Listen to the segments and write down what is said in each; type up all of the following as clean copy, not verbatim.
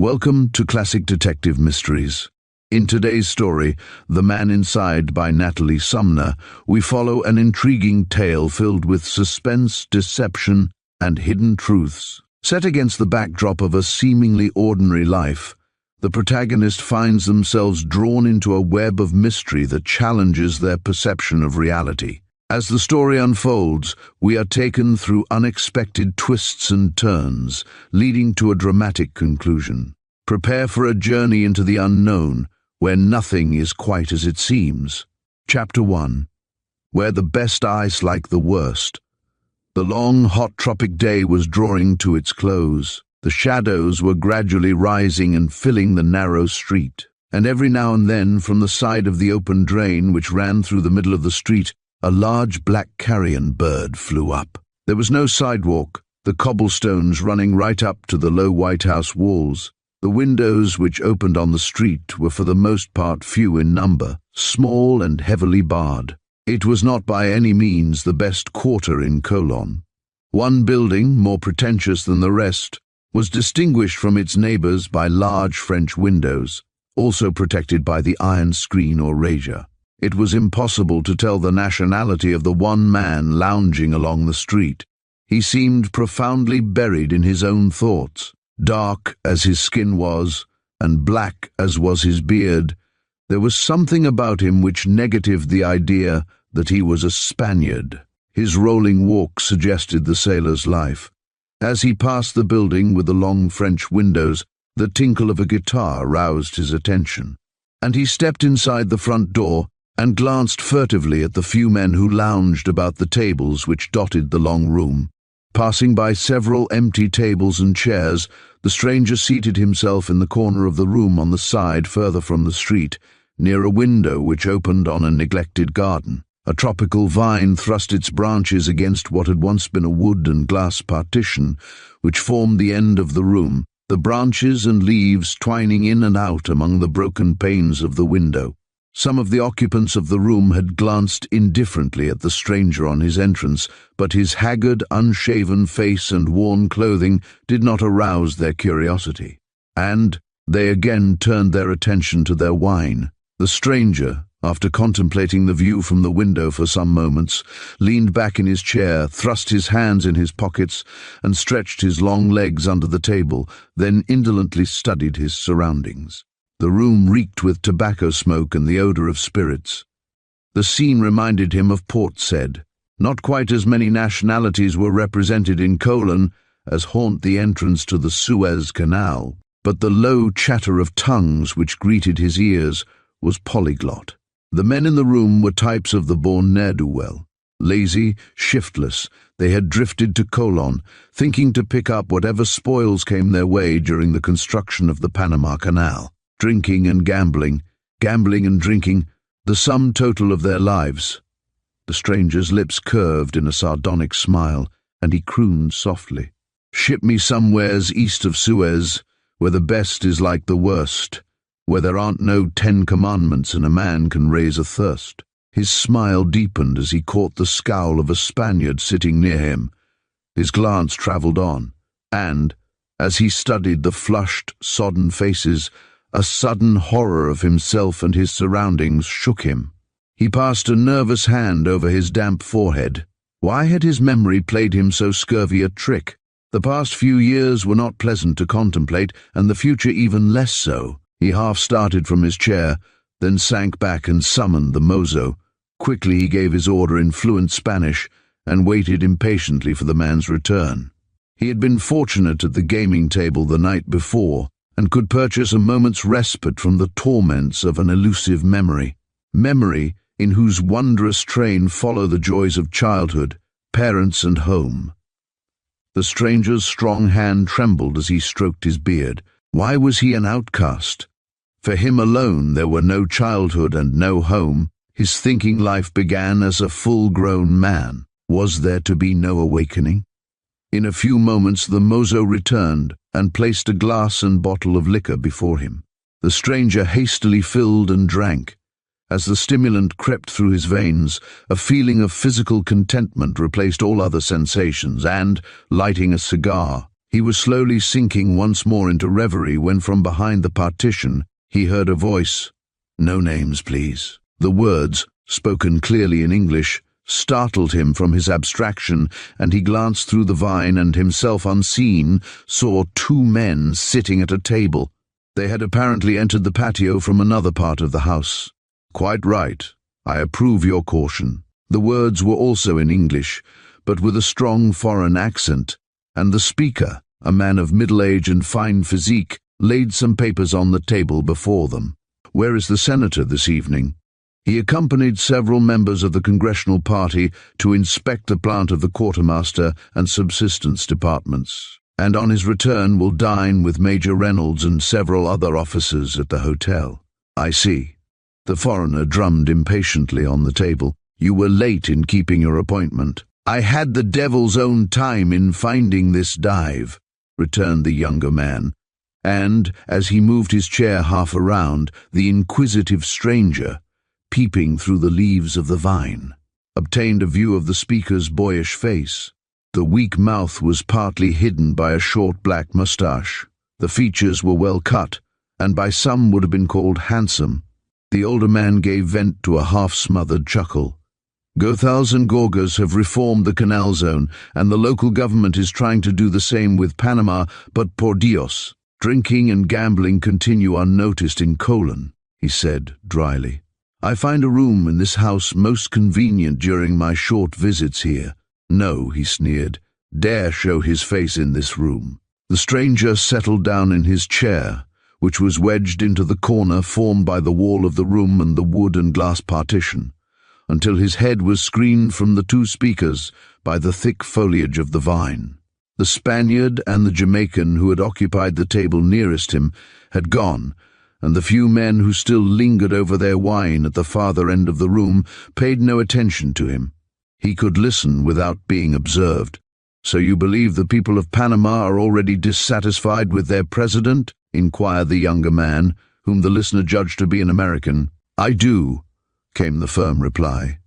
Welcome to Classic Detective Mysteries. In today's story, The Man Inside by Natalie Sumner, we follow an intriguing tale filled with suspense, deception, and hidden truths. Set against the backdrop of a seemingly ordinary life, the protagonist finds themselves drawn into a web of mystery that challenges their perception of reality. As the story unfolds, we are taken through unexpected twists and turns, leading to a dramatic conclusion. Prepare for a journey into the unknown, where nothing is quite as it seems. Chapter 1. Where the best eyes like the worst. The long, hot tropic day was drawing to its close. The shadows were gradually rising and filling the narrow street. And every now and then, from the side of the open drain which ran through the middle of the street, a large black carrion bird flew up. There was no sidewalk, the cobblestones running right up to the low White House walls. The windows which opened on the street were for the most part few in number, small and heavily barred. It was not by any means the best quarter in Cologne. One building, more pretentious than the rest, was distinguished from its neighbors by large French windows, also protected by the iron screen or razzia. It was impossible to tell the nationality of the one man lounging along the street. He seemed profoundly buried in his own thoughts. Dark as his skin was, and black as was his beard, there was something about him which negatived the idea that he was a Spaniard. His rolling walk suggested the sailor's life. As he passed the building with the long French windows, the tinkle of a guitar roused his attention, and he stepped inside the front door and glanced furtively at the few men who lounged about the tables which dotted the long room. Passing by several empty tables and chairs, the stranger seated himself in the corner of the room on the side further from the street, near a window which opened on a neglected garden. A tropical vine thrust its branches against what had once been a wood and glass partition, which formed the end of the room, the branches and leaves twining in and out among the broken panes of the window. Some of the occupants of the room had glanced indifferently at the stranger on his entrance, but his haggard, unshaven face and worn clothing did not arouse their curiosity. And they again turned their attention to their wine. The stranger, after contemplating the view from the window for some moments, leaned back in his chair, thrust his hands in his pockets, and stretched his long legs under the table, then indolently studied his surroundings. The room reeked with tobacco smoke and the odor of spirits. The scene reminded him of Port Said. Not quite as many nationalities were represented in Cologne as haunt the entrance to the Suez Canal, but the low chatter of tongues which greeted his ears was polyglot. The men in the room were types of the born ne'er-do-well. Lazy, shiftless, they had drifted to Cologne, thinking to pick up whatever spoils came their way during the construction of the Panama Canal. Drinking and gambling and drinking, the sum total of their lives. The stranger's lips curved in a sardonic smile, and he crooned softly. "Ship me somewheres east of Suez, where the best is like the worst, where there aren't no 10 commandments and a man can raise a thirst." His smile deepened as he caught the scowl of a Spaniard sitting near him. His glance travelled on, and, as he studied the flushed, sodden faces, a sudden horror of himself and his surroundings shook him. He passed a nervous hand over his damp forehead. Why had his memory played him so scurvy a trick? The past few years were not pleasant to contemplate, and the future even less so. He half started from his chair, then sank back and summoned the mozo. Quickly he gave his order in fluent Spanish and waited impatiently for the man's return. He had been fortunate at the gaming table the night before, and could purchase a moment's respite from the torments of an elusive memory in whose wondrous train follow the joys of childhood, parents and home. The stranger's strong hand trembled as he stroked his beard. Why was he an outcast? For him alone there were no childhood and no home. His thinking life began as a full-grown man. Was there to be no awakening? In a few moments the mozo returned and placed a glass and bottle of liquor before him. The stranger hastily filled and drank. As the stimulant crept through his veins, a feeling of physical contentment replaced all other sensations, and, lighting a cigar, He was slowly sinking once more into reverie when from behind the partition he heard a voice. "No names, please." The words, spoken clearly in English, startled him from his abstraction, and he glanced through the vine and, himself unseen, saw two men sitting at a table. They had apparently entered the patio from another part of the house. "Quite right. I approve your caution." The words were also in English, but with a strong foreign accent, and the speaker, a man of middle age and fine physique, laid some papers on the table before them. "Where is the senator this evening?" He accompanied several members of the Congressional Party to inspect the plant of the quartermaster and subsistence departments, and on his return will dine with Major Reynolds and several other officers at the hotel. "I see." The foreigner drummed impatiently on the table. "You were late in keeping your appointment." "I had the devil's own time in finding this dive," returned the younger man, and, as he moved his chair half around, the inquisitive stranger, peeping through the leaves of the vine, obtained a view of the speaker's boyish face. The weak mouth was partly hidden by a short black moustache. The features were well cut, and by some would have been called handsome. The older man gave vent to a half-smothered chuckle. "Gothals and Gorgas have reformed the canal zone, and the local government is trying to do the same with Panama, but por Dios, drinking and gambling continue unnoticed in Colon," he said dryly. "I find a room in this house most convenient during my short visits here." "No," he sneered, "dare show his face in this room." The stranger settled down in his chair, which was wedged into the corner formed by the wall of the room and the wood and glass partition, until his head was screened from the two speakers by the thick foliage of the vine. The Spaniard and the Jamaican who had occupied the table nearest him had gone, and the few men who still lingered over their wine at the farther end of the room paid no attention to him. He could listen without being observed. "So you believe the people of Panama are already dissatisfied with their president?" inquired the younger man, whom the listener judged to be an American. "I do," came the firm reply.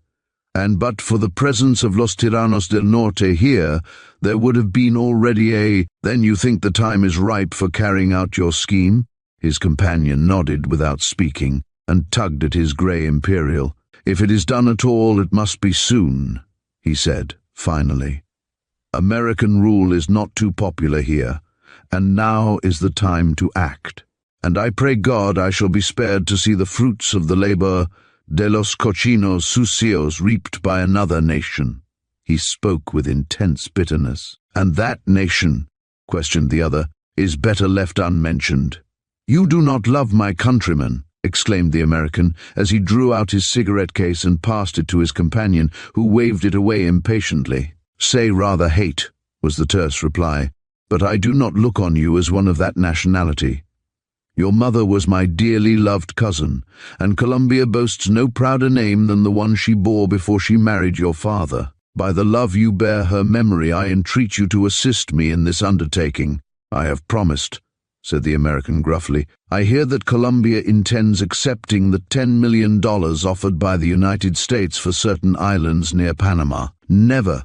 "And but for the presence of Los Tiranos del Norte here, there would have been already a—" "Then you think the time is ripe for carrying out your scheme?" His companion nodded without speaking, and tugged at his grey imperial. "If it is done at all, it must be soon," he said, finally. "American rule is not too popular here, and now is the time to act. And I pray God I shall be spared to see the fruits of the labor de los cochinos sucios reaped by another nation." He spoke with intense bitterness. "And that nation," questioned the other, "is better left unmentioned." "You do not love my countrymen," exclaimed the American, as he drew out his cigarette case and passed it to his companion, who waved it away impatiently. "Say rather hate," was the terse reply, "but I do not look on you as one of that nationality. Your mother was my dearly loved cousin, and Colombia boasts no prouder name than the one she bore before she married your father. By the love you bear her memory, I entreat you to assist me in this undertaking." "I have promised," said the American gruffly. "I hear that Colombia intends accepting the $10 million offered by the United States for certain islands near Panama." "Never,"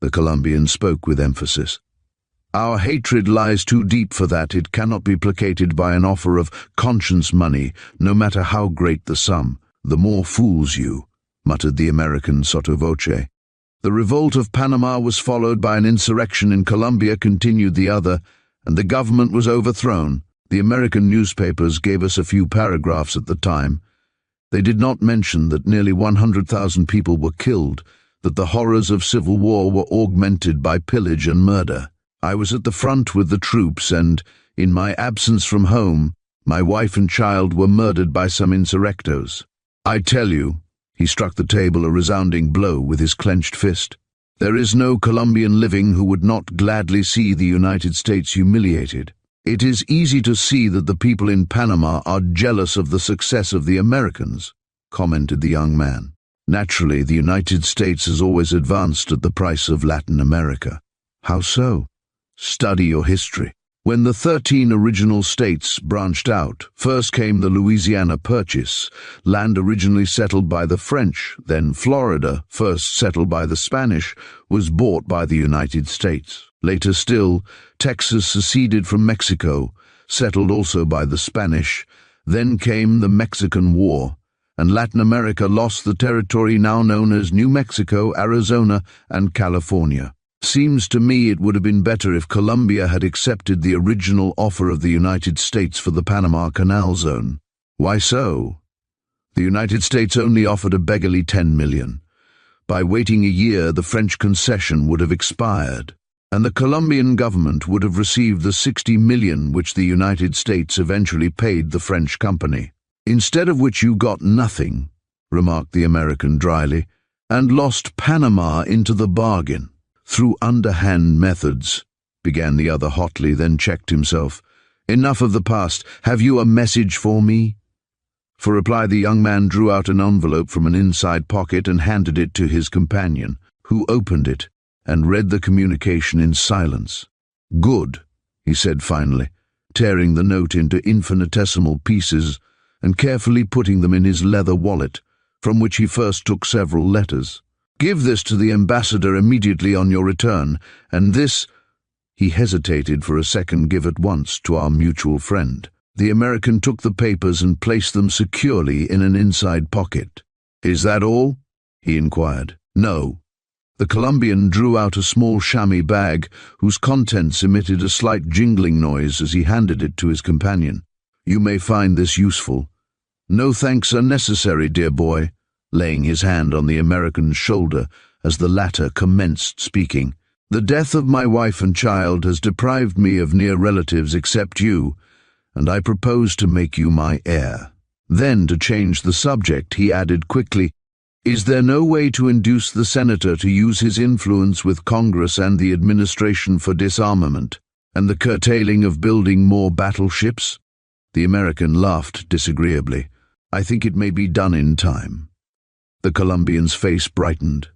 the Colombian spoke with emphasis. "Our hatred lies too deep for that. It cannot be placated by an offer of conscience money, no matter how great the sum." "The more fools you," muttered the American sotto voce. "The revolt of Panama was followed by an insurrection in Colombia," continued the other, "and the government was overthrown. The American newspapers gave us a few paragraphs at the time. They did not mention that nearly 100,000 people were killed, that the horrors of civil war were augmented by pillage and murder. I was at the front with the troops, and, in my absence from home, my wife and child were murdered by some insurrectos. I tell you," he struck the table a resounding blow with his clenched fist, "there is no Colombian living who would not gladly see the United States humiliated. It is easy to see that the people in Panama are jealous of the success of the Americans," commented the young man. "Naturally, the United States has always advanced at the price of Latin America." "How so?" "Study your history. When the 13 original states branched out, first came the Louisiana Purchase, land originally settled by the French, then Florida, first settled by the Spanish, was bought by the United States. Later still, Texas seceded from Mexico, settled also by the Spanish. Then came the Mexican War, and Latin America lost the territory now known as New Mexico, Arizona, and California. Seems to me it would have been better if Colombia had accepted the original offer of the United States for the Panama Canal Zone. Why so? The United States only offered a beggarly 10 million. By waiting a year, the French concession would have expired, and the Colombian government would have received the 60 million which the United States eventually paid the French company. Instead of which you got nothing, remarked the American dryly, and lost Panama into the bargain. Through underhand methods, began the other hotly, then checked himself. Enough of the past. Have you a message for me? For reply, the young man drew out an envelope from an inside pocket and handed it to his companion, who opened it and read the communication in silence. Good, he said finally, tearing the note into infinitesimal pieces and carefully putting them in his leather wallet, from which he first took several letters. Give this to the ambassador immediately on your return, and this, he hesitated for a second, give at once to our mutual friend. The American took the papers and placed them securely in an inside pocket. Is that all? He inquired. No. The Colombian drew out a small chamois bag, whose contents emitted a slight jingling noise as he handed it to his companion. You may find this useful. No thanks are necessary, dear boy, laying his hand on the American's shoulder as the latter commenced speaking. The death of my wife and child has deprived me of near relatives except you, and I propose to make you my heir. Then, to change the subject, he added quickly, Is there no way to induce the senator to use his influence with Congress and the administration for disarmament, and the curtailing of building more battleships? The American laughed disagreeably. I think it may be done in time. The Colombian's face brightened.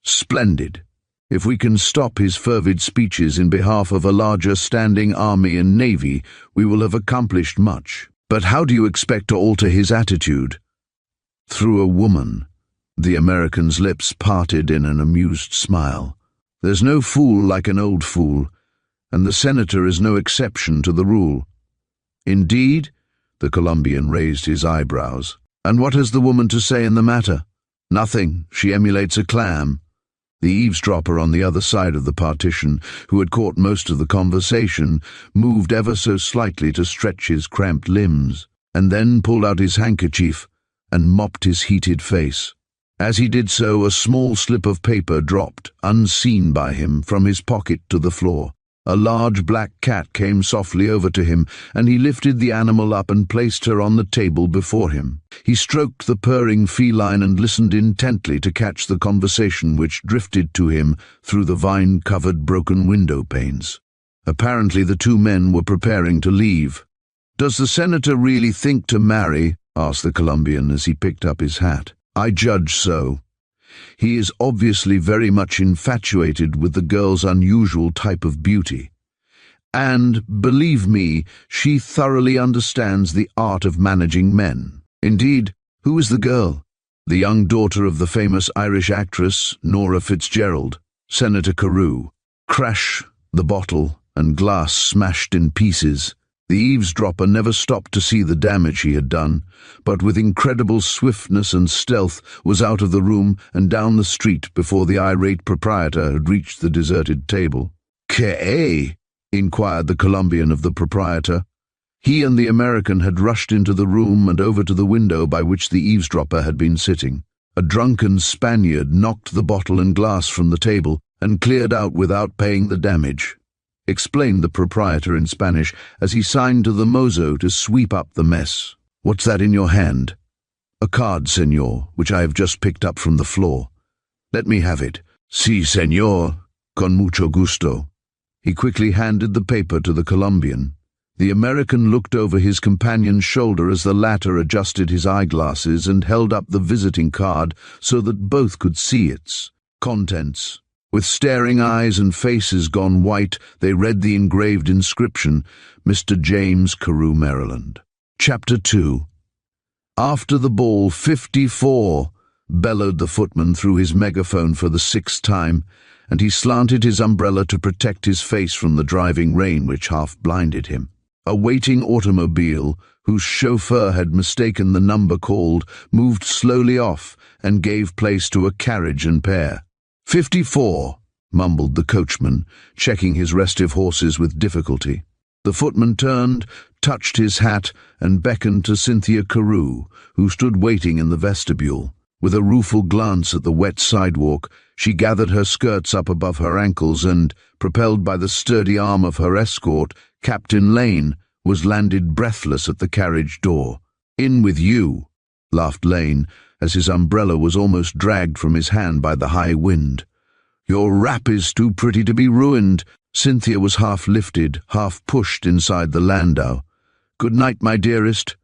Splendid. If we can stop his fervid speeches in behalf of a larger standing army and navy, we will have accomplished much. But how do you expect to alter his attitude? Through a woman. The American's lips parted in an amused smile. There's no fool like an old fool, and the senator is no exception to the rule. Indeed? The Colombian raised his eyebrows. And what has the woman to say in the matter? Nothing. She emulates a clam. The eavesdropper on the other side of the partition, who had caught most of the conversation, moved ever so slightly to stretch his cramped limbs, and then pulled out his handkerchief and mopped his heated face. As he did so, a small slip of paper dropped, unseen by him, from his pocket to the floor. A large black cat came softly over to him, and he lifted the animal up and placed her on the table before him. He stroked the purring feline and listened intently to catch the conversation which drifted to him through the vine-covered broken window panes. Apparently the two men were preparing to leave. "Does the senator really think to marry?" asked the Colombian as he picked up his hat. "I judge so. He is obviously very much infatuated with the girl's unusual type of beauty. And, believe me, she thoroughly understands the art of managing men. Indeed, who is the girl?" "The young daughter of the famous Irish actress, Nora Fitzgerald, Senator Carew." Crash, the bottle and glass smashed in pieces. The eavesdropper never stopped to see the damage he had done, but with incredible swiftness and stealth was out of the room and down the street before the irate proprietor had reached the deserted table. "Que?" inquired the Colombian of the proprietor. He and the American had rushed into the room and over to the window by which the eavesdropper had been sitting. A drunken Spaniard knocked the bottle and glass from the table and cleared out without paying the damage, explained the proprietor in Spanish as he signed to the mozo to sweep up the mess. "What's that in your hand?" "A card, senor, which I have just picked up from the floor." "Let me have it." "Sí, senor, con mucho gusto." He quickly handed the paper to the Colombian. The American looked over his companion's shoulder as the latter adjusted his eyeglasses and held up the visiting card so that both could see its contents. With staring eyes and faces gone white, they read the engraved inscription, Mr. James Carew, Maryland. Chapter 2. After the ball, 54, bellowed the footman through his megaphone for the 6th time, and he slanted his umbrella to protect his face from the driving rain which half blinded him. A waiting automobile, whose chauffeur had mistaken the number called, moved slowly off and gave place to a carriage and pair. 54, mumbled the coachman, checking his restive horses with difficulty. The footman turned, touched his hat, and beckoned to Cynthia Carew, who stood waiting in the vestibule. With a rueful glance at the wet sidewalk, she gathered her skirts up above her ankles and, propelled by the sturdy arm of her escort, Captain Lane, was landed breathless at the carriage door. "In with you," laughed Lane, as his umbrella was almost dragged from his hand by the high wind. "Your wrap is too pretty to be ruined." Cynthia was half lifted, half pushed inside the landau. "Good night, my dearest."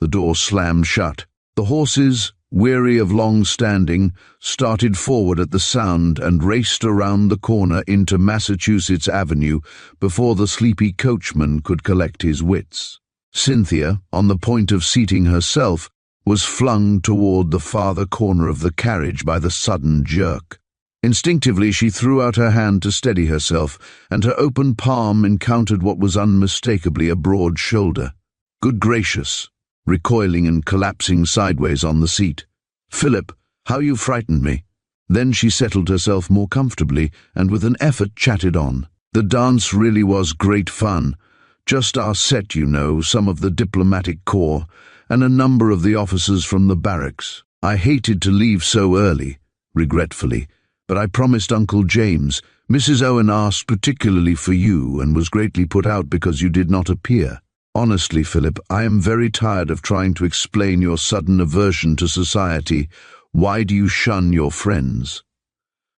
The door slammed shut. The horses, weary of long standing, started forward at the sound and raced around the corner into Massachusetts Avenue before the sleepy coachman could collect his wits. Cynthia, on the point of seating herself, was flung toward the farther corner of the carriage by the sudden jerk. Instinctively she threw out her hand to steady herself, and her open palm encountered what was unmistakably a broad shoulder. Good gracious! Recoiling and collapsing sideways on the seat. "Philip, how you frightened me." Then she settled herself more comfortably and with an effort chatted on. "The dance really was great fun. Just our set, you know, some of the diplomatic corps, and a number of the officers from the barracks. I hated to leave so early," regretfully, "but I promised Uncle James. Mrs. Owen asked particularly for you and was greatly put out because you did not appear. Honestly, Philip, I am very tired of trying to explain your sudden aversion to society. Why do you shun your friends?"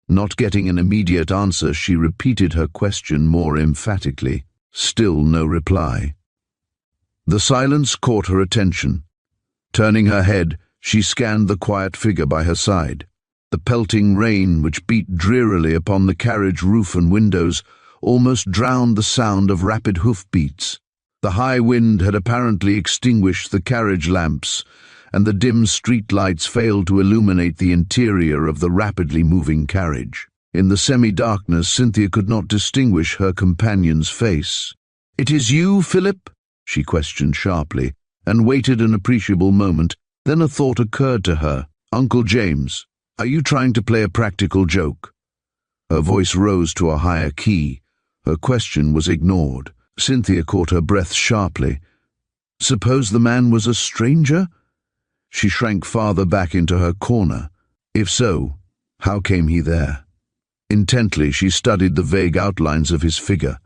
Not getting an immediate answer, she repeated her question more emphatically. Still no reply. The silence caught her attention. Turning her head, she scanned the quiet figure by her side. The pelting rain, which beat drearily upon the carriage roof and windows, almost drowned the sound of rapid hoofbeats. The high wind had apparently extinguished the carriage lamps, and the dim street lights failed to illuminate the interior of the rapidly moving carriage. In the semi-darkness, Cynthia could not distinguish her companion's face. "It is you, Philip?" she questioned sharply, and waited an appreciable moment. Then a thought occurred to her. "Uncle James, are you trying to play a practical joke?" Her voice rose to a higher key. Her question was ignored. Cynthia caught her breath sharply. Suppose the man was a stranger? She shrank farther back into her corner. If so, how came he there? Intently she studied the vague outlines of his figure.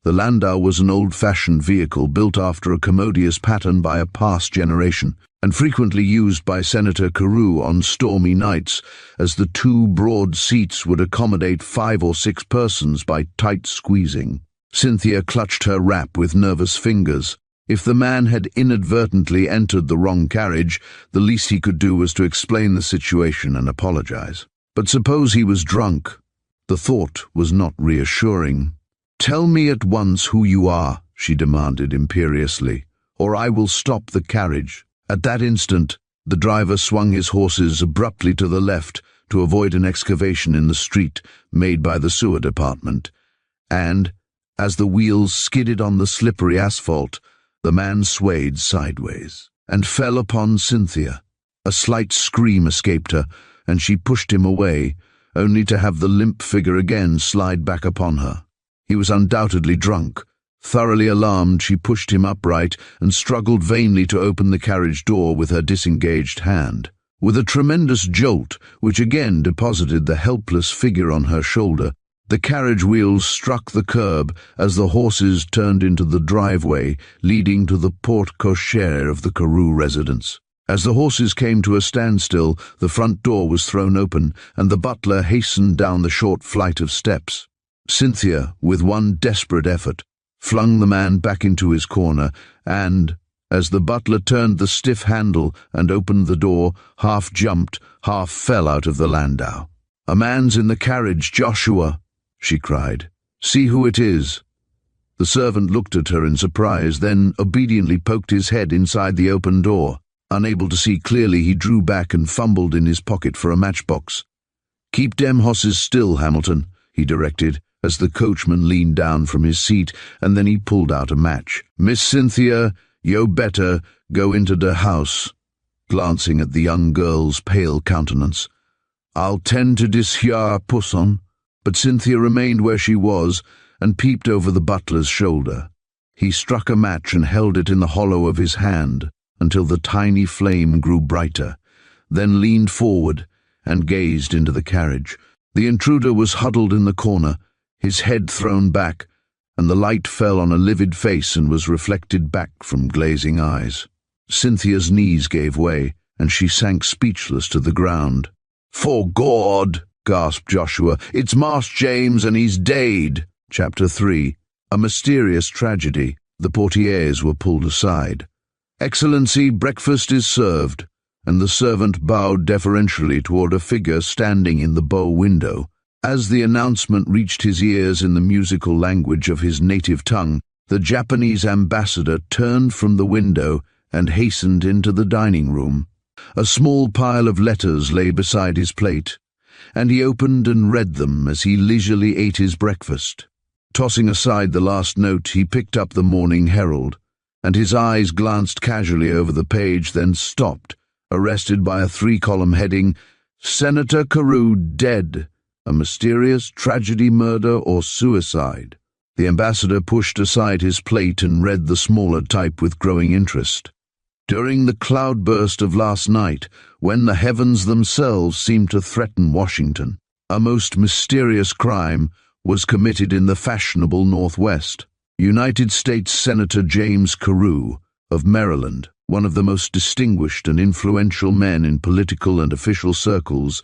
The landau was an old-fashioned vehicle built after a commodious pattern by a past generation, and frequently used by Senator Carew on stormy nights, as the two broad seats would accommodate 5 or 6 persons by tight squeezing. Cynthia clutched her wrap with nervous fingers. If the man had inadvertently entered the wrong carriage, the least he could do was to explain the situation and apologize. But suppose he was drunk? The thought was not reassuring. "Tell me at once who you are," she demanded imperiously, "or I will stop the carriage." At that instant, the driver swung his horses abruptly to the left to avoid an excavation in the street made by the sewer department, and, as the wheels skidded on the slippery asphalt, the man swayed sideways and fell upon Cynthia. A slight scream escaped her, and she pushed him away, only to have the limp figure again slide back upon her. He was undoubtedly drunk. Thoroughly alarmed, she pushed him upright and struggled vainly to open the carriage door with her disengaged hand. With a tremendous jolt, which again deposited the helpless figure on her shoulder, the carriage wheels struck the curb as the horses turned into the driveway leading to the porte cochere of the Carew residence. As the horses came to a standstill, the front door was thrown open, and the butler hastened down the short flight of steps. Cynthia, with one desperate effort, flung the man back into his corner, and, as the butler turned the stiff handle and opened the door, half jumped, half fell out of the landau. "A man's in the carriage, Joshua!" she cried. "See who it is." The servant looked at her in surprise, then obediently poked his head inside the open door. Unable to see clearly, he drew back and fumbled in his pocket for a matchbox. "Keep dem hosses still, Hamilton. he directed, as the coachman leaned down from his seat, and then he pulled out a match. "Miss Cynthia, yo better go into the house," glancing at the young girl's pale countenance. "I'll tend to dis hyar pusson." But Cynthia remained where she was and peeped over the butler's shoulder. He struck a match and held it in the hollow of his hand until the tiny flame grew brighter, then leaned forward and gazed into the carriage. The intruder was huddled in the corner, his head thrown back, and the light fell on a livid face and was reflected back from glazing eyes. Cynthia's knees gave way, and she sank speechless to the ground. "For God!" gasped Joshua. "It's Marsh James, and he's dead." Chapter 3. A mysterious tragedy. The portieres were pulled aside. "Excellency, breakfast is served," and the servant bowed deferentially toward a figure standing in the bow window. As the announcement reached his ears in the musical language of his native tongue, the Japanese ambassador turned from the window and hastened into the dining room. A small pile of letters lay beside his plate, and he opened and read them as he leisurely ate his breakfast. Tossing aside the last note, he picked up the Morning Herald, and his eyes glanced casually over the page, then stopped, arrested by a 3-column heading, "Senator Carew dead. A mysterious tragedy, murder, or suicide." The ambassador pushed aside his plate and read the smaller type with growing interest. "During the cloudburst of last night, when the heavens themselves seemed to threaten Washington, a most mysterious crime was committed in the fashionable Northwest. United States Senator James Carew, of Maryland, one of the most distinguished and influential men in political and official circles,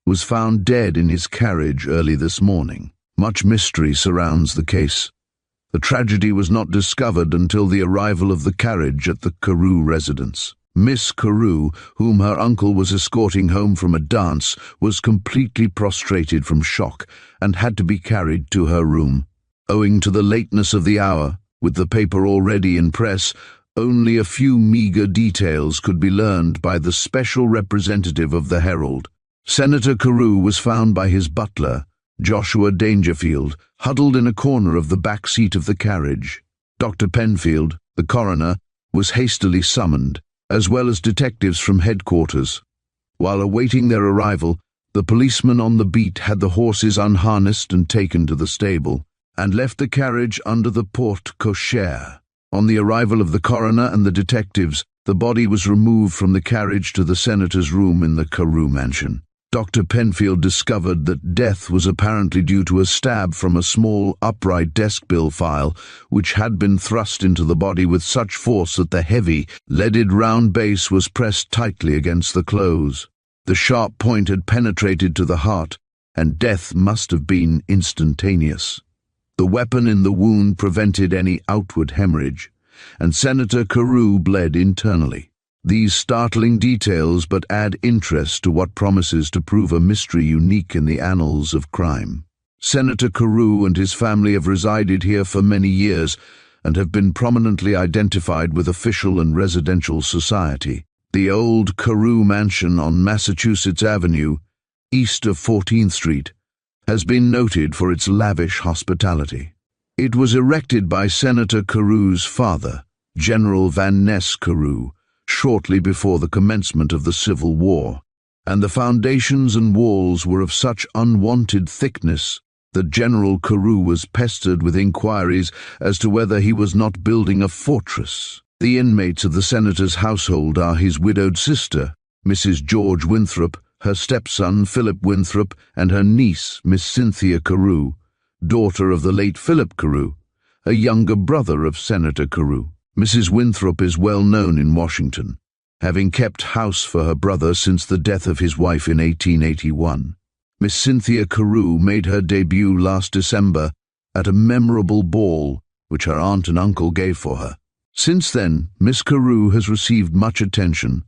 was found dead in his carriage early this morning. Much mystery surrounds the case. The tragedy was not discovered until the arrival of the carriage at the Carew residence. Miss Carew, whom her uncle was escorting home from a dance, was completely prostrated from shock and had to be carried to her room. Owing to the lateness of the hour, with the paper already in press, only a few meager details could be learned by the special representative of the Herald. Senator Carew was found by his butler, Joshua Dangerfield, huddled in a corner of the back seat of the carriage. Dr. Penfield, the coroner, was hastily summoned, as well as detectives from headquarters. While awaiting their arrival, the policeman on the beat had the horses unharnessed and taken to the stable, and left the carriage under the porte cochere. On the arrival of the coroner and the detectives, the body was removed from the carriage to the senator's room in the Carew mansion. Dr. Penfield discovered that death was apparently due to a stab from a small, upright desk bill file, which had been thrust into the body with such force that the heavy, leaded round base was pressed tightly against the close. The sharp point had penetrated to the heart, and death must have been instantaneous. The weapon in the wound prevented any outward hemorrhage, and Senator Carew bled internally. These startling details but add interest to what promises to prove a mystery unique in the annals of crime. Senator Carew and his family have resided here for many years and have been prominently identified with official and residential society. The old Carew Mansion on Massachusetts Avenue, east of 14th Street, has been noted for its lavish hospitality. It was erected by Senator Carew's father, General Van Ness Carew, shortly before the commencement of the Civil War, and the foundations and walls were of such unwanted thickness that General Carew was pestered with inquiries as to whether he was not building a fortress. The inmates of the senator's household are his widowed sister, Mrs. George Winthrop, her stepson Philip Winthrop, and her niece, Miss Cynthia Carew, daughter of the late Philip Carew, a younger brother of Senator Carew. Mrs. Winthrop is well known in Washington, having kept house for her brother since the death of his wife in 1881. Miss Cynthia Carew made her debut last December at a memorable ball which her aunt and uncle gave for her. Since then, Miss Carew has received much attention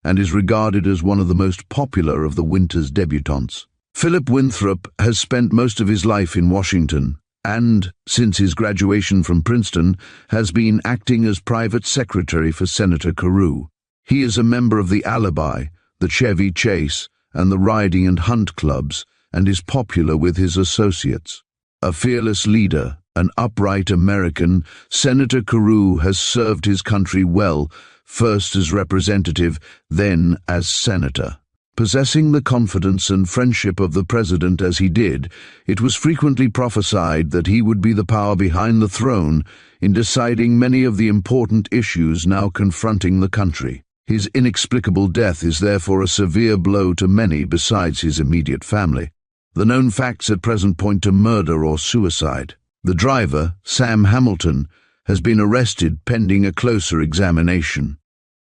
and is regarded as one of the most popular of the winter's debutantes. Philip Winthrop has spent most of his life in Washington and, since his graduation from Princeton, has been acting as private secretary for Senator Carew. He is a member of the Alibi, the Chevy Chase, and the Riding and Hunt clubs, and is popular with his associates. A fearless leader, an upright American, Senator Carew has served his country well, first as representative, then as senator. Possessing the confidence and friendship of the president as he did, it was frequently prophesied that he would be the power behind the throne in deciding many of the important issues now confronting the country. His inexplicable death is therefore a severe blow to many besides his immediate family. The known facts at present point to murder or suicide. The driver, Sam Hamilton, has been arrested pending a closer examination.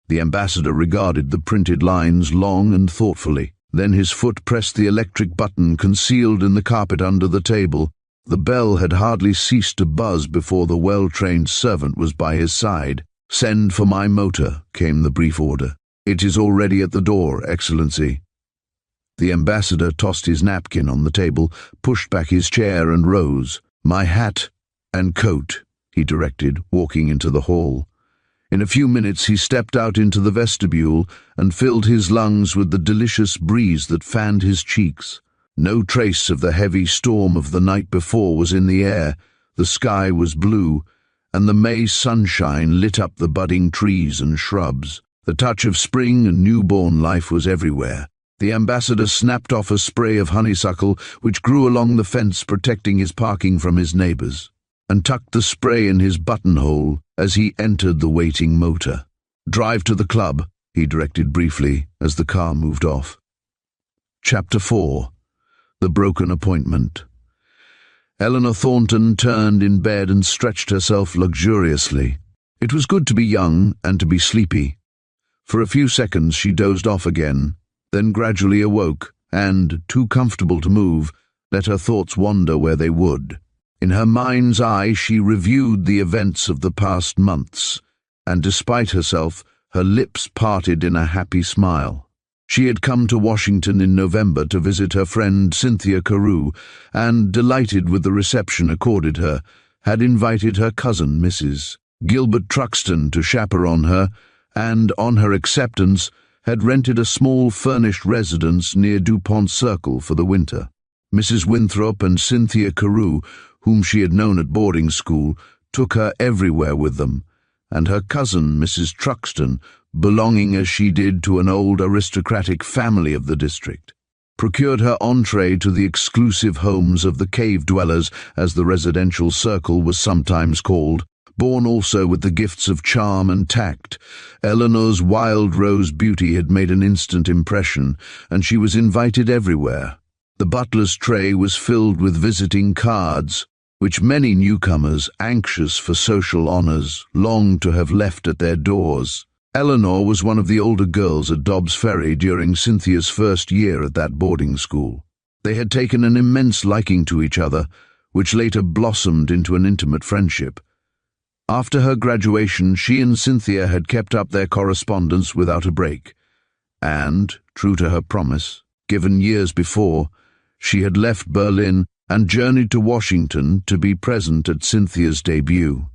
The ambassador regarded the printed lines long and thoughtfully. Then his foot pressed the electric button concealed in the carpet under the table. The bell had hardly ceased to buzz before the well-trained servant was by his side. "Send for my motor," came the brief order. "It is already at the door, Excellency." The ambassador tossed his napkin on the table, pushed back his chair and rose. "My hat and coat," he directed, walking into the hall. In a few minutes he stepped out into the vestibule and filled his lungs with the delicious breeze that fanned his cheeks. No trace of the heavy storm of the night before was in the air. The sky was blue, and the May sunshine lit up the budding trees and shrubs. The touch of spring and newborn life was everywhere. The ambassador snapped off a spray of honeysuckle which grew along the fence protecting his parking from his neighbors, and tucked the spray in his buttonhole as he entered the waiting motor. "Drive to the club," he directed briefly as the car moved off. Chapter 4. The Broken Appointment. Eleanor Thornton turned in bed and stretched herself luxuriously. It was good to be young and to be sleepy. For a few seconds she dozed off again, then gradually awoke and, too comfortable to move, let her thoughts wander where they would. In her mind's eye she reviewed the events of the past months, and despite herself, her lips parted in a happy smile. She had come to Washington in November to visit her friend Cynthia Carew, and, delighted with the reception accorded her, had invited her cousin, Mrs. Gilbert Truxton, to chaperone her, and, on her acceptance, had rented a small furnished residence near DuPont Circle for the winter. Mrs. Winthrop and Cynthia Carew, whom she had known at boarding school, took her everywhere with them, and her cousin, Mrs. Truxton, belonging as she did to an old aristocratic family of the district, procured her entree to the exclusive homes of the cave dwellers, as the residential circle was sometimes called. Born also with the gifts of charm and tact, Eleanor's wild rose beauty had made an instant impression, and she was invited everywhere. The butler's tray was filled with visiting cards, which many newcomers, anxious for social honors, longed to have left at their doors. Eleanor was one of the older girls at Dobbs Ferry during Cynthia's first year at that boarding school. They had taken an immense liking to each other, which later blossomed into an intimate friendship. After her graduation, she and Cynthia had kept up their correspondence without a break, and, true to her promise, given years before, she had left Berlin and journeyed to Washington to be present at Cynthia's debut.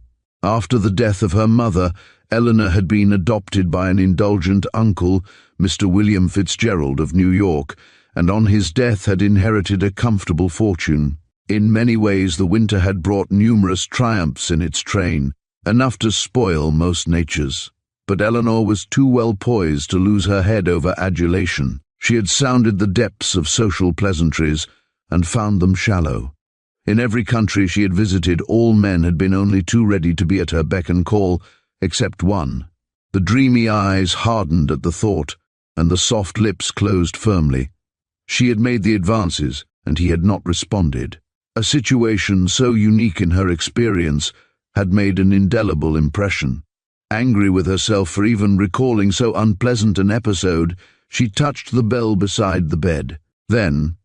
After the death of her mother, Eleanor had been adopted by an indulgent uncle, Mr. William Fitzgerald of New York, and on his death had inherited a comfortable fortune. In many ways the winter had brought numerous triumphs in its train, enough to spoil most natures. But Eleanor was too well poised to lose her head over adulation. She had sounded the depths of social pleasantries and found them shallow. In every country she had visited, all men had been only too ready to be at her beck and call, except one. The dreamy eyes hardened at the thought, and the soft lips closed firmly. She had made the advances, and he had not responded. A situation so unique in her experience had made an indelible impression. Angry with herself for even recalling so unpleasant an episode, she touched the bell beside the bed. Then,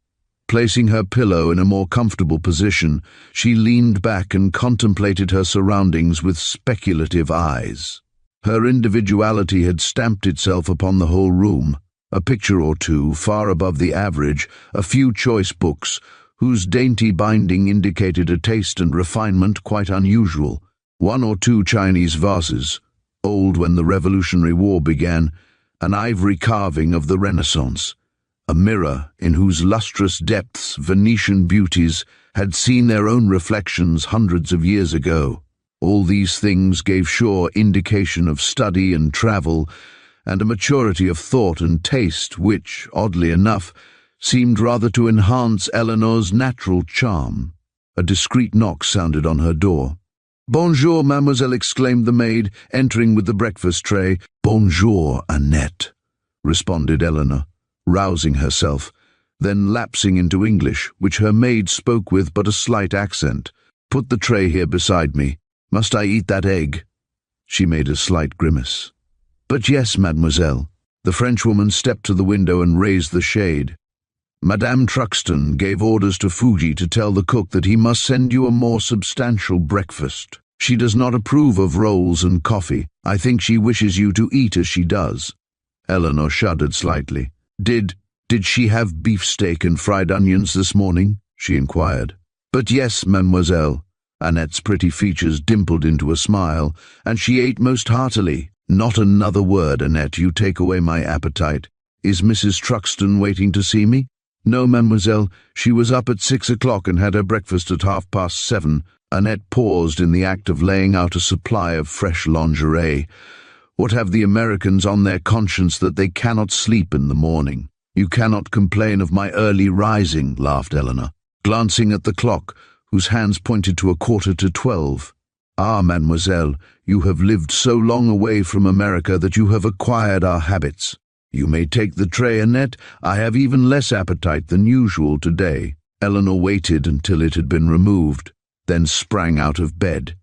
placing her pillow in a more comfortable position, she leaned back and contemplated her surroundings with speculative eyes. Her individuality had stamped itself upon the whole room. A picture or two, far above the average, a few choice books, whose dainty binding indicated a taste and refinement quite unusual, one or two Chinese vases, old when the Revolutionary War began, an ivory carving of the Renaissance, a mirror in whose lustrous depths Venetian beauties had seen their own reflections hundreds of years ago. All these things gave sure indication of study and travel, and a maturity of thought and taste which, oddly enough, seemed rather to enhance Eleanor's natural charm. A discreet knock sounded on her door. "Bonjour, mademoiselle," exclaimed the maid, entering with the breakfast tray. "Bonjour, Annette," responded Eleanor, rousing herself, then lapsing into English, which her maid spoke with but a slight accent. "Put the tray here beside me. Must I eat that egg?" She made a slight grimace. "But yes, mademoiselle." The Frenchwoman stepped to the window and raised the shade. "Madame Truxton gave orders to Fuji to tell the cook that he must send you a more substantial breakfast. She does not approve of rolls and coffee. I think she wishes you to eat as she does." Eleanor shuddered slightly. Did she have beefsteak and fried onions this morning?" she inquired. "But yes, mademoiselle." Annette's pretty features dimpled into a smile, and she ate most heartily. "Not another word, Annette, you take away my appetite. Is Mrs. Truxton waiting to see me?" "No, mademoiselle. She was up at 6 o'clock and had her breakfast at 7:30. Annette paused in the act of laying out a supply of fresh lingerie. "What have the Americans on their conscience that they cannot sleep in the morning?" "You cannot complain of my early rising," laughed Eleanor, glancing at the clock, whose hands pointed to 11:45. "Ah, mademoiselle, you have lived so long away from America that you have acquired our habits. You may take the tray, Annette. I have even less appetite than usual today." Eleanor waited until it had been removed, then sprang out of bed.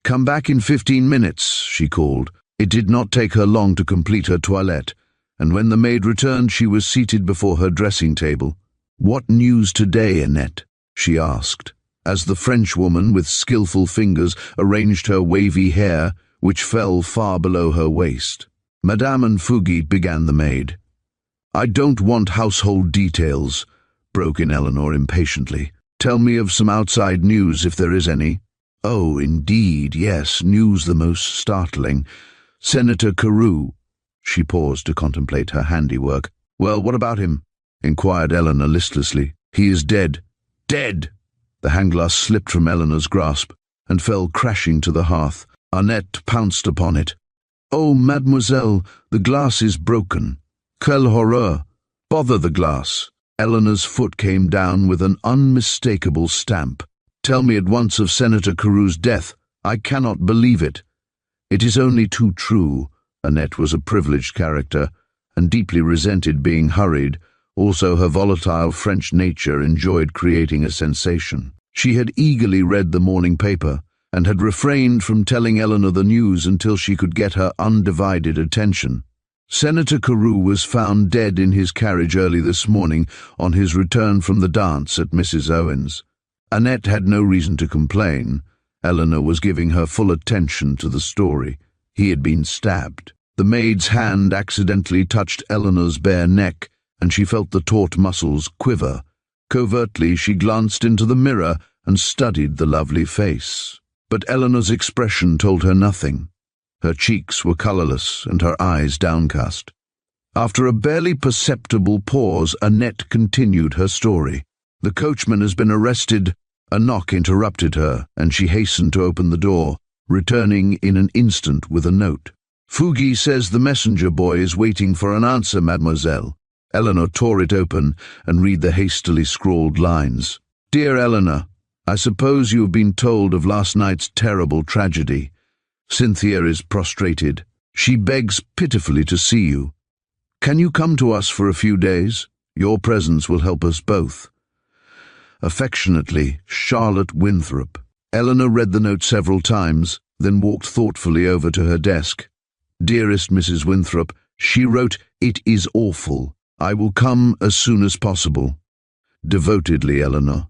"Come back in 15 minutes, she called. It did not take her long to complete her toilette, and when the maid returned she was seated before her dressing table. "What news today, Annette?" she asked, as the Frenchwoman with skillful fingers arranged her wavy hair, which fell far below her waist. "Madame and Fugi," began the maid. "I don't want household details," broke in Eleanor impatiently. "Tell me of some outside news, if there is any." "Oh, indeed, yes, news the most startling. Senator Carew." She paused to contemplate her handiwork. "Well, what about him?" inquired Eleanor listlessly. "He is dead." "Dead!" The handglass slipped from Eleanor's grasp and fell crashing to the hearth. Annette pounced upon it. "Oh, mademoiselle, the glass is broken." "Quelle horreur! Bother the glass." Eleanor's foot came down with an unmistakable stamp. "Tell me at once of Senator Carew's death. I cannot believe it." "It is only too true." Annette was a privileged character, and deeply resented being hurried. Also, her volatile French nature enjoyed creating a sensation. She had eagerly read the morning paper, and had refrained from telling Eleanor the news until she could get her undivided attention. "Senator Carew was found dead in his carriage early this morning on his return from the dance at Mrs. Owen's." Annette had no reason to complain. Eleanor was giving her full attention to the story. He had been stabbed. The maid's hand accidentally touched Eleanor's bare neck, and she felt the taut muscles quiver. Covertly, she glanced into the mirror and studied the lovely face. But Eleanor's expression told her nothing. Her cheeks were colourless and her eyes downcast. After a barely perceptible pause, Annette continued her story. "The coachman has been arrested." A knock interrupted her, and she hastened to open the door, returning in an instant with a note. "Fugi says the messenger boy is waiting for an answer, mademoiselle." Eleanor tore it open and read the hastily scrawled lines. "Dear Eleanor, I suppose you have been told of last night's terrible tragedy. Cynthia is prostrated. She begs pitifully to see you. Can you come to us for a few days? Your presence will help us both. Affectionately, Charlotte Winthrop." Eleanor read the note several times, then walked thoughtfully over to her desk. "Dearest Mrs. Winthrop," she wrote, "it is awful. I will come as soon as possible. Devotedly, Eleanor.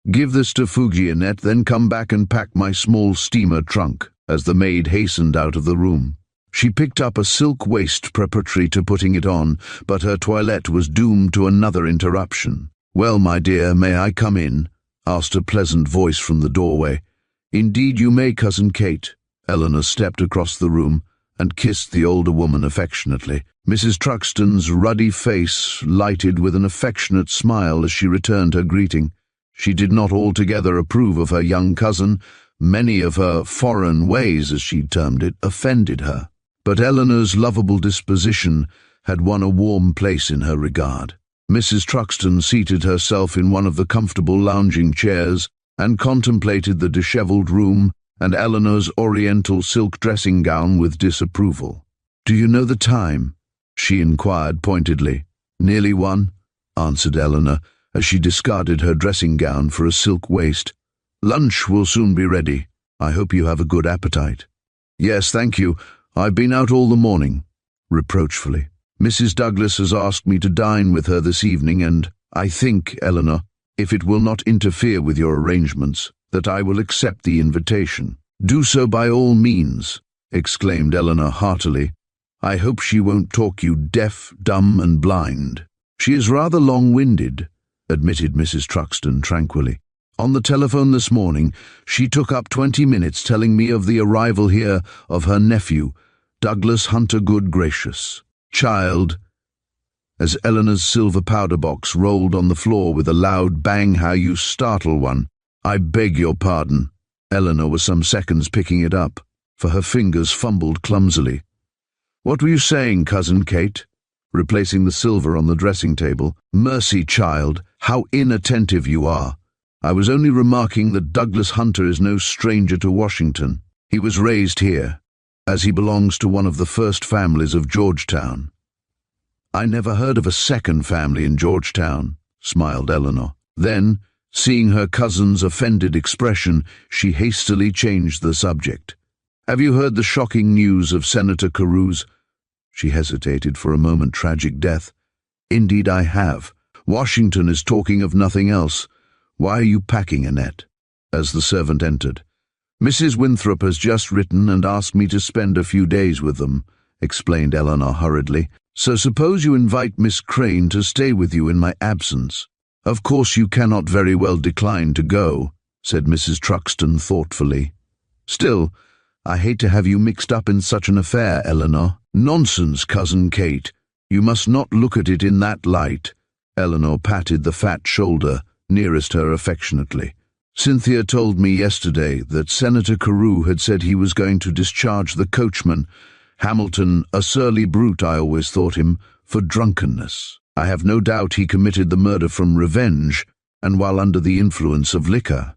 Give this to Fugi, Annette, then come back and pack my small steamer trunk," as the maid hastened out of the room. She picked up a silk waist preparatory to putting it on, but her toilette was doomed to another interruption. "Well, my dear, may I come in?" asked a pleasant voice from the doorway. "Indeed you may, Cousin Kate." Eleanor stepped across the room and kissed the older woman affectionately. Mrs. Truxton's ruddy face lighted with an affectionate smile as she returned her greeting. She did not altogether approve of her young cousin. Many of her foreign ways, as she termed it, offended her. But Eleanor's lovable disposition had won a warm place in her regard. Mrs. Truxton seated herself in one of the comfortable lounging chairs and contemplated the dishevelled room and Eleanor's oriental silk dressing gown with disapproval. "Do you know the time?" she inquired pointedly. "Nearly 1," answered Eleanor, as she discarded her dressing gown for a silk waist. "Lunch will soon be ready. I hope you have a good appetite." "Yes, thank you. I've been out all the morning," reproachfully. "Mrs. Douglas has asked me to dine with her this evening, and I think, Eleanor, if it will not interfere with your arrangements, that I will accept the invitation." "Do so by all means," exclaimed Eleanor heartily. "I hope she won't talk you deaf, dumb, and blind." "She is rather long-winded," admitted Mrs. Truxton tranquilly. "On the telephone this morning, she took up 20 minutes telling me of the arrival here of her nephew, Douglas Hunter Goodgracious. Child," as Eleanor's silver powder box rolled on the floor with a loud bang, "how you startle one. I beg your pardon." Eleanor was some seconds picking it up, for her fingers fumbled clumsily. "What were you saying, Cousin Kate?" replacing the silver on the dressing table. "Mercy, child, how inattentive you are. I was only remarking that Douglas Hunter is no stranger to Washington. He was raised here, as he belongs to one of the first families of Georgetown." "I never heard of a second family in Georgetown," smiled Eleanor. Then, seeing her cousin's offended expression, she hastily changed the subject. "Have you heard the shocking news of Senator Carew's—" she hesitated for a moment, "tragic death?" "Indeed I have. Washington is talking of nothing else. Why are you packing, Annette?" as the servant entered. "Mrs. Winthrop has just written and asked me to spend a few days with them," explained Eleanor hurriedly. "So suppose you invite Miss Crane to stay with you in my absence." "Of course you cannot very well decline to go," said Mrs. Truxton thoughtfully. "Still, I hate to have you mixed up in such an affair, Eleanor." "Nonsense, Cousin Kate. You must not look at it in that light." Eleanor patted the fat shoulder nearest her affectionately. "Cynthia told me yesterday that Senator Carew had said he was going to discharge the coachman, Hamilton, a surly brute I always thought him, for drunkenness. I have no doubt he committed the murder from revenge, and while under the influence of liquor.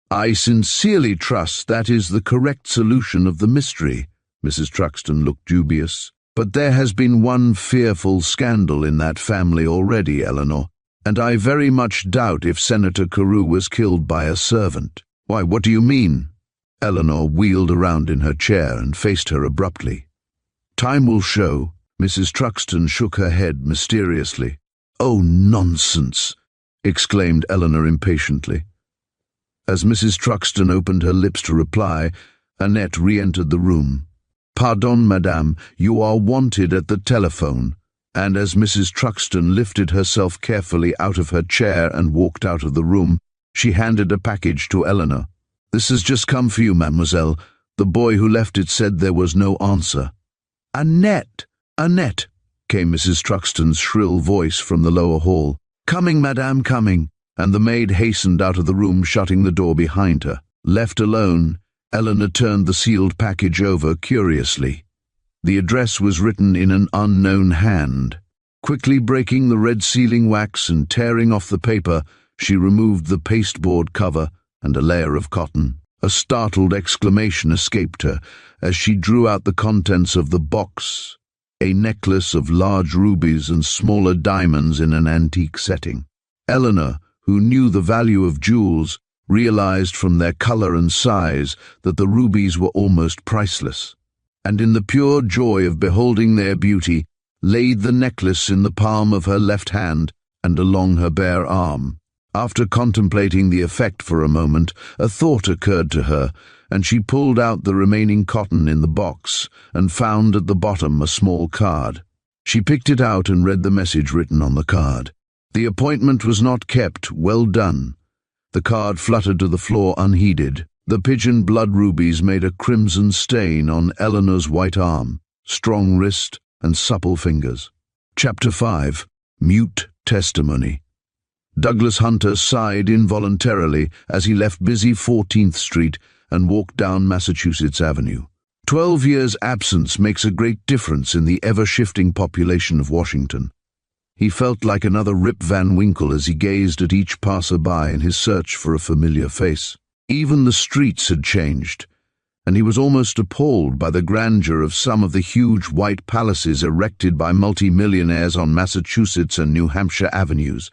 I sincerely trust that is the correct solution of the mystery." Mrs. Truxton looked dubious. "But there has been one fearful scandal in that family already, Eleanor, and I very much doubt if Senator Carew was killed by a servant." "Why, what do you mean?" Eleanor wheeled around in her chair and faced her abruptly. "Time will show." Mrs. Truxton shook her head mysteriously. "Oh, nonsense!" exclaimed Eleanor impatiently. As Mrs. Truxton opened her lips to reply, Annette re-entered the room. "Pardon, madame, you are wanted at the telephone." And as Mrs. Truxton lifted herself carefully out of her chair and walked out of the room, she handed a package to Eleanor. "This has just come for you, mademoiselle. The boy who left it said there was no answer." "Annette! Annette!" came Mrs. Truxton's shrill voice from the lower hall. "Coming, madame, coming." And the maid hastened out of the room, shutting the door behind her. Left alone, Eleanor turned the sealed package over curiously. The address was written in an unknown hand. Quickly breaking the red sealing wax and tearing off the paper, she removed the pasteboard cover and a layer of cotton. A startled exclamation escaped her as she drew out the contents of the box, a necklace of large rubies and smaller diamonds in an antique setting. Eleanor, who knew the value of jewels, realized from their color and size that the rubies were almost priceless, and in the pure joy of beholding their beauty, laid the necklace in the palm of her left hand and along her bare arm. After contemplating the effect for a moment, a thought occurred to her, and she pulled out the remaining cotton in the box and found at the bottom a small card. She picked it out and read the message written on the card. "The appointment was not kept. Well done." The card fluttered to the floor unheeded. The pigeon blood rubies made a crimson stain on Eleanor's white arm, strong wrist, and supple fingers. Chapter 5. Mute Testimony. Douglas Hunter sighed involuntarily as he left busy 14th Street and walked down Massachusetts Avenue. 12 years' absence makes a great difference in the ever-shifting population of Washington. He felt like another Rip Van Winkle as he gazed at each passer-by in his search for a familiar face. Even the streets had changed, and he was almost appalled by the grandeur of some of the huge white palaces erected by multimillionaires on Massachusetts and New Hampshire avenues,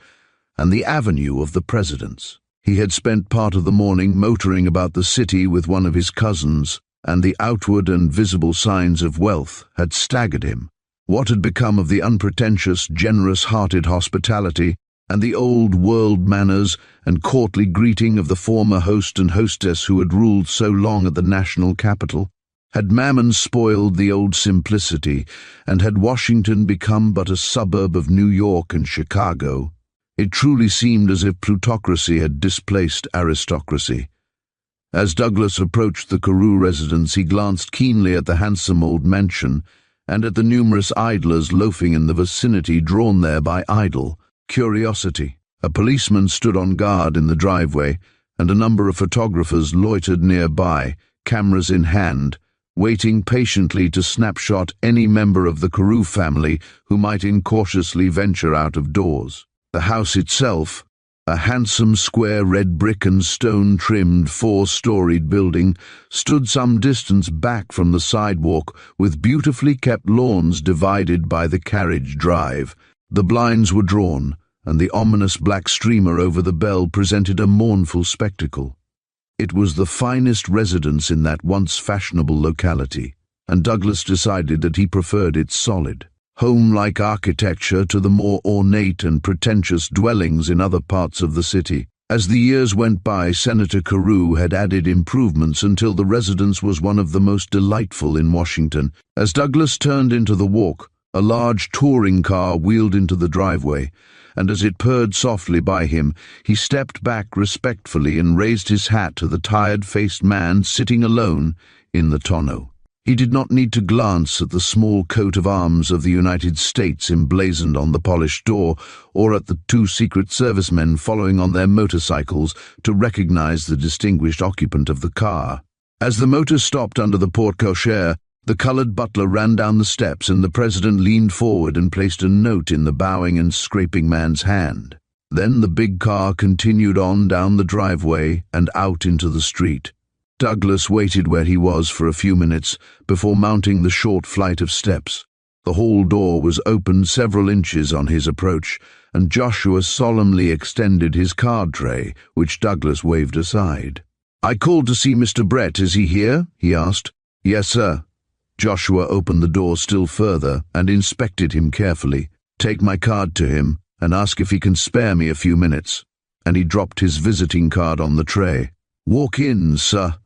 and the avenue of the presidents. He had spent part of the morning motoring about the city with one of his cousins, and the outward and visible signs of wealth had staggered him. What had become of the unpretentious, generous-hearted hospitality and the old-world manners and courtly greeting of the former host and hostess who had ruled so long at the national capital? Had Mammon spoiled the old simplicity, and had Washington become but a suburb of New York and Chicago? It truly seemed as if plutocracy had displaced aristocracy. As Douglas approached the Carew residence, he glanced keenly at the handsome old mansion and at the numerous idlers loafing in the vicinity, drawn there by idle curiosity. A policeman stood on guard in the driveway, and a number of photographers loitered nearby, cameras in hand, waiting patiently to snapshot any member of the Carew family who might incautiously venture out of doors. The house itself, a handsome square red brick and stone-trimmed 4-storied building, stood some distance back from the sidewalk with beautifully kept lawns divided by the carriage drive. The blinds were drawn, and the ominous black streamer over the bell presented a mournful spectacle. It was the finest residence in that once fashionable locality, and Douglas decided that he preferred its solid, home-like architecture to the more ornate and pretentious dwellings in other parts of the city. As the years went by, Senator Carew had added improvements until the residence was one of the most delightful in Washington. As Douglas turned into the walk, a large touring car wheeled into the driveway, and as it purred softly by him, he stepped back respectfully and raised his hat to the tired-faced man sitting alone in the tonneau. He did not need to glance at the small coat of arms of the United States emblazoned on the polished door, or at the 2 Secret Service men following on their motorcycles to recognize the distinguished occupant of the car. As the motor stopped under the porte-cochere, the colored butler ran down the steps, and the president leaned forward and placed a note in the bowing and scraping man's hand. Then the big car continued on down the driveway and out into the street. Douglas waited where he was for a few minutes before mounting the short flight of steps. The hall door was opened several inches on his approach, and Joshua solemnly extended his card tray, which Douglas waved aside. "I called to see Mr. Brett. Is he here?" he asked. "Yes, sir." Joshua opened the door still further and inspected him carefully. "Take my card to him and ask if he can spare me a few minutes." And he dropped his visiting card on the tray. "Walk in, sir,"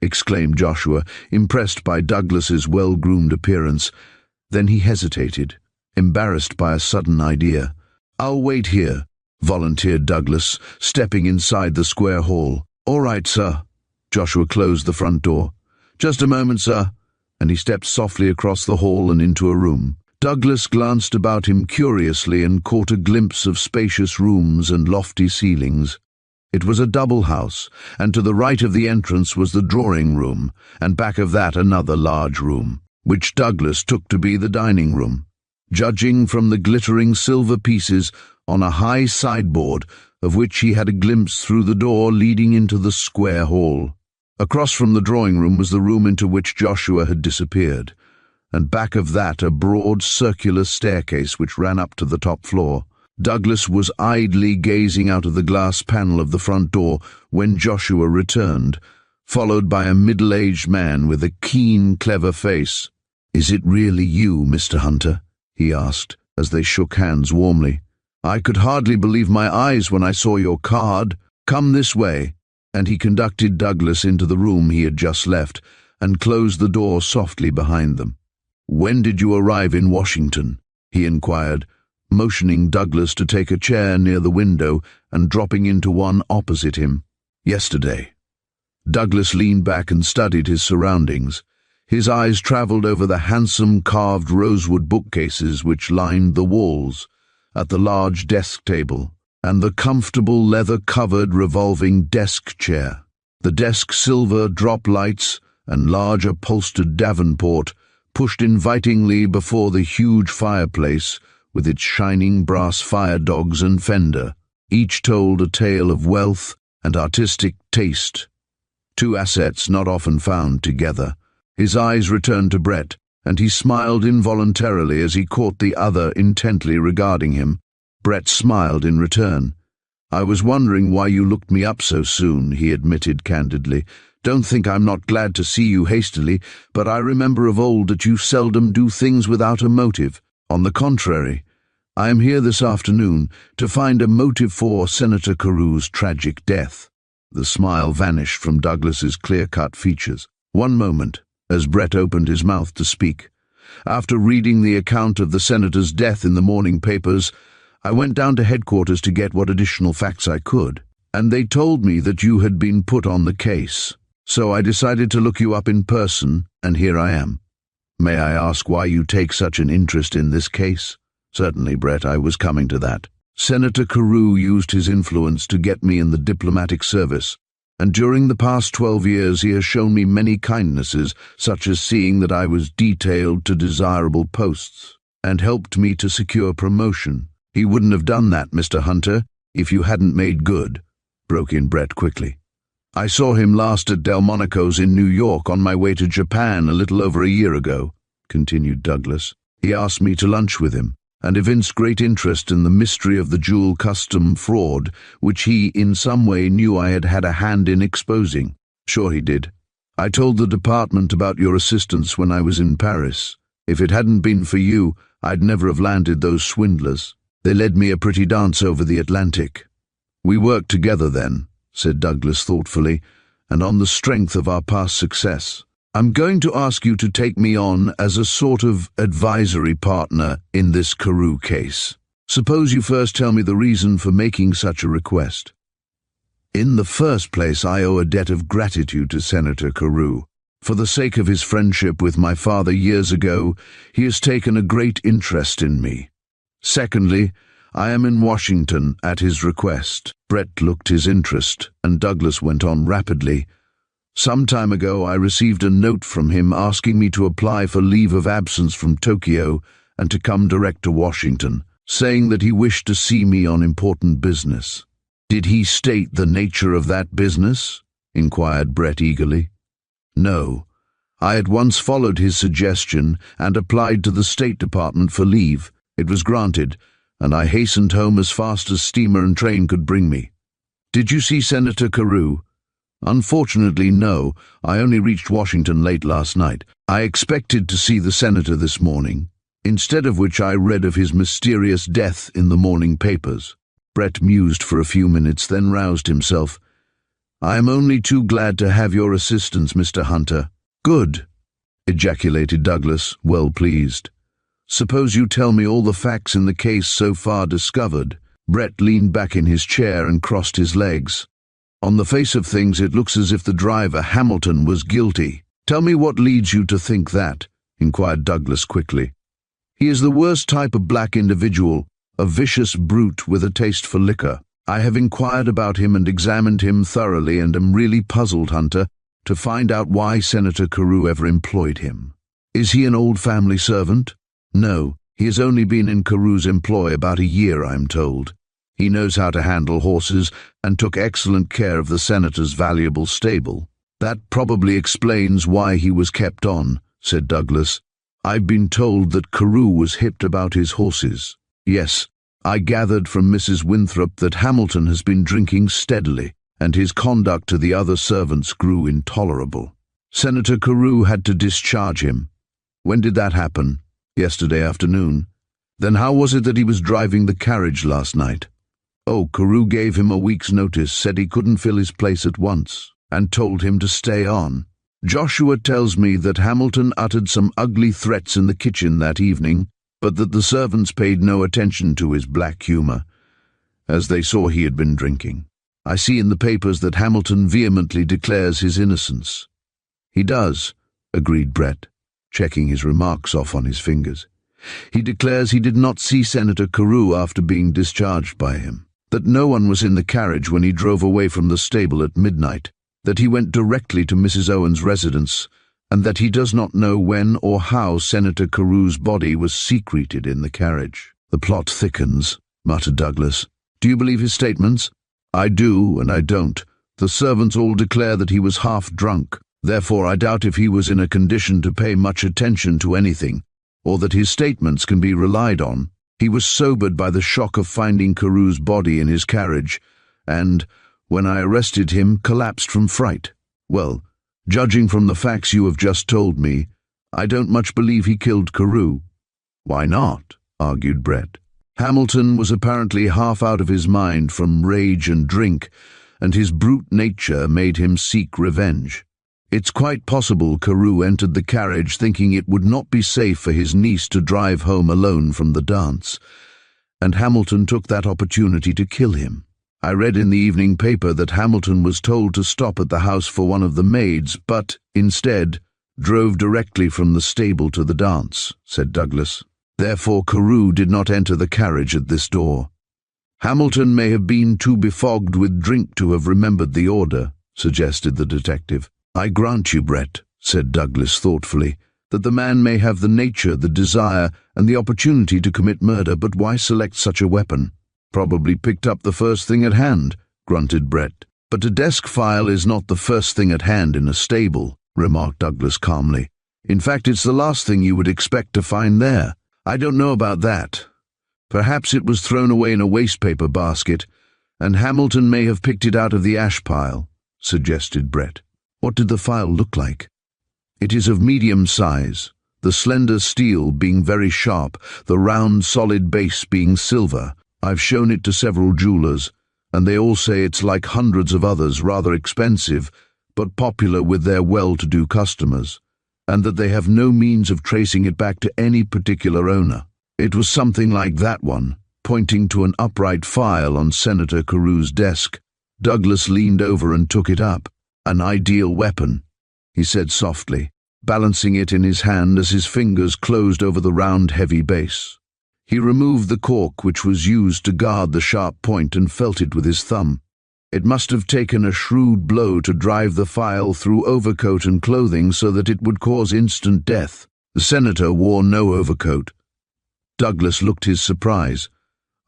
exclaimed Joshua, impressed by Douglas's well-groomed appearance. Then he hesitated, embarrassed by a sudden idea. "I'll wait here," volunteered Douglas, stepping inside the square hall. "All right, sir." Joshua closed the front door. "Just a moment, sir," and he stepped softly across the hall and into a room. Douglas glanced about him curiously and caught a glimpse of spacious rooms and lofty ceilings. It was a double house, and to the right of the entrance was the drawing room, and back of that another large room, which Douglas took to be the dining room, judging from the glittering silver pieces on a high sideboard, of which he had a glimpse through the door leading into the square hall. Across from the drawing room was the room into which Joshua had disappeared, and back of that a broad circular staircase which ran up to the top floor. Douglas was idly gazing out of the glass panel of the front door when Joshua returned, followed by a middle-aged man with a keen, clever face. "Is it really you, Mr. Hunter?" he asked, as they shook hands warmly. "I could hardly believe my eyes when I saw your card. Come this way." And he conducted Douglas into the room he had just left and closed the door softly behind them. "When did you arrive in Washington?" he inquired, motioning Douglas to take a chair near the window and dropping into one opposite him. "Yesterday." Douglas leaned back and studied his surroundings. His eyes traveled over the handsome carved rosewood bookcases which lined the walls, at the large desk table, and the comfortable leather-covered revolving desk chair. The desk's silver drop lights and large upholstered davenport pushed invitingly before the huge fireplace with its shining brass fire dogs and fender. Each told a tale of wealth and artistic taste, two assets not often found together. His eyes returned to Brett, and he smiled involuntarily as he caught the other intently regarding him. Brett smiled in return. "I was wondering why you looked me up so soon," he admitted candidly. "Don't think I'm not glad to see you hastily, but I remember of old that you seldom do things without a motive. On the contrary, I am here this afternoon to find a motive for Senator Carew's tragic death." The smile vanished from Douglas's clear-cut features. One moment, as Brett opened his mouth to speak. "After reading the account of the senator's death in the morning papers, I went down to headquarters to get what additional facts I could, and they told me that you had been put on the case. So I decided to look you up in person, and here I am. May I ask why you take such an interest in this case?" "Certainly, Brett, I was coming to that. Senator Carew used his influence to get me in the diplomatic service, and during the past 12 years he has shown me many kindnesses, such as seeing that I was detailed to desirable posts, and helped me to secure promotion." "He wouldn't have done that, Mr. Hunter, if you hadn't made good," broke in Brett quickly. "I saw him last at Delmonico's in New York on my way to Japan a little over a year ago," continued Douglas. "He asked me to lunch with him, and evinced great interest in the mystery of the jewel custom fraud, which he in some way knew I had had a hand in exposing." "Sure he did. I told the department about your assistance when I was in Paris. If it hadn't been for you, I'd never have landed those swindlers. They led me a pretty dance over the Atlantic." "We worked together then," said Douglas thoughtfully, "and on the strength of our past success. I'm going to ask you to take me on as a sort of advisory partner in this Carew case. Suppose you first tell me the reason for making such a request." "In the first place, I owe a debt of gratitude to Senator Carew. For the sake of his friendship with my father years ago, he has taken a great interest in me. Secondly, I am in Washington at his request." Brett looked his interest, and Douglas went on rapidly. "Some time ago I received a note from him asking me to apply for leave of absence from Tokyo and to come direct to Washington, saying that he wished to see me on important business." "Did he state the nature of that business?" inquired Brett eagerly. "No. I at once followed his suggestion and applied to the State Department for leave. It was granted, and I hastened home as fast as steamer and train could bring me." "Did you see Senator Carew?" "Unfortunately, no. I only reached Washington late last night. I expected to see the senator this morning, instead of which I read of his mysterious death in the morning papers." Brett mused for a few minutes, then roused himself. "I am only too glad to have your assistance, Mr. Hunter." "Good," ejaculated Douglas, well pleased. "Suppose you tell me all the facts in the case so far discovered." Brett leaned back in his chair and crossed his legs. "On the face of things, it looks as if the driver, Hamilton, was guilty." "Tell me what leads you to think that," inquired Douglas quickly. "He is the worst type of black individual, a vicious brute with a taste for liquor. I have inquired about him and examined him thoroughly, and am really puzzled, Hunter, to find out why Senator Carew ever employed him. Is he an old family servant?" "No, he has only been in Carew's employ about a year, I'm told. He knows how to handle horses and took excellent care of the senator's valuable stable." "That probably explains why he was kept on," said Douglas. "I've been told that Carew was hipped about his horses." "Yes, I gathered from Mrs. Winthrop that Hamilton has been drinking steadily, and his conduct to the other servants grew intolerable. Senator Carew had to discharge him." "When did that happen?" "Yesterday afternoon." "Then how was it that he was driving the carriage last night?" "Oh, Carew gave him a week's notice, said he couldn't fill his place at once, and told him to stay on. Joshua tells me that Hamilton uttered some ugly threats in the kitchen that evening, but that the servants paid no attention to his black humor, as they saw he had been drinking." I see in the papers that Hamilton vehemently declares his innocence." "He does," agreed Brett, checking his remarks off on his fingers. "He declares he did not see Senator Carew after being discharged by him, that no one was in the carriage when he drove away from the stable at midnight, that he went directly to Mrs. Owen's residence, and that he does not know when or how Senator Carew's body was secreted in the carriage." "The plot thickens," muttered Douglas. "Do you believe his statements?" "I do, and I don't. The servants all declare that he was half drunk. Therefore I doubt if he was in a condition to pay much attention to anything, or that his statements can be relied on. He was sobered by the shock of finding Carew's body in his carriage, and, when I arrested him, collapsed from fright. Well, judging from the facts you have just told me, I don't much believe he killed Carew." "Why not?" argued Brett. "Hamilton was apparently half out of his mind from rage and drink, and his brute nature made him seek revenge. It's quite possible Carew entered the carriage thinking it would not be safe for his niece to drive home alone from the dance, and Hamilton took that opportunity to kill him. I read in the evening paper that Hamilton was told to stop at the house for one of the maids, but, instead, drove directly from the stable to the dance," said Douglas. "Therefore Carew did not enter the carriage at this door. Hamilton may have been too befogged with drink to have remembered the order," suggested the detective. "I grant you, Brett," said Douglas thoughtfully, "that the man may have the nature, the desire, and the opportunity to commit murder, but why select such a weapon?" "Probably picked up the first thing at hand," grunted Brett. "But a desk file is not the first thing at hand in a stable," remarked Douglas calmly. "In fact, it's the last thing you would expect to find there." "I don't know about that. Perhaps it was thrown away in a wastepaper basket, and Hamilton may have picked it out of the ash pile," suggested Brett. "What did the file look like?" "It is of medium size, the slender steel being very sharp, the round solid base being silver. I've shown it to several jewelers, and they all say it's like hundreds of others, rather expensive, but popular with their well-to-do customers, and that they have no means of tracing it back to any particular owner. It was something like that one," pointing to an upright file on Senator Carew's desk. Douglas leaned over and took it up. "An ideal weapon," he said softly, balancing it in his hand as his fingers closed over the round, heavy base. He removed the cork which was used to guard the sharp point and felt it with his thumb. It must have taken a shrewd blow to drive the file through overcoat and clothing so that it would cause instant death. The senator wore no overcoat. Douglas looked his surprise.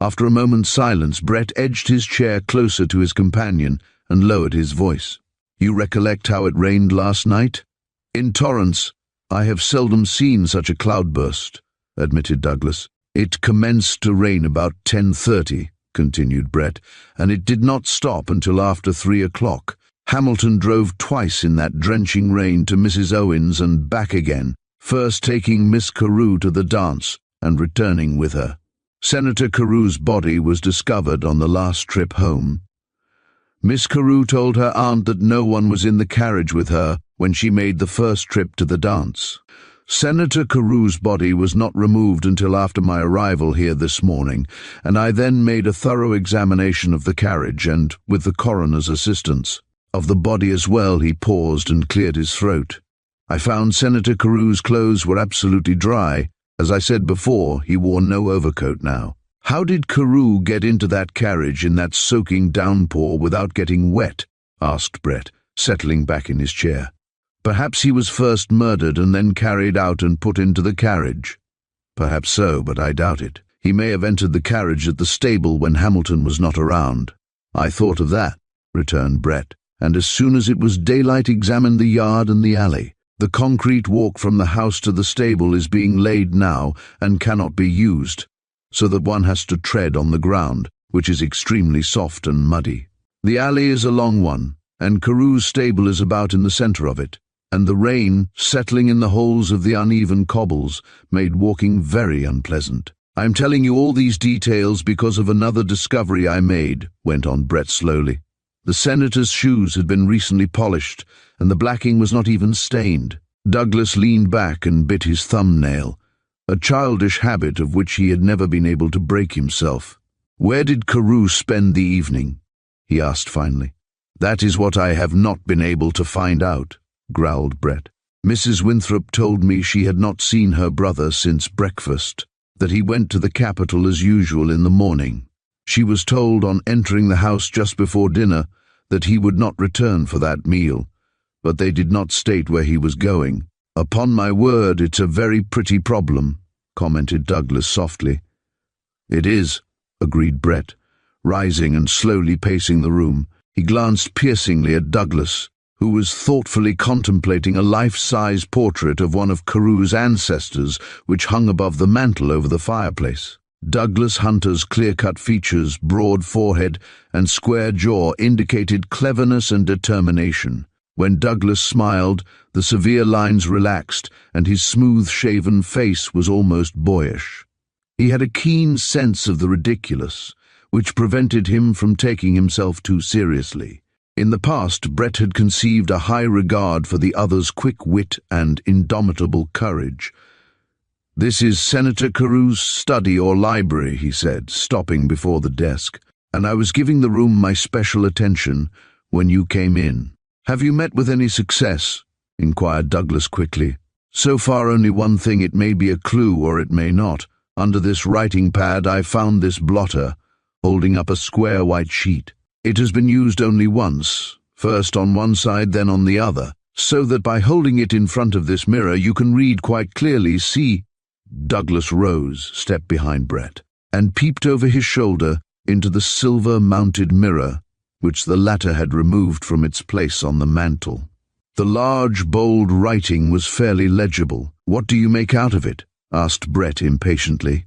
After a moment's silence, Brett edged his chair closer to his companion and lowered his voice. "You recollect how it rained last night?" "In torrents. I have seldom seen such a cloudburst," admitted Douglas. "It commenced to rain about 10:30, continued Brett, "and it did not stop until after 3 o'clock. Hamilton drove twice in that drenching rain to Mrs. Owen's and back again, first taking Miss Carew to the dance and returning with her. Senator Carew's body was discovered on the last trip home. Miss Carew told her aunt that no one was in the carriage with her when she made the first trip to the dance. Senator Carew's body was not removed until after my arrival here this morning, and I then made a thorough examination of the carriage and, with the coroner's assistance, of the body as well." He paused and cleared his throat. "I found Senator Carew's clothes were absolutely dry. As I said before, he wore no overcoat now." "How did Carew get into that carriage in that soaking downpour without getting wet?" asked Brett, settling back in his chair. "Perhaps he was first murdered and then carried out and put into the carriage." "Perhaps so, but I doubt it. He may have entered the carriage at the stable when Hamilton was not around." "I thought of that," returned Brett, "and as soon as it was daylight examined the yard and the alley. The concrete walk from the house to the stable is being laid now and cannot be used, so that one has to tread on the ground, which is extremely soft and muddy. The alley is a long one, and Carew's stable is about in the centre of it, and the rain, settling in the holes of the uneven cobbles, made walking very unpleasant. I am telling you all these details because of another discovery I made," went on Brett slowly. "The senator's shoes had been recently polished, and the blacking was not even stained." Douglas leaned back and bit his thumbnail, a childish habit of which he had never been able to break himself. "Where did Carew spend the evening?" he asked finally. "That is what I have not been able to find out," growled Brett. "Mrs. Winthrop told me she had not seen her brother since breakfast, that he went to the capital as usual in the morning. She was told on entering the house just before dinner that he would not return for that meal, but they did not state where he was going. Upon my word, it's a very pretty problem," commented Douglas softly. "It is," agreed Brett, rising and slowly pacing the room. He glanced piercingly at Douglas, who was thoughtfully contemplating a life-size portrait of one of Carews' ancestors which hung above the mantel over the fireplace. Douglas Hunter's clear-cut features, broad forehead, and square jaw indicated cleverness and determination. When Douglas smiled, the severe lines relaxed, and his smooth-shaven face was almost boyish. He had a keen sense of the ridiculous, which prevented him from taking himself too seriously. In the past, Brett had conceived a high regard for the other's quick wit and indomitable courage. "This is Senator Carews' study or library," he said, stopping before the desk, "and I was giving the room my special attention when you came in." "Have you met with any success?" inquired Douglas quickly. "So far only one thing. It may be a clue or it may not. Under this writing pad I found this blotter, holding up a square white sheet. It has been used only once, first on one side then on the other, so that by holding it in front of this mirror you can read quite clearly. See." Douglas rose, stepped behind Brett, and peeped over his shoulder into the silver-mounted mirror, which the latter had removed from its place on the mantel. The large, bold writing was fairly legible. "What do you make out of it?" asked Brett impatiently.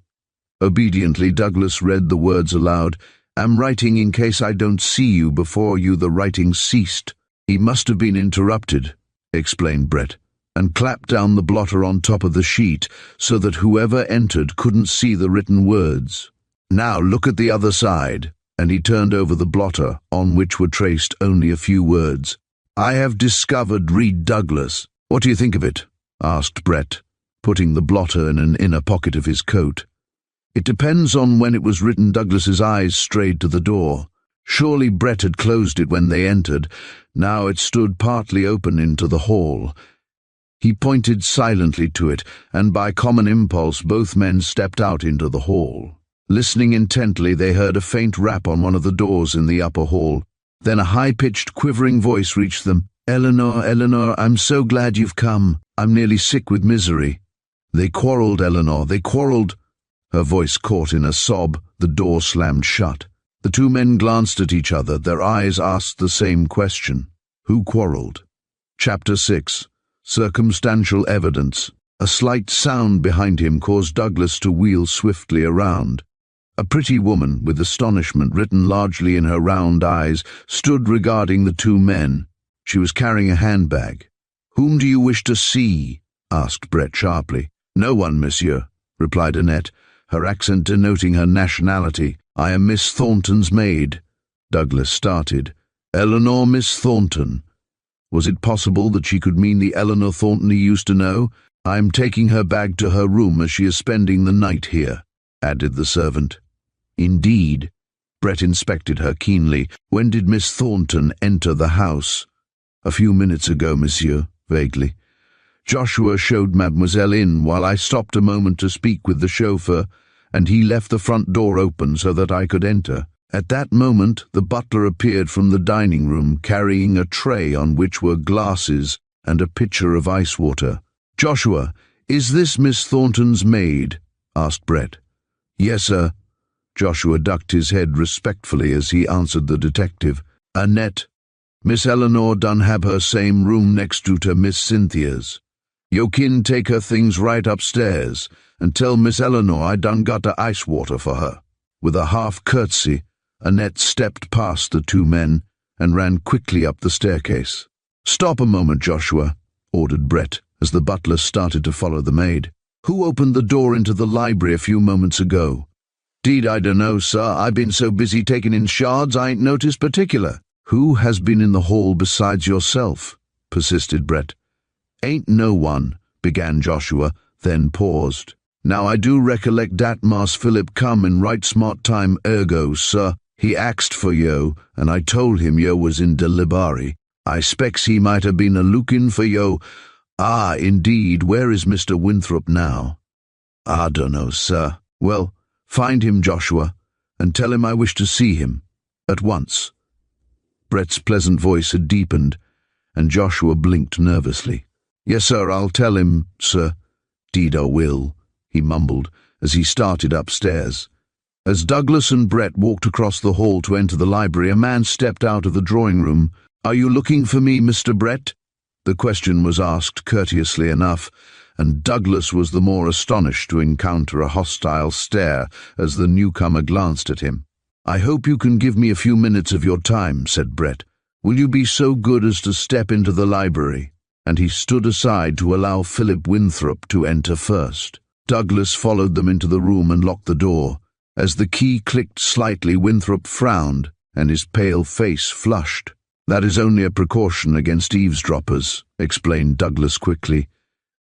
Obediently, Douglas read the words aloud. "Am writing in case I don't see you before you." The writing ceased. "He must have been interrupted," explained Brett, and clapped down the blotter on top of the sheet so that whoever entered couldn't see the written words. "Now look at the other side," and he turned over the blotter, on which were traced only a few words. "I have discovered Reed Douglas. What do you think of it?" asked Brett, putting the blotter in an inner pocket of his coat. "It depends on when it was written." Douglas's eyes strayed to the door. Surely Brett had closed it when they entered. Now it stood partly open into the hall. He pointed silently to it, and by common impulse both men stepped out into the hall. Listening intently, they heard a faint rap on one of the doors in the upper hall. Then a high-pitched, quivering voice reached them. "Eleanor, Eleanor, I'm so glad you've come. I'm nearly sick with misery." "They quarreled, Eleanor, they quarreled." Her voice caught in a sob. The door slammed shut. The two men glanced at each other. Their eyes asked the same question. Who quarreled? Chapter 6. Circumstantial Evidence. A slight sound behind him caused Douglas to wheel swiftly around. A pretty woman, with astonishment written largely in her round eyes, stood regarding the two men. She was carrying a handbag. "Whom do you wish to see?" asked Brett sharply. "No one, monsieur," replied Annette, her accent denoting her nationality. "I am Miss Thornton's maid." Douglas started. "Eleanor Miss Thornton." Was it possible that she could mean the Eleanor Thornton he used to know? "I am taking her bag to her room as she is spending the night here," added the servant. "Indeed." Brett inspected her keenly. "When did Miss Thornton enter the house?" "A few minutes ago, monsieur," vaguely. "Joshua showed mademoiselle in while I stopped a moment to speak with the chauffeur, and he left the front door open so that I could enter. At that moment, the butler appeared from the dining room carrying a tray on which were glasses and a pitcher of ice water." "Joshua, is this Miss Thornton's maid?" asked Brett. "Yes, sir." Joshua ducked his head respectfully as he answered the detective. "Annette, Miss Eleanor done have her same room next to Miss Cynthia's. Yo kin take her things right upstairs, and tell Miss Eleanor I done got the ice water for her." With a half curtsy, Annette stepped past the two men and ran quickly up the staircase. "Stop a moment, Joshua," ordered Brett, as the butler started to follow the maid. "Who opened the door into the library a few moments ago?" "'Deed I dunno, sir. I been so busy taking in shards I ain't noticed particular." "Who has been in the hall besides yourself?" persisted Brett. "Ain't no one," began Joshua, then paused. "Now I do recollect dat Mars Philip come in right smart time ergo, sir. He axed for yo, and I told him yo was in Delibari. I specks he might have been a-lookin' for yo. Ah, indeed, where is Mr. Winthrop now? I dunno, sir. Well, find him, Joshua, and tell him I wish to see him, at once. Brett's pleasant voice had deepened, and Joshua blinked nervously. Yes, sir, I'll tell him, sir. Deed I will, he mumbled, as he started upstairs. As Douglas and Brett walked across the hall to enter the library, a man stepped out of the drawing room. Are you looking for me, Mr. Brett? The question was asked courteously enough, and Douglas was the more astonished to encounter a hostile stare as the newcomer glanced at him. I hope you can give me a few minutes of your time, said Brett. Will you be so good as to step into the library? And he stood aside to allow Philip Winthrop to enter first. Douglas followed them into the room and locked the door. As the key clicked slightly, Winthrop frowned, and his pale face flushed. That is only a precaution against eavesdroppers, explained Douglas quickly.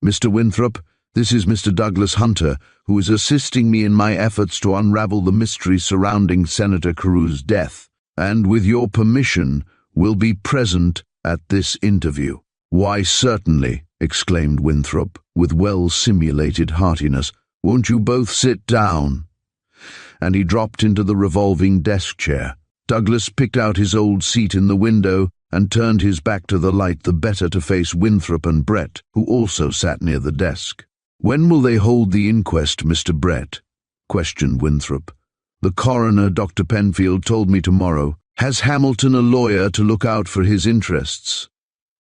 Mr. Winthrop, this is Mr. Douglas Hunter, who is assisting me in my efforts to unravel the mystery surrounding Senator Carew's death, and with your permission, will be present at this interview. Why, certainly, exclaimed Winthrop, with well-simulated heartiness. Won't you both sit down? And he dropped into the revolving desk chair. Douglas picked out his old seat in the window and turned his back to the light the better to face Winthrop and Brett, who also sat near the desk. When will they hold the inquest, Mr. Brett? Questioned Winthrop. The coroner, Dr. Penfield, told me tomorrow. Has Hamilton a lawyer to look out for his interests?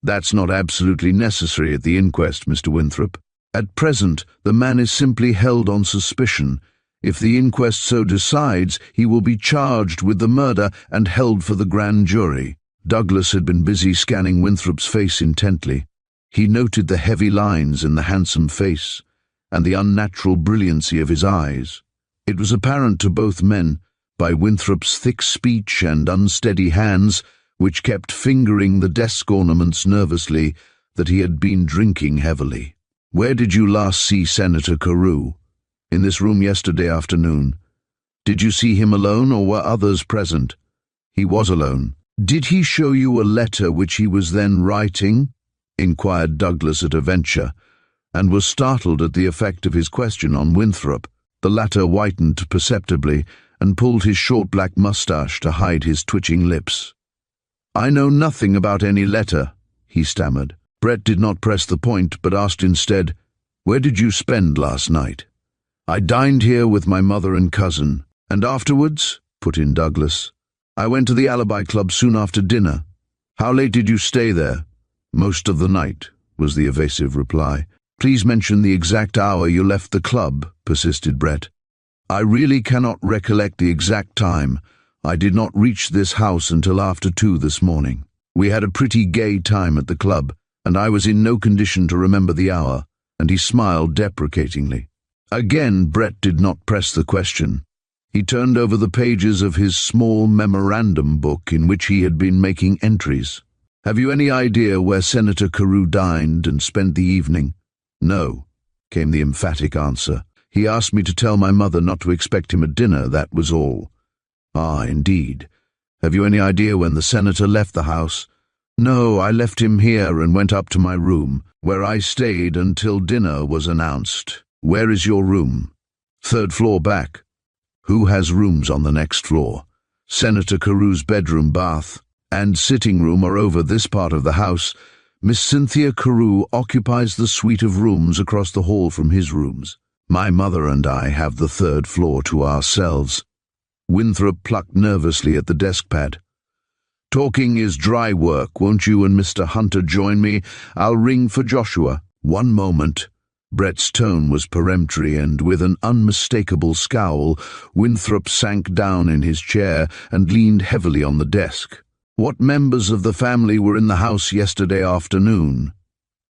That's not absolutely necessary at the inquest, Mr. Winthrop. At present, the man is simply held on suspicion. If the inquest so decides, he will be charged with the murder and held for the grand jury. Douglas had been busy scanning Winthrop's face intently. He noted the heavy lines in the handsome face and the unnatural brilliancy of his eyes. It was apparent to both men, by Winthrop's thick speech and unsteady hands, which kept fingering the desk ornaments nervously, that he had been drinking heavily. Where did you last see Senator Carew? In this room yesterday afternoon. Did you see him alone, or were others present? He was alone. Did he show you a letter which he was then writing? Inquired Douglas at a venture, and was startled at the effect of his question on Winthrop. The latter whitened perceptibly and pulled his short black moustache to hide his twitching lips. I know nothing about any letter, he stammered. Brett did not press the point, but asked instead, Where did you spend last night? I dined here with my mother and cousin. And afterwards, put in Douglas, I went to the Alibi Club soon after dinner. How late did you stay there? Most of the night, was the evasive reply. Please mention the exact hour you left the club, persisted Brett. I really cannot recollect the exact time. I did not reach this house until after 2 this morning. We had a pretty gay time at the club, and I was in no condition to remember the hour, and he smiled deprecatingly. Again, Brett did not press the question. He turned over the pages of his small memorandum book in which he had been making entries. Have you any idea where Senator Carew dined and spent the evening? No, came the emphatic answer. He asked me to tell my mother not to expect him at dinner, that was all. Ah, indeed. Have you any idea when the senator left the house? No, I left him here and went up to my room, where I stayed until dinner was announced. Where is your room? 3rd floor back. Who has rooms on the next floor? Senator Carew's bedroom, bath, and sitting room are over this part of the house. Miss Cynthia Carew occupies the suite of rooms across the hall from his rooms. My mother and I have the 3rd floor to ourselves. Winthrop plucked nervously at the desk pad. Talking is dry work. Won't you and Mr. Hunter join me? I'll ring for Joshua. One moment. Brett's tone was peremptory, and with an unmistakable scowl, Winthrop sank down in his chair and leaned heavily on the desk. What members of the family were in the house yesterday afternoon?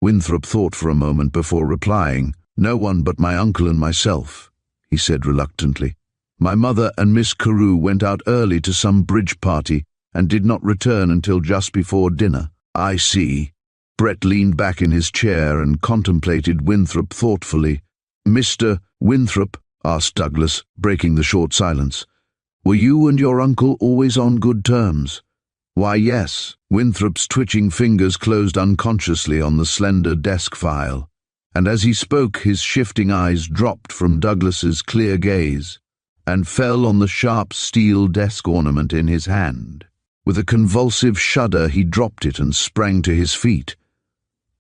Winthrop thought for a moment before replying. No one but my uncle and myself, he said reluctantly. My mother and Miss Carew went out early to some bridge party and did not return until just before dinner. I see. Brett leaned back in his chair and contemplated Winthrop thoughtfully. Mr. Winthrop, asked Douglas, breaking the short silence, Were you and your uncle always on good terms? Why, yes. Winthrop's twitching fingers closed unconsciously on the slender desk file, and as he spoke his shifting eyes dropped from Douglas's clear gaze and fell on the sharp steel desk ornament in his hand. With a convulsive shudder he dropped it and sprang to his feet.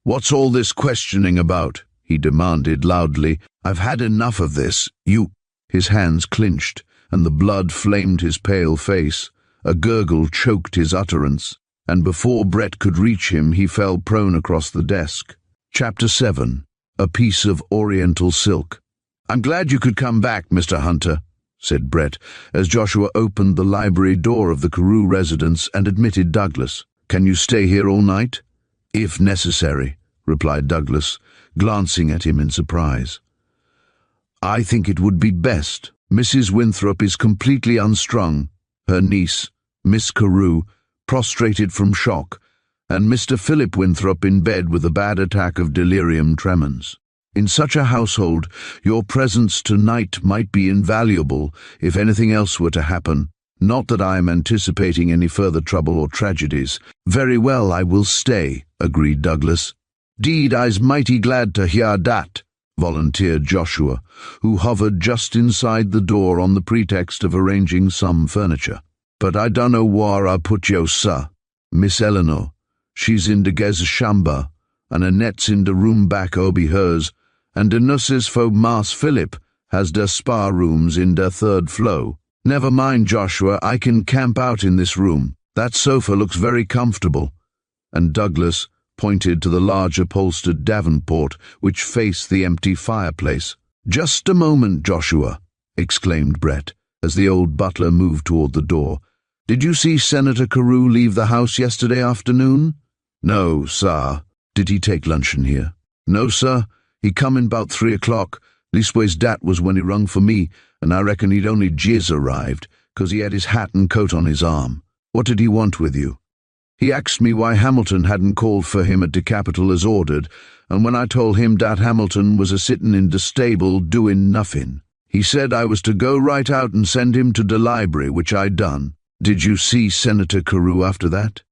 "What's all this questioning about?" he demanded loudly. "I've had enough of this. You—" His hands clinched, and the blood flamed his pale face. A gurgle choked his utterance, and before Brett could reach him he fell prone across the desk. Chapter 7. A Piece of Oriental Silk. "I'm glad you could come back, Mr. Hunter," said Brett, as Joshua opened the library door of the Carew residence and admitted Douglas. "Can you stay here all night?" "If necessary," replied Douglas, glancing at him in surprise. "I think it would be best. Mrs. Winthrop is completely unstrung, her niece, Miss Carew, prostrated from shock, and Mr. Philip Winthrop in bed with a bad attack of delirium tremens. In such a household, your presence tonight might be invaluable if anything else were to happen. Not that I am anticipating any further trouble or tragedies." "Very well, I will stay," agreed Douglas. "Deed, I's mighty glad to hear dat," volunteered Joshua, who hovered just inside the door on the pretext of arranging some furniture. "But I dunno whar I put yo, sir. Miss Eleanor, she's in de gez chamber, and Annette's in de room back obi hers, and de nurses fo Mas Philip has der spa rooms in der third flow. Never mind, Joshua, I can camp out in this room. That sofa looks very comfortable." And Douglas pointed to the large upholstered davenport which faced the empty fireplace. "Just a moment, Joshua," exclaimed Brett, as the old butler moved toward the door. "Did you see Senator Carew leave the house yesterday afternoon?" "No, sir." "Did he take luncheon here?" "No, sir. He come in 'bout 3 o'clock. Leastways dat was when he rung for me, and I reckon he'd only jizz arrived, 'cause he had his hat and coat on his arm." "What did he want with you?" "He asked me why Hamilton hadn't called for him at de Capitol as ordered, and when I told him dat Hamilton was a-sittin' in de stable doin' nuffin, he said I was to go right out and send him to de library, which I done." "Did you see Senator Carew after that?"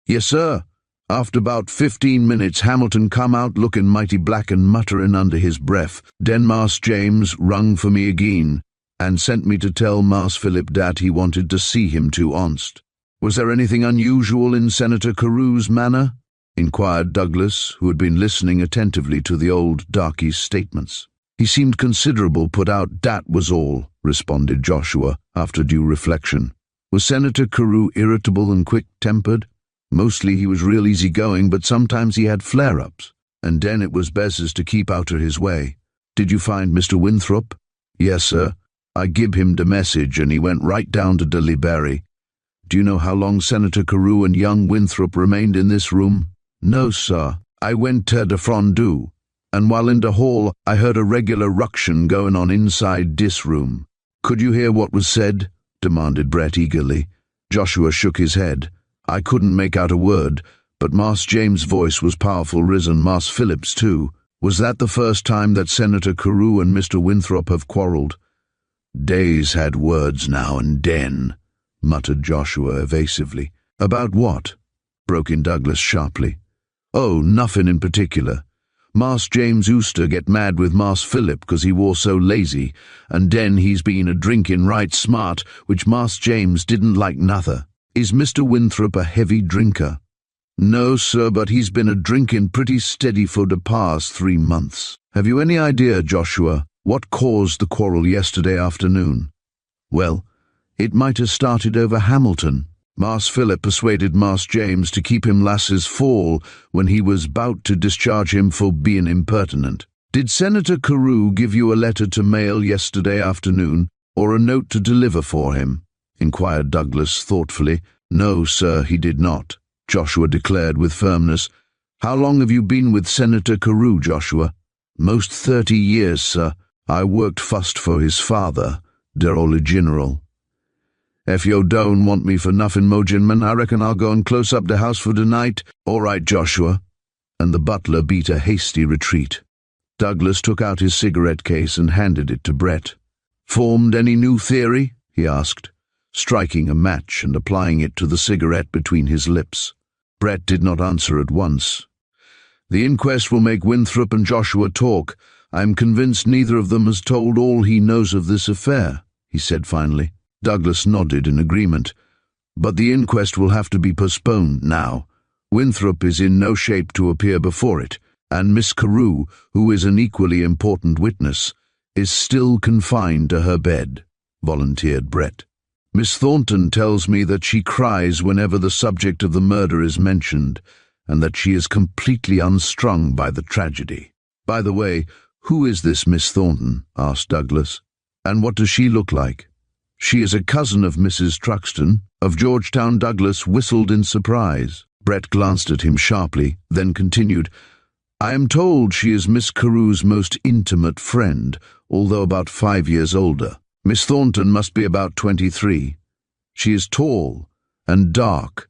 "Yes, sir. After 'bout 15 minutes, Hamilton come out lookin' mighty black and mutterin' under his breath. Den Mas James rung for me again, and sent me to tell Mas Philip dat he wanted to see him to onst." "Was there anything unusual in Senator Carew's manner?" inquired Douglas, who had been listening attentively to the old darkey's statements. "He seemed considerable put out, dat was all," responded Joshua, after due reflection. "Was Senator Carew irritable and quick-tempered? Mostly he was real easy-going, but sometimes he had flare-ups, and den it was besses to keep out of his way." "Did you find Mr. Winthrop?" "Yes, sir. I gib him de message, and he went right down to de library." "Do you know how long Senator Carew and young Winthrop remained in this room?" "No, sir. I went to de fondue, and while in de hall I heard a regular ruction going on inside dis room." "Could you hear what was said?" demanded Brett eagerly. Joshua shook his head. "I couldn't make out a word, but Mas James' voice was powerful risen, Mas Philip's too. Was that the first time that Senator Carew and Mr. Winthrop have quarrelled?" "Days had words now and den," muttered Joshua evasively. "About what?" broke in Douglas sharply. "Oh, nothing in particular. Mas James Ooster get mad with Mas Philip 'cause he wore so lazy, and den he's been a-drinkin' right smart, which Mas James didn't like nother." "Is Mr. Winthrop a heavy drinker?" "No, sir, but he's been a-drinkin' pretty steady for the past 3 months. Have you any idea, Joshua, what caused the quarrel yesterday afternoon?" "Well, it might have started over Hamilton. Mas Philip persuaded Mas James to keep him lasses fall when he was bout to discharge him for being impertinent." "Did Senator Carew give you a letter to mail yesterday afternoon, or a note to deliver for him?" inquired Douglas thoughtfully. "No, sir, he did not," Joshua declared with firmness. "How long have you been with Senator Carew, Joshua?" "Most 30 years, sir. I worked fust for his father, der old general." "If yo don't want me for nothing, Mojenman, I reckon I'll go and close up the house for tonight." "All right, Joshua." And the butler beat a hasty retreat. Douglas took out his cigarette case and handed it to Brett. "Formed any new theory?" he asked. striking a match and applying it to the cigarette between his lips. Brett did not answer at once. "The inquest will make Winthrop and Joshua talk. I'm convinced neither of them has told all he knows of this affair," he said finally. Douglas nodded in agreement. "But the inquest will have to be postponed now. Winthrop is in no shape to appear before it, and Miss Carew, who is an equally important witness, is still confined to her bed," volunteered Brett. "Miss Thornton tells me that she cries whenever the subject of the murder is mentioned, and that she is completely unstrung by the tragedy." "By the way, who is this Miss Thornton?" asked Douglas. "And what does she look like?" "She is a cousin of Mrs. Truxton, of Georgetown." Douglas whistled in surprise. Brett glanced at him sharply, then continued, "I am told she is Miss Carew's most intimate friend, although about 5 years older. Miss Thornton must be about 23. She is tall and dark,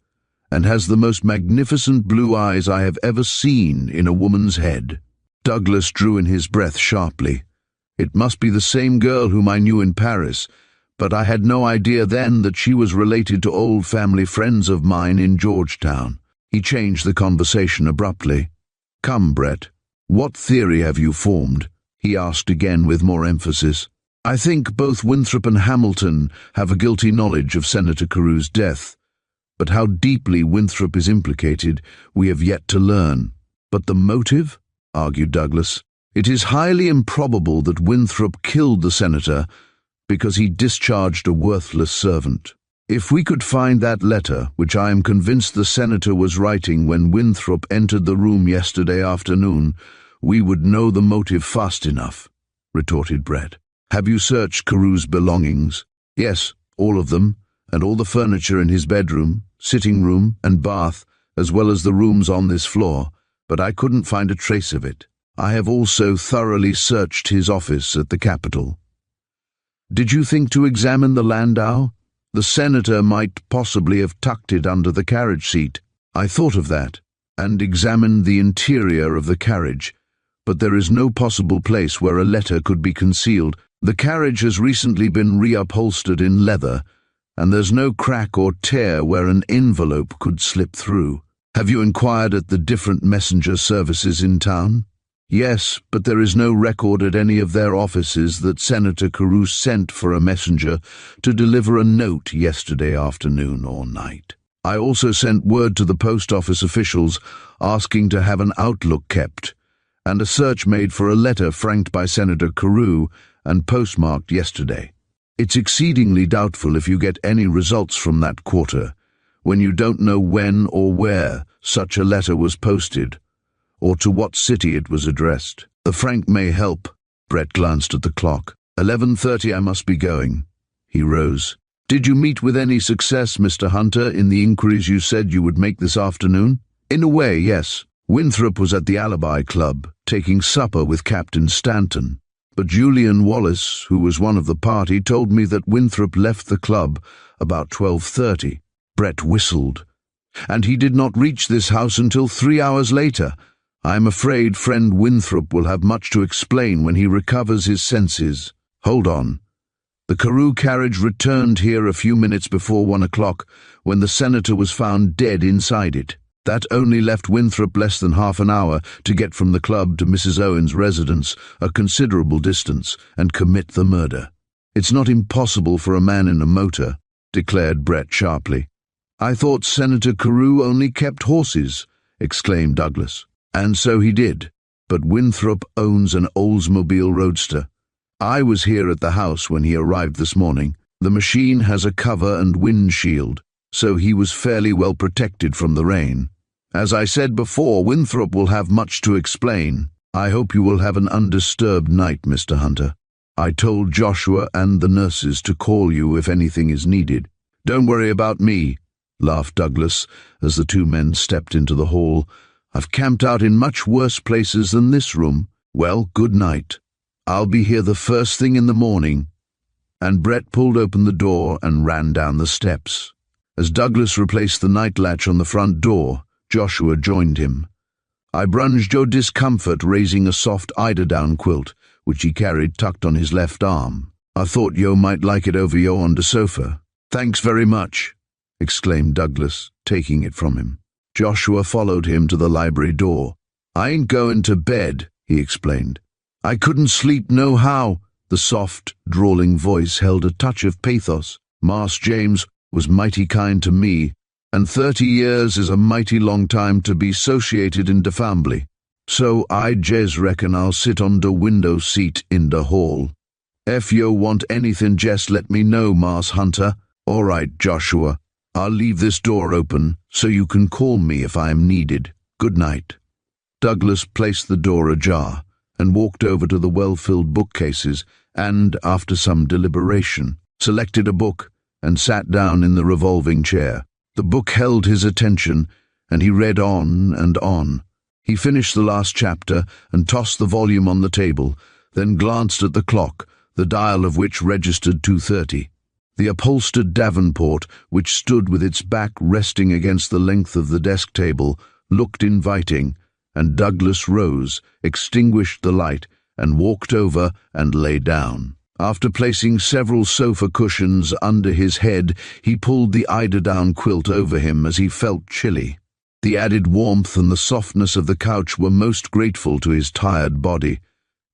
and has the most magnificent blue eyes I have ever seen in a woman's head." Douglas drew in his breath sharply. "It must be the same girl whom I knew in Paris, but I had no idea then that she was related to old family friends of mine in Georgetown." He changed the conversation abruptly. "Come, Brett, what theory have you formed?" he asked again with more emphasis. "I think both Winthrop and Hamilton have a guilty knowledge of Senator Carew's death, but how deeply Winthrop is implicated we have yet to learn." "But the motive?" argued Douglas. "It is highly improbable that Winthrop killed the senator because he discharged a worthless servant. If we could find that letter, which I am convinced the senator was writing when Winthrop entered the room yesterday afternoon, we would know the motive fast enough," retorted Brett. "Have you searched Carew's belongings?" "Yes, all of them, and all the furniture in his bedroom, sitting room, and bath, as well as the rooms on this floor, but I couldn't find a trace of it. I have also thoroughly searched his office at the Capitol." "Did you think to examine the landau? The senator might possibly have tucked it under the carriage seat." "I thought of that, and examined the interior of the carriage, but there is no possible place where a letter could be concealed. The carriage has recently been reupholstered in leather, and there's no crack or tear where an envelope could slip through." "Have you inquired at the different messenger services in town?" "Yes, but there is no record at any of their offices that Senator Carew sent for a messenger to deliver a note yesterday afternoon or night. I also sent word to the post office officials asking to have an outlook kept, and a search made for a letter franked by Senator Carew and postmarked yesterday. It's exceedingly doubtful if you get any results from that quarter, when you don't know when or where such a letter was posted, or to what city it was addressed. The frank may help." Brett glanced at the clock. 11:30, I must be going." He rose. "Did you meet with any success, Mr. Hunter, in the inquiries you said you would make this afternoon?" "In a way, yes. Winthrop was at the Alibi Club, taking supper with Captain Stanton. But Julian Wallace, who was one of the party, told me that Winthrop left the club about 12:30. Brett whistled. "And he did not reach this house until 3 hours later. I'm afraid friend Winthrop will have much to explain when he recovers his senses." "Hold on. The Carew carriage returned here a few minutes before 1 o'clock, when the senator was found dead inside it. That only left Winthrop less than half an hour to get from the club to Mrs. Owen's residence, a considerable distance, and commit the murder." "It's not impossible for a man in a motor," declared Brett sharply. "I thought Senator Carew only kept horses," exclaimed Douglas. "And so he did, but Winthrop owns an Oldsmobile Roadster. I was here at the house when he arrived this morning. The machine has a cover and windshield, so he was fairly well protected from the rain. As I said before, Winthrop will have much to explain. I hope you will have an undisturbed night, Mr. Hunter. I told Joshua and the nurses to call you if anything is needed." "Don't worry about me," laughed Douglas as the two men stepped into the hall. "I've camped out in much worse places than this room. Well, good night. I'll be here the first thing in the morning." And Brett pulled open the door and ran down the steps. As Douglas replaced the night latch on the front door, Joshua joined him. I brunged your discomfort raising a soft eiderdown quilt, which he carried tucked on his left arm. "I thought yo might like it over yo on the sofa." "Thanks very much," exclaimed Douglas, taking it from him. Joshua followed him to the library door. "I ain't going to bed," he explained. "I couldn't sleep nohow." The soft, drawling voice held a touch of pathos. "Mas James was mighty kind to me, and 30 years is a mighty long time to be 'sociated in de family. So I jes reckon I'll sit on de window seat in de hall. Ef yo want anything, jes let me know, Mas Hunter." "All right, Joshua. I'll leave this door open so you can call me if I am needed. Good night." Douglas placed the door ajar and walked over to the well-filled bookcases and, after some deliberation, selected a book and sat down in the revolving chair. The book held his attention, and he read on and on. He finished the last chapter and tossed the volume on the table, then glanced at the clock, the dial of which registered 2:30. The upholstered davenport, which stood with its back resting against the length of the desk table, looked inviting, and Douglas rose, extinguished the light, and walked over and lay down. After placing several sofa cushions under his head, he pulled the eiderdown quilt over him as he felt chilly. The added warmth and the softness of the couch were most grateful to his tired body.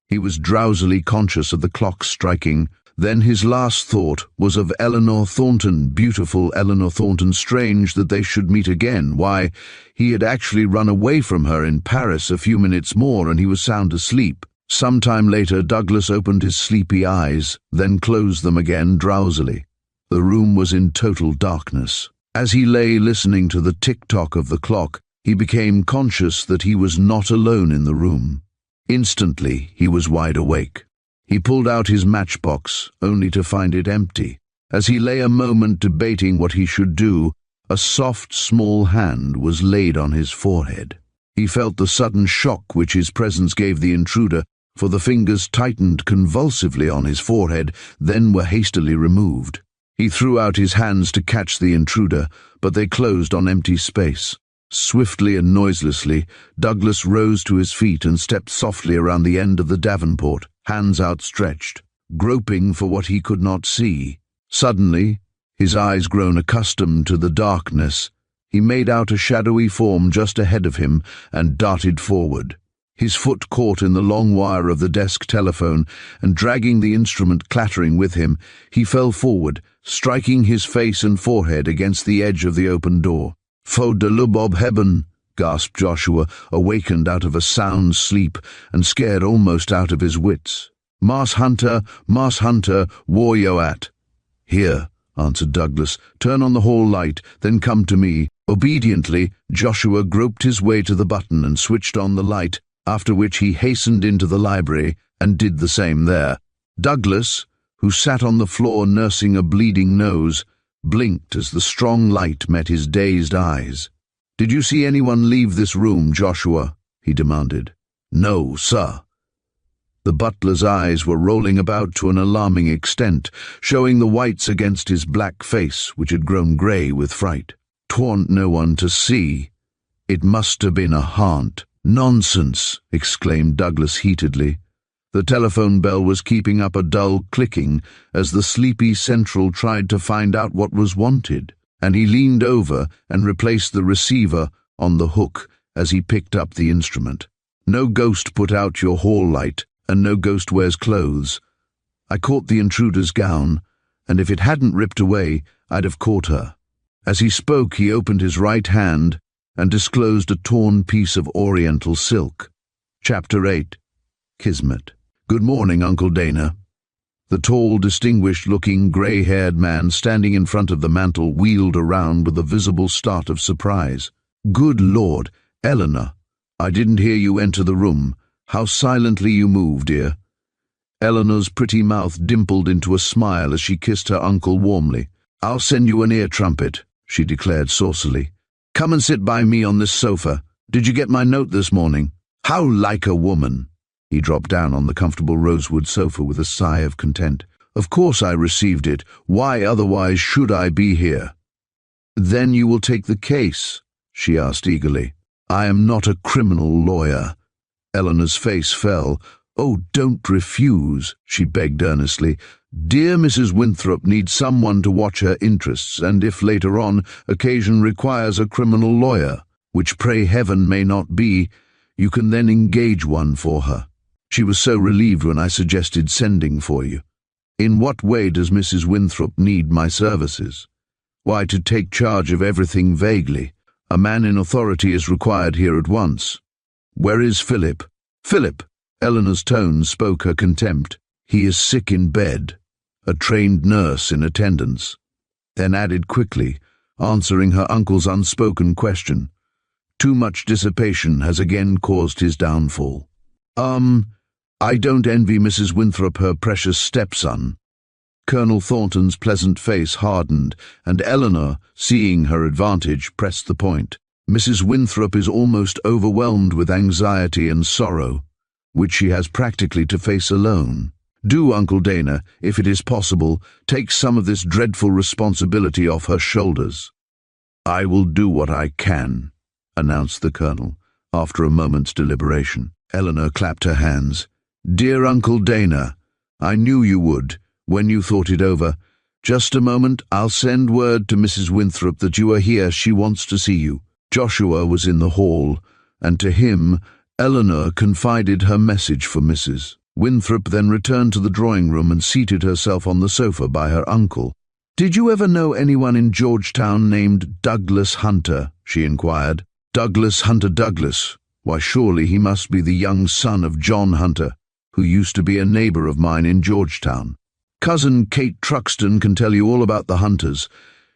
He was drowsily conscious of the clock striking. Then his last thought was of Eleanor Thornton, beautiful Eleanor Thornton. Strange that they should meet again. Why, he had actually run away from her in Paris a few minutes more, and he was sound asleep. Some time later, Douglas opened his sleepy eyes, then closed them again drowsily. The room was in total darkness. As he lay listening to the tick-tock of the clock, he became conscious that he was not alone in the room. Instantly, he was wide awake. He pulled out his matchbox, only to find it empty. As he lay a moment debating what he should do, a soft, small hand was laid on his forehead. He felt the sudden shock which his presence gave the intruder, for the fingers tightened convulsively on his forehead, then were hastily removed. He threw out his hands to catch the intruder, but they closed on empty space. Swiftly and noiselessly, Douglas rose to his feet and stepped softly around the end of the davenport, hands outstretched, groping for what he could not see. Suddenly, his eyes grown accustomed to the darkness, he made out a shadowy form just ahead of him and darted forward. His foot caught in the long wire of the desk telephone, and dragging the instrument clattering with him, he fell forward, striking his face and forehead against the edge of the open door. "Fo de lubob hebben," gasped Joshua, awakened out of a sound sleep and scared almost out of his wits. Mas Hunter, where yo at?" "Here," answered Douglas. "Turn on the hall light, then come to me." Obediently, Joshua groped his way to the button and switched on the light, after which he hastened into the library and did the same there. Douglas, who sat on the floor nursing a bleeding nose, blinked as the strong light met his dazed eyes. "Did you see anyone leave this room, Joshua?" he demanded. "No, sir." The butler's eyes were rolling about to an alarming extent, showing the whites against his black face, which had grown grey with fright. "'Twarn't no one to see. It must have been a haunt." "Nonsense!" exclaimed Douglas heatedly. The telephone bell was keeping up a dull clicking as the sleepy central tried to find out what was wanted, and he leaned over and replaced the receiver on the hook as he picked up the instrument. "No ghost put out your hall light, and no ghost wears clothes. I caught the intruder's gown, and if it hadn't ripped away, I'd have caught her." As he spoke, he opened his right hand and disclosed a torn piece of oriental silk. Chapter 8. Kismet. "Good morning, Uncle Dana." The tall, distinguished-looking, grey-haired man standing in front of the mantel wheeled around with a visible start of surprise. "Good Lord, Eleanor, I didn't hear you enter the room. How silently you move, dear." Eleanor's pretty mouth dimpled into a smile as she kissed her uncle warmly. "I'll send you an ear trumpet," she declared saucily. "Come and sit by me on this sofa. Did you get my note this morning? How like a woman." He dropped down on the comfortable rosewood sofa with a sigh of content. "Of course I received it. Why otherwise should I be here?" "Then you will take the case?" she asked eagerly. "I am not a criminal lawyer." Eleanor's face fell. "Oh, don't refuse," she begged earnestly. Dear Mrs. Winthrop needs someone to watch her interests, and if later on occasion requires a criminal lawyer, which pray heaven may not be, you can then engage one for her. She was so relieved when I suggested sending for you. In what way does Mrs. Winthrop need my services? Why, to take charge of everything vaguely. A man in authority is required here at once. Where is Philip? Philip! Eleanor's tone spoke her contempt. He is sick in bed. A trained nurse in attendance. Then added quickly, answering her uncle's unspoken question. Too much dissipation has again caused his downfall. I don't envy Mrs. Winthrop her precious stepson. Colonel Thornton's pleasant face hardened, and Eleanor, seeing her advantage, pressed the point. Mrs. Winthrop is almost overwhelmed with anxiety and sorrow, which she has practically to face alone. Do, Uncle Dana, if it is possible, take some of this dreadful responsibility off her shoulders. I will do what I can, announced the Colonel, after a moment's deliberation. Eleanor clapped her hands. Dear Uncle Dana, I knew you would, when you thought it over. Just a moment, I'll send word to Mrs. Winthrop that you are here. She wants to see you. Joshua was in the hall, and to him, Eleanor confided her message for Mrs. Winthrop, then returned to the drawing room and seated herself on the sofa by her uncle. Did you ever know anyone in Georgetown named Douglas Hunter? She inquired. Douglas Hunter Douglas. Why, surely he must be the young son of John Hunter, who used to be a neighbor of mine in Georgetown. Cousin Kate Truxton can tell you all about the Hunters.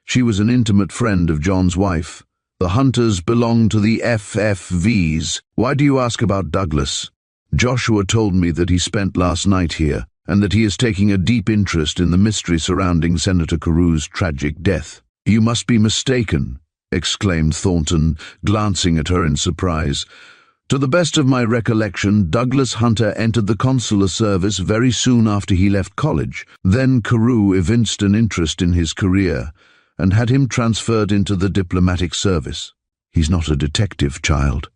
She was an intimate friend of John's wife. The Hunters belonged to the FFVs. Why do you ask about Douglas? Joshua told me that he spent last night here, and that he is taking a deep interest in the mystery surrounding Senator Carew's tragic death. You must be mistaken, exclaimed Thornton, glancing at her in surprise. To the best of my recollection, Douglas Hunter entered the consular service very soon after he left college. Then Carew evinced an interest in his career and had him transferred into the diplomatic service. He's not a detective, child.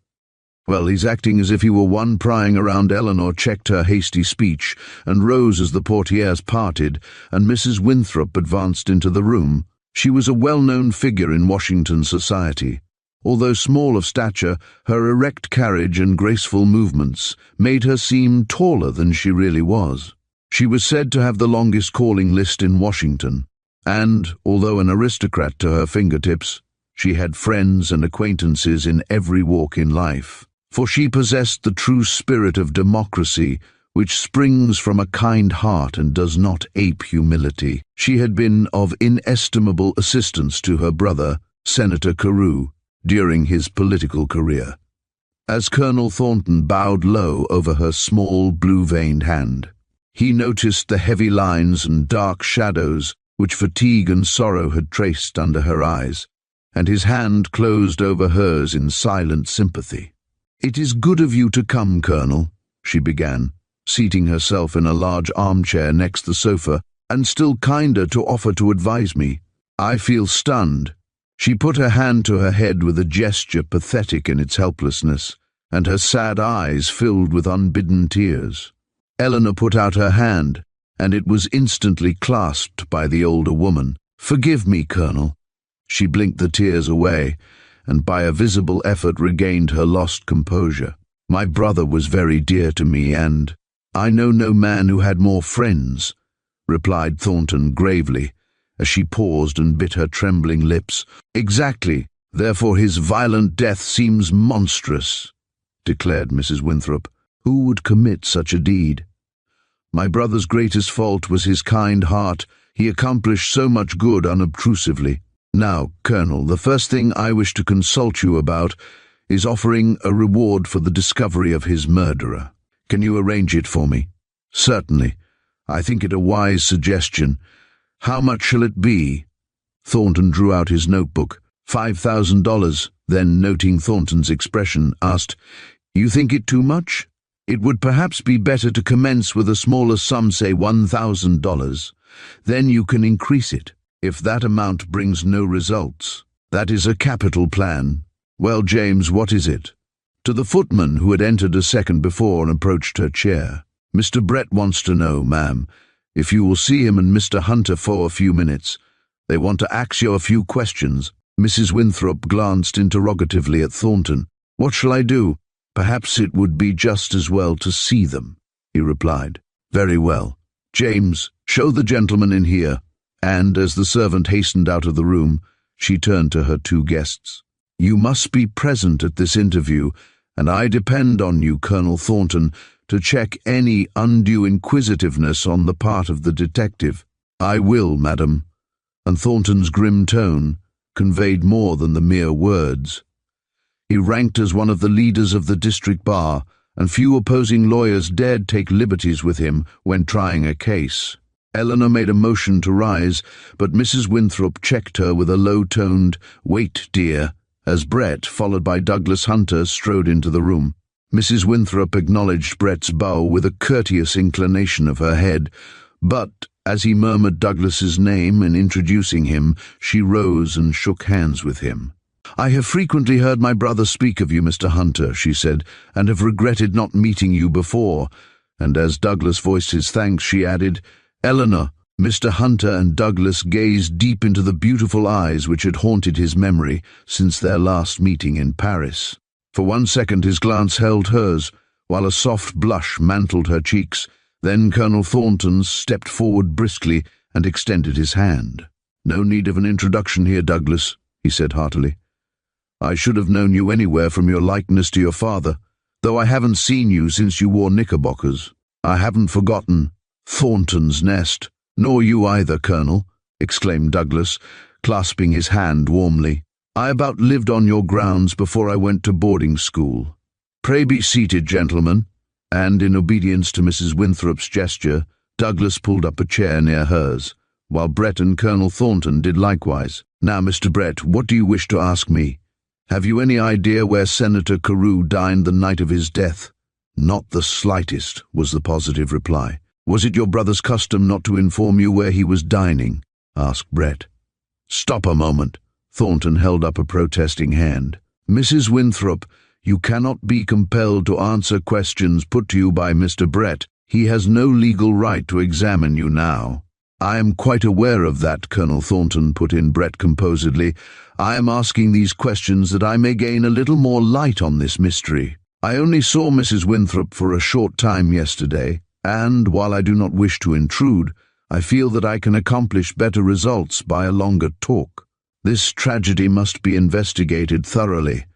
Well, he's acting as if he were one. Prying around. Eleanor checked her hasty speech and rose as the portieres parted, and Mrs. Winthrop advanced into the room. She was a well-known figure in Washington society. Although small of stature, her erect carriage and graceful movements made her seem taller than she really was. She was said to have the longest calling list in Washington, and, although an aristocrat to her fingertips, she had friends and acquaintances in every walk in life, for she possessed the true spirit of democracy, which springs from a kind heart and does not ape humility. She had been of inestimable assistance to her brother, Senator Carew, during his political career. As Colonel Thornton bowed low over her small blue-veined hand, he noticed the heavy lines and dark shadows which fatigue and sorrow had traced under her eyes, and his hand closed over hers in silent sympathy. "It is good of you to come, Colonel," she began, seating herself in a large armchair next the sofa, "and still kinder to offer to advise me. I feel stunned." She put her hand to her head with a gesture pathetic in its helplessness, and her sad eyes filled with unbidden tears. Eleanor put out her hand, and it was instantly clasped by the older woman. "Forgive me, Colonel." She blinked the tears away, and by a visible effort regained her lost composure. "My brother was very dear to me, and I know no man who had more friends," replied Thornton gravely, as she paused and bit her trembling lips. "Exactly. Therefore his violent death seems monstrous," declared Mrs. Winthrop. "Who would commit such a deed? My brother's greatest fault was his kind heart. He accomplished so much good unobtrusively. Now, Colonel, the first thing I wish to consult you about is offering a reward for the discovery of his murderer. Can you arrange it for me?" "Certainly. I think it a wise suggestion. How much shall it be?" Thornton drew out his notebook. $5,000, then, noting Thornton's expression, asked, "You think it too much? It would perhaps be better to commence with a smaller sum, say $1,000. Then you can increase it, if that amount brings no results." "That is a capital plan. Well, James, what is it?" To the footman, who had entered a second before and approached her chair. "Mr. Brett wants to know, ma'am, If you will see him and Mr. Hunter for a few minutes. They want to ask you a few questions." Mrs. Winthrop glanced interrogatively at Thornton. "What shall I do?" "Perhaps it would be just as well to see them," he replied. "Very well. James, show the gentleman in here." And as the servant hastened out of the room, she turned to her two guests. "You must be present at this interview, and I depend on you, Colonel Thornton, to check any undue inquisitiveness on the part of the detective." "I will, madam," and Thornton's grim tone conveyed more than the mere words. He ranked as one of the leaders of the district bar, and few opposing lawyers dared take liberties with him when trying a case. Eleanor made a motion to rise, but Mrs. Winthrop checked her with a low-toned, "Wait, dear," as Brett, followed by Douglas Hunter, strode into the room. Mrs. Winthrop acknowledged Brett's bow with a courteous inclination of her head, but as he murmured Douglas's name in introducing him, she rose and shook hands with him. "I have frequently heard my brother speak of you, Mr. Hunter," she said, "and have regretted not meeting you before." And as Douglas voiced his thanks, she added, "Eleanor." Mr. Hunter and Douglas gazed deep into the beautiful eyes which had haunted his memory since their last meeting in Paris. For 1 second his glance held hers, while a soft blush mantled her cheeks. Then Colonel Thornton stepped forward briskly and extended his hand. "No need of an introduction here, Douglas," he said heartily. "I should have known you anywhere from your likeness to your father, though I haven't seen you since you wore knickerbockers. I haven't forgotten Thornton's Nest." "Nor you either, Colonel," exclaimed Douglas, clasping his hand warmly. "I about lived on your grounds before I went to boarding school. Pray be seated, gentlemen." And in obedience to Mrs. Winthrop's gesture, Douglas pulled up a chair near hers, while Brett and Colonel Thornton did likewise. "Now, Mr. Brett, what do you wish to ask me? Have you any idea where Senator Carew dined the night of his death?" "Not the slightest," was the positive reply. "Was it your brother's custom not to inform you where he was dining?" asked Brett. "Stop a moment." Thornton held up a protesting hand. "Mrs. Winthrop, you cannot be compelled to answer questions put to you by Mr. Brett. He has no legal right to examine you now." "I am quite aware of that, Colonel Thornton," put in Brett composedly. "I am asking these questions that I may gain a little more light on this mystery. I only saw Mrs. Winthrop for a short time yesterday, and, while I do not wish to intrude, I feel that I can accomplish better results by a longer talk. This tragedy must be investigated thoroughly."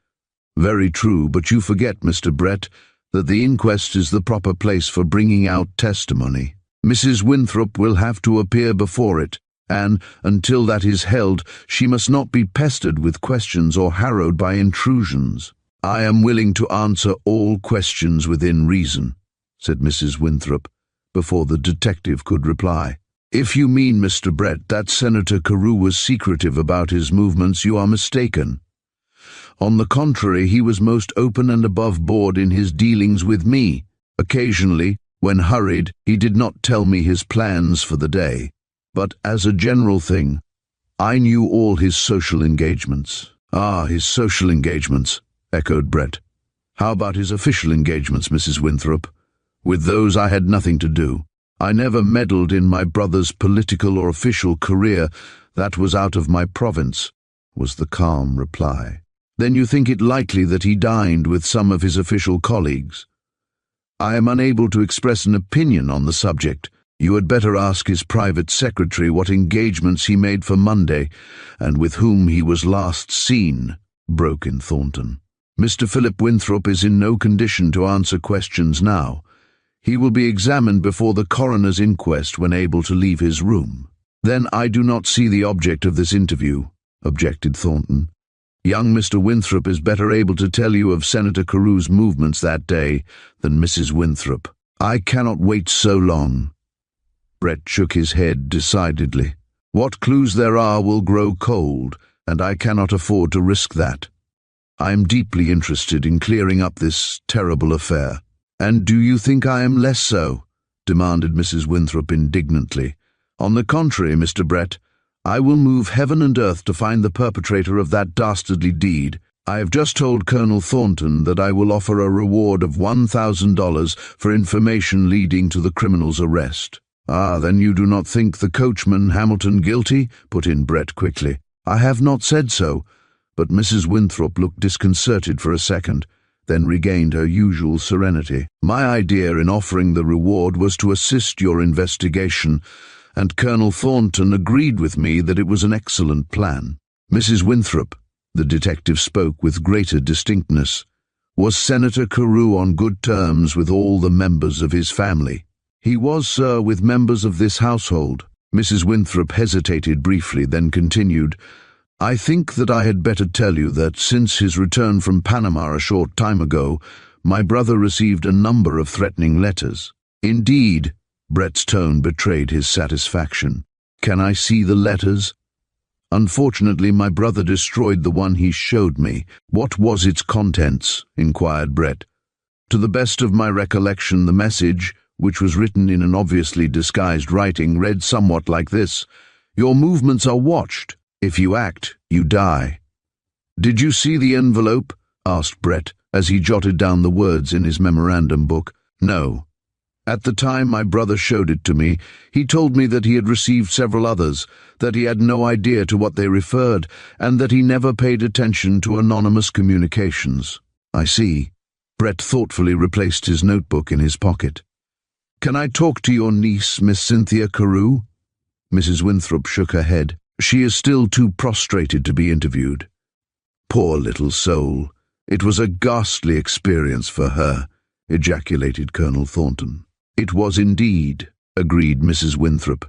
"Very true, but you forget, Mr. Brett, that the inquest is the proper place for bringing out testimony. Mrs. Winthrop will have to appear before it, and, until that is held, she must not be pestered with questions or harrowed by intrusions." "I am willing to answer all questions within reason," said Mrs. Winthrop, before the detective could reply. "If you mean, Mr. Brett, that Senator Carew was secretive about his movements, you are mistaken. On the contrary, he was most open and above board in his dealings with me. Occasionally, when hurried, he did not tell me his plans for the day. But as a general thing, I knew all his social engagements." "Ah, his social engagements," echoed Brett. "How about his official engagements, Mrs. Winthrop?" "With those I had nothing to do. I never meddled in my brother's political or official career. That was out of my province," was the calm reply. "Then you think it likely that he dined with some of his official colleagues?" "I am unable to express an opinion on the subject. You had better ask his private secretary what engagements he made for Monday, and with whom he was last seen," broke in Thornton. "Mr. Philip Winthrop is in no condition to answer questions now. He will be examined before the coroner's inquest when able to leave his room." "Then I do not see the object of this interview," objected Thornton. "Young Mr. Winthrop is better able to tell you of Senator Carew's movements that day than Mrs. Winthrop." "I cannot wait so long." Brett shook his head decidedly. "What clues there are will grow cold, and I cannot afford to risk that. I am deeply interested in clearing up this terrible affair." "And do you think I am less so?" demanded Mrs. Winthrop indignantly. "On the contrary, Mr. Brett, I will move heaven and earth to find the perpetrator of that dastardly deed. I have just told Colonel Thornton that I will offer a reward of $1,000 for information leading to the criminal's arrest. "Ah, then you do not think the coachman Hamilton guilty?" put in Brett quickly. "I have not said so." But Mrs. Winthrop looked disconcerted for a second, then regained her usual serenity. "My idea in offering the reward was to assist your investigation, and Colonel Thornton agreed with me that it was an excellent plan. Mrs. Winthrop," the detective spoke with greater distinctness, "was Senator Carew on good terms with all the members of his family?" "He was, sir, with members of this household." Mrs. Winthrop hesitated briefly, then continued, "I think that I had better tell you that since his return from Panama a short time ago, my brother received a number of threatening letters." "Indeed," Brett's tone betrayed his satisfaction. "Can I see the letters?" "Unfortunately, my brother destroyed the one he showed me." "What was its contents?" inquired Brett. "To the best of my recollection, the message, which was written in an obviously disguised writing, read somewhat like this: 'Your movements are watched. If you act, you die.'" "Did you see the envelope?" asked Brett, as he jotted down the words in his memorandum book. "No. At the time my brother showed it to me, he told me that he had received several others, that he had no idea to what they referred, and that he never paid attention to anonymous communications." "I see." Brett thoughtfully replaced his notebook in his pocket. "Can I talk to your niece, Miss Cynthia Carew?" Mrs. Winthrop shook her head. "She is still too prostrated to be interviewed." "Poor little soul. It was a ghastly experience for her," ejaculated Colonel Thornton. "It was indeed," agreed Mrs. Winthrop.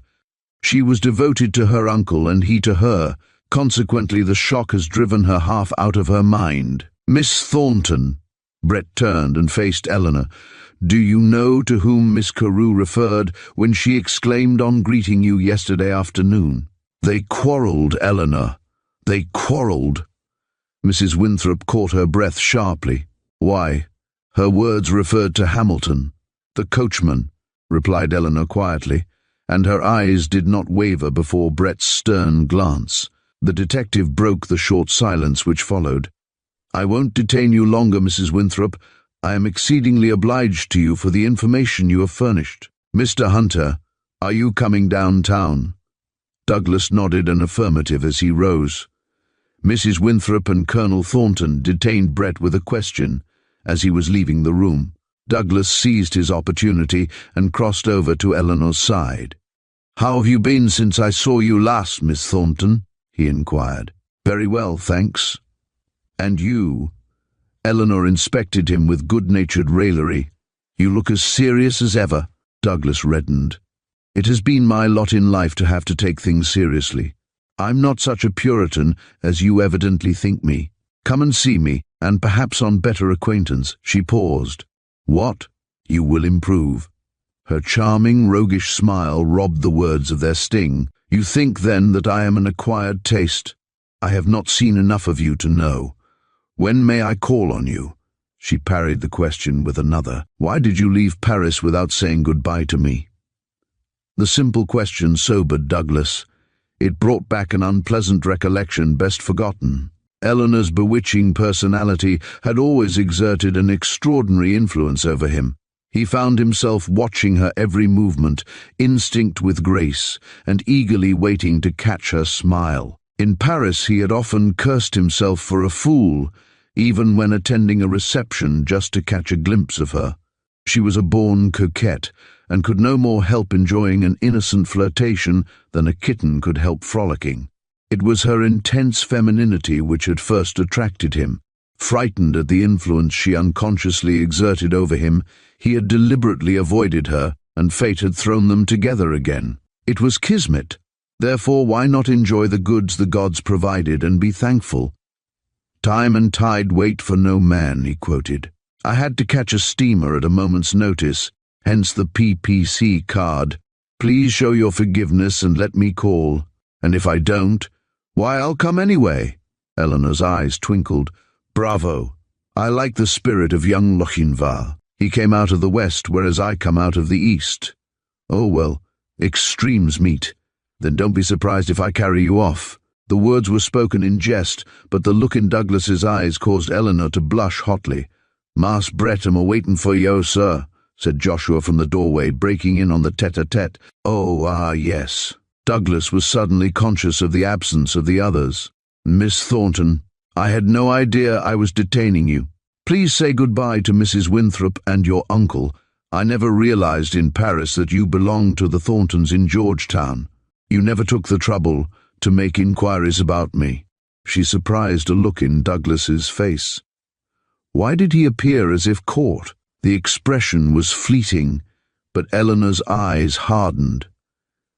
"She was devoted to her uncle and he to her. Consequently, the shock has driven her half out of her mind." "Miss Thornton," Brett turned and faced Eleanor, "do you know to whom Miss Carew referred when she exclaimed on greeting you yesterday afternoon?" "They quarrelled, Eleanor. They quarrelled." Mrs. Winthrop caught her breath sharply. "Why?" "Her words referred to Hamilton." "The coachman," replied Eleanor quietly, and her eyes did not waver before Brett's stern glance. The detective broke the short silence which followed. "I won't detain you longer, Mrs. Winthrop. I am exceedingly obliged to you for the information you have furnished. Mr. Hunter, are you coming downtown?" Douglas nodded an affirmative as he rose. Mrs. Winthrop and Colonel Thornton detained Brett with a question as he was leaving the room. Douglas seized his opportunity and crossed over to Eleanor's side. "How have you been since I saw you last, Miss Thornton?" he inquired. "Very well, thanks." "And you?" Eleanor inspected him with good-natured raillery. "You look as serious as ever." Douglas reddened. "It has been my lot in life to have to take things seriously. I'm not such a Puritan as you evidently think me. Come and see me, and perhaps on better acquaintance." She paused. "What? You will improve." Her charming, roguish smile robbed the words of their sting. "You think, then, that I am an acquired taste? I have not seen enough of you to know. When may I call on you?" She parried the question with another. "Why did you leave Paris without saying goodbye to me?" The simple question sobered Douglas. It brought back an unpleasant recollection best forgotten. Eleanor's bewitching personality had always exerted an extraordinary influence over him. He found himself watching her every movement, instinct with grace, and eagerly waiting to catch her smile. In Paris he had often cursed himself for a fool, even when attending a reception just to catch a glimpse of her. She was a born coquette, and could no more help enjoying an innocent flirtation than a kitten could help frolicking. It was her intense femininity which had first attracted him. Frightened at the influence she unconsciously exerted over him, he had deliberately avoided her, and fate had thrown them together again. It was kismet. Therefore, why not enjoy the goods the gods provided and be thankful? "Time and tide wait for no man," he quoted. "I had to catch a steamer at a moment's notice, hence the PPC card. Please show your forgiveness and let me call. And if I don't, why, I'll come anyway." Eleanor's eyes twinkled. "Bravo. I like the spirit of young Lochinvar. He came out of the west, whereas I come out of the east. Oh, well, extremes meet. Then don't be surprised if I carry you off." The words were spoken in jest, but the look in Douglas's eyes caused Eleanor to blush hotly. "Mass Brett am a-waitin' for yo, sir," said Joshua from the doorway, breaking in on the tete-a-tete. Oh, yes. Douglas was suddenly conscious of the absence of the others. Miss Thornton, I had no idea I was detaining you. Please say goodbye to Mrs. Winthrop and your uncle. I never realized in Paris that you belonged to the Thorntons in Georgetown. You never took the trouble to make inquiries about me. She surprised a look in Douglas's face. Why did he appear as if caught? The expression was fleeting, but Eleanor's eyes hardened.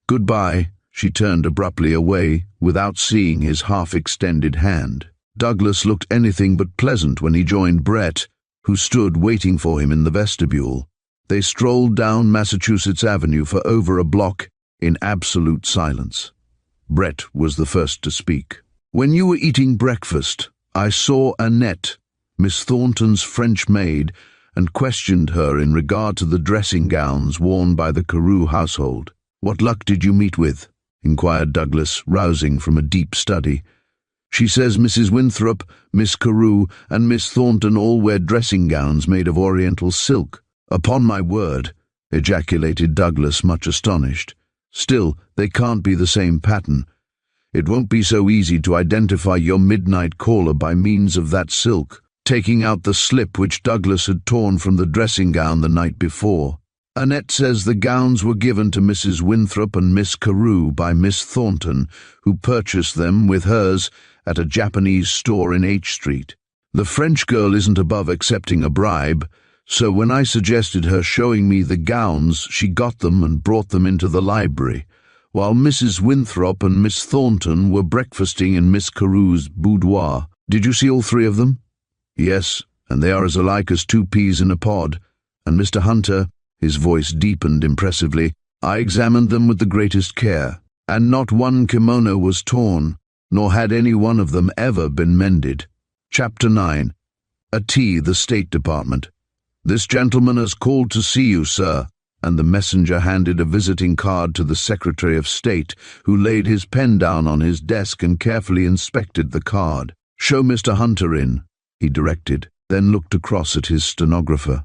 Goodbye, she turned abruptly away, without seeing his half-extended hand. Douglas looked anything but pleasant when he joined Brett, who stood waiting for him in the vestibule. They strolled down Massachusetts Avenue for over a block in absolute silence. Brett was the first to speak. When you were eating breakfast, I saw Annette, Miss Thornton's French maid, and questioned her in regard to the dressing gowns worn by the Carew household. What luck did you meet with? Inquired Douglas, rousing from a deep study. She says Mrs. Winthrop, Miss Carew, and Miss Thornton all wear dressing gowns made of oriental silk. Upon my word, ejaculated Douglas, much astonished. Still, they can't be the same pattern. It won't be so easy to identify your midnight caller by means of that silk. Taking out the slip which Douglas had torn from the dressing gown the night before. Annette says the gowns were given to Mrs. Winthrop and Miss Carew by Miss Thornton, who purchased them with hers at a Japanese store in H Street. The French girl isn't above accepting a bribe, so when I suggested her showing me the gowns, she got them and brought them into the library, while Mrs. Winthrop and Miss Thornton were breakfasting in Miss Carew's boudoir. Did you see all three of them? Yes, and they are as alike as two peas in a pod. And Mr. Hunter, his voice deepened impressively, I examined them with the greatest care, and not one kimono was torn, nor had any one of them ever been mended. Chapter 9. The State Department. This gentleman has called to see you, sir, and the messenger handed a visiting card to the Secretary of State, who laid his pen down on his desk and carefully inspected the card. Show Mr. Hunter in, he directed, then looked across at his stenographer.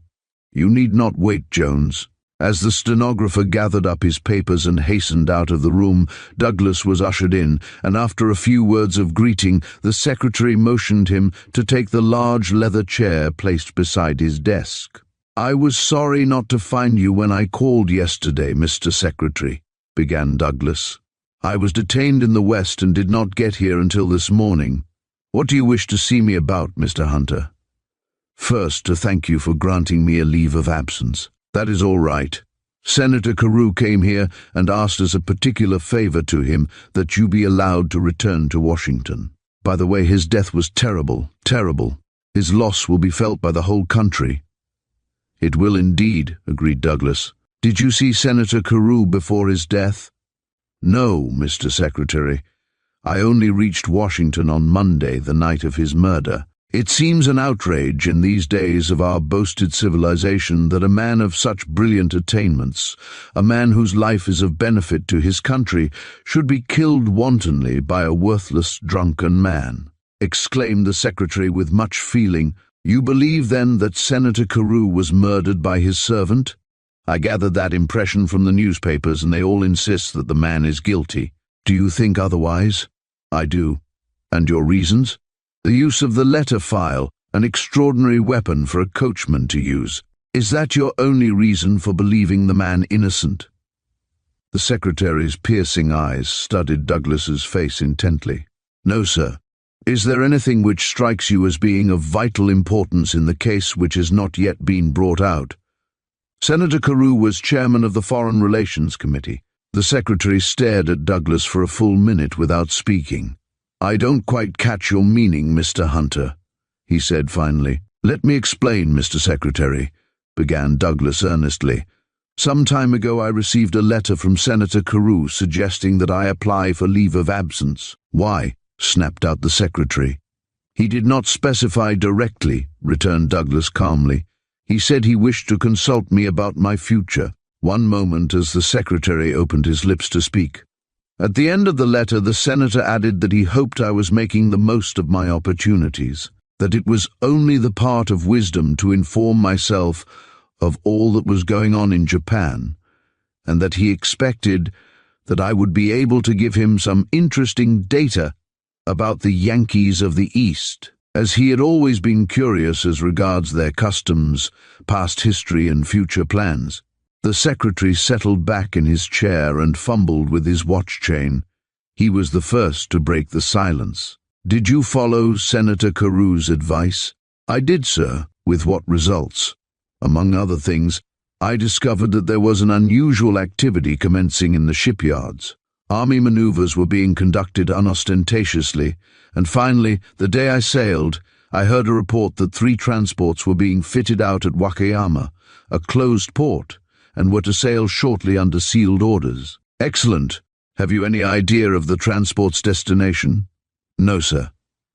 You need not wait, Jones. As the stenographer gathered up his papers and hastened out of the room, Douglas was ushered in, and after a few words of greeting, the secretary motioned him to take the large leather chair placed beside his desk. I was sorry not to find you when I called yesterday, Mr. Secretary, began Douglas. I was detained in the West and did not get here until this morning. What do you wish to see me about, Mr. Hunter? First, to thank you for granting me a leave of absence. That is all right. Senator Carew came here and asked as a particular favor to him that you be allowed to return to Washington. By the way, his death was terrible, terrible. His loss will be felt by the whole country. It will indeed, agreed Douglas. Did you see Senator Carew before his death? No, Mr. Secretary. I only reached Washington on Monday, the night of his murder. It seems an outrage in these days of our boasted civilization that a man of such brilliant attainments, a man whose life is of benefit to his country, should be killed wantonly by a worthless, drunken man, exclaimed the secretary with much feeling. You believe, then, that Senator Carew was murdered by his servant? I gathered that impression from the newspapers, and they all insist that the man is guilty. Do you think otherwise? I do. And your reasons? The use of the letter file, an extraordinary weapon for a coachman to use. Is that your only reason for believing the man innocent? The secretary's piercing eyes studied Douglas's face intently. No, sir. Is there anything which strikes you as being of vital importance in the case which has not yet been brought out? Senator Carew was chairman of the Foreign Relations Committee. The secretary stared at Douglas for a full minute without speaking. I don't quite catch your meaning, Mr. Hunter, he said finally. Let me explain, Mr. Secretary, began Douglas earnestly. Some time ago I received a letter from Senator Carew suggesting that I apply for leave of absence. Why? Snapped out the secretary. He did not specify directly, returned Douglas calmly. He said he wished to consult me about my future. One moment as the secretary opened his lips to speak. At the end of the letter, the senator added that he hoped I was making the most of my opportunities, that it was only the part of wisdom to inform myself of all that was going on in Japan, and that he expected that I would be able to give him some interesting data about the Yankees of the East, as he had always been curious as regards their customs, past history and future plans. The secretary settled back in his chair and fumbled with his watch chain. He was the first to break the silence. "Did you follow Senator Carews' advice?" "I did, sir." "With what results?" "Among other things, I discovered that there was an unusual activity commencing in the shipyards. Army maneuvers were being conducted unostentatiously, and finally, the day I sailed, I heard a report that 3 transports were being fitted out at Wakayama, a closed port, and were to sail shortly under sealed orders." "Excellent. Have you any idea of the transport's destination?" "No, sir."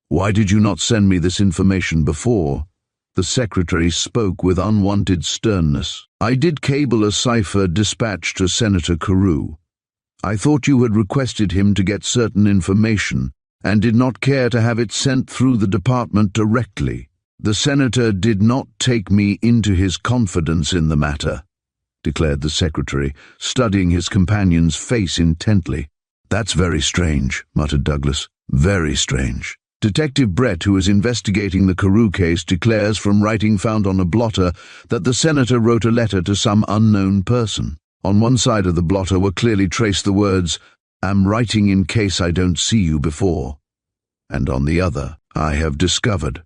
"Why did you not send me this information before?" The secretary spoke with unwanted sternness. "I did cable a Cipher dispatch to Senator Carew. I thought you had requested him to get certain information and did not care to have it sent through the department directly. The senator did not take me into his confidence in the matter," declared the secretary, studying his companion's face intently. "That's very strange," muttered Douglas. "Very strange. Detective Brett, who is investigating the Carew case, declares from writing found on a blotter that the senator wrote a letter to some unknown person. On one side of the blotter were clearly traced the words, 'Am writing in case I don't see you before,' and on the other, 'I have discovered.'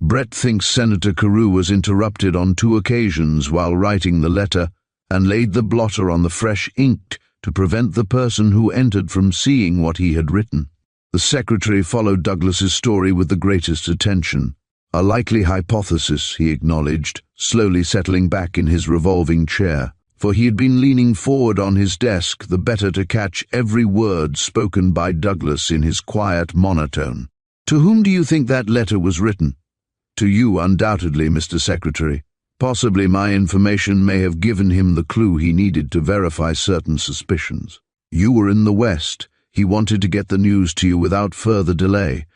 Brett thinks Senator Carew was interrupted on 2 occasions while writing the letter and laid the blotter on the fresh ink to prevent the person who entered from seeing what he had written." The secretary followed Douglas's story with the greatest attention. "A likely hypothesis," he acknowledged, slowly settling back in his revolving chair, for he had been leaning forward on his desk the better to catch every word spoken by Douglas in his quiet monotone. "To whom do you think that letter was written?" "To you, undoubtedly, Mr. Secretary. Possibly my information may have given him the clue he needed to verify certain suspicions. You were in the West. He wanted to get the news to you without further delay,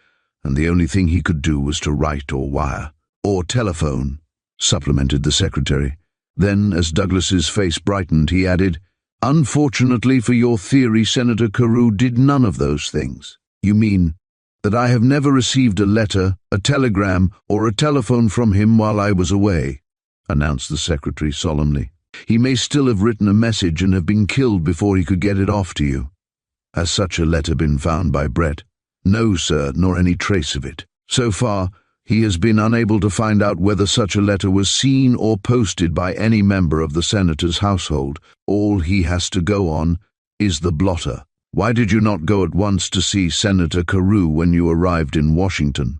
and the only thing he could do was to write or wire." "Or telephone," supplemented the secretary. Then, as Douglas's face brightened, he added, "Unfortunately for your theory, Senator Carew did none of those things." "You mean that I have never received a letter, a telegram, or a telephone from him while I was away," announced the secretary solemnly. "He may still have written a message and have been killed before he could get it off to you." "Has such a letter been found by Brett?" "No, sir, nor any trace of it. So far, he has been unable to find out whether such a letter was seen or posted by any member of the senator's household. All he has to go on is the blotter." "Why did you not go at once to see Senator Carew when you arrived in Washington?"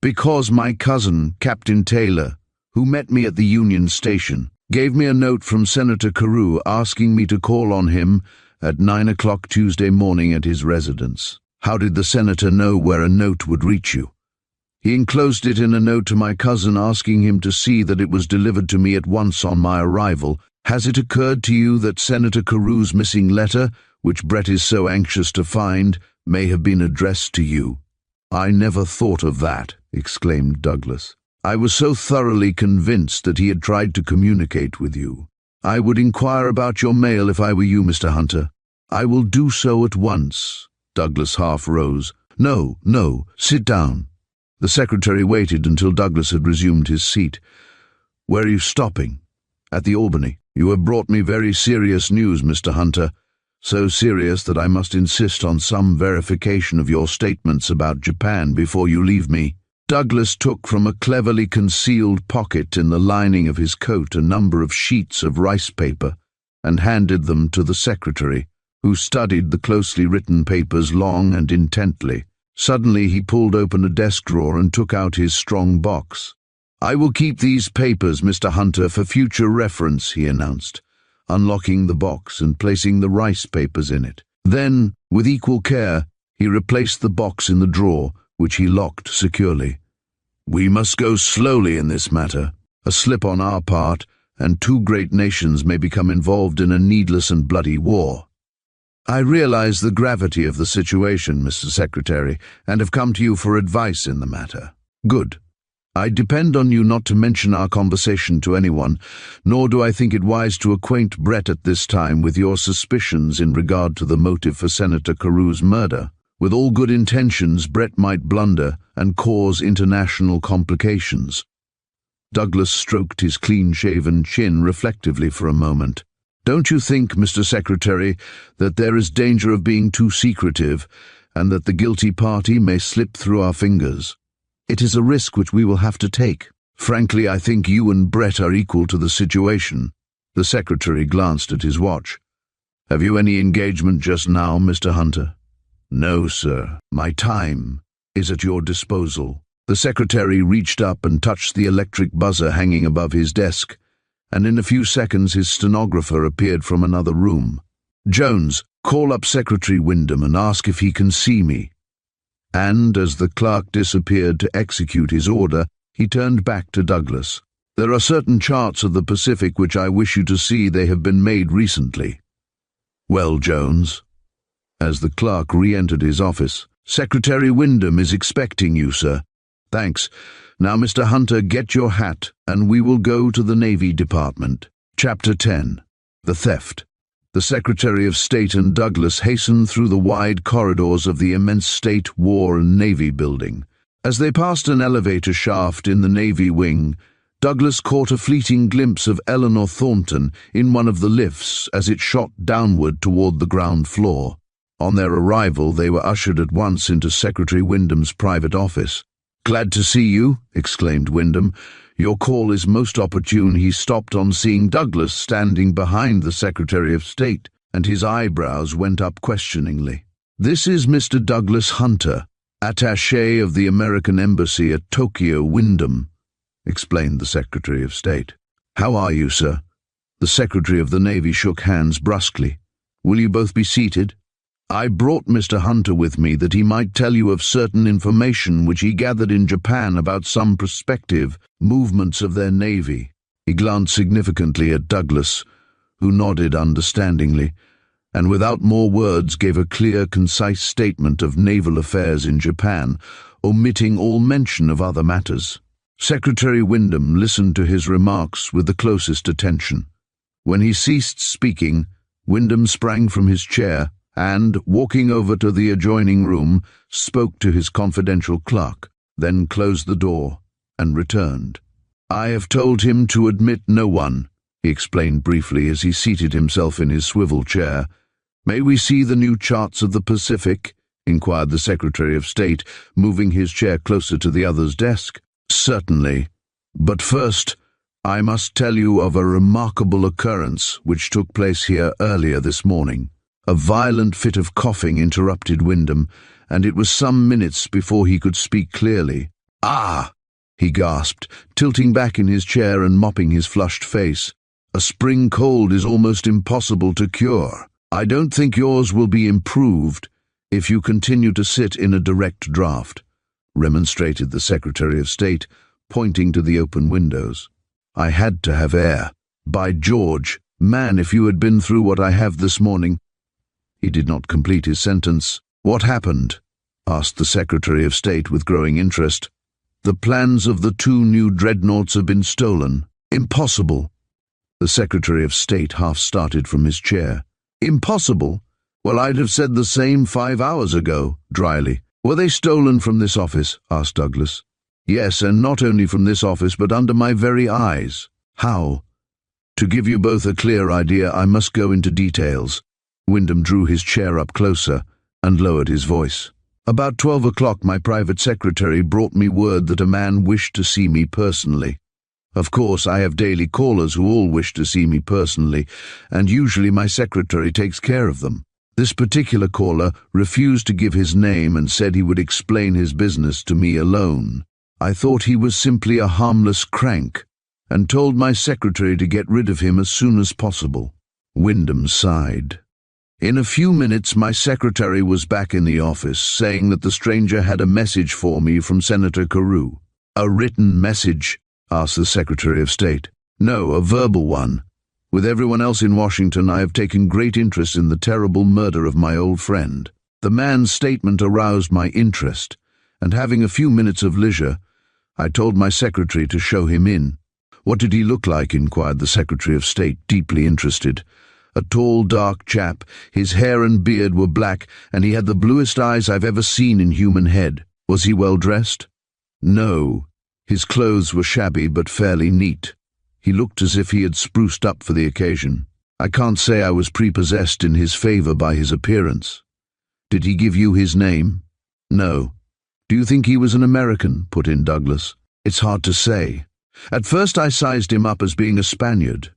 "Because my cousin, Captain Taylor, who met me at the Union Station, gave me a note from Senator Carew asking me to call on him at 9 o'clock Tuesday morning at his residence." "How did the senator know where a note would reach you?" "He enclosed it in a note to my cousin asking him to see that it was delivered to me at once on my arrival. Has it occurred to you that Senator Carew's missing letter, which Brett is so anxious to find, may have been addressed to you?" "I never thought of that," exclaimed Douglas. "I was so thoroughly convinced that he had tried to communicate with you. I would inquire about your mail if I were you, Mr. Hunter." "I will do so at once." Douglas half rose. No, sit down." The secretary waited until Douglas had resumed his seat. "Where are you stopping?" "At the Albany." "You have brought me very serious news, Mr. Hunter. So serious that I must insist on some verification of your statements about Japan before you leave me." Douglas took from a cleverly concealed pocket in the lining of his coat a number of sheets of rice paper and handed them to the secretary, who studied the closely written papers long and intently. Suddenly he pulled open a desk drawer and took out his strong box. "I will keep these papers, Mr. Hunter, for future reference," he announced, unlocking the box and placing the rice papers in it. Then, with equal care, he replaced the box in the drawer, which he locked securely. "We must go slowly in this matter. A slip on our part, and 2 great nations may become involved in a needless and bloody war. I realize the gravity of the situation, Mr. Secretary, and have come to you for advice in the matter." "Good. I depend on you not to mention our conversation to anyone, nor do I think it wise to acquaint Brett at this time with your suspicions in regard to the motive for Senator Carew's murder. With all good intentions, Brett might blunder and cause international complications. Douglas stroked his clean-shaven chin reflectively for a moment. Don't you think, Mr. Secretary, that there is danger of being too secretive, and that the guilty party may slip through our fingers? It is a risk which we will have to take. Frankly, I think you and Brett are equal to the situation. The Secretary glanced at his watch. Have you any engagement just now, Mr. Hunter? No, sir. My time is at your disposal. The Secretary reached up and touched the electric buzzer hanging above his desk, and in a few seconds his stenographer appeared from another room. Jones, call up Secretary Wyndham and ask if he can see me. And, as the clerk disappeared to execute his order, he turned back to Douglas. There are certain charts of the Pacific which I wish you to see. They have been made recently. Well, Jones? As the clerk re-entered his office, Secretary Wyndham is expecting you, sir. Thanks. Now, Mr. Hunter, get your hat, and we will go to the Navy Department. Chapter 10. The Theft. The Secretary of State and Douglas hastened through the wide corridors of the immense State, War and Navy building. As they passed an elevator shaft in the Navy wing, Douglas caught a fleeting glimpse of Eleanor Thornton in one of the lifts as it shot downward toward the ground floor. On their arrival, they were ushered at once into Secretary Wyndham's private office. "Glad to see you," exclaimed Wyndham. "Your call is most opportune." He stopped on seeing Douglas standing behind the Secretary of State, and his eyebrows went up questioningly. "This is Mr. Douglas Hunter, attaché of the American Embassy at Tokyo, Wyndham," explained the Secretary of State. "How are you, sir?" The Secretary of the Navy shook hands brusquely. "Will you both be seated? I brought Mr. Hunter with me that he might tell you of certain information which he gathered in Japan about some prospective movements of their navy." He glanced significantly at Douglas, who nodded understandingly, and without more words gave a clear, concise statement of naval affairs in Japan, omitting all mention of other matters. Secretary Wyndham listened to his remarks with the closest attention. When he ceased speaking, Wyndham sprang from his chair and, walking over to the adjoining room, spoke to his confidential clerk, then closed the door and returned. "I have told him to admit no one," he explained briefly as he seated himself in his swivel chair. "May we see the new charts of the Pacific?" inquired the Secretary of State, moving his chair closer to the other's desk. "Certainly. But first, I must tell you of a remarkable occurrence which took place here earlier this morning." A violent fit of coughing interrupted Wyndham, and it was some minutes before he could speak clearly. "Ah!" he gasped, tilting back in his chair and mopping his flushed face. "A spring cold is almost impossible to cure. I don't think yours will be improved if you continue to sit in a direct draught," remonstrated the Secretary of State, pointing to the open windows. "I had to have air. By George, man, if you had been through what I have this morning—" He did not complete his sentence. "What happened?" asked the Secretary of State with growing interest. "The plans of the 2 new dreadnoughts have been stolen." "Impossible!" The Secretary of State half started from his chair. "Impossible? Well, I'd have said the same 5 hours ago," dryly. "Were they stolen from this office?" asked Douglas. "Yes, and not only from this office, but under my very eyes." "How?" "To give you both a clear idea, I must go into details." Wyndham drew his chair up closer and lowered his voice. "About 12 o'clock, my private secretary brought me word that a man wished to see me personally. Of course, I have daily callers who all wish to see me personally, and usually my secretary takes care of them. This particular caller refused to give his name and said he would explain his business to me alone. I thought he was simply a harmless crank, and told my secretary to get rid of him as soon as possible." Wyndham sighed. "In a few minutes my secretary was back in the office, saying that the stranger had a message for me from Senator Carew." "A written message?" asked the Secretary of State. "No, a verbal one. With everyone else in Washington, I have taken great interest in the terrible murder of my old friend. The man's statement aroused my interest, and having a few minutes of leisure, I told my secretary to show him in. What did he look like? Inquired the Secretary of State, deeply interested. A tall, dark chap. His hair and beard were black, and he had the bluest eyes I've ever seen in human head. Was he well dressed? No. His clothes were shabby but fairly neat. He looked as if he had spruced up for the occasion. I can't say I was prepossessed in his favor by his appearance. Did he give you his name? No. Do you think he was an American? Put in Douglas. It's hard to say. At first I sized him up as being a Spaniard.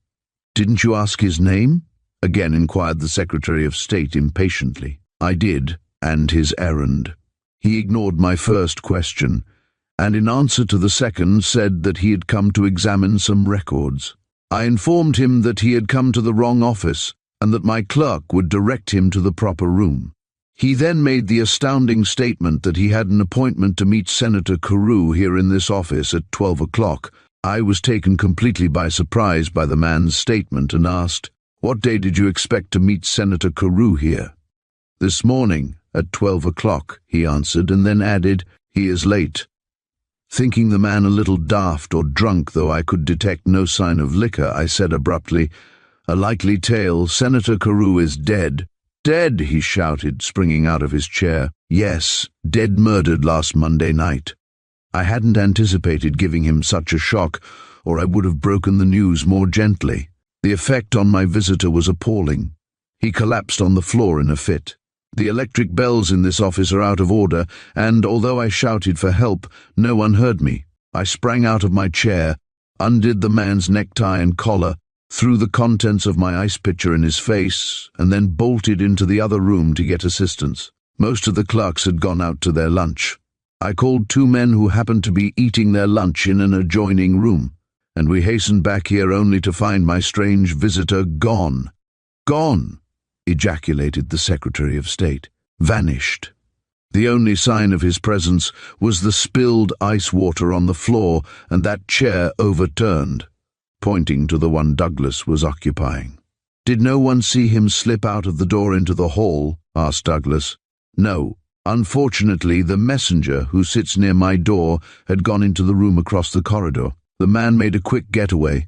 Didn't you ask his name? Again inquired the Secretary of State impatiently. I did, and his errand. He ignored my first question, and in answer to the second said that he had come to examine some records. I informed him that he had come to the wrong office and that my clerk would direct him to the proper room. He then made the astounding statement that he had an appointment to meet Senator Carew here in this office at 12 o'clock. I was taken completely by surprise by the man's statement and asked, "What day did you expect to meet Senator Carew here?" "This morning, at 12 o'clock, he answered, and then added, "He is late." Thinking the man a little daft or drunk, though I could detect no sign of liquor, I said abruptly, "A likely tale. Senator Carew is dead." "Dead!" he shouted, springing out of his chair. "Yes, dead, murdered last Monday night." I hadn't anticipated giving him such a shock, or I would have broken the news more gently. The effect on my visitor was appalling. He collapsed on the floor in a fit. The electric bells in this office are out of order, and although I shouted for help, no one heard me. I sprang out of my chair, undid the man's necktie and collar, threw the contents of my ice pitcher in his face, and then bolted into the other room to get assistance. Most of the clerks had gone out to their lunch. I called 2 men who happened to be eating their lunch in an adjoining room, and we hastened back here only to find my strange visitor gone. "Gone!" ejaculated the Secretary of State. "Vanished." The only sign of his presence was the spilled ice water on the floor and that chair overturned, pointing to the one Douglas was occupying. "Did no one see him slip out of the door into the hall?" asked Douglas. "No. Unfortunately, the messenger who sits near my door had gone into the room across the corridor. The man made a quick getaway,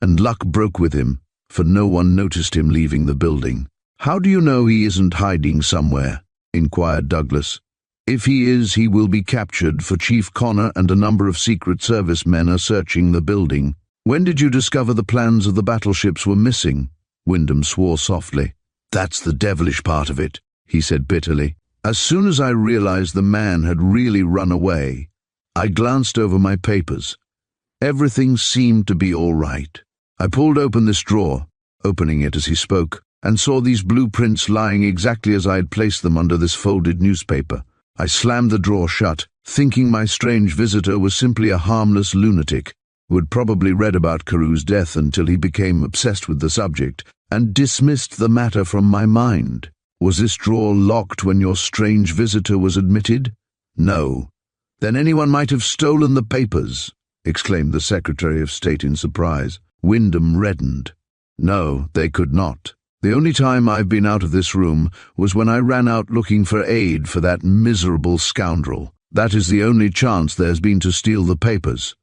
and luck broke with him, for no one noticed him leaving the building." "How do you know he isn't hiding somewhere?" inquired Douglas. "If he is, he will be captured, for Chief Connor and a number of Secret Service men are searching the building." "When did you discover the plans of the battleships were missing?" Wyndham swore softly. "That's the devilish part of it," he said bitterly. "As soon as I realized the man had really run away, I glanced over my papers. Everything seemed to be all right. I pulled open this drawer," opening it as he spoke, "and saw these blueprints lying exactly as I had placed them under this folded newspaper. I slammed the drawer shut, thinking my strange visitor was simply a harmless lunatic who had probably read about Carew's death until he became obsessed with the subject, and dismissed the matter from my mind." "Was this drawer locked when your strange visitor was admitted?" "No." "Then anyone might have stolen the papers," exclaimed the Secretary of State in surprise. Wyndham reddened. "No, they could not. The only time I've been out of this room was when I ran out looking for aid for that miserable scoundrel. That is the only chance there's been to steal the papers."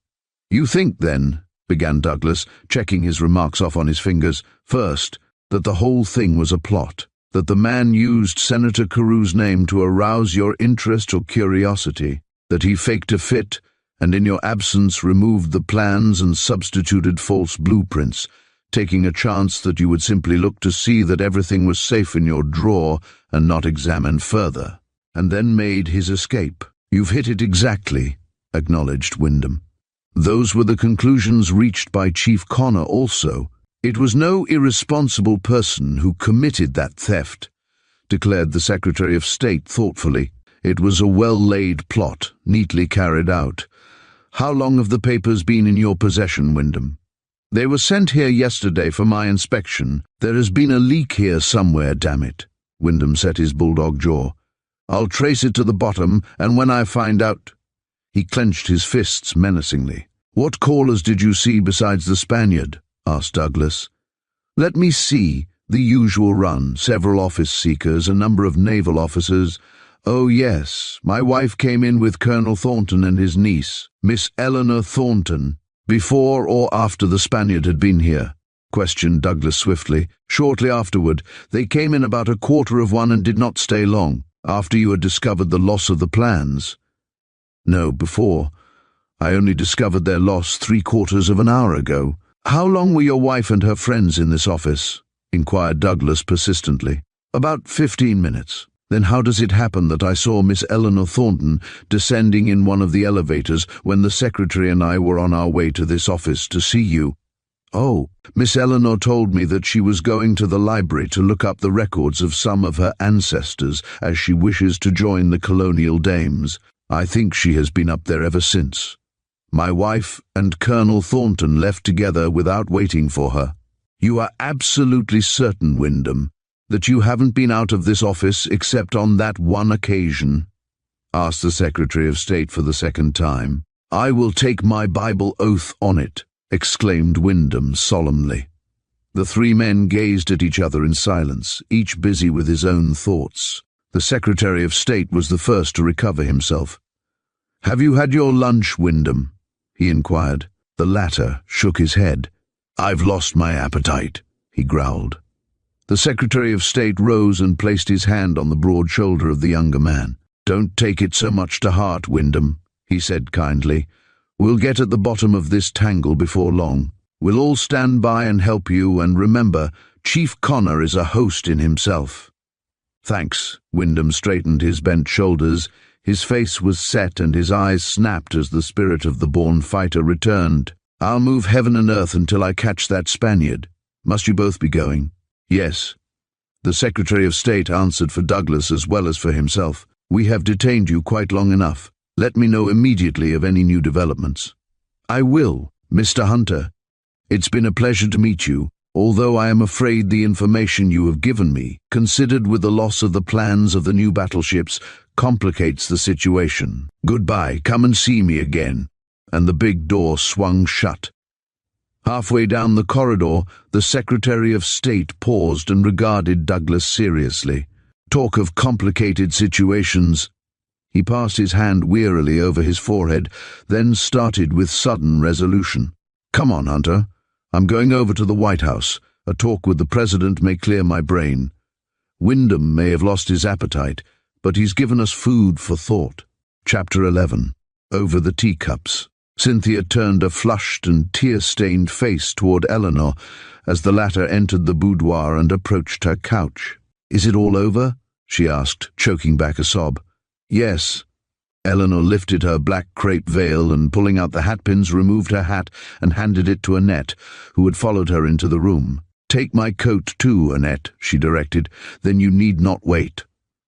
"You think, then," began Douglas, checking his remarks off on his fingers, "first, that the whole thing was a plot, that the man used Senator Carew's name to arouse your interest or curiosity, that he faked a fit, and in your absence removed the plans and substituted false blueprints, taking a chance that you would simply look to see that everything was safe in your drawer and not examine further, and then made his escape." "You've hit it exactly," acknowledged Wyndham. "Those were the conclusions reached by Chief Connor also. It was no irresponsible person who committed that theft," declared the Secretary of State thoughtfully. "It was a well-laid plot, neatly carried out. How long have the papers been in your possession, Wyndham?" "They were sent here yesterday for my inspection. There has been a leak here somewhere, damn it." Wyndham set his bulldog jaw. "I'll trace it to the bottom, and when I find out—" He clenched his fists menacingly. "What callers did you see besides the Spaniard?" asked Douglas. "Let me see. The usual run, several office seekers, a number of naval officers, "Oh yes, my wife came in with Colonel Thornton and his niece, Miss Eleanor Thornton, before or after the Spaniard had been here?" questioned Douglas swiftly. "Shortly afterward. They came in about 1:15 and did not stay long, after you had discovered the loss of the plans." "No, before. I only discovered their loss 3/4 of an hour ago." "How long were your wife and her friends in this office?" inquired Douglas persistently. "About 15 minutes. Then how does it happen that I saw Miss Eleanor Thornton descending in one of the elevators when the secretary and I were on our way to this office to see you?" "Oh, Miss Eleanor told me that she was going to the library to look up the records of some of her ancestors as she wishes to join the colonial dames. I think she has been up there ever since. My wife and Colonel Thornton left together without waiting for her." "You are absolutely certain, Wyndham, that you haven't been out of this office except on that one occasion?" asked the Secretary of State for the second time. "I will take my Bible oath on it," exclaimed Wyndham solemnly. The three men gazed at each other in silence, each busy with his own thoughts. The Secretary of State was the first to recover himself. "Have you had your lunch, Wyndham?" he inquired. The latter shook his head. "I've lost my appetite," he growled. The Secretary of State rose and placed his hand on the broad shoulder of the younger man. "Don't take it so much to heart, Wyndham," he said kindly. "We'll get at the bottom of this tangle before long. We'll all stand by and help you, and remember, Chief Connor is a host in himself." "Thanks." Wyndham straightened his bent shoulders. His face was set and his eyes snapped as the spirit of the born fighter returned. "I'll move heaven and earth until I catch that Spaniard. Must you both be going?" "Yes." The Secretary of State answered for Douglas as well as for himself. "We have detained you quite long enough. Let me know immediately of any new developments." "I will, Mr. Hunter. It's been a pleasure to meet you, although I am afraid the information you have given me, considered with the loss of the plans of the new battleships, complicates the situation. Goodbye, come and see me again." And the big door swung shut. Halfway down the corridor, the Secretary of State paused and regarded Douglas seriously. "Talk of complicated situations." He passed his hand wearily over his forehead, then started with sudden resolution. "Come on, Hunter. I'm going over to the White House. A talk with the President may clear my brain. Wyndham may have lost his appetite, but he's given us food for thought." Chapter 11. Over the Teacups. Cynthia turned a flushed and tear-stained face toward Eleanor as the latter entered the boudoir and approached her couch. "Is it all over?" she asked, choking back a sob. "Yes." Eleanor lifted her black crepe veil and, pulling out the hatpins, removed her hat and handed it to Annette, who had followed her into the room. "Take my coat too, Annette," she directed, "then you need not wait."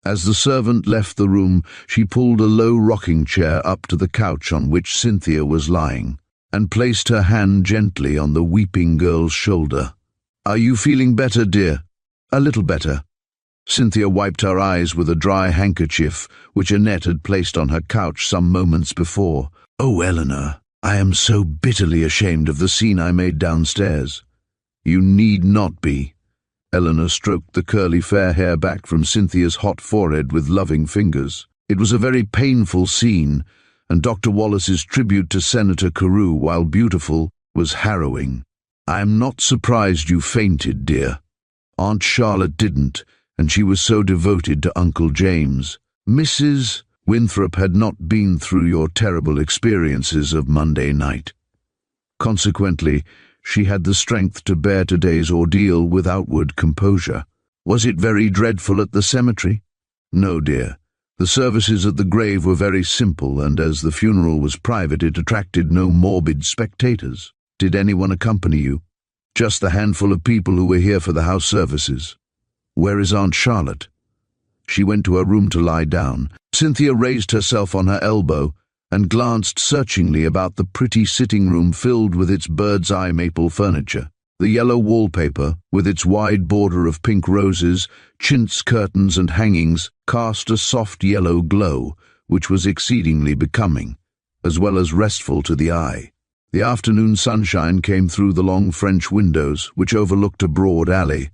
As the servant left the room, she pulled a low rocking chair up to the couch on which Cynthia was lying, and placed her hand gently on the weeping girl's shoulder. "Are you feeling better, dear?" "A little better." Cynthia wiped her eyes with a dry handkerchief which Annette had placed on her couch some moments before. "Oh, Eleanor, I am so bitterly ashamed of the scene I made downstairs." "You need not be." Eleanor stroked the curly fair hair back from Cynthia's hot forehead with loving fingers. "It was a very painful scene, and Dr. Wallace's tribute to Senator Carew, while beautiful, was harrowing. I am not surprised you fainted, dear. Aunt Charlotte didn't, and she was so devoted to Uncle James. Mrs. Winthrop had not been through your terrible experiences of Monday night. Consequently, she had the strength to bear today's ordeal with outward composure. Was it very dreadful at the cemetery?" "No, dear. The services at the grave were very simple, and as the funeral was private, it attracted no morbid spectators." "Did anyone accompany you?" "Just the handful of people who were here for the house services." "Where is Aunt Charlotte?" "She went to her room to lie down." Cynthia raised herself on her elbow and glanced searchingly about the pretty sitting room filled with its bird's-eye maple furniture. The yellow wallpaper, with its wide border of pink roses, chintz curtains and hangings, cast a soft yellow glow, which was exceedingly becoming, as well as restful to the eye. The afternoon sunshine came through the long French windows, which overlooked a broad alley.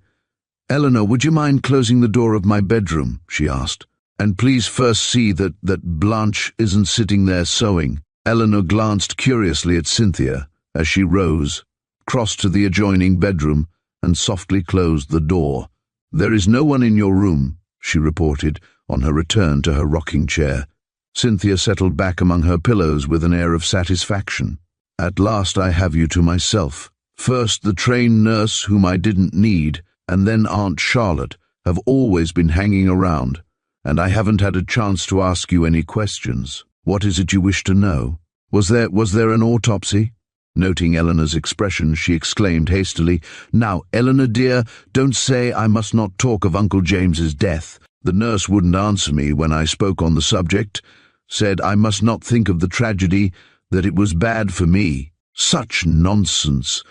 "Eleanor, would you mind closing the door of my bedroom?" she asked. And please first see that Blanche isn't sitting there sewing." Eleanor glanced curiously at Cynthia as she rose, crossed to the adjoining bedroom, and softly closed the door. "There is no one in your room," she reported on her return to her rocking chair. Cynthia settled back among her pillows with an air of satisfaction. "At last I have you to myself. First the trained nurse whom I didn't need, and then Aunt Charlotte have always been hanging around, and I haven't had a chance to ask you any questions. What is it you wish to know? Was there an autopsy?" Noting Eleanor's expression, she exclaimed hastily, "Now, Eleanor dear, don't say I must not talk of Uncle James's death. The nurse wouldn't answer me when I spoke on the subject, said I must not think of the tragedy, that it was bad for me. Such nonsense.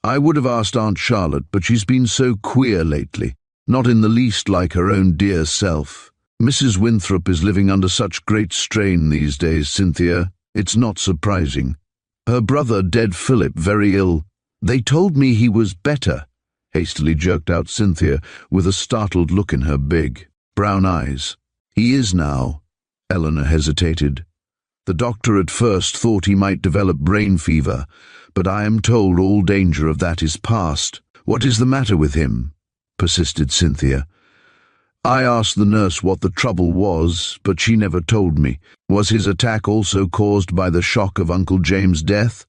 I would have asked Aunt Charlotte, but she's been so queer lately, not in the least like her own dear self. Mrs. Winthrop is living under such great strain these days, Cynthia. It's not surprising. Her brother, dead Philip, very ill. They told me he was better," hastily jerked out Cynthia, with a startled look in her big brown eyes. "He is now." Eleanor hesitated. "The doctor at first thought he might develop brain fever, but I am told all danger of that is past." "What is the matter with him?" persisted Cynthia. "I asked the nurse what the trouble was, but she never told me. Was his attack also caused by the shock of Uncle James' death?"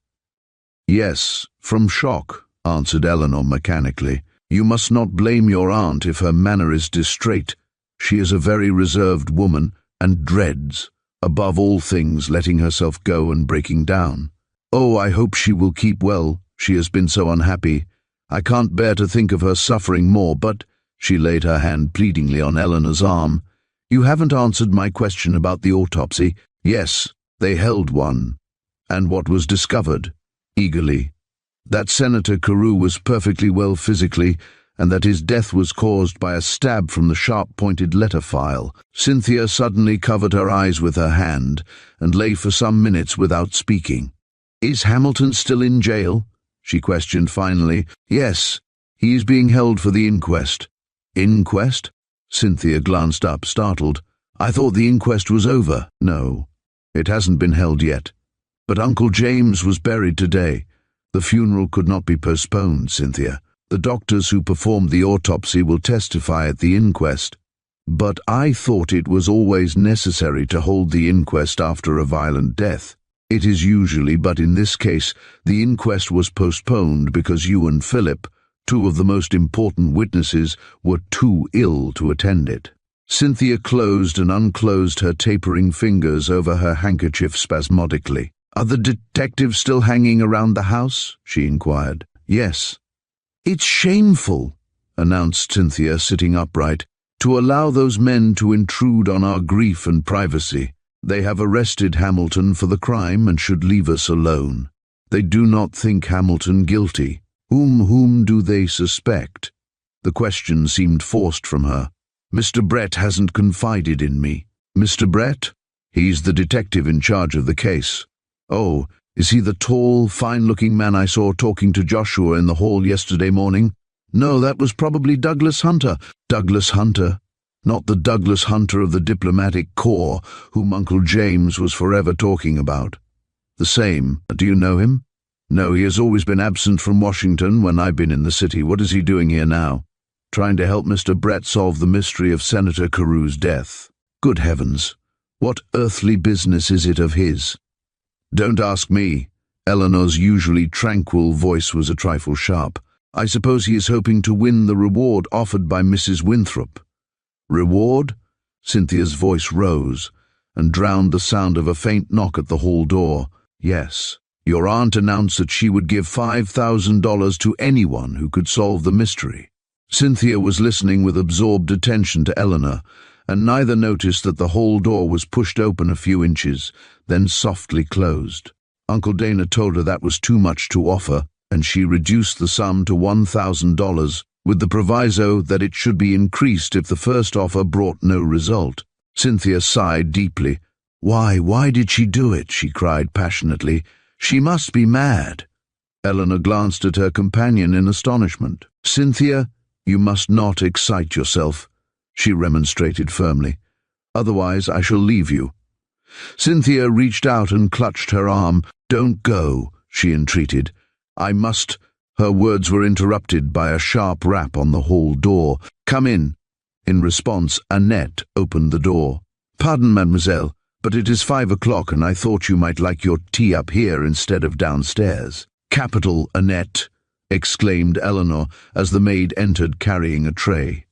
"Yes, from shock," answered Eleanor mechanically. "You must not blame your aunt if her manner is distrait. She is a very reserved woman, and dreads, above all things, letting herself go and breaking down. Oh, I hope she will keep well. She has been so unhappy. I can't bear to think of her suffering more, but—" She laid her hand pleadingly on Eleanor's arm. "You haven't answered my question about the autopsy." "Yes, they held one." "And what was discovered?" Eagerly. "That Senator Carew was perfectly well physically, and that his death was caused by a stab from the sharp-pointed letter file." Cynthia suddenly covered her eyes with her hand and lay for some minutes without speaking. "Is Hamilton still in jail?" she questioned finally. "Yes, he is being held for the inquest." "Inquest?" Cynthia glanced up, startled. "I thought the inquest was over." "No, it hasn't been held yet. But Uncle James was buried today. The funeral could not be postponed, Cynthia. The doctors who performed the autopsy will testify at the inquest. But I thought it was always necessary to hold the inquest after a violent death. It is usually, but in this case, the inquest was postponed because you and Philip, two of the most important witnesses, were too ill to attend it." Cynthia closed and unclosed her tapering fingers over her handkerchief spasmodically. "Are the detectives still hanging around the house?" she inquired. "Yes." "It's shameful," announced Cynthia, sitting upright, "to allow those men to intrude on our grief and privacy. They have arrested Hamilton for the crime and should leave us alone. They do not think Hamilton guilty. Whom do they suspect?" The question seemed forced from her. "Mr. Brett hasn't confided in me." "Mr. Brett? He's the detective in charge of the case." "Oh, is he the tall, fine-looking man I saw talking to Joshua in the hall yesterday morning?" "No, that was probably Douglas Hunter." "Douglas Hunter? Not the Douglas Hunter of the diplomatic corps, whom Uncle James was forever talking about?" "The same. Do you know him?" "No, he has always been absent from Washington when I've been in the city. What is he doing here now?" "Trying to help Mr. Brett solve the mystery of Senator Carew's death." "Good heavens! What earthly business is it of his?" "Don't ask me." Eleanor's usually tranquil voice was a trifle sharp. "I suppose he is hoping to win the reward offered by Mrs. Winthrop." "Reward?" Cynthia's voice rose and drowned the sound of a faint knock at the hall door. "Yes. Your aunt announced that she would give $5,000 to anyone who could solve the mystery." Cynthia was listening with absorbed attention to Eleanor, and neither noticed that the hall door was pushed open a few inches, then softly closed. Uncle Dana told her that was too much to offer, and she reduced the sum to $1,000, with the proviso that it should be increased if the first offer brought no result. Cynthia sighed deeply. Why did she do it?" she cried passionately. "She must be mad." Eleanor glanced at her companion in astonishment. "Cynthia, you must not excite yourself," she remonstrated firmly. Otherwise I shall leave you." Cynthia reached out and clutched her arm. "Don't go," she entreated. "I must—" Her words were interrupted by a sharp rap on the hall door. "Come in." In response, Annette opened the door. "Pardon, mademoiselle, but it is 5 o'clock and I thought you might like your tea up here instead of downstairs." "Capital, Annette," exclaimed Eleanor as the maid entered carrying a tray.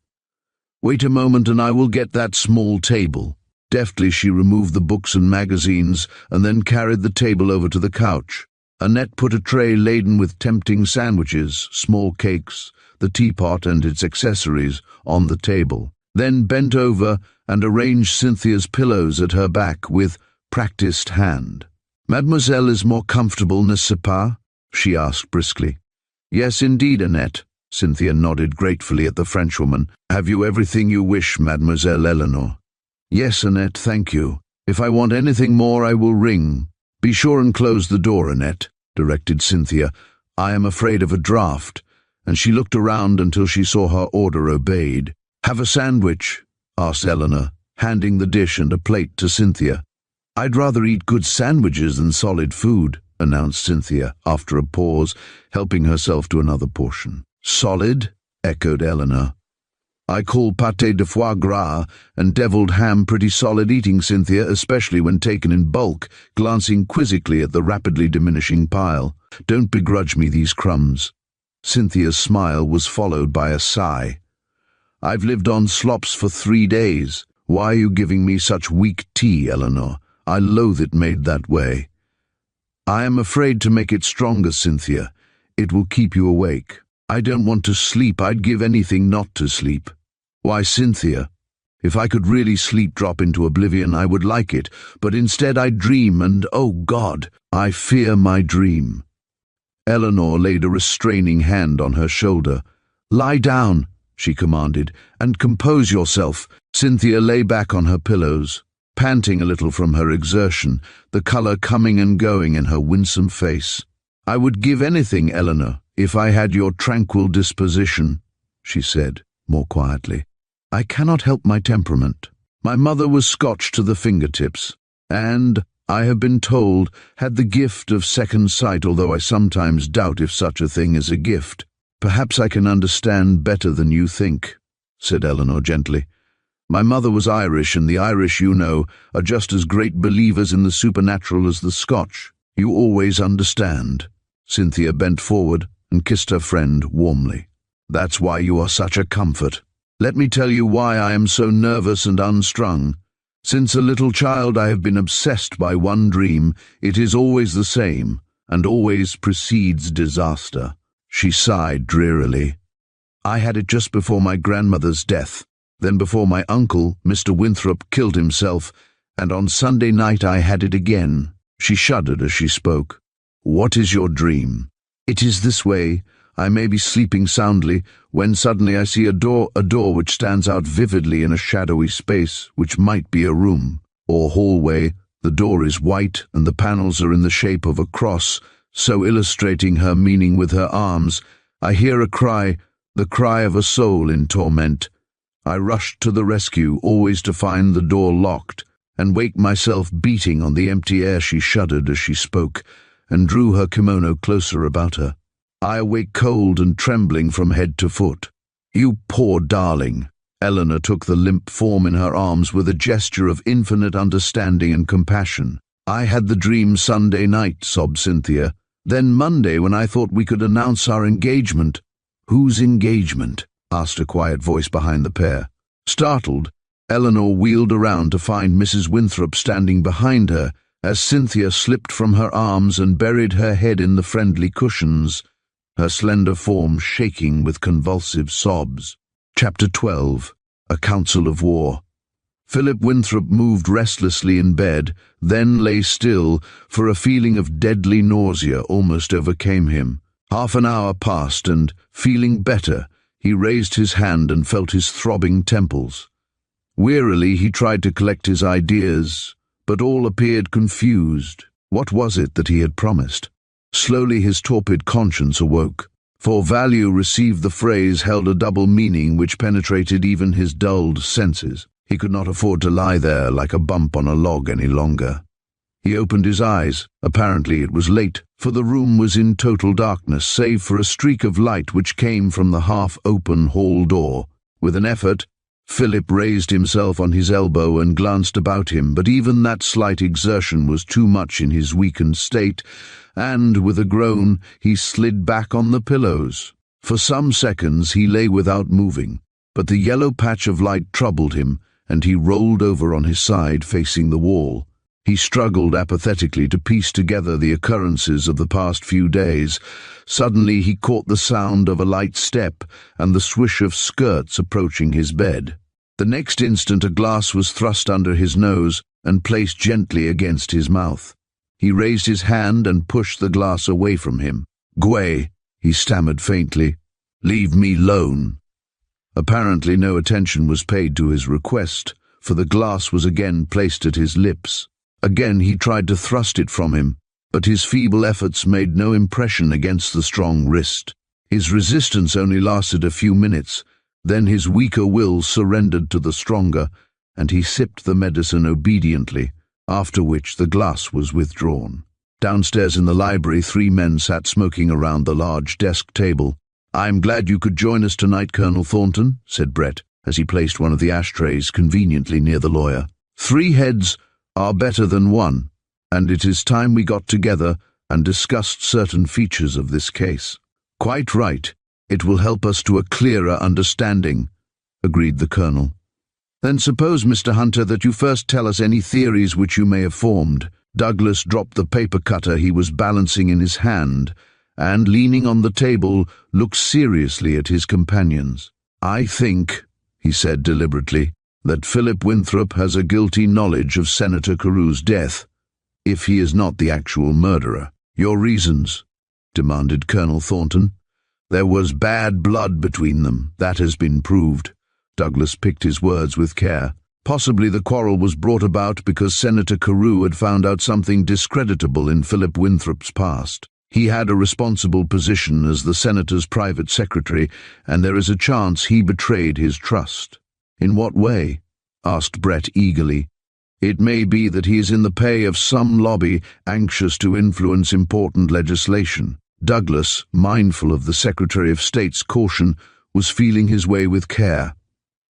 "Wait a moment and I will get that small table." Deftly she removed the books and magazines and then carried the table over to the couch. Annette put a tray laden with tempting sandwiches, small cakes, the teapot and its accessories on the table, then bent over and arranged Cynthia's pillows at her back with practiced hand. "Mademoiselle is more comfortable, n'est-ce pas?" she asked briskly. "Yes, indeed, Annette." Cynthia nodded gratefully at the Frenchwoman. "Have you everything you wish, Mademoiselle Eleanor?" "Yes, Annette, thank you. If I want anything more, I will ring." "Be sure and close the door, Annette," directed Cynthia. "I am afraid of a draught," and she looked around until she saw her order obeyed. "Have a sandwich?" asked Eleanor, handing the dish and a plate to Cynthia. "I'd rather eat good sandwiches than solid food," announced Cynthia, after a pause, helping herself to another portion. "Solid?" echoed Eleanor. "I call pâté de foie gras and deviled ham pretty solid eating, Cynthia, especially when taken in bulk," glancing quizzically at the rapidly diminishing pile. "Don't begrudge me these crumbs." Cynthia's smile was followed by a sigh. "I've lived on slops for 3 days. Why are you giving me such weak tea, Eleanor? I loathe it made that way." "I am afraid to make it stronger, Cynthia. It will keep you awake." "I don't want to sleep. I'd give anything not to sleep." "Why, Cynthia, if I could really sleep drop into oblivion, I would like it, but instead I dream, and, oh God, I fear my dream." Eleanor laid a restraining hand on her shoulder. "Lie down," she commanded, "and compose yourself." Cynthia lay back on her pillows, panting a little from her exertion, the colour coming and going in her winsome face. "I would give anything, Eleanor, if I had your tranquil disposition," she said, more quietly. "I cannot help my temperament. My mother was Scotch to the fingertips, and, I have been told, had the gift of second sight, although I sometimes doubt if such a thing is a gift. Perhaps I can understand better than you think," said Eleanor gently. "My mother was Irish, and the Irish, you know, are just as great believers in the supernatural as the Scotch. You always understand." Cynthia bent forward and kissed her friend warmly. "That's why you are such a comfort. Let me tell you why I am so nervous and unstrung. Since a little child I have been obsessed by one dream. It is always the same, and always precedes disaster." She sighed drearily. "I had it just before my grandmother's death, then before my uncle, Mr. Winthrop, killed himself, and on Sunday night I had it again." She shuddered as she spoke. "What is your dream?" "It is this way. I may be sleeping soundly, when suddenly I see a door which stands out vividly in a shadowy space, which might be a room or hallway. The door is white, and the panels are in the shape of a cross, so illustrating her meaning with her arms. I hear a cry, the cry of a soul in torment. I rushed to the rescue, always to find the door locked, and wake myself beating on the empty air." She shuddered as she spoke, and drew her kimono closer about her. "I awake cold and trembling from head to foot." "You poor darling." Eleanor took the limp form in her arms with a gesture of infinite understanding and compassion. "I had the dream Sunday night," sobbed Cynthia. "Then Monday, when I thought we could announce our engagement." "Whose engagement?" asked a quiet voice behind the pair. Startled, Eleanor wheeled around to find Mrs. Winthrop standing behind her, as Cynthia slipped from her arms and buried her head in the friendly cushions, her slender form shaking with convulsive sobs. Chapter 12. A Council of War. Philip Winthrop moved restlessly in bed, then lay still, for a feeling of deadly nausea almost overcame him. Half an hour passed, and, feeling better, he raised his hand and felt his throbbing temples. Wearily he tried to collect his ideas, but all appeared confused. What was it that he had promised? Slowly his torpid conscience awoke. For value received the phrase held a double meaning which penetrated even his dulled senses. He could not afford to lie there like a bump on a log any longer. He opened his eyes. Apparently it was late, for the room was in total darkness, save for a streak of light which came from the half-open hall door. With an effort, Philip raised himself on his elbow and glanced about him, but even that slight exertion was too much in his weakened state, and, with a groan, he slid back on the pillows. For some seconds he lay without moving, but the yellow patch of light troubled him, and he rolled over on his side facing the wall. He struggled apathetically to piece together the occurrences of the past few days. Suddenly he caught the sound of a light step and the swish of skirts approaching his bed. The next instant a glass was thrust under his nose and placed gently against his mouth. He raised his hand and pushed the glass away from him. "Gway," he stammered faintly. "Leave me alone." Apparently no attention was paid to his request, for the glass was again placed at his lips. Again he tried to thrust it from him, but his feeble efforts made no impression against the strong wrist. His resistance only lasted a few minutes, then his weaker will surrendered to the stronger, and he sipped the medicine obediently, after which the glass was withdrawn. Downstairs in the library, 3 men sat smoking around the large desk table. "I'm glad you could join us tonight, Colonel Thornton," said Brett, as he placed one of the ashtrays conveniently near the lawyer. "3 heads are better than 1, and it is time we got together and discussed certain features of this case." "Quite right. It will help us to a clearer understanding," agreed the Colonel. "Then suppose, Mr. Hunter, that you first tell us any theories which you may have formed." Douglas dropped the paper cutter he was balancing in his hand, and, leaning on the table, looked seriously at his companions. "I think," he said deliberately, "that Philip Winthrop has a guilty knowledge of Senator Carew's death, if he is not the actual murderer." "Your reasons?" demanded Colonel Thornton. "There was bad blood between them, that has been proved." Douglas picked his words with care. "Possibly the quarrel was brought about because Senator Carew had found out something discreditable in Philip Winthrop's past. He had a responsible position as the senator's private secretary, and there is a chance he betrayed his trust." "In what way?" asked Brett eagerly. "It may be that he is in the pay of some lobby anxious to influence important legislation." Douglas, mindful of the Secretary of State's caution, was feeling his way with care.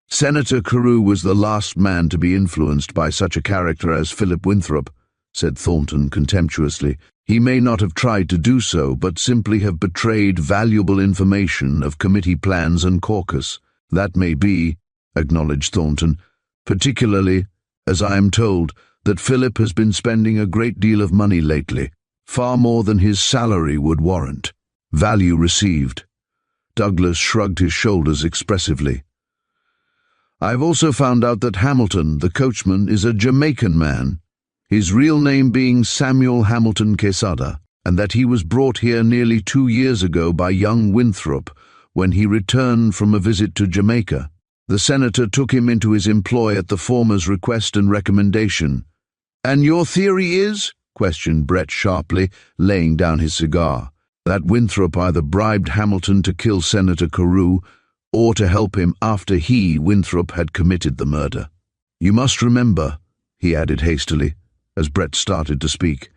"Senator Carew was the last man to be influenced by such a character as Philip Winthrop," said Thornton contemptuously. "He may not have tried to do so, but simply have betrayed valuable information of committee plans and caucus." "That may be," acknowledged Thornton, "particularly as I am told that Philip has been spending a great deal of money lately, far more than his salary would warrant." "Value received." Douglas shrugged his shoulders expressively. "I've also found out that Hamilton, the coachman, is a Jamaican man, his real name being Samuel Hamilton Quesada, and that he was brought here nearly 2 years ago by young Winthrop when he returned from a visit to Jamaica. The senator took him into his employ at the former's request and recommendation." "And your theory is?" questioned Brett sharply, laying down his cigar. "That Winthrop either bribed Hamilton to kill Senator Carew or to help him after he, Winthrop, had committed the murder. You must remember," he added hastily, as Brett started to speak,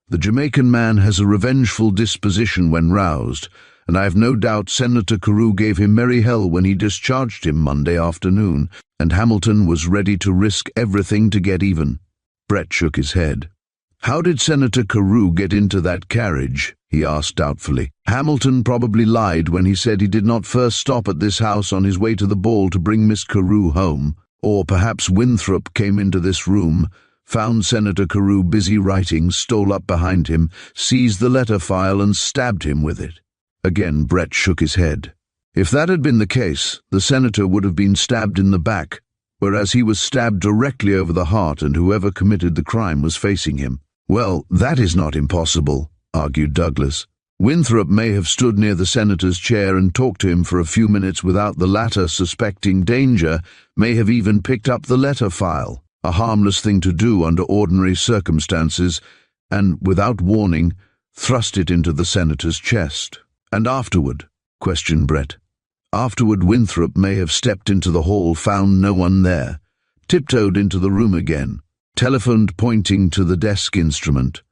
"the Jamaican man has a revengeful disposition when roused, and I have no doubt Senator Carew gave him merry hell when he discharged him Monday afternoon, and Hamilton was ready to risk everything to get even." Brett shook his head. "How did Senator Carew get into that carriage?" he asked doubtfully. "Hamilton probably lied when he said he did not first stop at this house on his way to the ball to bring Miss Carew home. Or perhaps Winthrop came into this room, found Senator Carew busy writing, stole up behind him, seized the letter file and stabbed him with it." Again Brett shook his head. "If that had been the case, the senator would have been stabbed in the back, whereas he was stabbed directly over the heart and whoever committed the crime was facing him." "Well, that is not impossible," argued Douglas. "Winthrop may have stood near the senator's chair and talked to him for a few minutes without the latter suspecting danger, may have even picked up the letter file, a harmless thing to do under ordinary circumstances, and, without warning, thrust it into the senator's chest." "And afterward?" questioned Brett. "Afterward Winthrop may have stepped into the hall, found no one there, tiptoed into the room again, telephoned pointing to the desk instrument,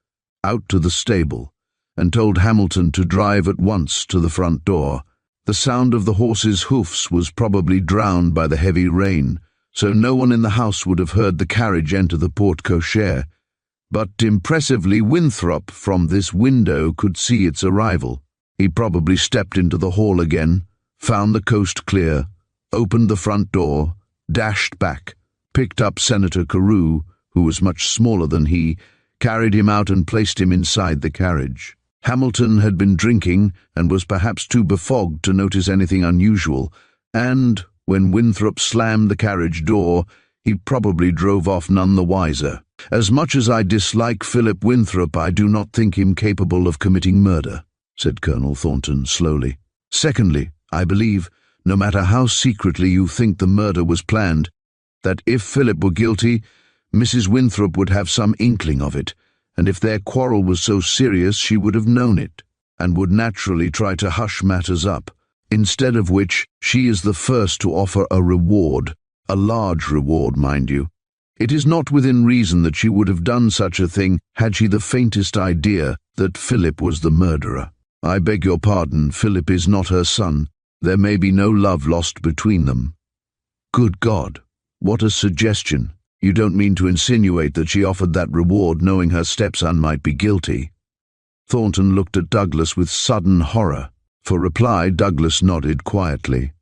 out to the stable, and told Hamilton to drive at once to the front door. The sound of the horse's hoofs was probably drowned by the heavy rain, so no one in the house would have heard the carriage enter the porte-cochere, but impressively Winthrop from this window could see its arrival. He probably stepped into the hall again, found the coast clear, opened the front door, dashed back, picked up Senator Carew, who was much smaller than he, carried him out and placed him inside the carriage. Hamilton had been drinking and was perhaps too befogged to notice anything unusual, and, when Winthrop slammed the carriage door, he probably drove off none the wiser. As much as I dislike Philip Winthrop, I do not think him capable of committing murder, said Colonel Thornton slowly. Secondly, I believe, no matter how secretly you think the murder was planned, that if Philip were guilty, Mrs. Winthrop would have some inkling of it, and if their quarrel was so serious she would have known it, and would naturally try to hush matters up, instead of which she is the first to offer a reward, a large reward, mind you. It is not within reason that she would have done such a thing had she the faintest idea that Philip was the murderer. I beg your pardon, Philip is not her son. There may be no love lost between them. Good God, what a suggestion. You don't mean to insinuate that she offered that reward knowing her stepson might be guilty? Thornton looked at Douglas with sudden horror. For reply, Douglas nodded quietly.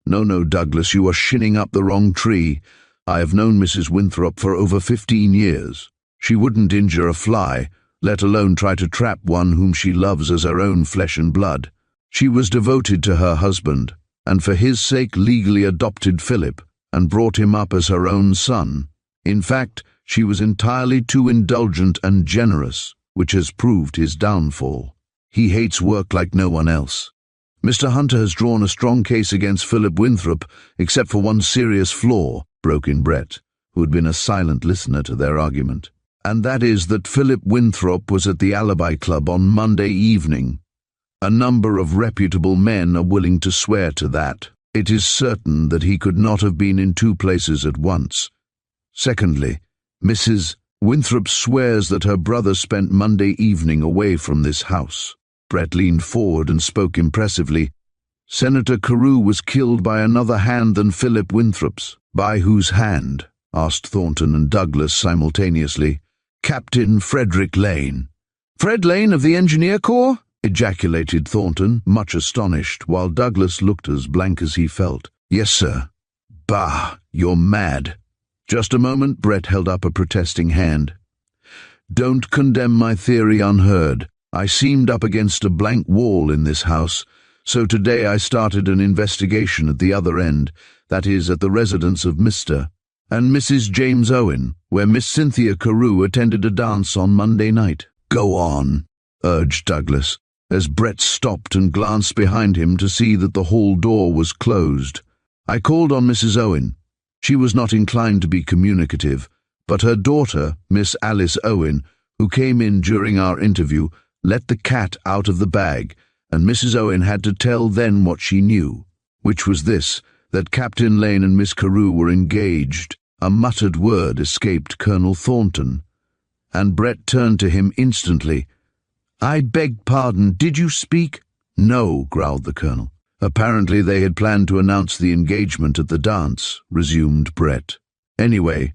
No, Douglas, you are shinning up the wrong tree. I have known Mrs. Winthrop for over 15 years. She wouldn't injure a fly, let alone try to trap one whom she loves as her own flesh and blood. She was devoted to her husband, and for his sake legally adopted Philip, and brought him up as her own son. In fact, she was entirely too indulgent and generous, which has proved his downfall. He hates work like no one else. Mr. Hunter has drawn a strong case against Philip Winthrop, except for one serious flaw, broke in Brett, who had been a silent listener to their argument. And that is that Philip Winthrop was at the Alibi Club on Monday evening. A number of reputable men are willing to swear to that. It is certain that he could not have been in two places at once. Secondly, Mrs. Winthrop swears that her brother spent Monday evening away from this house. Brett leaned forward and spoke impressively. Senator Carew was killed by another hand than Philip Winthrop's. By whose hand? Asked Thornton and Douglas simultaneously. Captain Frederick Lane. Fred Lane of the Engineer Corps? Ejaculated Thornton, much astonished, while Douglas looked as blank as he felt. Yes, sir. Bah, you're mad. Just a moment, Brett held up a protesting hand. Don't condemn my theory unheard. I seemed up against a blank wall in this house, so today I started an investigation at the other end, that is, at the residence of Mr. and Mrs. James Owen, where Miss Cynthia Carew attended a dance on Monday night. Go on, urged Douglas, as Brett stopped and glanced behind him to see that the hall door was closed. I called on Mrs. Owen. She was not inclined to be communicative, but her daughter, Miss Alice Owen, who came in during our interview, let the cat out of the bag, and Mrs. Owen had to tell then what she knew, which was this, that Captain Lane and Miss Carew were engaged. A muttered word escaped Colonel Thornton, and Brett turned to him instantly. I beg pardon, did you speak? No, growled the colonel. Apparently they had planned to announce the engagement at the dance, resumed Brett. Anyway,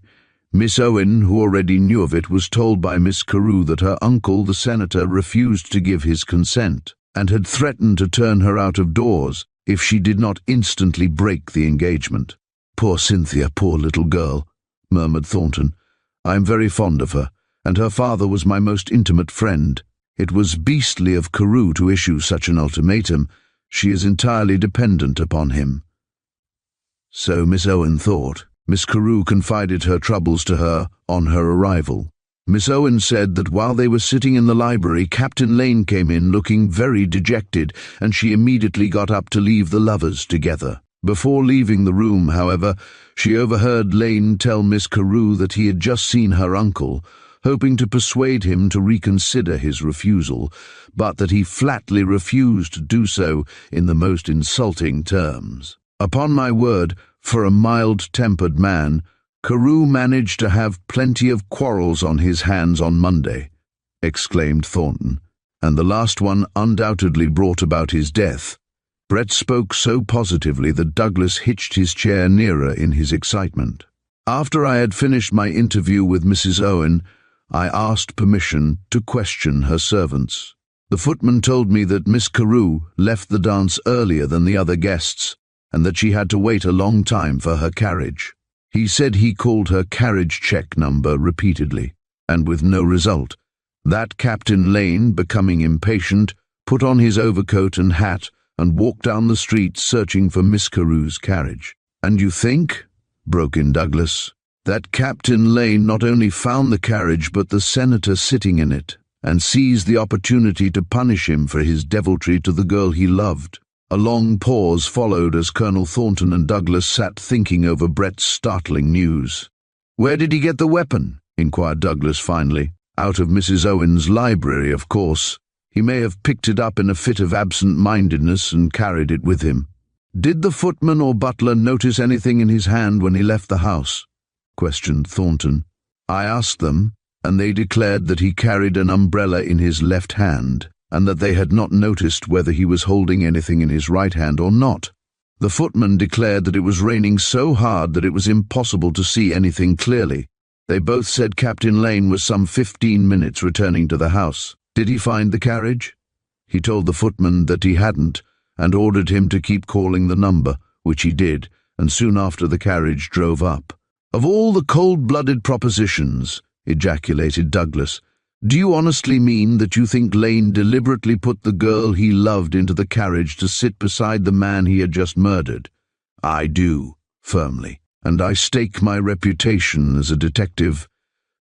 Miss Owen, who already knew of it, was told by Miss Carew that her uncle, the senator, refused to give his consent, and had threatened to turn her out of doors if she did not instantly break the engagement. Poor Cynthia, poor little girl, murmured Thornton. I am very fond of her, and her father was my most intimate friend. It was beastly of Carew to issue such an ultimatum. She is entirely dependent upon him. So Miss Owen thought. Miss Carew confided her troubles to her on her arrival. Miss Owen said that while they were sitting in the library, Captain Lane came in looking very dejected, and she immediately got up to leave the lovers together. Before leaving the room, however, she overheard Lane tell Miss Carew that he had just seen her uncle, hoping to persuade him to reconsider his refusal, but that he flatly refused to do so in the most insulting terms. Upon my word, for a mild-tempered man, "Carew managed to have plenty of quarrels on his hands on Monday," exclaimed Thornton, "and the last one undoubtedly brought about his death." Brett spoke so positively that Douglas hitched his chair nearer in his excitement. "After I had finished my interview with Mrs. Owen, I asked permission to question her servants. The footman told me that Miss Carew left the dance earlier than the other guests, and that she had to wait a long time for her carriage. He said he called her carriage check number repeatedly, and with no result. That Captain Lane, becoming impatient, put on his overcoat and hat and walked down the street searching for Miss Carew's carriage." "And you think," broke in Douglas, "that Captain Lane not only found the carriage but the senator sitting in it, and seized the opportunity to punish him for his deviltry to the girl he loved?" A long pause followed as Colonel Thornton and Douglas sat thinking over Brett's startling news. "Where did he get the weapon?" inquired Douglas finally. "Out of Mrs. Owen's library, of course. He may have picked it up in a fit of absent-mindedness and carried it with him." "Did the footman or butler notice anything in his hand when he left the house?" questioned Thornton. "I asked them, and they declared that he carried an umbrella in his left hand, and that they had not noticed whether he was holding anything in his right hand or not. The footman declared that it was raining so hard that it was impossible to see anything clearly. They both said Captain Lane was some 15 minutes returning to the house. Did he find the carriage?" He told the footman that he hadn't, and ordered him to keep calling the number, which he did, and soon after the carriage drove up. "Of all the cold-blooded propositions," ejaculated Douglas, "do you honestly mean that you think Lane deliberately put the girl he loved into the carriage to sit beside the man he had just murdered?" "I do, firmly, and I stake my reputation as a detective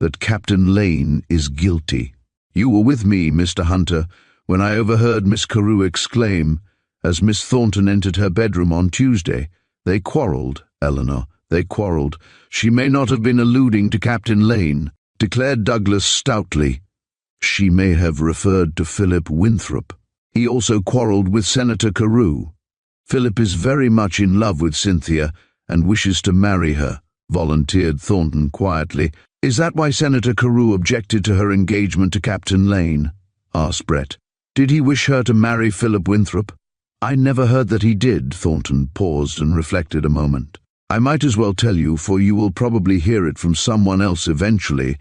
that Captain Lane is guilty. You were with me, Mr. Hunter, when I overheard Miss Carew exclaim, as Miss Thornton entered her bedroom on Tuesday, 'They quarrelled, Eleanor, they quarrelled.' She may not have been alluding to Captain Lane," declared Douglas stoutly. "She may have referred to Philip Winthrop. He also quarrelled with Senator Carew. Philip is very much in love with Cynthia and wishes to marry her," volunteered Thornton quietly. "Is that why Senator Carew objected to her engagement to Captain Lane?" asked Brett. "Did he wish her to marry Philip Winthrop?" "I never heard that he did." Thornton paused and reflected a moment. "I might as well tell you, for you will probably hear it from someone else eventually,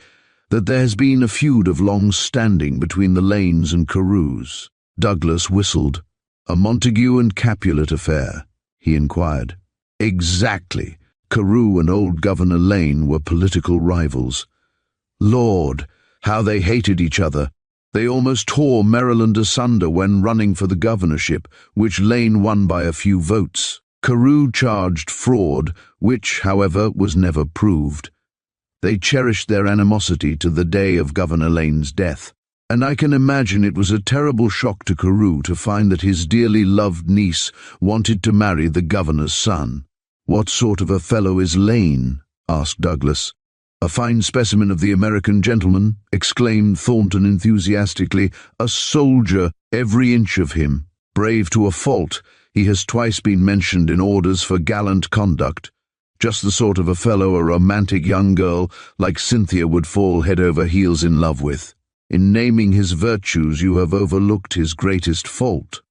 that there has been a feud of long standing between the Lanes and Carews." Douglas whistled. "A Montague and Capulet affair?" he inquired. "Exactly. Carew and old Governor Lane were political rivals. Lord, how they hated each other. They almost tore Maryland asunder when running for the governorship, which Lane won by a few votes. Carew charged fraud, which, however, was never proved. They cherished their animosity to the day of Governor Lane's death, and I can imagine it was a terrible shock to Carew to find that his dearly loved niece wanted to marry the governor's son." "What sort of a fellow is Lane?" asked Douglas. "A fine specimen of the American gentleman," exclaimed Thornton enthusiastically. "A soldier, every inch of him. Brave to a fault, he has twice been mentioned in orders for gallant conduct. Just the sort of a fellow a romantic young girl like Cynthia would fall head over heels in love with." "In naming his virtues you have overlooked his greatest fault,"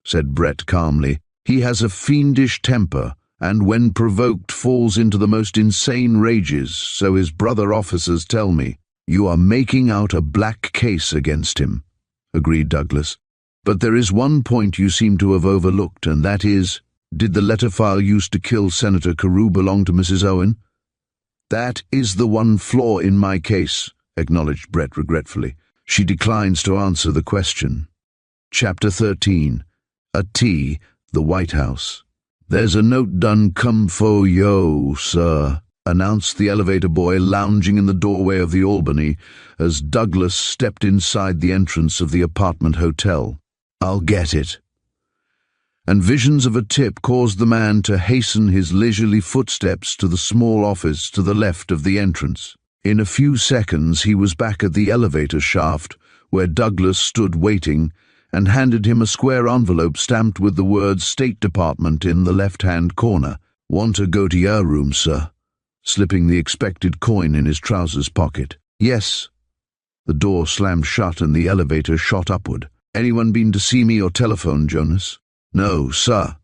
said Brett calmly. "He has a fiendish temper, and when provoked falls into the most insane rages, so his brother officers tell me." "You are making out a black case against him," agreed Douglas. "But there is one point you seem to have overlooked, and that is, did the letter file used to kill Senator Carew belong to Mrs. Owen?" "That is the one flaw in my case," acknowledged Brett regretfully. "She declines to answer the question." Chapter 13. A Tea, the White House. "There's a note done come for yo, sir," announced the elevator boy lounging in the doorway of the Albany as Douglas stepped inside the entrance of the apartment hotel. "I'll get it." And visions of a tip caused the man to hasten his leisurely footsteps to the small office to the left of the entrance. In a few seconds he was back at the elevator shaft, where Douglas stood waiting, and handed him a square envelope stamped with the words State Department in the left-hand corner. "Want to go to your room, sir," slipping the expected coin in his trousers pocket. "Yes." The door slammed shut and the elevator shot upward. "Anyone been to see me or telephone, Jonas?" "No, sir."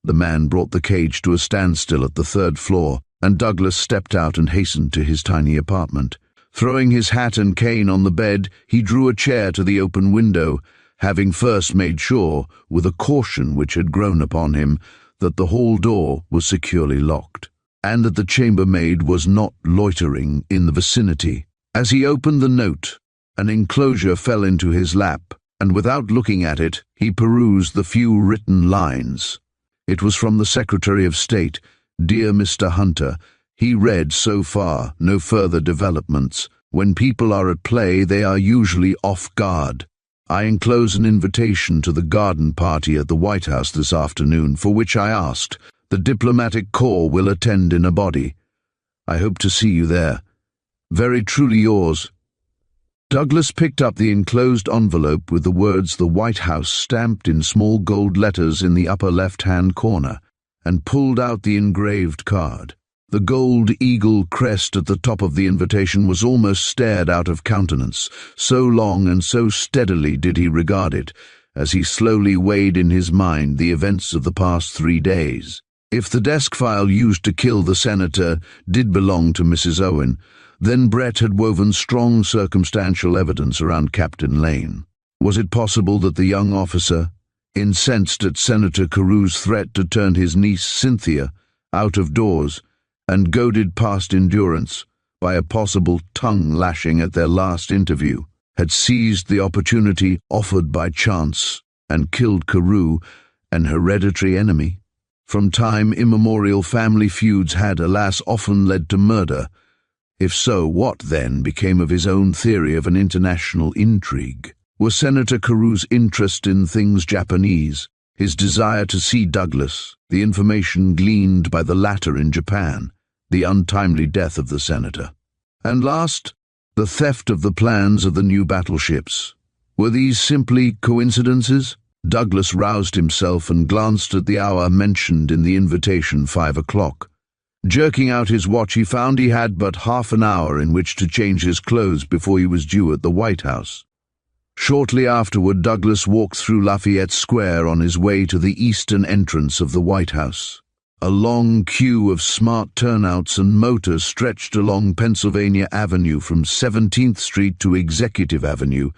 The man brought the cage to a standstill at the third floor, and Douglas stepped out and hastened to his tiny apartment. Throwing his hat and cane on the bed, he drew a chair to the open window, having first made sure, with a caution which had grown upon him, that the hall door was securely locked, and that the chambermaid was not loitering in the vicinity. As he opened the note, an enclosure fell into his lap, and without looking at it, he perused the few written lines. It was from the Secretary of State. "Dear Mr. Hunter," he read, "so far, no further developments. When people are at play, they are usually off guard. I enclose an invitation to the garden party at the White House this afternoon, for which I asked. The diplomatic corps will attend in a body. I hope to see you there. Very truly yours." Douglas picked up the enclosed envelope with the words "The White House" stamped in small gold letters in the upper left-hand corner, and pulled out the engraved card. The gold eagle crest at the top of the invitation was almost stared out of countenance, so long and so steadily did he regard it, as he slowly weighed in his mind the events of the past 3 days. If the desk file used to kill the senator did belong to Mrs. Owen, then Brett had woven strong circumstantial evidence around Captain Lane. Was it possible that the young officer, incensed at Senator Carew's threat to turn his niece Cynthia out of doors, and goaded past endurance by a possible tongue-lashing at their last interview, had seized the opportunity offered by chance and killed Carew, an hereditary enemy? From time immemorial, family feuds had, alas, often led to murder. If so, what then became of his own theory of an international intrigue? Was Senator Carew's interest in things Japanese, his desire to see Douglas, the information gleaned by the latter in Japan, the untimely death of the senator? And last, the theft of the plans of the new battleships. Were these simply coincidences? Douglas roused himself and glanced at the hour mentioned in the invitation, 5 o'clock. Jerking out his watch, he found he had but half an hour in which to change his clothes before he was due at the White House. Shortly afterward, Douglas walked through Lafayette Square on his way to the eastern entrance of the White House. A long queue of smart turnouts and motors stretched along Pennsylvania Avenue from 17th Street to Executive Avenue,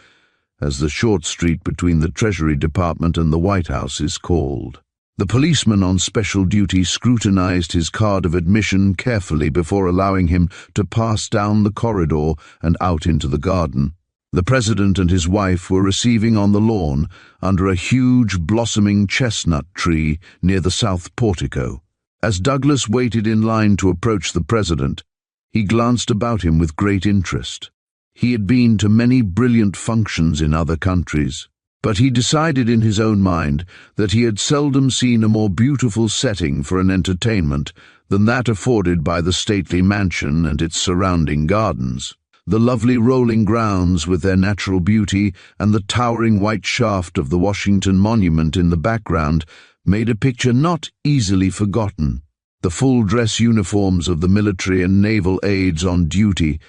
as the short street between the Treasury Department and the White House is called. The policeman on special duty scrutinized his card of admission carefully before allowing him to pass down the corridor and out into the garden. The president and his wife were receiving on the lawn under a huge blossoming chestnut tree near the south portico. As Douglas waited in line to approach the president, he glanced about him with great interest. He had been to many brilliant functions in other countries, but he decided in his own mind that he had seldom seen a more beautiful setting for an entertainment than that afforded by the stately mansion and its surrounding gardens. The lovely rolling grounds with their natural beauty and the towering white shaft of the Washington Monument in the background made a picture not easily forgotten. The full-dress uniforms of the military and naval aides on duty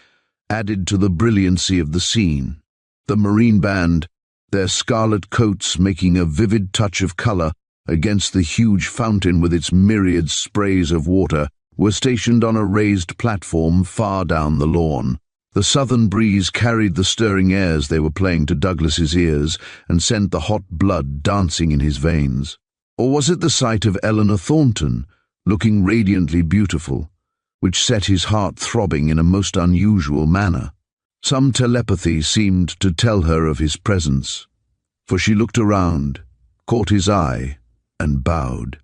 added to the brilliancy of the scene. The Marine Band, their scarlet coats making a vivid touch of color against the huge fountain with its myriad sprays of water, were stationed on a raised platform far down the lawn. The southern breeze carried the stirring airs they were playing to Douglas's ears and sent the hot blood dancing in his veins. Or was it the sight of Eleanor Thornton, looking radiantly beautiful, which set his heart throbbing in a most unusual manner? Some telepathy seemed to tell her of his presence, for she looked around, caught his eye, and bowed.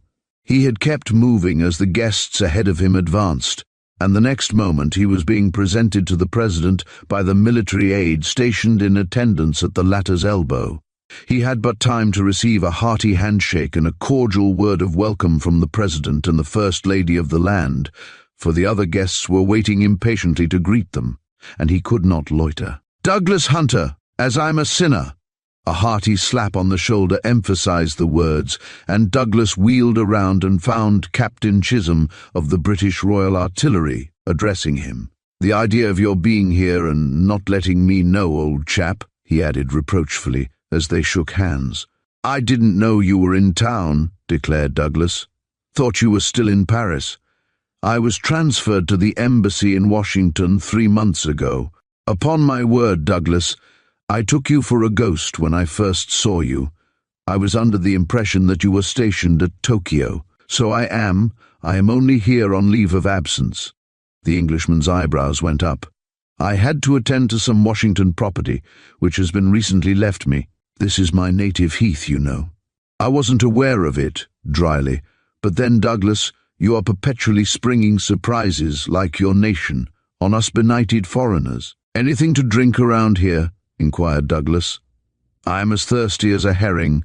He had kept moving as the guests ahead of him advanced, and the next moment he was being presented to the president by the military aide stationed in attendance at the latter's elbow. He had but time to receive a hearty handshake and a cordial word of welcome from the president and the first lady of the land, for the other guests were waiting impatiently to greet them, and he could not loiter. "Douglas Hunter, as I'm a sinner." A hearty slap on the shoulder emphasized the words, and Douglas wheeled around and found Captain Chisholm of the British Royal Artillery, addressing him. "The idea of your being here and not letting me know, old chap," he added reproachfully as they shook hands. "I didn't know you were in town," declared Douglas. "Thought you were still in Paris. I was transferred to the embassy in Washington 3 months ago. Upon my word, Douglas, I took you for a ghost when I first saw you. I was under the impression that you were stationed at Tokyo. So I am only here on leave of absence." The Englishman's eyebrows went up. "I had to attend to some Washington property, which has been recently left me. This is my native heath, you know." "I wasn't aware of it," dryly. "But then, Douglas, you are perpetually springing surprises, like your nation, on us benighted foreigners." "Anything to drink around here?" inquired Douglas. "I am as thirsty as a herring.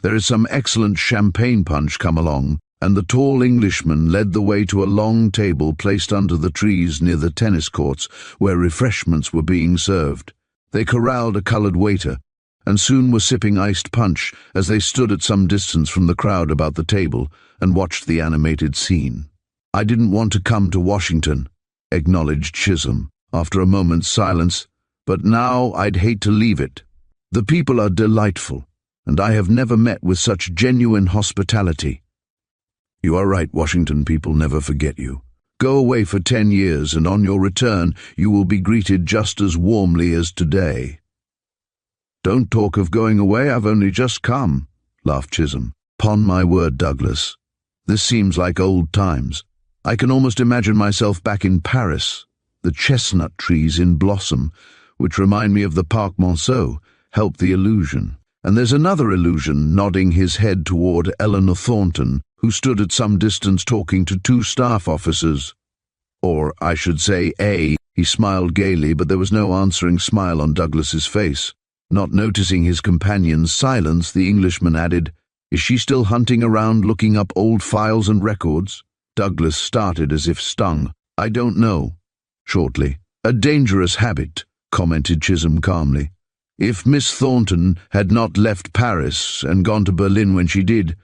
There is some excellent champagne punch come along," and the tall Englishman led the way to a long table placed under the trees near the tennis courts, where refreshments were being served. They corralled a coloured waiter, and soon were sipping iced punch as they stood at some distance from the crowd about the table and watched the animated scene. "I didn't want to come to Washington," acknowledged Chisholm, after a moment's silence, "but now I'd hate to leave it. The people are delightful, and I have never met with such genuine hospitality." "You are right, Washington people never forget you. Go away for 10 years, and on your return you will be greeted just as warmly as today." "Don't talk of going away, I've only just come," laughed Chisholm. "'Pon my word, Douglas, this seems like old times. I can almost imagine myself back in Paris. The chestnut trees in blossom, which remind me of the Parc Monceau, help the illusion. And there's another illusion," nodding his head toward Eleanor Thornton, who stood at some distance talking to 2 staff officers. "Or, I should say, A." He smiled gaily, but there was no answering smile on Douglas's face. Not noticing his companion's silence, the Englishman added, "Is she still hunting around looking up old files and records?" Douglas started as if stung. "I don't know," shortly. "A dangerous habit," commented Chisholm calmly. "If Miss Thornton had not left Paris and gone to Berlin when she did,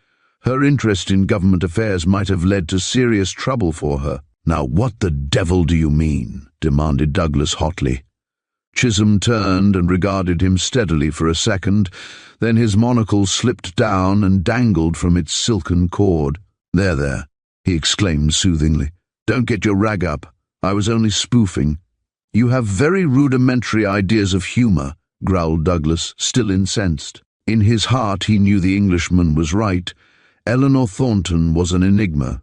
her interest in government affairs might have led to serious trouble for her." "Now what the devil do you mean?" demanded Douglas hotly. Chisholm turned and regarded him steadily for a second, then his monocle slipped down and dangled from its silken cord. There, he exclaimed soothingly. "Don't get your rag up. I was only spoofing." "You have very rudimentary ideas of humour," growled Douglas, still incensed. In his heart he knew the Englishman was right. Eleanor Thornton was an enigma.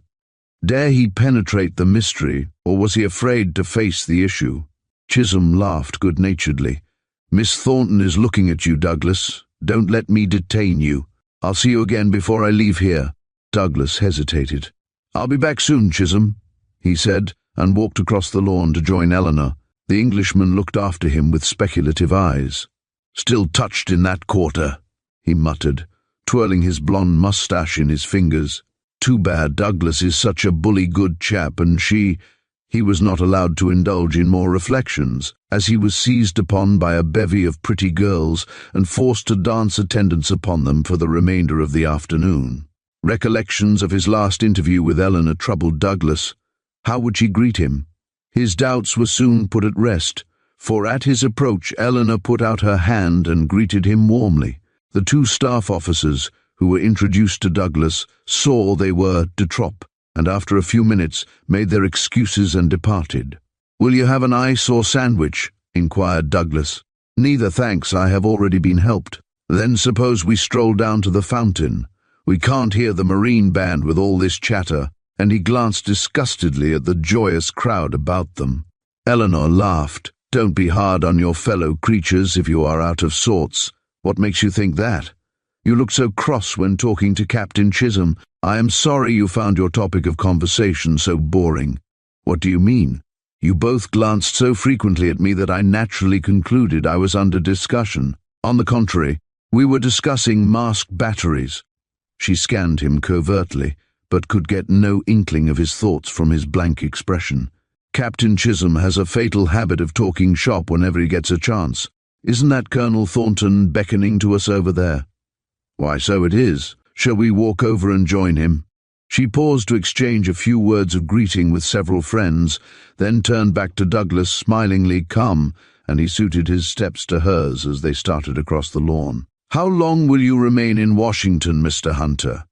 Dare he penetrate the mystery, or was he afraid to face the issue? Chisholm laughed good-naturedly. "Miss Thornton is looking at you, Douglas. Don't let me detain you. I'll see you again before I leave here." Douglas hesitated. "I'll be back soon, Chisholm," he said, and walked across the lawn to join Eleanor. The Englishman looked after him with speculative eyes. "Still touched in that quarter," he muttered, twirling his blonde moustache in his fingers. "Too bad Douglas is such a bully good chap, and she—" He was not allowed to indulge in more reflections, as he was seized upon by a bevy of pretty girls and forced to dance attendance upon them for the remainder of the afternoon. Recollections of his last interview with Eleanor troubled Douglas. How would she greet him? His doubts were soon put at rest, for at his approach Eleanor put out her hand and greeted him warmly. The 2 staff officers, who were introduced to Douglas, saw they were de trop, and after a few minutes made their excuses and departed. "Will you have an ice or sandwich?" inquired Douglas. "Neither, thanks, I have already been helped." "Then suppose we stroll down to the fountain. We can't hear the marine band with all this chatter," and he glanced disgustedly at the joyous crowd about them. Eleanor laughed. "Don't be hard on your fellow creatures if you are out of sorts. What makes you think that? You look so cross when talking to Captain Chisholm. I am sorry you found your topic of conversation so boring." "What do you mean?" "You both glanced so frequently at me that I naturally concluded I was under discussion. On the contrary, we were discussing masked batteries." She scanned him covertly, but could get no inkling of his thoughts from his blank expression. "Captain Chisholm has a fatal habit of talking shop whenever he gets a chance. Isn't that Colonel Thornton beckoning to us over there?" "Why, so it is. Shall we walk over and join him?" She paused to exchange a few words of greeting with several friends, then turned back to Douglas, smilingly. "Come," and he suited his steps to hers as they started across the lawn. "How long will you remain in Washington, Mr. Hunter?"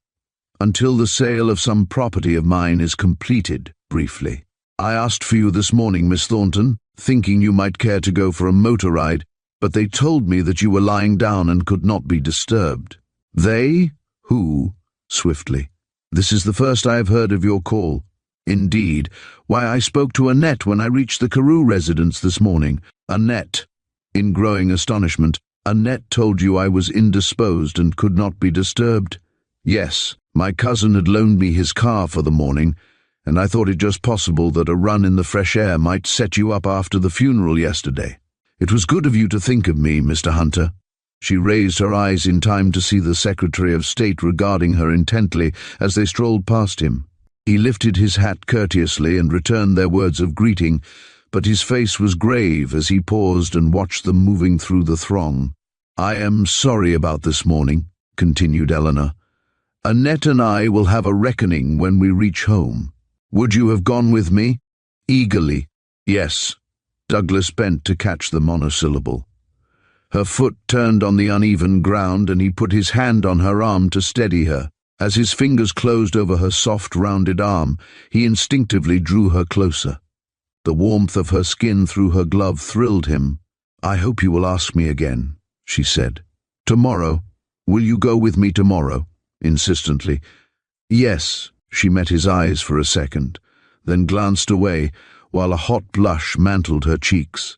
"Until the sale of some property of mine is completed," briefly. "I asked for you this morning, Miss Thornton, thinking you might care to go for a motor ride, but they told me that you were lying down and could not be disturbed." "They? Who?" Swiftly. "This is the first I have heard of your call." "Indeed. Why, I spoke to Annette when I reached the Carew residence this morning." "Annette?" In growing astonishment. "Annette told you I was indisposed and could not be disturbed?" "Yes. My cousin had loaned me his car for the morning, and I thought it just possible that a run in the fresh air might set you up after the funeral yesterday. It was good of you to think of me, Mr. Hunter." She raised her eyes in time to see the Secretary of State regarding her intently as they strolled past him. He lifted his hat courteously and returned their words of greeting, but his face was grave as he paused and watched them moving through the throng. "I am sorry about this morning," continued Eleanor. "Annette and I will have a reckoning when we reach home. Would you have gone with me?" Eagerly. "Yes." Douglas bent to catch the monosyllable. Her foot turned on the uneven ground, and he put his hand on her arm to steady her. As his fingers closed over her soft, rounded arm, he instinctively drew her closer. The warmth of her skin through her glove thrilled him. "I hope you will ask me again," she said. "Tomorrow? Will you go with me tomorrow?" Insistently. "Yes." She met his eyes for a second, then glanced away, while a hot blush mantled her cheeks.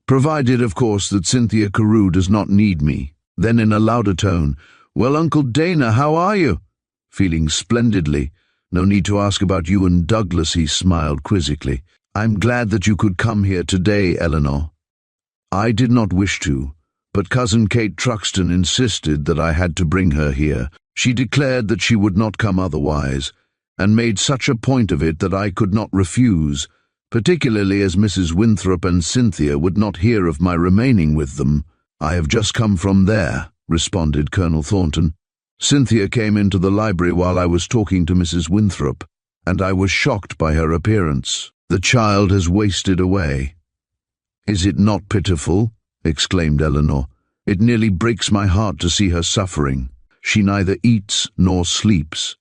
"Provided, of course, that Cynthia Carew does not need me." Then in a louder tone, "Well, Uncle Dana, how are you?" "Feeling splendidly. No need to ask about you and Douglas," he smiled quizzically. "I'm glad that you could come here today, Eleanor." "I did not wish to, but Cousin Kate Truxton insisted that I had to bring her here. She declared that she would not come otherwise, and made such a point of it that I could not refuse, particularly as Mrs. Winthrop and Cynthia would not hear of my remaining with them." "I have just come from there," responded Colonel Thornton. "Cynthia came into the library while I was talking to Mrs. Winthrop, and I was shocked by her appearance. The child has wasted away." "Is it not pitiful?" exclaimed Eleanor. "It nearly breaks my heart to see her suffering. She neither eats nor sleeps."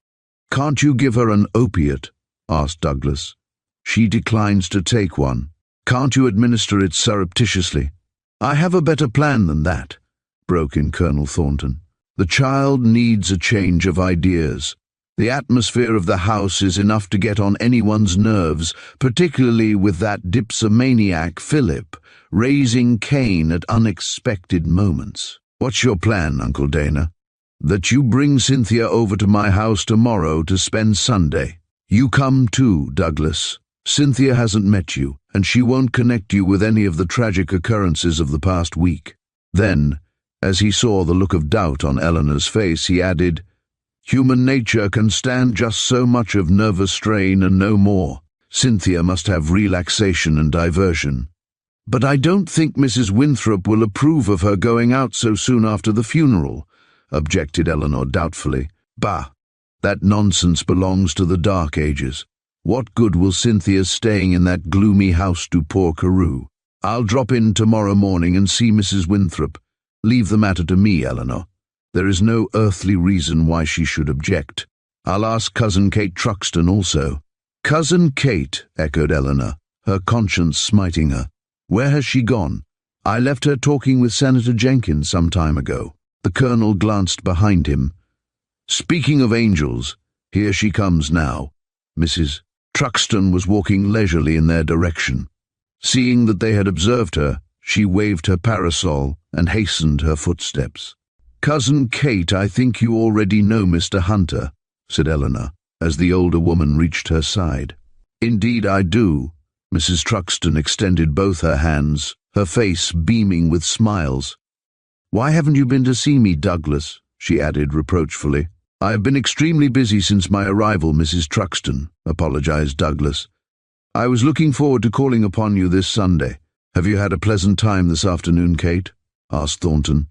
"Can't you give her an opiate?" asked Douglas. "She declines to take one." "Can't you administer it surreptitiously?" "I have a better plan than that," broke in Colonel Thornton. "The child needs a change of ideas. The atmosphere of the house is enough to get on anyone's nerves, particularly with that dipsomaniac Philip, raising Cain at unexpected moments. What's your plan, Uncle Dana?" "That you bring Cynthia over to my house tomorrow to spend Sunday. You come too, Douglas. Cynthia hasn't met you, and she won't connect you with any of the tragic occurrences of the past week." Then, as he saw the look of doubt on Eleanor's face, he added, "Human nature can stand just so much of nervous strain and no more. Cynthia must have relaxation and diversion." "But I don't think Mrs. Winthrop will approve of her going out so soon after the funeral," objected Eleanor doubtfully. "Bah, that nonsense belongs to the Dark Ages. What good will Cynthia's staying in that gloomy house do poor Carew? I'll drop in tomorrow morning and see Mrs. Winthrop. Leave the matter to me, Eleanor. There is no earthly reason why she should object. I'll ask Cousin Kate Truxton also." "Cousin Kate," echoed Eleanor, her conscience smiting her. "Where has she gone?" "I left her talking with Senator Jenkins some time ago." The colonel glanced behind him. "Speaking of angels, here she comes now." Mrs. Truxton was walking leisurely in their direction. Seeing that they had observed her, she waved her parasol and hastened her footsteps. "Cousin Kate, I think you already know Mr. Hunter," said Eleanor, as the older woman reached her side. "Indeed I do." Mrs. Truxton extended both her hands, her face beaming with smiles. "Why haven't you been to see me, Douglas?" she added reproachfully. "I have been extremely busy since my arrival, Mrs. Truxton," apologized Douglas. "I was looking forward to calling upon you this Sunday." "Have you had a pleasant time this afternoon, Kate?" asked Thornton.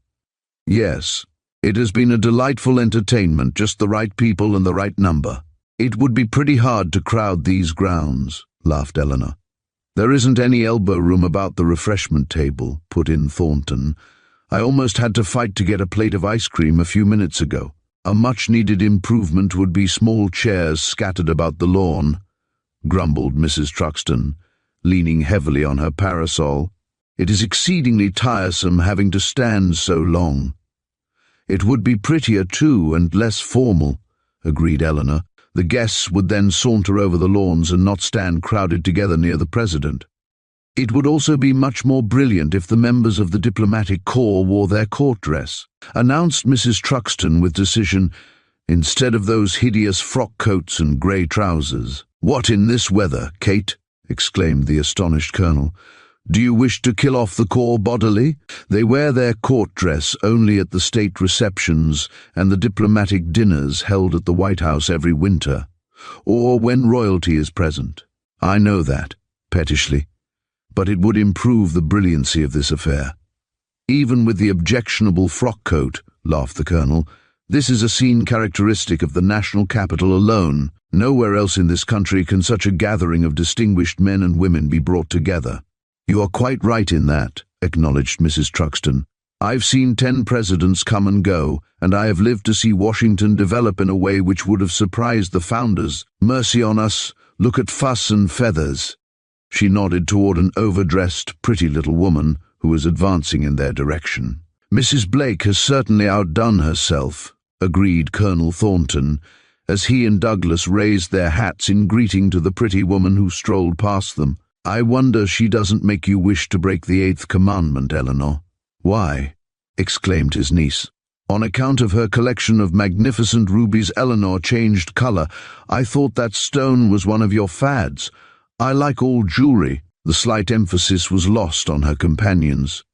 "Yes. It has been a delightful entertainment, just the right people and the right number." "It would be pretty hard to crowd these grounds," laughed Eleanor. "There isn't any elbow room about the refreshment table," put in Thornton. "I almost had to fight to get a plate of ice cream a few minutes ago. A much-needed improvement would be small chairs scattered about the lawn," grumbled Mrs. Truxton, leaning heavily on her parasol. "It is exceedingly tiresome having to stand so long." "It would be prettier too, and less formal," agreed Eleanor. "The guests would then saunter over the lawns and not stand crowded together near the president. It would also be much more brilliant if the members of the diplomatic corps wore their court dress," announced Mrs. Truxton with decision, "instead of those hideous frock coats and grey trousers." "What, in this weather, Kate?" exclaimed the astonished colonel. "Do you wish to kill off the corps bodily? They wear their court dress only at the state receptions and the diplomatic dinners held at the White House every winter, or when royalty is present." "I know that," pettishly, "but it would improve the brilliancy of this affair." "Even with the objectionable frock coat," laughed the colonel, "this is a scene characteristic of the national capital alone. Nowhere else in this country can such a gathering of distinguished men and women be brought together." "You are quite right in that," acknowledged Mrs. Truxton. "I've seen 10 presidents come and go, and I have lived to see Washington develop in a way which would have surprised the founders. Mercy on us, look at fuss and feathers." She nodded toward an overdressed, pretty little woman who was advancing in their direction. "Mrs. Blake has certainly outdone herself," agreed Colonel Thornton, as he and Douglas raised their hats in greeting to the pretty woman who strolled past them. "I wonder she doesn't make you wish to break the 8th commandment, Eleanor." "Why?" exclaimed his niece. "On account of her collection of magnificent rubies." Eleanor changed color. "I thought that stone was one of your fads. I like all jewelry." The slight emphasis was lost on her companions.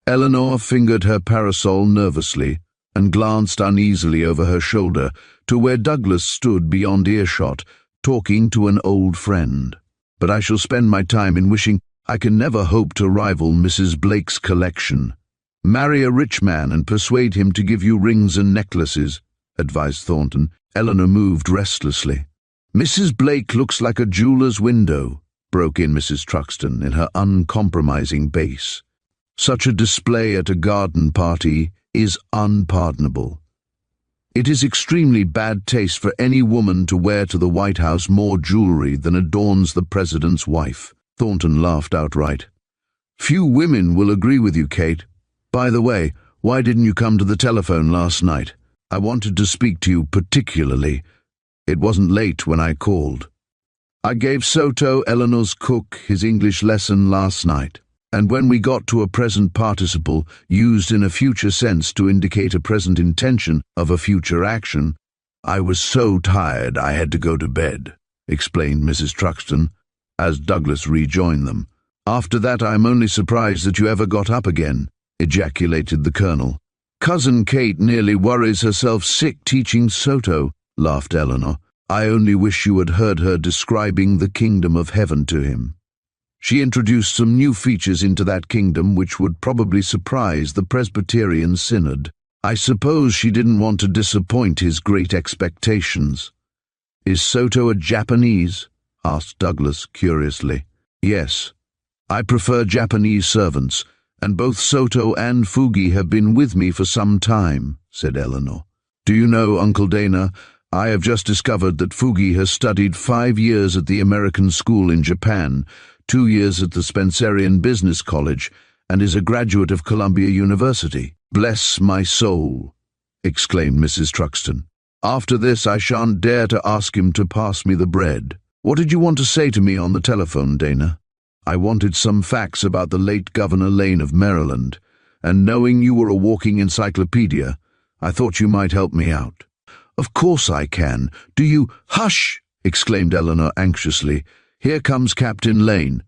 Eleanor fingered her parasol nervously and glanced uneasily over her shoulder to where Douglas stood beyond earshot, talking to an old friend. "But I shall spend my time in wishing I can never hope to rival Mrs. Blake's collection." "Marry a rich man and persuade him to give you rings and necklaces," advised Thornton. Eleanor moved restlessly. "Mrs. Blake looks like a jeweler's window," broke in Mrs. Truxton in her uncompromising bass. "Such a display at a garden party is unpardonable. It is extremely bad taste for any woman to wear to the White House more jewelry than adorns the president's wife." Thornton laughed outright. "Few women will agree with you, Kate. By the way, why didn't you come to the telephone last night? I wanted to speak to you particularly. It wasn't late when I called." "I gave Soto, Eleanor's cook, his English lesson last night, and when we got to a present participle used in a future sense to indicate a present intention of a future action, I was so tired I had to go to bed," explained Mrs. Truxton, as Douglas rejoined them. "After that I'm only surprised that you ever got up again," ejaculated the colonel. "Cousin Kate nearly worries herself sick teaching Soto," laughed Eleanor. "I only wish you had heard her describing the kingdom of heaven to him. She introduced some new features into that kingdom which would probably surprise the Presbyterian Synod. I suppose she didn't want to disappoint his great expectations." "Is Soto a Japanese?" asked Douglas curiously. "Yes. I prefer Japanese servants, and both Soto and Fugi have been with me for some time," said Eleanor. "Do you know, Uncle Dana, I have just discovered that Fugi has studied 5 years at the American school in Japan, 2 years at the Spencerian Business College, and is a graduate of Columbia University." "Bless my soul," exclaimed Mrs. Truxton. "After this I shan't dare to ask him to pass me the bread. What did you want to say to me on the telephone, Dana?" "I wanted some facts about the late Governor Lane of Maryland, and knowing you were a walking encyclopedia, I thought you might help me out." "Of course I can. Do you—" "Hush!" exclaimed Eleanor anxiously. "Here comes Captain Lane."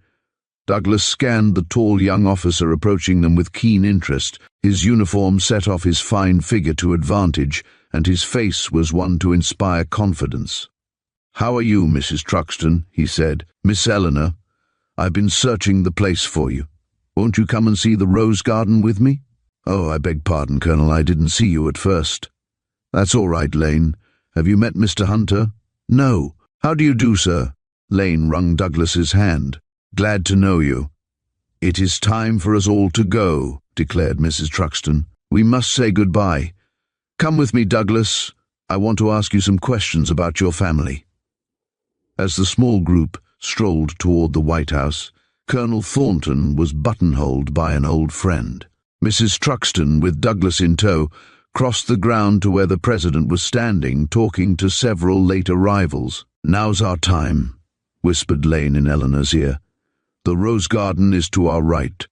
Douglas scanned the tall young officer approaching them with keen interest. His uniform set off his fine figure to advantage, and his face was one to inspire confidence. "How are you, Mrs. Truxton?" he said. "Miss Eleanor, I've been searching the place for you. Won't you come and see the rose garden with me?" "Oh, I beg pardon, Colonel, I didn't see you at first." "That's all right, Lane. Have you met Mr. Hunter?" No. How do you do, sir? Lane wrung Douglas's hand. Glad to know you. It is time for us all to go, declared Mrs. Truxton. We must say goodbye. Come with me, Douglas. I want to ask you some questions about your family. As the small group strolled toward the White House, Colonel Thornton was buttonholed by an old friend. Mrs. Truxton, with Douglas in tow, crossed the ground to where the president was standing, talking to several late arrivals. Now's our time, whispered Lane in Eleanor's ear. The rose garden is to our right.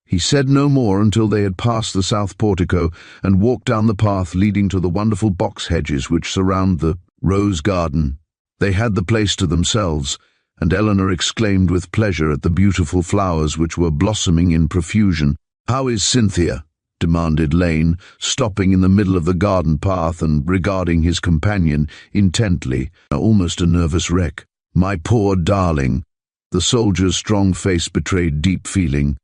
He said no more until they had passed the south portico and walked down the path leading to the wonderful box hedges which surround the rose garden. They had the place to themselves, and Eleanor exclaimed with pleasure at the beautiful flowers which were blossoming in profusion. How is Cynthia? Demanded Lane, stopping in the middle of the garden path and regarding his companion intently, almost a nervous wreck. My poor darling. The soldier's strong face betrayed deep feeling.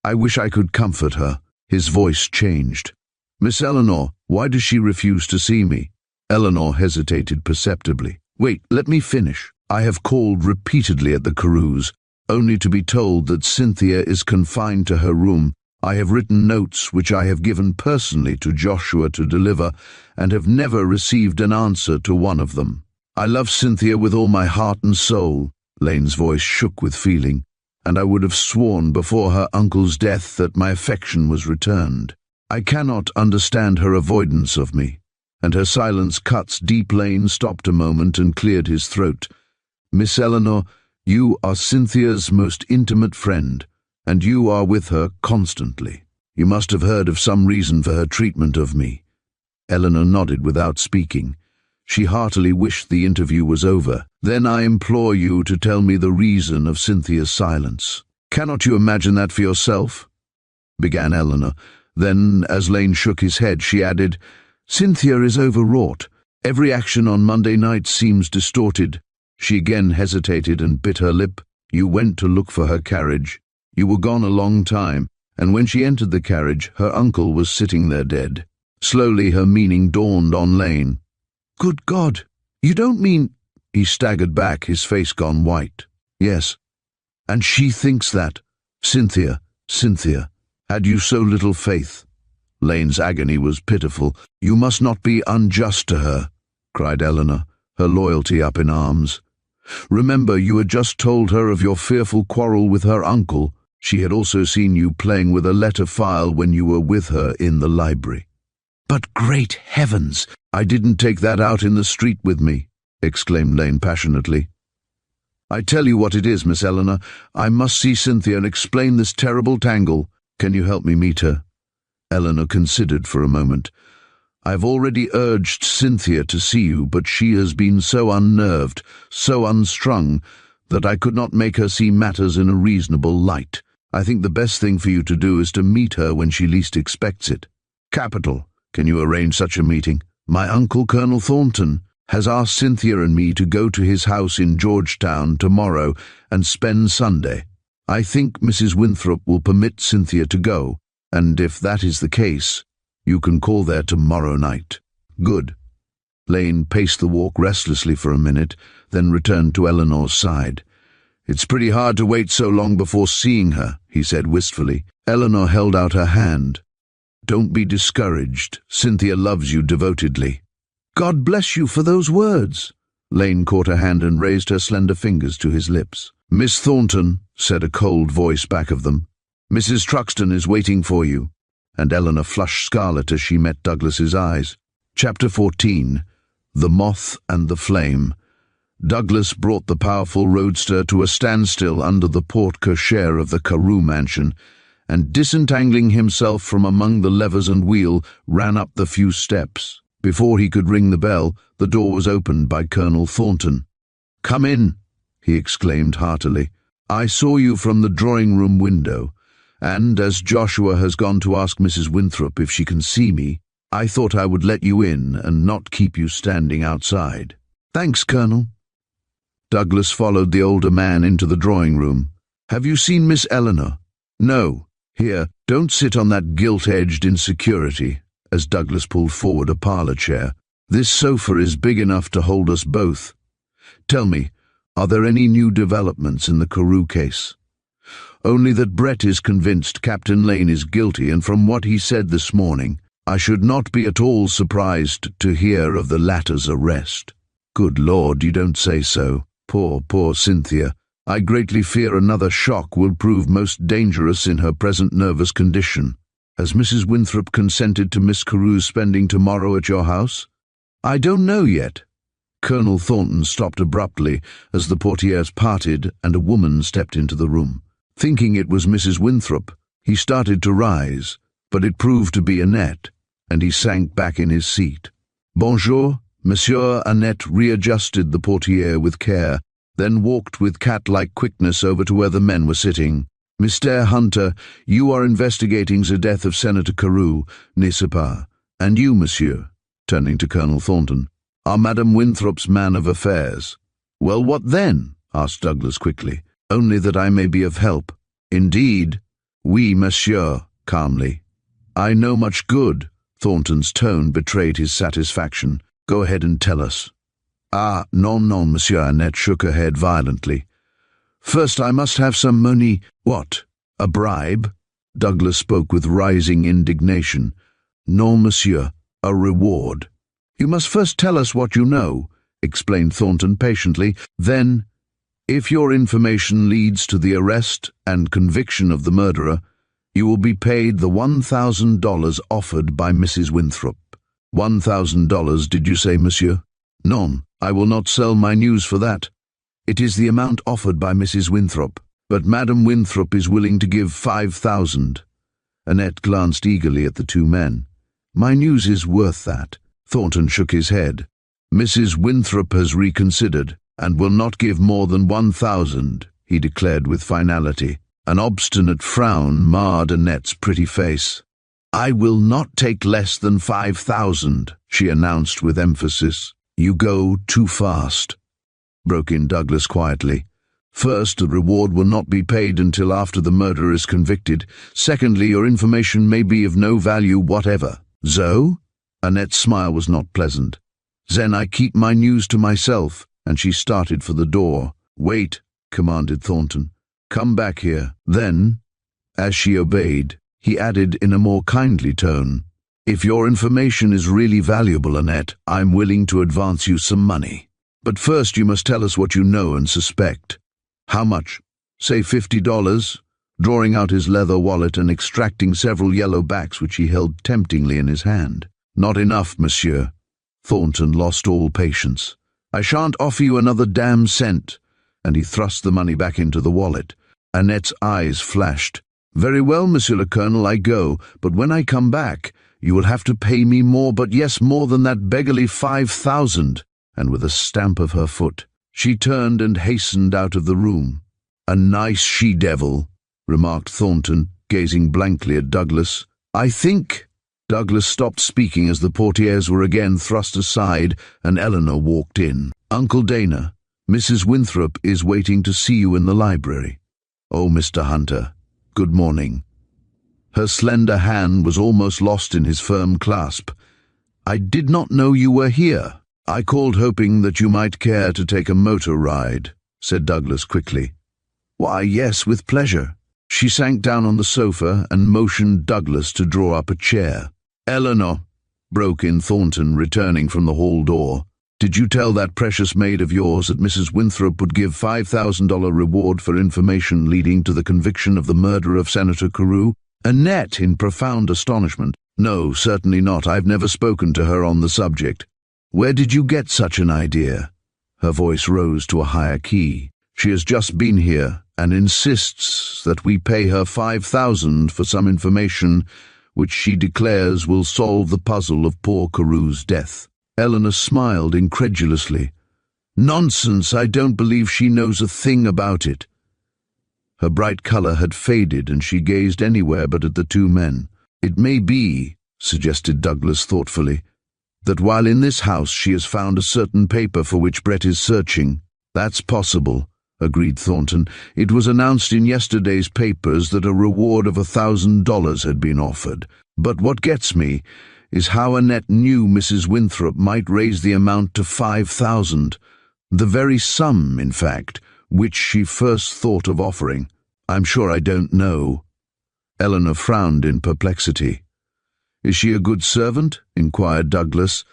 I wish I could comfort her. His voice changed. Miss Eleanor, why does she refuse to see me? Eleanor hesitated perceptibly. Wait, let me finish. I have called repeatedly at the Carews, only to be told that Cynthia is confined to her room. I have written notes which I have given personally to Joshua to deliver, and have never received an answer to one of them. I love Cynthia with all my heart and soul. Lane's voice shook with feeling, and I would have sworn before her uncle's death that my affection was returned. I cannot understand her avoidance of me, and her silence cuts deep. Lane stopped a moment and cleared his throat. Miss Eleanor, you are Cynthia's most intimate friend, and you are with her constantly. You must have heard of some reason for her treatment of me. Eleanor nodded without speaking. She heartily wished the interview was over. Then I implore you to tell me the reason of Cynthia's silence. Cannot you imagine that for yourself? Began Eleanor. Then, as Lane shook his head, she added, Cynthia is overwrought. Every action on Monday night seems distorted. She again hesitated and bit her lip. You went to look for her carriage. You were gone a long time, and when she entered the carriage, her uncle was sitting there dead. Slowly her meaning dawned on Lane. Good God, you don't mean... He staggered back, his face gone white. Yes, and she thinks that. Cynthia, had you so little faith? Lane's agony was pitiful. You must not be unjust to her, cried Eleanor, her loyalty up in arms. Remember, you had just told her of your fearful quarrel with her uncle. She had also seen you playing with a letter file when you were with her in the library. But great heavens, I didn't take that out in the street with me, exclaimed Lane passionately. I tell you what it is, Miss Eleanor. I must see Cynthia and explain this terrible tangle. Can you help me meet her? Eleanor considered for a moment. I've already urged Cynthia to see you, but she has been so unnerved, so unstrung, that I could not make her see matters in a reasonable light. I think the best thing for you to do is to meet her when she least expects it. Capital. Can you arrange such a meeting? My uncle, Colonel Thornton, has asked Cynthia and me to go to his house in Georgetown tomorrow and spend Sunday. I think Mrs. Winthrop will permit Cynthia to go, and if that is the case, you can call there tomorrow night. Good. Lane paced the walk restlessly for a minute, then returned to Eleanor's side. It's pretty hard to wait so long before seeing her, he said wistfully. Eleanor held out her hand. Don't be discouraged. Cynthia loves you devotedly. God bless you for those words. Lane caught her hand and raised her slender fingers to his lips. Miss Thornton, said a cold voice back of them. Mrs. Truxton is waiting for you. And Eleanor flushed scarlet as she met Douglas's eyes. Chapter 14. The Moth and the Flame. Douglas brought the powerful roadster to a standstill under the porte-cochere of the Carew mansion, and disentangling himself from among the levers and wheel, ran up the few steps. Before he could ring the bell, the door was opened by Colonel Thornton. Come in, he exclaimed heartily. I saw you from the drawing-room window, and as Joshua has gone to ask Mrs. Winthrop if she can see me, I thought I would let you in and not keep you standing outside. Thanks, Colonel. Douglas followed the older man into the drawing-room. Have you seen Miss Eleanor? No. Here, don't sit on that gilt-edged insecurity, as Douglas pulled forward a parlour chair. This sofa is big enough to hold us both. Tell me, are there any new developments in the Carew case? Only that Brett is convinced Captain Lane is guilty, and from what he said this morning, I should not be at all surprised to hear of the latter's arrest. Good Lord, you don't say so. Poor Cynthia. I greatly fear another shock will prove most dangerous in her present nervous condition. Has Mrs. Winthrop consented to Miss Carew's spending tomorrow at your house? I don't know yet. Colonel Thornton stopped abruptly as the portieres parted and a woman stepped into the room. Thinking it was Mrs. Winthrop, he started to rise, but it proved to be Annette, and he sank back in his seat. Bonjour, Monsieur. Annette readjusted the portiere with care, then walked with cat-like quickness over to where the men were sitting. Mr. Hunter, you are investigating the death of Senator Carew, n'est-ce pas? And you, monsieur, turning to Colonel Thornton, are Madame Winthrop's man of affairs. Well, what then? Asked Douglas quickly. Only that I may be of help. Indeed? Oui, monsieur, calmly. I know much good. Thornton's tone betrayed his satisfaction. Go ahead and tell us. Ah, non, monsieur. Annette shook her head violently. First, I must have some money. What? A bribe? Douglas spoke with rising indignation. Non, monsieur. A reward. You must first tell us what you know, explained Thornton patiently. Then, if your information leads to the arrest and conviction of the murderer, you will be paid the $1,000 offered by Mrs. Winthrop. $1,000, did you say, monsieur? Non, I will not sell my news for that. It is the amount offered by Mrs. Winthrop, but Madame Winthrop is willing to give $5,000. Annette glanced eagerly at the two men. My news is worth that. Thornton shook his head. Mrs. Winthrop has reconsidered, and will not give more than $1,000, he declared with finality. An obstinate frown marred Annette's pretty face. I will not take less than $5,000, she announced with emphasis. You go too fast, broke in Douglas quietly. First, the reward will not be paid until after the murderer is convicted. Secondly, your information may be of no value whatever. So? Annette's smile was not pleasant. Then I keep my news to myself, and she started for the door. Wait, commanded Thornton. Come back here. Then, as she obeyed, he added in a more kindly tone, if your information is really valuable, Annette, I'm willing to advance you some money. But first you must tell us what you know and suspect. How much? Say $50, drawing out his leather wallet and extracting several yellow backs which he held temptingly in his hand. Not enough, monsieur. Thornton lost all patience. I shan't offer you another damn cent. And he thrust the money back into the wallet. Annette's eyes flashed. Very well, monsieur le colonel, I go, but when I come back, you will have to pay me more, but yes, more than that beggarly $5,000. And with a stamp of her foot, she turned and hastened out of the room. A nice she-devil, remarked Thornton, gazing blankly at Douglas. I think... Douglas stopped speaking as the portieres were again thrust aside and Eleanor walked in. Uncle Dana, Mrs. Winthrop is waiting to see you in the library. Oh, Mr. Hunter, good morning. Her slender hand was almost lost in his firm clasp. I did not know you were here. I called hoping that you might care to take a motor ride, said Douglas quickly. Why, yes, with pleasure. She sank down on the sofa and motioned Douglas to draw up a chair. Eleanor, broke in Thornton, returning from the hall door, did you tell that precious maid of yours that Mrs. Winthrop would give $5,000 reward for information leading to the conviction of the murderer of Senator Carew? Annette, in profound astonishment. No, certainly not. I've never spoken to her on the subject. Where did you get such an idea? Her voice rose to a higher key. She has just been here and insists that we pay her $5,000 for some information which she declares will solve the puzzle of poor Carew's death. Eleanor smiled incredulously. Nonsense, I don't believe she knows a thing about it. Her bright colour had faded and she gazed anywhere but at the two men. It may be, suggested Douglas thoughtfully, that while in this house she has found a certain paper for which Brett is searching. That's possible, agreed Thornton. It was announced in yesterday's papers that a reward of $1,000 had been offered. But what gets me is how Annette knew Mrs. Winthrop might raise the amount to 5,000, the very sum, in fact, which she first thought of offering. I'm sure I don't know. Eleanor frowned in perplexity. Is she a good servant? Inquired Douglas.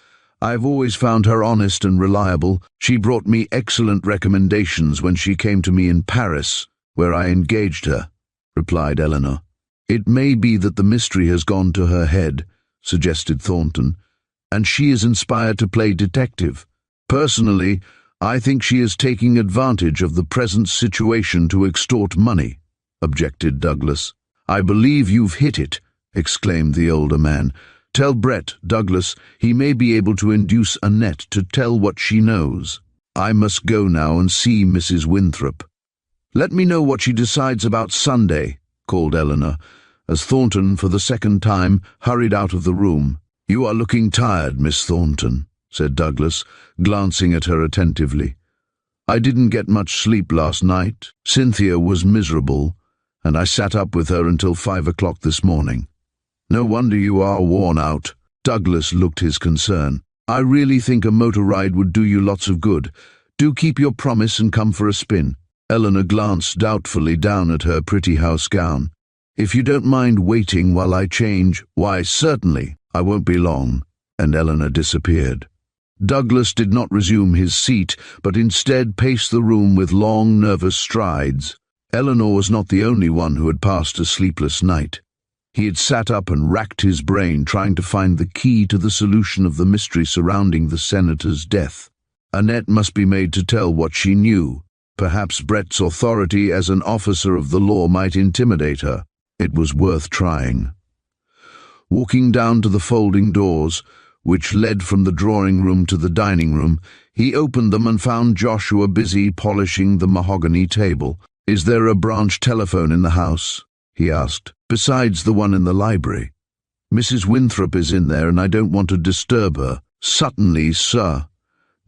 I've always found her honest and reliable. She brought me excellent recommendations when she came to me in Paris, where I engaged her, replied Eleanor. It may be that the mystery has gone to her head, suggested Thornton, and she is inspired to play detective. Personally, I think she is taking advantage of the present situation to extort money, objected Douglas. I believe you've hit it, exclaimed the older man. Tell Brett, Douglas, he may be able to induce Annette to tell what she knows. I must go now and see Mrs. Winthrop. Let me know what she decides about Sunday, called Eleanor, as Thornton, for the second time, hurried out of the room. You are looking tired, Miss Thornton, said Douglas, glancing at her attentively. I didn't get much sleep last night. Cynthia was miserable, and I sat up with her until 5 o'clock this morning. No wonder you are worn out. Douglas looked his concern. I really think a motor ride would do you lots of good. Do keep your promise and come for a spin. Eleanor glanced doubtfully down at her pretty house gown. If you don't mind waiting while I change, why, certainly, I won't be long. And Eleanor disappeared. Douglas did not resume his seat, but instead paced the room with long, nervous strides. Eleanor was not the only one who had passed a sleepless night. He had sat up and racked his brain trying to find the key to the solution of the mystery surrounding the senator's death. Annette must be made to tell what she knew. Perhaps Brett's authority as an officer of the law might intimidate her. It was worth trying. Walking down to the folding doors, which led from the drawing room to the dining room, he opened them and found Joshua busy polishing the mahogany table. Is there a branch telephone in the house? He asked. Besides the one in the library. Mrs. Winthrop is in there and I don't want to disturb her. Certainly, sir.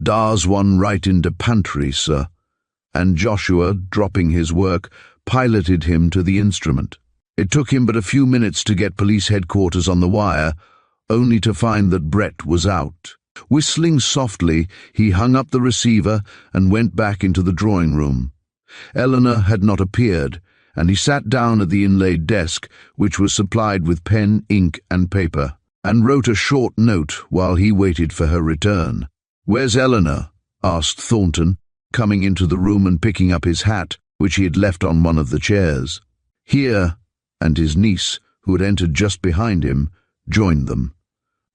Dar's one right into pantry, sir. And Joshua, dropping his work, piloted him to the instrument. It took him but a few minutes to get police headquarters on the wire, only to find that Brett was out. Whistling softly, he hung up the receiver and went back into the drawing room. Eleanor had not appeared, and he sat down at the inlaid desk, which was supplied with pen, ink, and paper, and wrote a short note while he waited for her return. "Where's Eleanor?" asked Thornton, coming into the room and picking up his hat, which he had left on one of the chairs. "Here," and his niece, who had entered just behind him, joined them.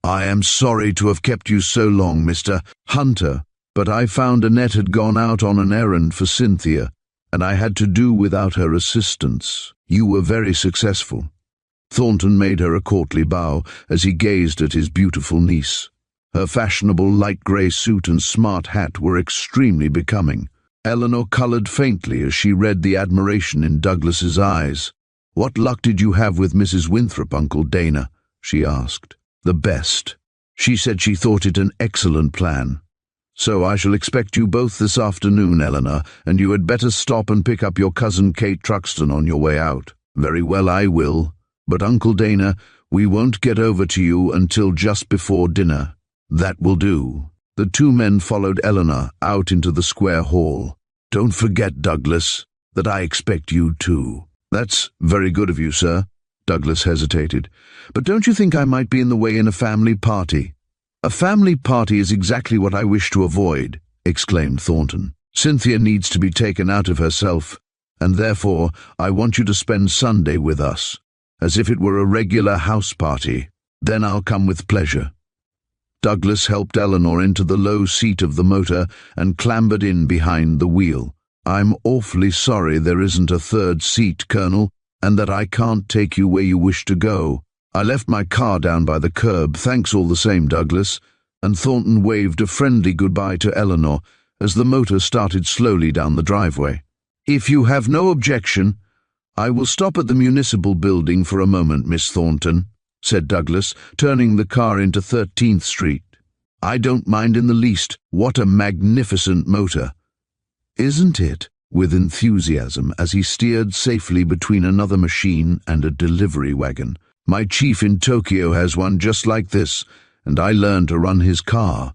"I am sorry to have kept you so long, Mr. Hunter, but I found Annette had gone out on an errand for Cynthia, and I had to do without her assistance. You were very successful." Thornton made her a courtly bow as he gazed at his beautiful niece. Her fashionable light grey suit and smart hat were extremely becoming. Eleanor coloured faintly as she read the admiration in Douglas's eyes. "What luck did you have with Mrs. Winthrop, Uncle Dana?" she asked. "The best. She said she thought it an excellent plan. So I shall expect you both this afternoon, Eleanor, and you had better stop and pick up your cousin Kate Truxton on your way out." "Very well, I will. But, Uncle Dana, we won't get over to you until just before dinner." "That will do." The two men followed Eleanor out into the square hall. "Don't forget, Douglas, that I expect you too." "That's very good of you, sir." Douglas hesitated. "But don't you think I might be in the way in a family party?" "A family party is exactly what I wish to avoid," exclaimed Thornton. "Cynthia needs to be taken out of herself, and therefore I want you to spend Sunday with us, as if it were a regular house party. Then I'll come with pleasure." Douglas helped Eleanor into the low seat of the motor and clambered in behind the wheel. "I'm awfully sorry there isn't a third seat, Colonel, and that I can't take you where you wish to go. I left my car down by the curb. Thanks all the same, Douglas." And Thornton waved a friendly goodbye to Eleanor as the motor started slowly down the driveway. "If you have no objection, I will stop at the municipal building for a moment, Miss Thornton," said Douglas, turning the car into 13th Street. "I don't mind in the least. What a magnificent motor." "Isn't it?" with enthusiasm as he steered safely between another machine and a delivery wagon. My chief in Tokyo has one just like this, and I learned to run his car."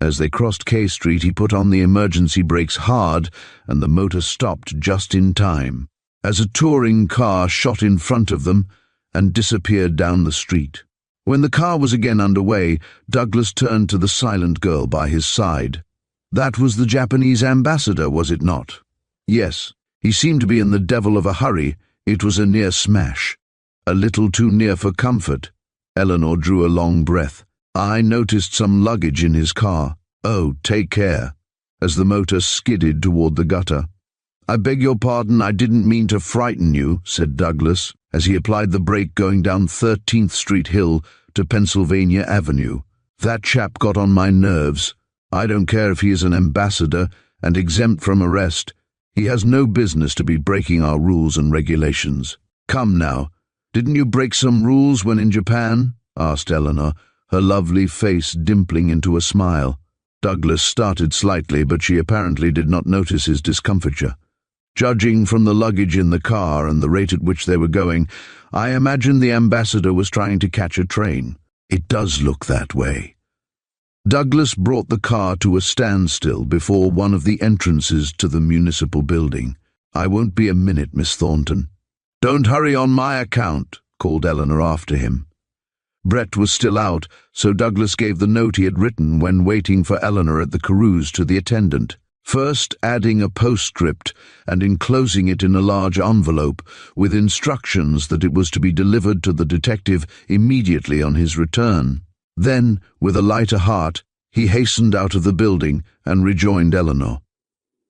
As they crossed K Street, he put on the emergency brakes hard, and the motor stopped just in time, as a touring car shot in front of them and disappeared down the street. When the car was again underway, Douglas turned to the silent girl by his side. "That was the Japanese ambassador, was it not?" "Yes. He seemed to be in the devil of a hurry. It was a near smash. A little too near for comfort." Eleanor drew a long breath. "I noticed some luggage in his car. Oh, take care," as the motor skidded toward the gutter. "I beg your pardon, I didn't mean to frighten you," said Douglas, as he applied the brake going down 13th Street Hill to Pennsylvania Avenue. "That chap got on my nerves. I don't care if he is an ambassador and exempt from arrest. He has no business to be breaking our rules and regulations." "Come now, didn't you break some rules when in Japan?" asked Eleanor, her lovely face dimpling into a smile. Douglas started slightly, but she apparently did not notice his discomfiture. "Judging from the luggage in the car and the rate at which they were going, I imagine the ambassador was trying to catch a train. It does look that way." Douglas brought the car to a standstill before one of the entrances to the municipal building. "I won't be a minute, Miss Thornton." "Don't hurry on my account," called Eleanor after him. Brett was still out, so Douglas gave the note he had written when waiting for Eleanor at the carouse to the attendant, first adding a postscript and enclosing it in a large envelope with instructions that it was to be delivered to the detective immediately on his return. Then, with a lighter heart, he hastened out of the building and rejoined Eleanor.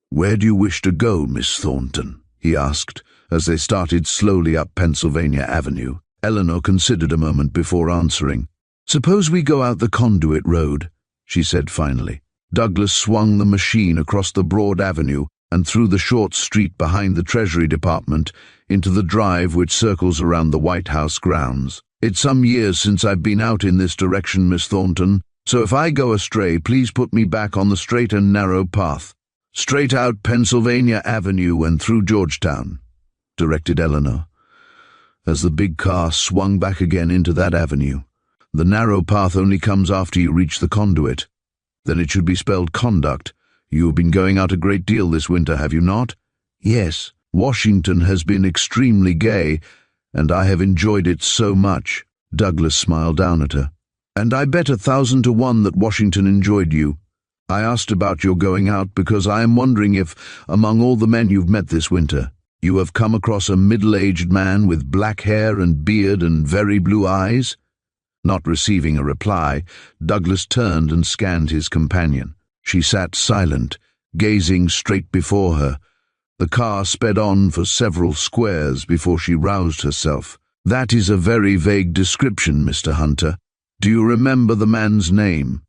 "Where do you wish to go, Miss Thornton?" he asked, as they started slowly up Pennsylvania Avenue. Eleanor considered a moment before answering. "Suppose we go out the Conduit Road," she said finally. Douglas swung the machine across the broad avenue and through the short street behind the Treasury Department into the drive which circles around the White House grounds. "It's some years since I've been out in this direction, Miss Thornton, so if I go astray, please put me back on the straight and narrow path. Straight out Pennsylvania Avenue and through Georgetown," directed Eleanor, as the big car swung back again into that avenue. "The narrow path only comes after you reach the Conduit. Then it should be spelled conduct. You have been going out a great deal this winter, have you not?" "Yes. Washington has been extremely gay, and I have enjoyed it so much." Douglas smiled down at her. "And I bet 1,000 to 1 that Washington enjoyed you. I asked about your going out because I am wondering if, among all the men you've met this winter, you have come across a middle-aged man with black hair and beard and very blue eyes?" Not receiving a reply, Douglas turned and scanned his companion. She sat silent, gazing straight before her. The car sped on for several squares before she roused herself. "That is a very vague description, Mr. Hunter. Do you remember the man's name?"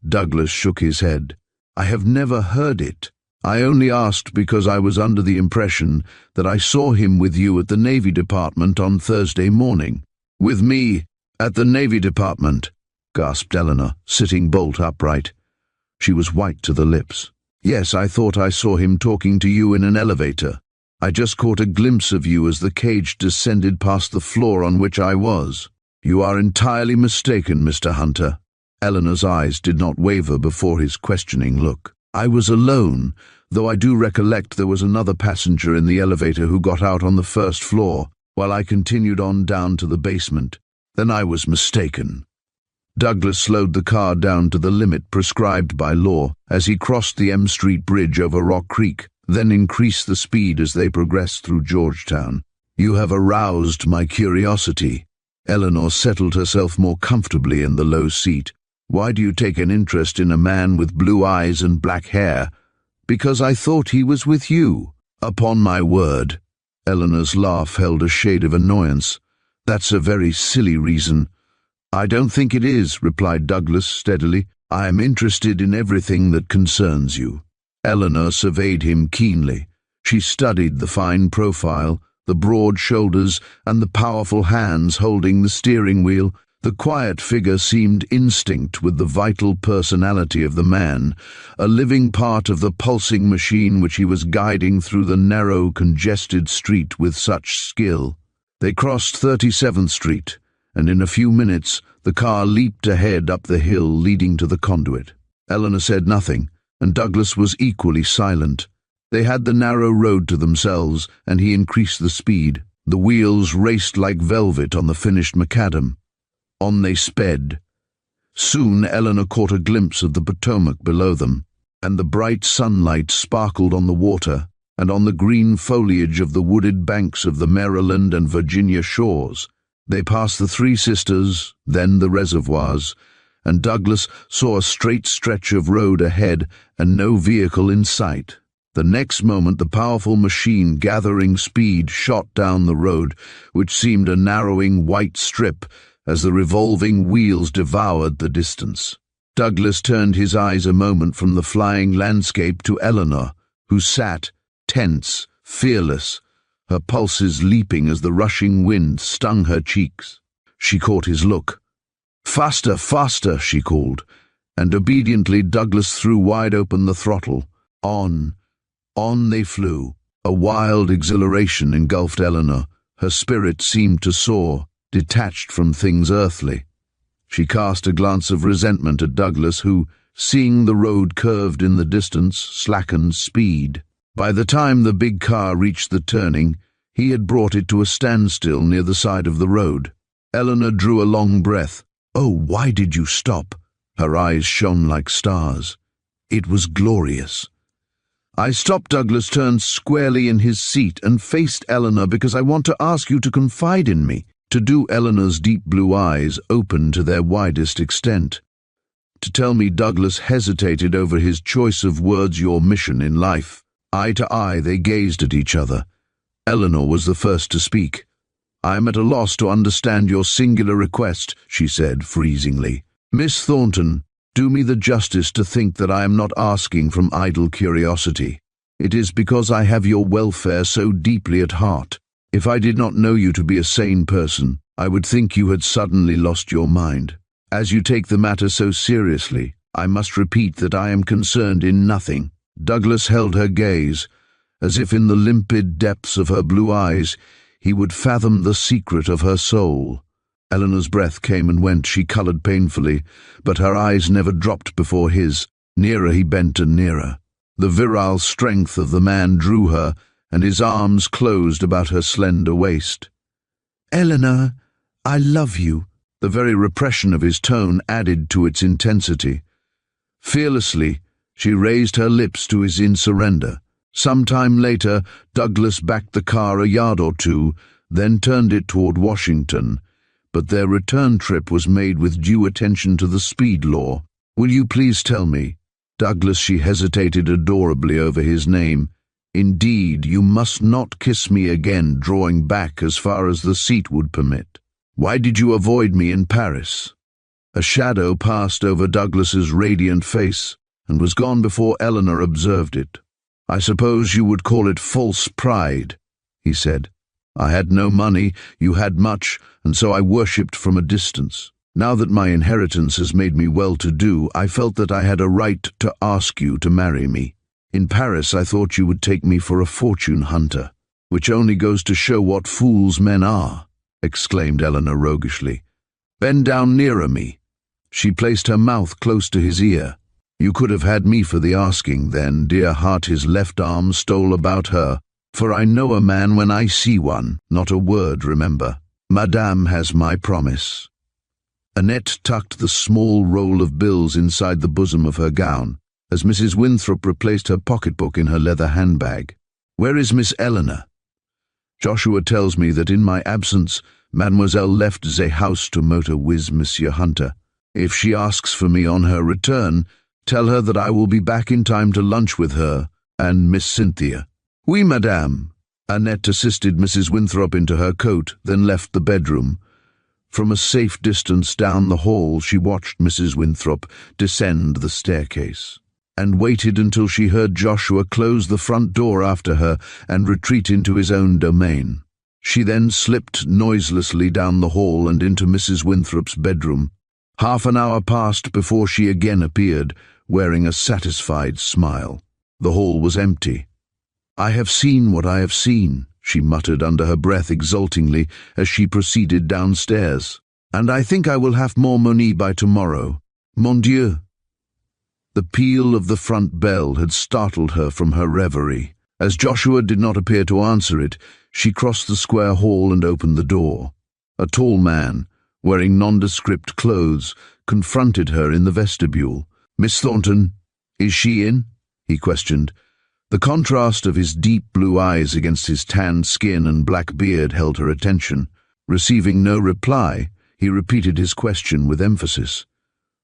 Douglas shook his head. "I have never heard it. I only asked because I was under the impression that I saw him with you at the Navy Department on Thursday morning." "With me at the Navy Department?" gasped Eleanor, sitting bolt upright. She was white to the lips. "Yes, I thought I saw him talking to you in an elevator. I just caught a glimpse of you as the cage descended past the floor on which I was." "You are entirely mistaken, Mr. Hunter." Eleanor's eyes did not waver before his questioning look. "I was alone, though I do recollect there was another passenger in the elevator who got out on the first floor, while I continued on down to the basement. Then I was mistaken." Douglas slowed the car down to the limit prescribed by law as he crossed the M Street Bridge over Rock Creek, then increased the speed as they progressed through Georgetown. "You have aroused my curiosity." Eleanor settled herself more comfortably in the low seat. "Why do you take an interest in a man with blue eyes and black hair?" "Because I thought he was with you." "Upon my word." Eleanor's laugh held a shade of annoyance. "That's a very silly reason." "I don't think it is," replied Douglas steadily. "I am interested in everything that concerns you." Eleanor surveyed him keenly. She studied the fine profile, the broad shoulders, and the powerful hands holding the steering wheel. The quiet figure seemed instinct with the vital personality of the man, a living part of the pulsing machine which he was guiding through the narrow, congested street with such skill. They crossed 37th Street, and in a few minutes the car leaped ahead up the hill leading to the conduit. Eleanor said nothing, and Douglas was equally silent. They had the narrow road to themselves, and he increased the speed. The wheels raced like velvet on the finished macadam. On they sped. Soon Eleanor caught a glimpse of the Potomac below them, and the bright sunlight sparkled on the water and on the green foliage of the wooded banks of the Maryland and Virginia shores. They passed the Three Sisters, then the reservoirs, and Douglas saw a straight stretch of road ahead and no vehicle in sight. The next moment the powerful machine, gathering speed, shot down the road, which seemed a narrowing white strip as the revolving wheels devoured the distance. Douglas turned his eyes a moment from the flying landscape to Eleanor, who sat, tense, fearless, her pulses leaping as the rushing wind stung her cheeks. She caught his look. "Faster, faster," she called, and obediently Douglas threw wide open the throttle. On they flew. A wild exhilaration engulfed Eleanor. Her spirit seemed to soar, detached from things earthly. She cast a glance of resentment at Douglas, who, seeing the road curved in the distance, slackened speed. By the time the big car reached the turning, he had brought it to a standstill near the side of the road. Eleanor drew a long breath. "Oh, why did you stop?" Her eyes shone like stars. It was glorious. "I stopped." Douglas turned squarely in his seat and faced Eleanor because I want to ask you to confide in me. To do Eleanor's deep blue eyes open to their widest extent. To tell me. Douglas hesitated over his choice of words. "Your mission in life." Eye to eye they gazed at each other. Eleanor was the first to speak. "I am at a loss to understand your singular request," she said freezingly. "Miss Thornton, do me the justice to think that I am not asking from idle curiosity. It is because I have your welfare so deeply at heart. If I did not know you to be a sane person, I would think you had suddenly lost your mind. As you take the matter so seriously, I must repeat that I am concerned in nothing." Douglas held her gaze, as if in the limpid depths of her blue eyes he would fathom the secret of her soul. Eleanor's breath came and went. She colored painfully, but her eyes never dropped before his. Nearer he bent and nearer. The virile strength of the man drew her, and his arms closed about her slender waist. "Eleanor, I love you." The very repression of his tone added to its intensity. Fearlessly, she raised her lips to his in surrender. Some time later, Douglas backed the car a yard or two, then turned it toward Washington, but their return trip was made with due attention to the speed law. "Will you please tell me?" Douglas, she hesitated adorably over his name. "Indeed, you must not kiss me again," drawing back as far as the seat would permit. "Why did you avoid me in Paris?" A shadow passed over Douglas's radiant face and was gone before Eleanor observed it. "I suppose you would call it false pride," he said. "I had no money, you had much, and so I worshipped from a distance. Now that my inheritance has made me well-to-do, I felt that I had a right to ask you to marry me. In Paris I thought you would take me for a fortune hunter, which only goes to show what fools men are," exclaimed Eleanor roguishly. "Bend down nearer me." She placed her mouth close to his ear. "You could have had me for the asking then, dear heart." His left arm stole about her. "For I know a man when I see one. Not a word, remember. Madame has my promise." Annette tucked the small roll of bills inside the bosom of her gown, as Mrs. Winthrop replaced her pocketbook in her leather handbag. "Where is Miss Eleanor?" "Joshua tells me that in my absence, Mademoiselle left the house to motor with Monsieur Hunter. If she asks for me on her return, tell her that I will be back in time to lunch with her and Miss Cynthia." "Oui, madame." Annette assisted Mrs. Winthrop into her coat, then left the bedroom. From a safe distance down the hall she watched Mrs. Winthrop descend the staircase, and waited until she heard Joshua close the front door after her and retreat into his own domain. She then slipped noiselessly down the hall and into Mrs. Winthrop's bedroom. Half an hour passed before she again appeared, wearing a satisfied smile. The hall was empty. "I have seen what I have seen," she muttered under her breath exultingly as she proceeded downstairs. "And I think I will have more money by tomorrow. Mon Dieu!" The peal of the front bell had startled her from her reverie. As Joshua did not appear to answer it, she crossed the square hall and opened the door. A tall man, wearing nondescript clothes, confronted her in the vestibule. "Miss Thornton, is she in?" he questioned. The contrast of his deep blue eyes against his tanned skin and black beard held her attention. Receiving no reply, he repeated his question with emphasis.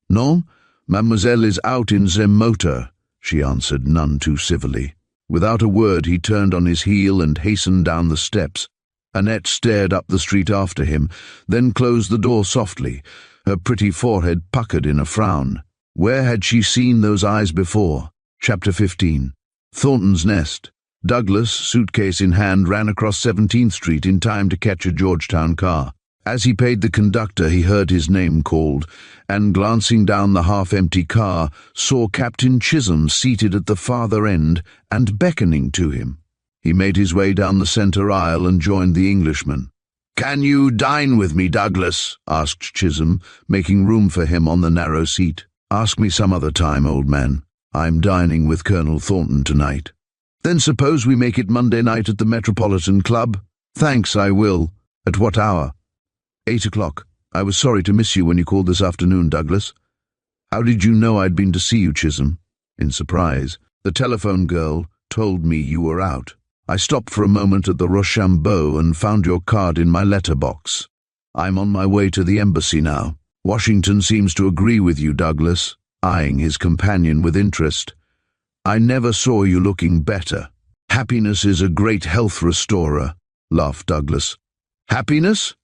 "Non, mademoiselle is out in the motor," she answered none too civilly. Without a word he turned on his heel and hastened down the steps. Annette stared up the street after him, then closed the door softly, her pretty forehead puckered in a frown. Where had she seen those eyes before? Chapter 15. Thornton's Nest. Douglas, suitcase in hand, ran across 17th Street in time to catch a Georgetown car. As he paid the conductor, he heard his name called, and glancing down the half-empty car, saw Captain Chisholm seated at the farther end and beckoning to him. He made his way down the center aisle and joined the Englishman. "Can you dine with me, Douglas?" asked Chisholm, making room for him on the narrow seat. "Ask me some other time, old man. I'm dining with Colonel Thornton tonight." "Then suppose we make it Monday night at the Metropolitan Club?" "Thanks, I will. At what hour?" 8 o'clock. I was sorry to miss you when you called this afternoon, Douglas." "How did you know I'd been to see you, Chisholm?" In surprise. "The telephone girl told me you were out. I stopped for a moment at the Rochambeau and found your card in my letterbox. I'm on my way to the embassy now. Washington seems to agree with you, Douglas," eyeing his companion with interest. "I never saw you looking better." "Happiness is a great health restorer," laughed Douglas. "Happiness?"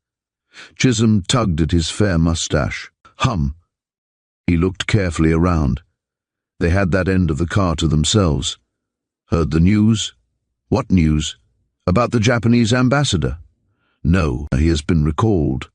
Chisholm tugged at his fair mustache. "Hum." He looked carefully around. They had that end of the car to themselves. "Heard the news?" "What news?" "About the Japanese ambassador?" "No, he has been recalled."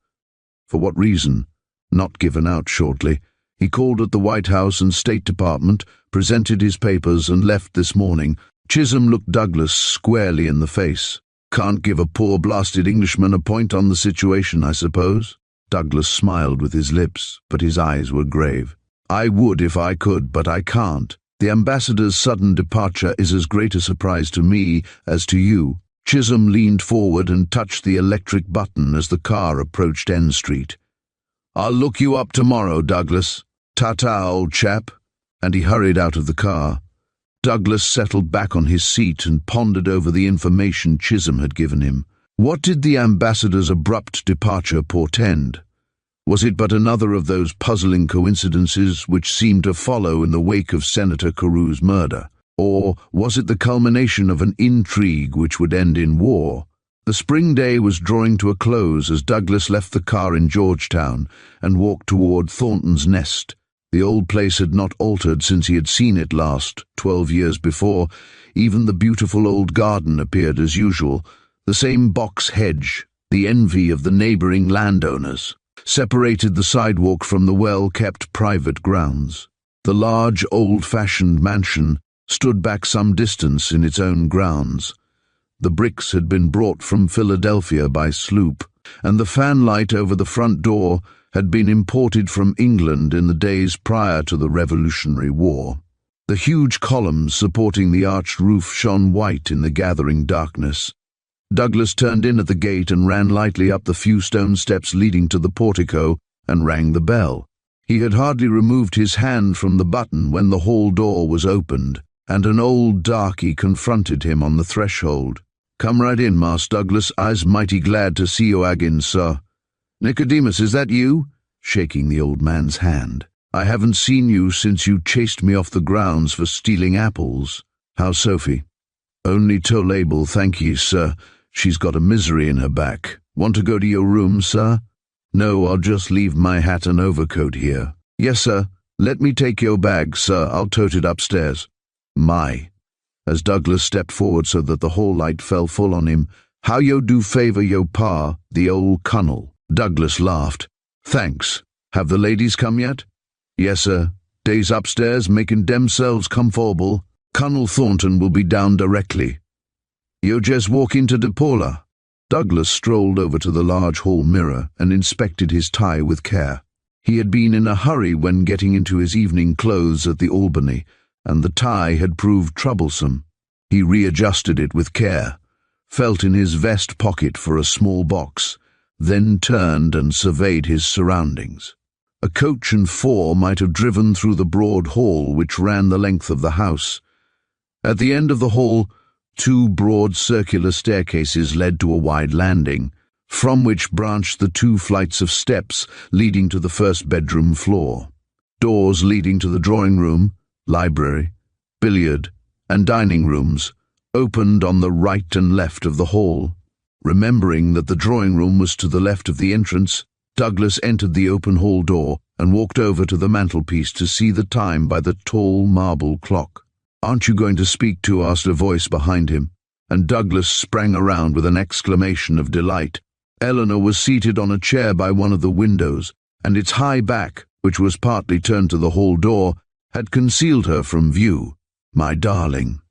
"For what reason?" "Not given out shortly. He called at the White House and State Department, presented his papers, and left this morning." Chisholm looked Douglas squarely in the face. "Can't give a poor blasted Englishman a point on the situation, I suppose?" Douglas smiled with his lips, but his eyes were grave. "I would if I could, but I can't. The ambassador's sudden departure is as great a surprise to me as to you." Chisholm leaned forward and touched the electric button as the car approached N Street. "I'll look you up tomorrow, Douglas. Ta-ta, old chap." And he hurried out of the car. Douglas settled back on his seat and pondered over the information Chisholm had given him. What did the ambassador's abrupt departure portend? Was it but another of those puzzling coincidences which seemed to follow in the wake of Senator Carew's murder? Or was it the culmination of an intrigue which would end in war? The spring day was drawing to a close as Douglas left the car in Georgetown and walked toward Thornton's Nest. The old place had not altered since he had seen it last, 12 years before. Even the beautiful old garden appeared as usual, the same box hedge, the envy of the neighboring landowners, separated the sidewalk from the well-kept private grounds. The large, old-fashioned mansion stood back some distance in its own grounds. The bricks had been brought from Philadelphia by sloop, and the fanlight over the front door had been imported from England in the days prior to the Revolutionary War. The huge columns supporting the arched roof shone white in the gathering darkness. Douglas turned in at the gate and ran lightly up the few stone steps leading to the portico and rang the bell. He had hardly removed his hand from the button when the hall door was opened, and an old darky confronted him on the threshold. "Come right in, Mas Douglas. I's mighty glad to see you agin, sir." "Nicodemus, is that you?" shaking the old man's hand. "I haven't seen you since you chased me off the grounds for stealing apples. How's Sophie?" "Only tolerable, thank ye, sir. She's got a misery in her back. Want to go to your room, sir?" "No, I'll just leave my hat and overcoat here." "Yes, sir. Let me take your bag, sir. I'll tote it upstairs." "My." As Douglas stepped forward so that the hall light fell full on him, "How yo do favour yo pa, the old Colonel?" Douglas laughed. "Thanks. Have the ladies come yet?" "Yes, sir. Dey's upstairs making demselves comfortable. Colonel Thornton will be down directly." You just walk into the parlour. Douglas strolled over to the large hall mirror and inspected his tie with care. He had been in a hurry when getting into his evening clothes at the Albany, and the tie had proved troublesome. He readjusted it with care, felt in his vest pocket for a small box, then turned and surveyed his surroundings. A coach and four might have driven through the broad hall which ran the length of the house. At the end of the hall, two broad circular staircases led to a wide landing, from which branched the 2 flights of steps leading to the first bedroom floor. Doors leading to the drawing room, library, billiard, and dining rooms opened on the right and left of the hall. Remembering that the drawing room was to the left of the entrance, Douglas entered the open hall door and walked over to the mantelpiece to see the time by the tall marble clock. "Aren't you going to speak to?" asked a voice behind him, and Douglas sprang around with an exclamation of delight. Eleanor was seated on a chair by one of the windows, and its high back, which was partly turned to the hall door, had concealed her from view. "My darling."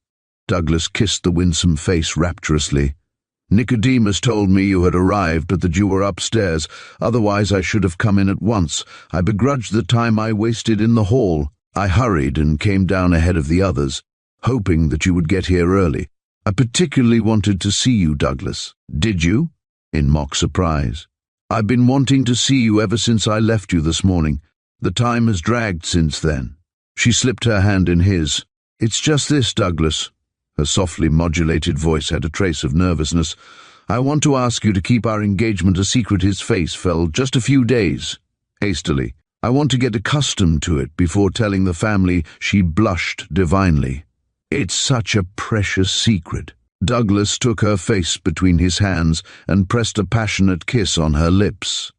Douglas kissed the winsome face rapturously. "Nicodemus told me you had arrived, but that you were upstairs. Otherwise I should have come in at once. I begrudged the time I wasted in the hall. I hurried and came down ahead of the others, hoping that you would get here early. I particularly wanted to see you, Douglas." "Did you?" in mock surprise. "I've been wanting to see you ever since I left you this morning. The time has dragged since then." She slipped her hand in his. "It's just this, Douglas." Her softly modulated voice had a trace of nervousness. "I want to ask you to keep our engagement a secret." His face fell. "Just a few days." Hastily. "I want to get accustomed to it before telling the family." She blushed divinely. "It's such a precious secret." Douglas took her face between his hands and pressed a passionate kiss on her lips.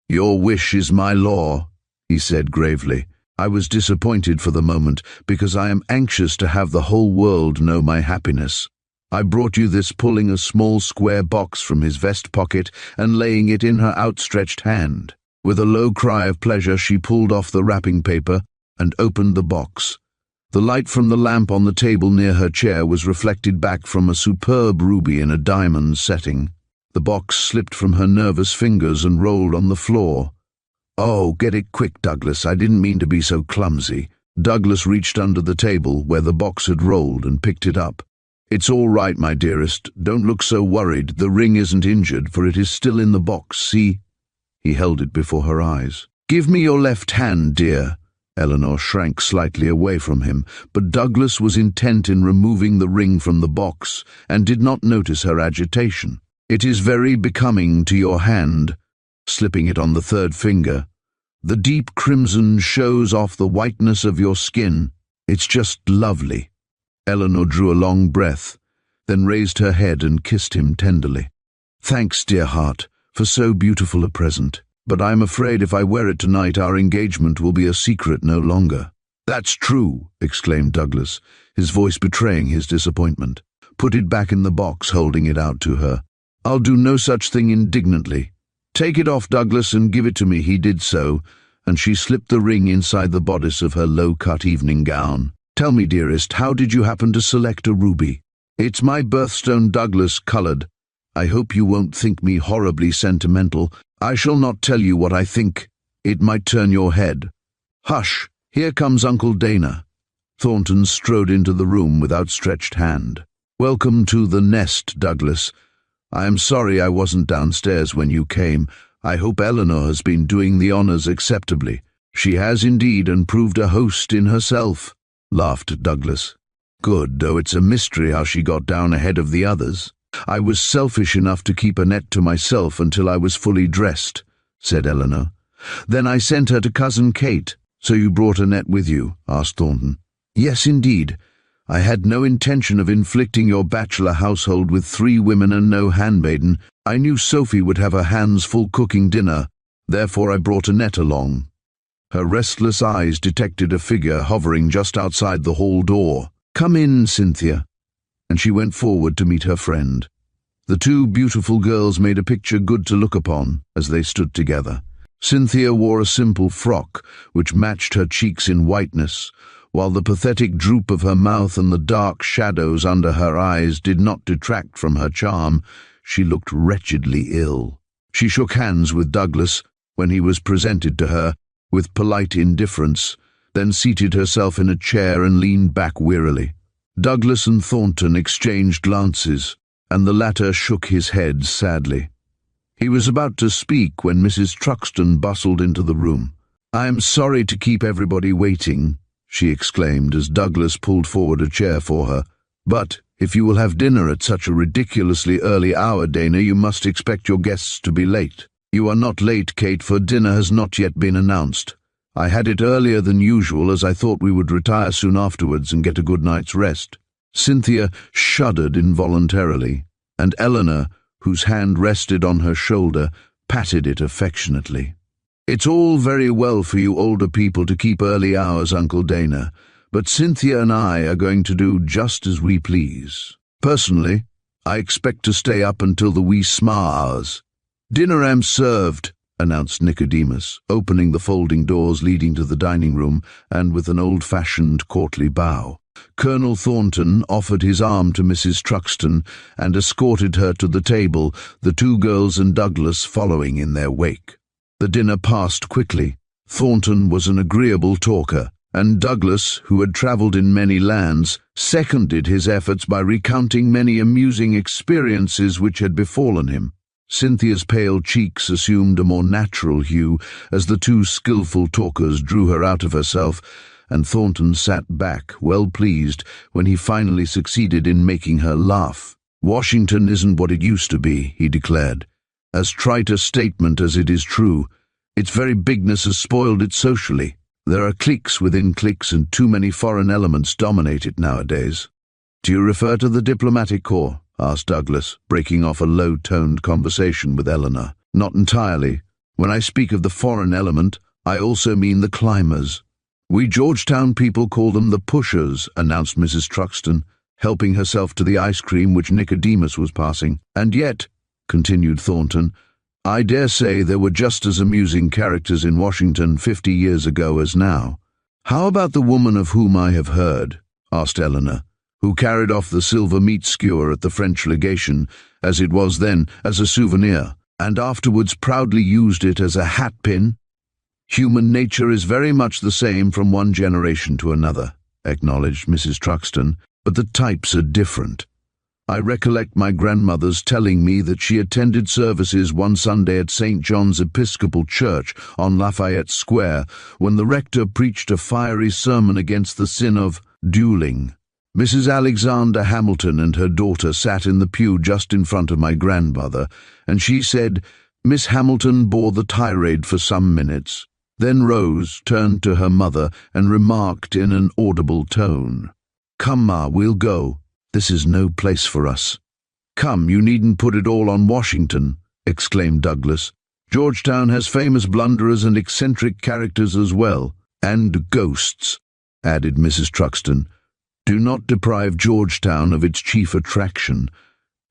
"Your wish is my law," he said gravely. "I was disappointed for the moment, because I am anxious to have the whole world know my happiness. I brought you this," pulling a small square box from his vest pocket and laying it in her outstretched hand. With a low cry of pleasure, she pulled off the wrapping paper and opened the box. The light from the lamp on the table near her chair was reflected back from a superb ruby in a diamond setting. The box slipped from her nervous fingers and rolled on the floor. "Oh, get it quick, Douglas. I didn't mean to be so clumsy." Douglas reached under the table where the box had rolled and picked it up. "It's all right, my dearest. Don't look so worried. The ring isn't injured, for it is still in the box. See?" He held it before her eyes. "Give me your left hand, dear." Eleanor shrank slightly away from him, but Douglas was intent in removing the ring from the box and did not notice her agitation. "It is very becoming to your hand," slipping it on the third finger. "The deep crimson shows off the whiteness of your skin. It's just lovely." Eleanor drew a long breath, then raised her head and kissed him tenderly. "Thanks, dear heart, for so beautiful a present. But I'm afraid if I wear it tonight, our engagement will be a secret no longer." "That's true," exclaimed Douglas, his voice betraying his disappointment. "Put it back in the box," holding it out to her. "I'll do no such thing," indignantly. "Take it off, Douglas, and give it to me." He did so, and she slipped the ring inside the bodice of her low-cut evening gown. "Tell me, dearest, how did you happen to select a ruby?" "It's my birthstone." Douglas coloured. "I hope you won't think me horribly sentimental. I shall not tell you what I think. It might turn your head." "Hush, here comes Uncle Dana." Thornton strode into the room with outstretched hand. "Welcome to the nest, Douglas. I am sorry I wasn't downstairs when you came. I hope Eleanor has been doing the honours acceptably." "She has indeed, and proved a host in herself," laughed Douglas. "Good, though it's a mystery how she got down ahead of the others." "I was selfish enough to keep Annette to myself until I was fully dressed," said Eleanor. "Then I sent her to Cousin Kate." "So you brought Annette with you?" asked Thornton. "Yes, indeed. I had no intention of inflicting your bachelor household with 3 women and no handmaiden. I knew Sophie would have her hands full cooking dinner, therefore I brought Annette along." Her restless eyes detected a figure hovering just outside the hall door. "Come in, Cynthia." And she went forward to meet her friend. The 2 beautiful girls made a picture good to look upon as they stood together. Cynthia wore a simple frock, which matched her cheeks in whiteness, While the pathetic droop of her mouth and the dark shadows under her eyes did not detract from her charm, she looked wretchedly ill. She shook hands with Douglas when he was presented to her, with polite indifference, then seated herself in a chair and leaned back wearily. Douglas and Thornton exchanged glances, and the latter shook his head sadly. He was about to speak when Mrs. Truxton bustled into the room. "I am sorry to keep everybody waiting," she exclaimed as Douglas pulled forward a chair for her. "But if you will have dinner at such a ridiculously early hour, Dana, you must expect your guests to be late." "You are not late, Kate, for dinner has not yet been announced. I had it earlier than usual as I thought we would retire soon afterwards and get a good night's rest." Cynthia shuddered involuntarily, and Eleanor, whose hand rested on her shoulder, patted it affectionately. "It's all very well for you older people to keep early hours, Uncle Dana, but Cynthia and I are going to do just as we please. Personally, I expect to stay up until the wee sma hours." "Dinner am served," announced Nicodemus, opening the folding doors leading to the dining room, and with an old-fashioned courtly bow. Colonel Thornton offered his arm to Mrs. Truxton and escorted her to the table, the two girls and Douglas following in their wake. The dinner passed quickly. Thornton was an agreeable talker, and Douglas, who had travelled in many lands, seconded his efforts by recounting many amusing experiences which had befallen him. Cynthia's pale cheeks assumed a more natural hue as the two skilful talkers drew her out of herself, and Thornton sat back, well pleased, when he finally succeeded in making her laugh. "Washington isn't what it used to be," he declared. "As trite a statement as it is true. Its very bigness has spoiled it socially. There are cliques within cliques, and too many foreign elements dominate it nowadays." "Do you refer to the diplomatic corps?" asked Douglas, breaking off a low-toned conversation with Eleanor. "Not entirely. When I speak of the foreign element, I also mean the climbers." "We Georgetown people call them the pushers," announced Mrs. Truxton, helping herself to the ice cream which Nicodemus was passing. "And yet," continued Thornton, "I dare say there were just as amusing characters in Washington 50 years ago as now." "How about the woman of whom I have heard?" asked Eleanor, "who carried off the silver meat skewer at the French legation, as it was then, as a souvenir, and afterwards proudly used it as a hat-pin?" "Human nature is very much the same from one generation to another," acknowledged Mrs. Truxton, "but the types are different. I recollect my grandmother's telling me that she attended services one Sunday at St. John's Episcopal Church on Lafayette Square when the rector preached a fiery sermon against the sin of dueling. Mrs. Alexander Hamilton and her daughter sat in the pew just in front of my grandmother, and she said, Miss Hamilton bore the tirade for some minutes, then rose, turned to her mother, and remarked in an audible tone, 'Come, Ma, we'll go. This is no place for us.' 'Come, you needn't put it all on Washington,' exclaimed Douglas. 'Georgetown has famous blunderers and eccentric characters as well, and ghosts,' added Mrs. Truxton. 'Do not deprive Georgetown of its chief attraction.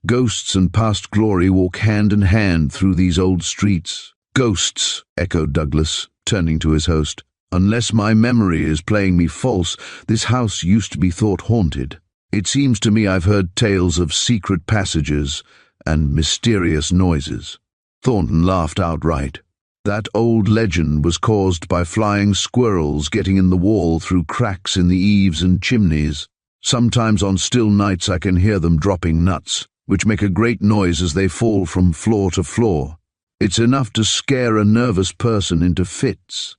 Ghosts and past glory walk hand in hand through these old streets.' 'Ghosts,' echoed Douglas, turning to his host. 'Unless my memory is playing me false, this house used to be thought haunted. It seems to me I've heard tales of secret passages and mysterious noises.' Thornton laughed outright. That old legend was caused by flying squirrels getting in the wall through cracks in the eaves and chimneys. Sometimes on still nights I can hear them dropping nuts, which make a great noise as they fall from floor to floor. It's enough to scare a nervous person into fits."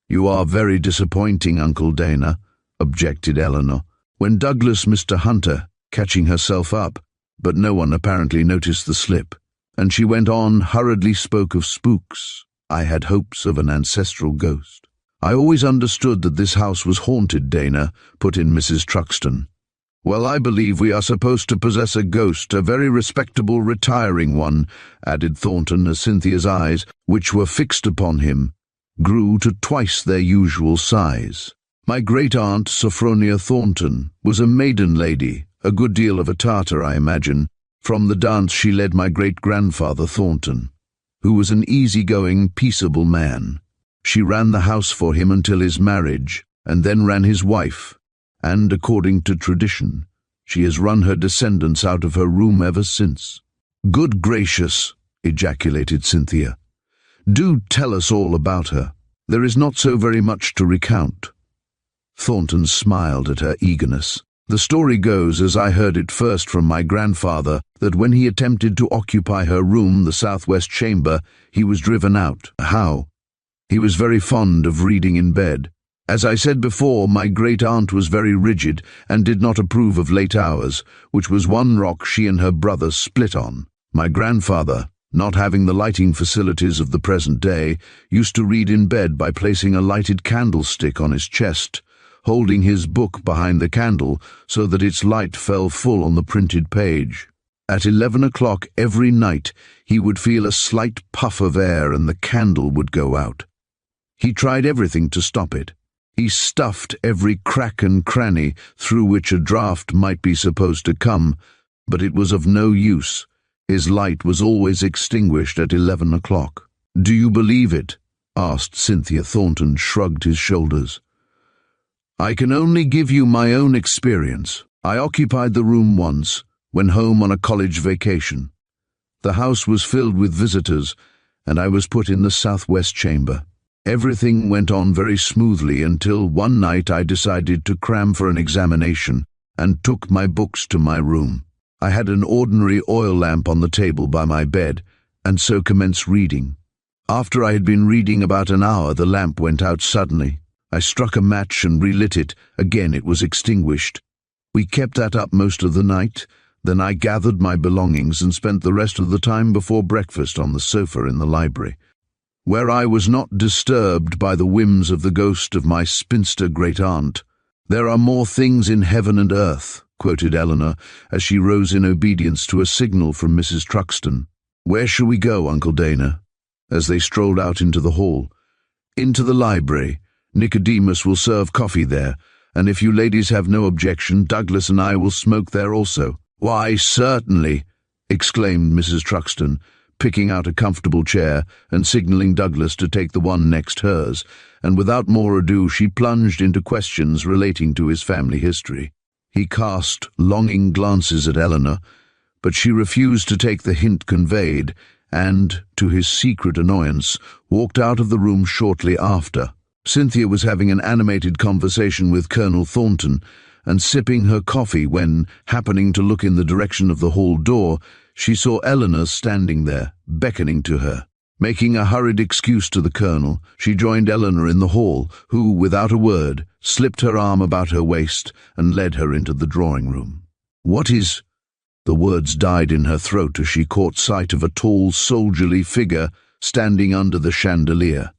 "You are very disappointing, Uncle Dana," objected Eleanor. When Douglas Mr. Hunter, catching herself up, but no one apparently noticed the slip, and she went on, hurriedly spoke of spooks. "I had hopes of an ancestral ghost." "I always understood that this house was haunted, Dana," put in Mrs. Truxton. "Well, I believe we are supposed to possess a ghost, a very respectable retiring one," added Thornton as Cynthia's eyes, which were fixed upon him, grew to twice their usual size. "My great-aunt, Sophronia Thornton, was a maiden lady, a good deal of a Tartar, I imagine, from the dance she led my great-grandfather Thornton, who was an easy-going, peaceable man. She ran the house for him until his marriage, and then ran his wife, and, according to tradition, she has run her descendants out of her room ever since." "Good gracious," ejaculated Cynthia. "Do tell us all about her. There is not so very much to recount." Thornton smiled at her eagerness. "The story goes, as I heard it first from my grandfather, that when he attempted to occupy her room, the southwest chamber, he was driven out." "How?" "He was very fond of reading in bed. As I said before, my great-aunt was very rigid and did not approve of late hours, which was one rock she and her brother split on. My grandfather, not having the lighting facilities of the present day, used to read in bed by placing a lighted candlestick on his chest, holding his book behind the candle so that its light fell full on the printed page. At 11 o'clock every night he would feel a slight puff of air and the candle would go out. He tried everything to stop it. He stuffed every crack and cranny through which a draught might be supposed to come, but it was of no use. His light was always extinguished at 11 o'clock. "Do you believe it?" asked Cynthia. Thornton shrugged his shoulders. "I can only give you my own experience. I occupied the room once, when home on a college vacation. The house was filled with visitors, and I was put in the southwest chamber. Everything went on very smoothly until one night I decided to cram for an examination and took my books to my room. I had an ordinary oil lamp on the table by my bed, and so commenced reading. After I had been reading about an hour, the lamp went out suddenly. I struck a match and relit it. Again it was extinguished. We kept that up most of the night. Then I gathered my belongings and spent the rest of the time before breakfast on the sofa in the library, where I was not disturbed by the whims of the ghost of my spinster great-aunt. "There are more things in heaven and earth," quoted Eleanor, as she rose in obedience to a signal from Mrs. Truxton. "Where shall we go, Uncle Dana?" as they strolled out into the hall. "Into the library. Nicodemus will serve coffee there, and if you ladies have no objection, Douglas and I will smoke there also." "Why, certainly," exclaimed Mrs. Truxton, picking out a comfortable chair and signalling Douglas to take the one next hers, and without more ado she plunged into questions relating to his family history. He cast longing glances at Eleanor, but she refused to take the hint conveyed, and, to his secret annoyance, walked out of the room shortly after. Cynthia was having an animated conversation with Colonel Thornton, and sipping her coffee when, happening to look in the direction of the hall door, she saw Eleanor standing there, beckoning to her. Making a hurried excuse to the colonel, she joined Eleanor in the hall, who, without a word, slipped her arm about her waist and led her into the drawing-room. "What is—" The words died in her throat as she caught sight of a tall, soldierly figure standing under the chandelier.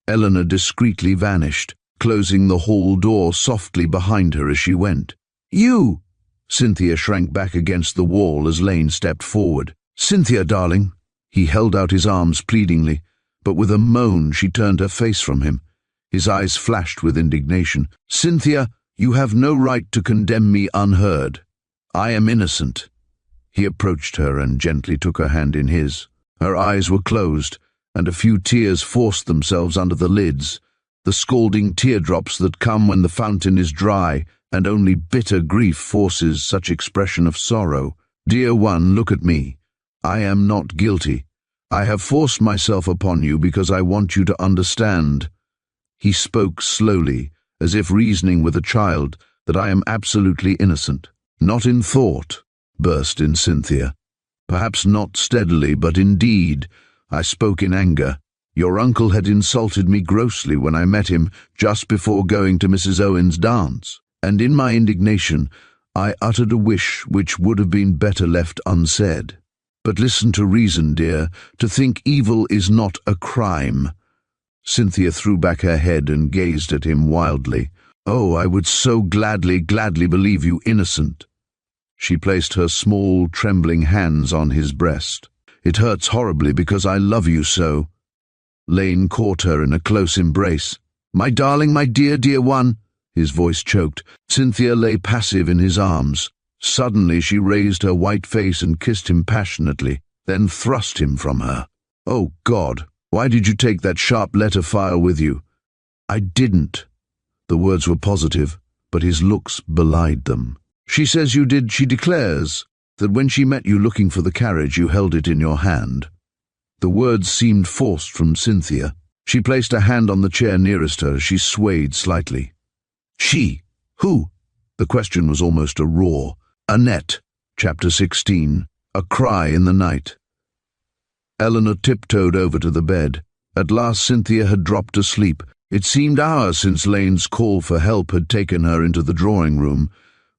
Eleanor discreetly vanished, closing the hall door softly behind her as she went. "You!" Cynthia shrank back against the wall as Lane stepped forward. "Cynthia, darling." He held out his arms pleadingly, but with a moan she turned her face from him. His eyes flashed with indignation. "Cynthia, you have no right to condemn me unheard. I am innocent." He approached her and gently took her hand in his. Her eyes were closed, and a few tears forced themselves under the lids, the scalding teardrops that come when the fountain is dry, and only bitter grief forces such expression of sorrow. "Dear one, look at me. I am not guilty. I have forced myself upon you because I want you to understand." He spoke slowly, as if reasoning with a child, "that I am absolutely innocent." "Not in thought," burst in Cynthia. "Perhaps not steadily, but indeed. I spoke in anger. Your uncle had insulted me grossly when I met him just before going to Mrs. Owen's dance, and in my indignation I uttered a wish which would have been better left unsaid. But listen to reason, dear. To think evil is not a crime." Cynthia threw back her head and gazed at him wildly. "Oh, I would so gladly believe you innocent." She placed her small, trembling hands on his breast. "It hurts horribly because I love you so." Lane caught her in a close embrace. "My darling, my dear, dear one." His voice choked. Cynthia lay passive in his arms. Suddenly she raised her white face and kissed him passionately, then thrust him from her. "Oh, God, why did you take that sharp letter file with you?" "I didn't." The words were positive, but his looks belied them. "She says you did. She declares that when she met you looking for the carriage, you held it in your hand." The words seemed forced from Cynthia. She placed a hand on the chair nearest her as she swayed slightly. "She? Who?" The question was almost a roar. Annette, Chapter 16, A Cry in the Night. Eleanor tiptoed over to the bed. At last Cynthia had dropped asleep. It seemed hours since Lane's call for help had taken her into the drawing room,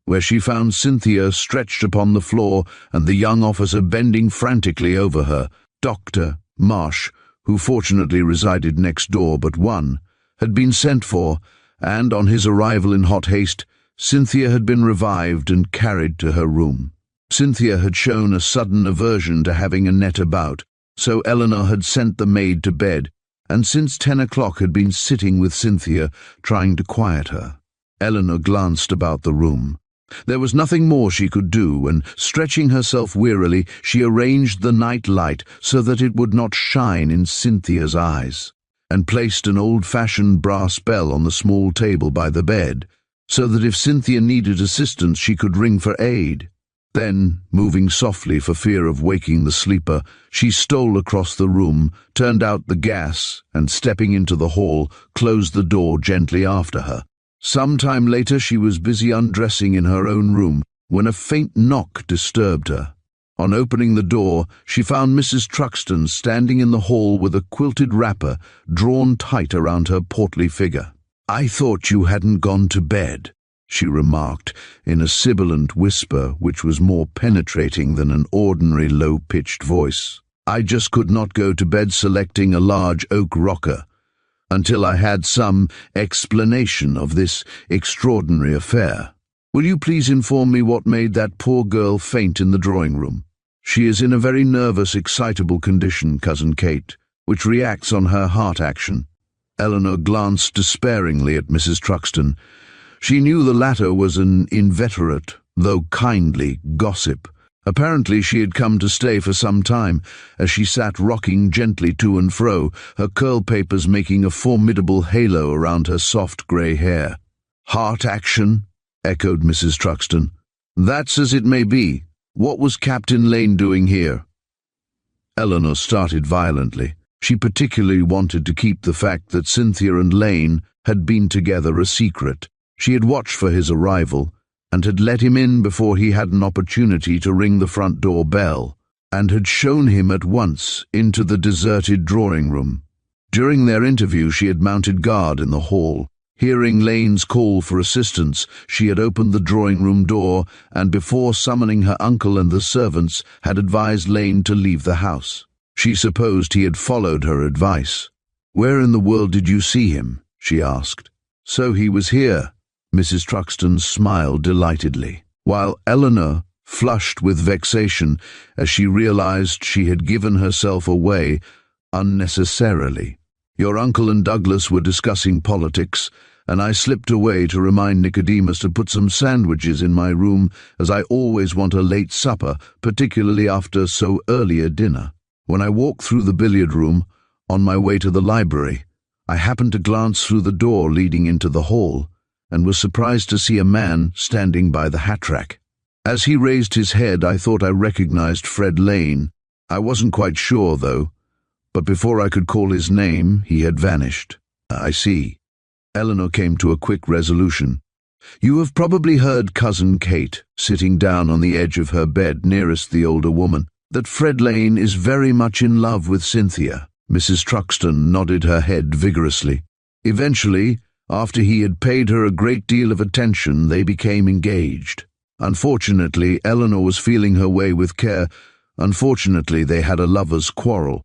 where she found Cynthia stretched upon the floor and the young officer bending frantically over her. Dr. Marsh, who fortunately resided next door but one, had been sent for, and on his arrival in hot haste, Cynthia had been revived and carried to her room. Cynthia had shown a sudden aversion to having Annette about, so Eleanor had sent the maid to bed, and since 10 o'clock had been sitting with Cynthia, trying to quiet her. Eleanor glanced about the room. There was nothing more she could do, and stretching herself wearily, she arranged the night light so that it would not shine in Cynthia's eyes, and placed an old-fashioned brass bell on the small table by the bed, so that if Cynthia needed assistance she could ring for aid. Then, moving softly for fear of waking the sleeper, she stole across the room, turned out the gas, and stepping into the hall, closed the door gently after her. Some time later she was busy undressing in her own room when a faint knock disturbed her. On opening the door, she found Mrs. Truxton standing in the hall with a quilted wrapper drawn tight around her portly figure. "I thought you hadn't gone to bed," she remarked in a sibilant whisper which was more penetrating than an ordinary low-pitched voice. "I just could not go to bed selecting a large oak rocker until I had some explanation of this extraordinary affair. Will you please inform me what made that poor girl faint in the drawing-room? She is in a very nervous, excitable condition, Cousin Kate, which reacts on her heart action." Eleanor glanced despairingly at Mrs. Truxton. She knew the latter was an inveterate, though kindly, gossip. Apparently she had come to stay for some time, as she sat rocking gently to and fro, her curl-papers making a formidable halo around her soft grey hair. "Heart action?" echoed Mrs. Truxton. "That's as it may be. What was Captain Lane doing here?" Eleanor started violently. She particularly wanted to keep the fact that Cynthia and Lane had been together a secret. She had watched for his arrival, and had let him in before he had an opportunity to ring the front door bell, and had shown him at once into the deserted drawing-room. During their interview she had mounted guard in the hall. Hearing Lane's call for assistance, she had opened the drawing-room door, and before summoning her uncle and the servants, had advised Lane to leave the house. She supposed he had followed her advice. "Where in the world did you see him?" she asked. "So he was here." Mrs. Truxton smiled delightedly, while Eleanor flushed with vexation as she realized she had given herself away unnecessarily. "Your uncle and Douglas were discussing politics, and I slipped away to remind Nicodemus to put some sandwiches in my room, as I always want a late supper, particularly after so early a dinner. When I walked through the billiard room, on my way to the library, I happened to glance through the door leading into the hall, and was surprised to see a man standing by the hat rack. As he raised his head, I thought I recognized Fred Lane. I wasn't quite sure, though, but before I could call his name, he had vanished." "I see." Eleanor came to a quick resolution. "You have probably heard Cousin Kate, sitting down on the edge of her bed nearest the older woman, that Fred Lane is very much in love with Cynthia." Mrs. Truxton nodded her head vigorously. "Eventually, after he had paid her a great deal of attention, they became engaged. Unfortunately, Eleanor was feeling her way with care. Unfortunately, they had a lover's quarrel.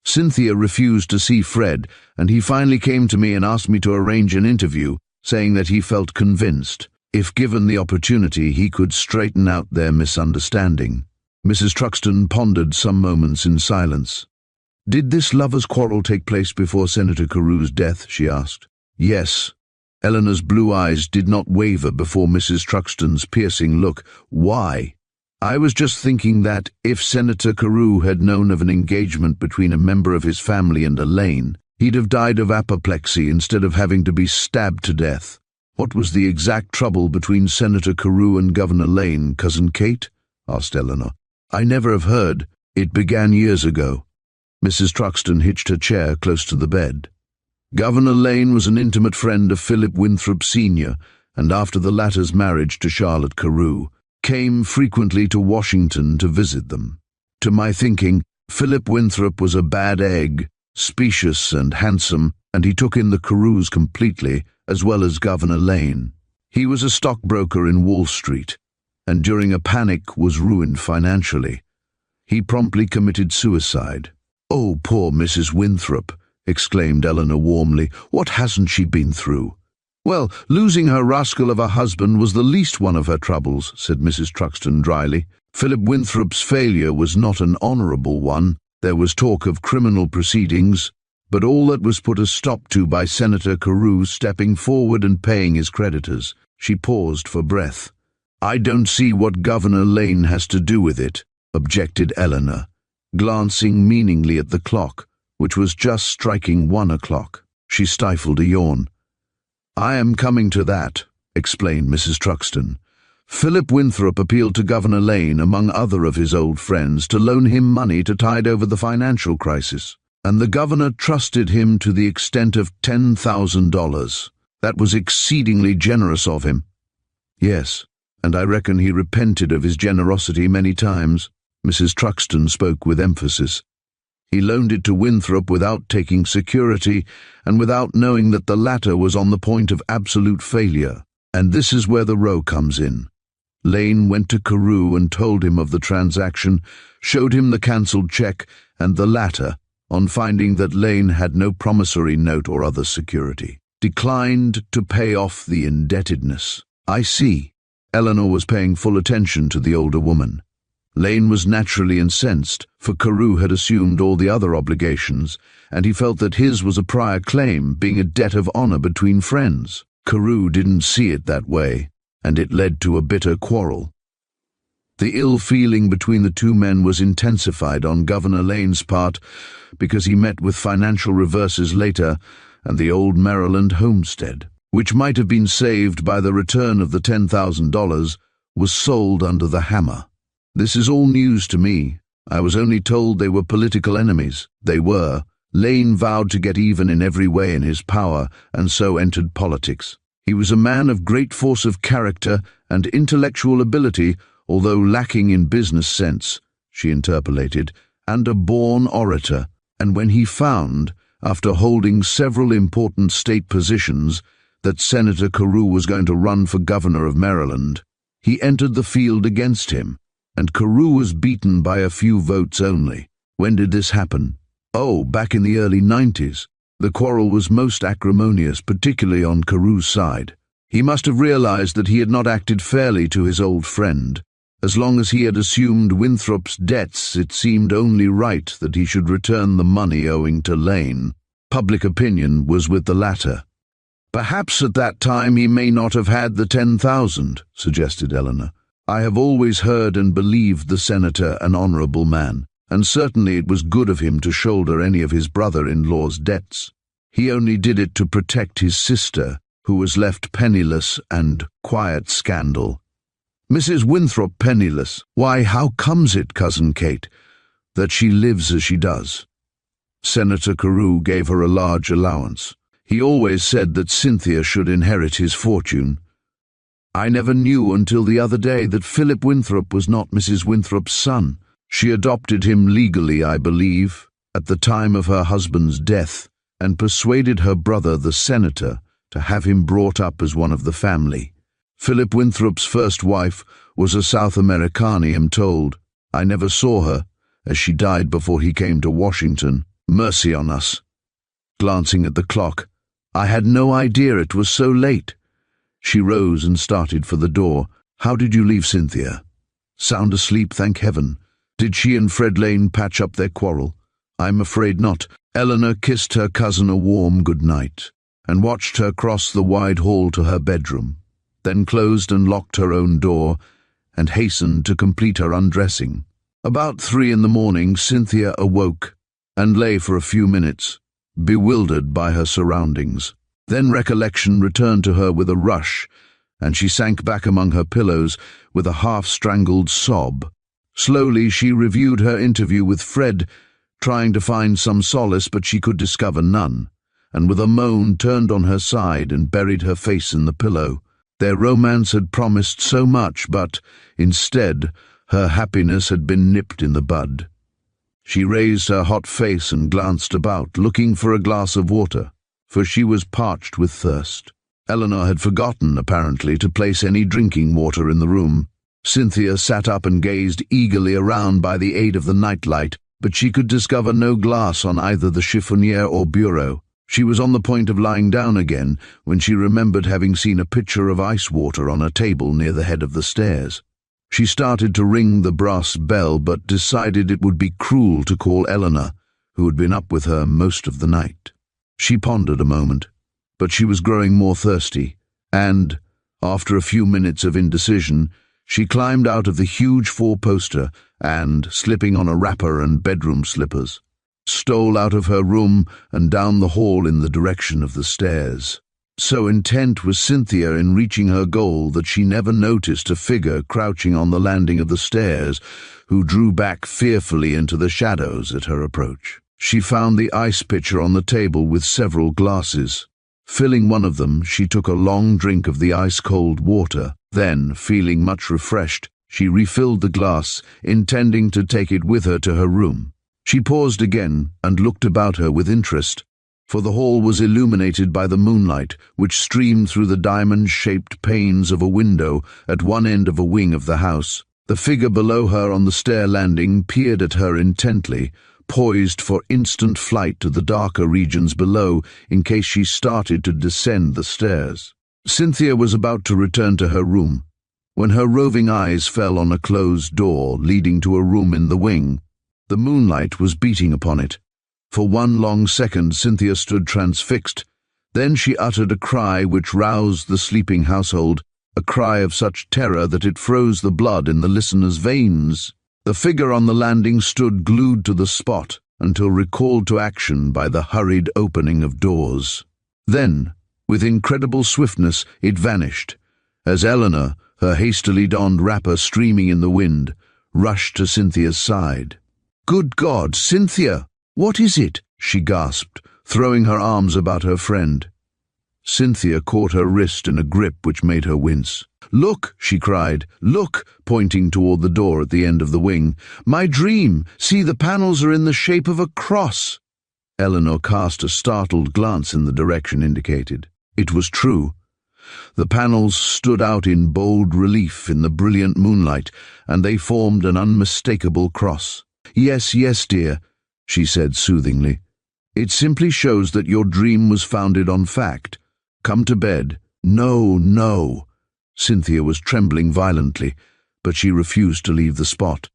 Cynthia refused to see Fred, and he finally came to me and asked me to arrange an interview, saying that he felt convinced, if given the opportunity, he could straighten out their misunderstanding." Mrs. Truxton pondered some moments in silence. "Did this lover's quarrel take place before Senator Carew's death?" she asked. "Yes." Eleanor's blue eyes did not waver before Mrs. Truxton's piercing look. "Why?" "I was just thinking that, if Senator Carew had known of an engagement between a member of his family and a Lane, he'd have died of apoplexy instead of having to be stabbed to death. "What was the exact trouble between Senator Carew and Governor Lane, Cousin Kate?" asked Eleanor. "I never have heard. It began years ago." Mrs. Truxton hitched her chair close to the bed. "Governor Lane was an intimate friend of Philip Winthrop Sr., and after the latter's marriage to Charlotte Carew, came frequently to Washington to visit them. To my thinking, Philip Winthrop was a bad egg, specious and handsome, and he took in the Carews completely, as well as Governor Lane. He was a stockbroker in Wall Street, and during a panic was ruined financially. He promptly committed suicide." "Oh, poor Mrs. Winthrop," exclaimed Eleanor warmly. "What hasn't she been through?" "Well, losing her rascal of a husband was the least one of her troubles," said Mrs. Truxton dryly. "Philip Winthrop's failure was not an honourable one. There was talk of criminal proceedings, but all that was put a stop to by Senator Carew stepping forward and paying his creditors." She paused for breath. "I don't see what Governor Lane has to do with it," objected Eleanor, glancing meaningly at the clock, which was just striking 1 o'clock. She stifled a yawn. "I am coming to that," explained Mrs. Truxton. "Philip Winthrop appealed to Governor Lane, among other of his old friends, to loan him money to tide over the financial crisis, and the governor trusted him to the extent of $10,000. That was exceedingly generous of him." "Yes, and I reckon he repented of his generosity many times." Mrs. Truxton spoke with emphasis. "He loaned it to Winthrop without taking security and without knowing that the latter was on the point of absolute failure. And this is where the row comes in. Lane went to Carew and told him of the transaction, showed him the cancelled check, and the latter, on finding that Lane had no promissory note or other security, declined to pay off the indebtedness." "I see." Eleanor was paying full attention to the older woman. Lane was naturally incensed, for Carew had assumed all the other obligations, and he felt that his was a prior claim, being a debt of honour between friends. Carew didn't see it that way, and it led to a bitter quarrel. The ill feeling between the two men was intensified on Governor Lane's part because he met with financial reverses later, and the old Maryland homestead, which might have been saved by the return of the $10,000, was sold under the hammer. This is all news to me. I was only told they were political enemies. They were. Lane vowed to get even in every way in his power, and so entered politics. He was a man of great force of character and intellectual ability, although lacking in business sense, she interpolated, and a born orator. And when he found, after holding several important state positions, that Senator Carew was going to run for governor of Maryland, he entered the field against him, and Carew was beaten by a few votes only. When did this happen? Oh, back in the early 90s. The quarrel was most acrimonious, particularly on Carew's side. He must have realized that he had not acted fairly to his old friend. As long as he had assumed Winthrop's debts, it seemed only right that he should return the money owing to Lane. Public opinion was with the latter. "Perhaps at that time he may not have had the 10,000, suggested Eleanor. "I have always heard and believed the senator an honourable man, and certainly it was good of him to shoulder any of his brother-in-law's debts. He only did it to protect his sister, who was left penniless and quiet scandal." "Mrs. Winthrop penniless? Why, how comes it, Cousin Kate, that she lives as she does?" "Senator Carew gave her a large allowance. He always said that Cynthia should inherit his fortune. I never knew until the other day that Philip Winthrop was not Mrs. Winthrop's son. She adopted him legally, I believe, at the time of her husband's death, and persuaded her brother, the senator, to have him brought up as one of the family. Philip Winthrop's first wife was a South American, I am told. I never saw her, as she died before he came to Washington. Mercy on us." Glancing at the clock, "I had no idea it was so late." She rose and started for the door. "How did you leave Cynthia?" "Sound asleep, thank heaven. Did she and Fred Lane patch up their quarrel?" "I'm afraid not." Eleanor kissed her cousin a warm good night, and watched her cross the wide hall to her bedroom, then closed and locked her own door, and hastened to complete her undressing. About 3 in the morning, Cynthia awoke, and lay for a few minutes, bewildered by her surroundings. Then recollection returned to her with a rush, and she sank back among her pillows with a half-strangled sob. Slowly she reviewed her interview with Fred, trying to find some solace, but she could discover none, and with a moan turned on her side and buried her face in the pillow. Their romance had promised so much, but, instead, her happiness had been nipped in the bud. She raised her hot face and glanced about, looking for a glass of water, for she was parched with thirst. Eleanor had forgotten, apparently, to place any drinking water in the room. Cynthia sat up and gazed eagerly around by the aid of the nightlight, but she could discover no glass on either the chiffonier or bureau. She was on the point of lying down again when she remembered having seen a pitcher of ice water on a table near the head of the stairs. She started to ring the brass bell, but decided it would be cruel to call Eleanor, who had been up with her most of the night. She pondered a moment, but she was growing more thirsty, and, after a few minutes of indecision, she climbed out of the huge four-poster and, slipping on a wrapper and bedroom slippers, stole out of her room and down the hall in the direction of the stairs. So intent was Cynthia in reaching her goal that she never noticed a figure crouching on the landing of the stairs, who drew back fearfully into the shadows at her approach. She found the ice pitcher on the table with several glasses. Filling one of them, she took a long drink of the ice-cold water. Then, feeling much refreshed, she refilled the glass, intending to take it with her to her room. She paused again and looked about her with interest, for the hall was illuminated by the moonlight, which streamed through the diamond-shaped panes of a window at one end of a wing of the house. The figure below her on the stair landing peered at her intently, poised for instant flight to the darker regions below in case she started to descend the stairs. Cynthia was about to return to her room when her roving eyes fell on a closed door leading to a room in the wing. The moonlight was beating upon it. For one long second Cynthia stood transfixed. Then she uttered a cry which roused the sleeping household, a cry of such terror that it froze the blood in the listener's veins. The figure on the landing stood glued to the spot until recalled to action by the hurried opening of doors. Then, with incredible swiftness, it vanished, as Eleanor, her hastily donned wrapper streaming in the wind, rushed to Cynthia's side. "Good God, Cynthia! What is it?" she gasped, throwing her arms about her friend. Cynthia caught her wrist in a grip which made her wince. "Look," she cried, "look," pointing toward the door at the end of the wing. "My dream! See, the panels are in the shape of a cross." Eleanor cast a startled glance in the direction indicated. It was true. The panels stood out in bold relief in the brilliant moonlight, and they formed an unmistakable cross. "Yes, yes, dear," she said soothingly. "It simply shows that your dream was founded on fact. Come to bed." "No, no." Cynthia was trembling violently, but she refused to leave the spot.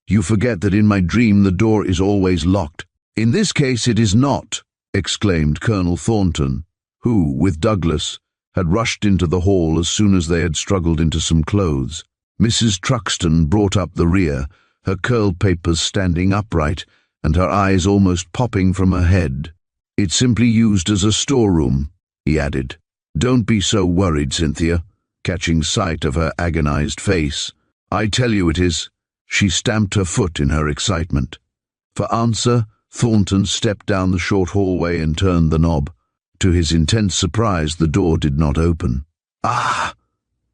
"You forget that in my dream the door is always locked." "In this case it is not," exclaimed Colonel Thornton, who, with Douglas, had rushed into the hall as soon as they had struggled into some clothes. Mrs. Truxton brought up the rear, her curl papers standing upright, and her eyes almost popping from her head. "It's simply used as a storeroom," he added. "Don't be so worried, Cynthia," catching sight of her agonized face. "I tell you it is." She stamped her foot in her excitement. For answer, Thornton stepped down the short hallway and turned the knob. To his intense surprise, the door did not open. "Ah!"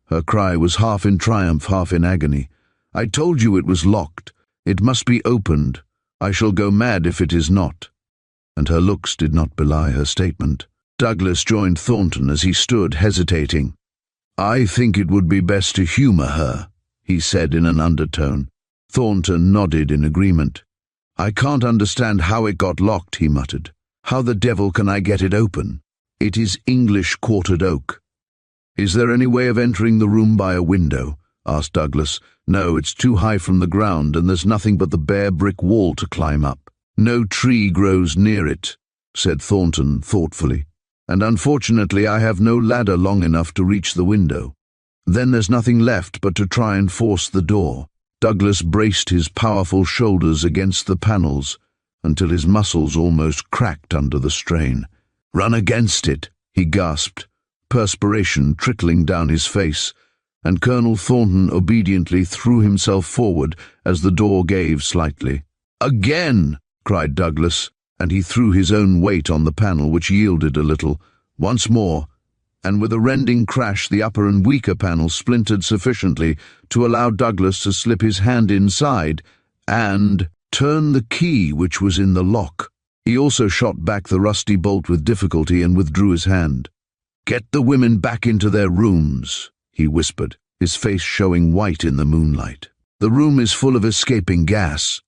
Her cry was half in triumph, half in agony. "I told you it was locked. It must be opened. I shall go mad if it is not." And her looks did not belie her statement. Douglas joined Thornton as he stood hesitating. "I think it would be best to humor her," he said in an undertone. Thornton nodded in agreement. "I can't understand how it got locked," he muttered. "How the devil can I get it open? It is English quartered oak." "Is there any way of entering the room by a window?" asked Douglas. "No, it's too high from the ground, and there's nothing but the bare brick wall to climb up." "No tree grows near it," said Thornton thoughtfully. "And unfortunately I have no ladder long enough to reach the window. Then there's nothing left but to try and force the door." Douglas braced his powerful shoulders against the panels until his muscles almost cracked under the strain. "Run against it," he gasped, perspiration trickling down his face, and Colonel Thornton obediently threw himself forward as the door gave slightly. "Again!" cried Douglas, and he threw his own weight on the panel, which yielded a little. Once more, and with a rending crash the upper and weaker panel splintered sufficiently to allow Douglas to slip his hand inside and turn the key which was in the lock. He also shot back the rusty bolt with difficulty and withdrew his hand. "Get the women back into their rooms," he whispered, his face showing white in the moonlight. "The room is full of escaping gas."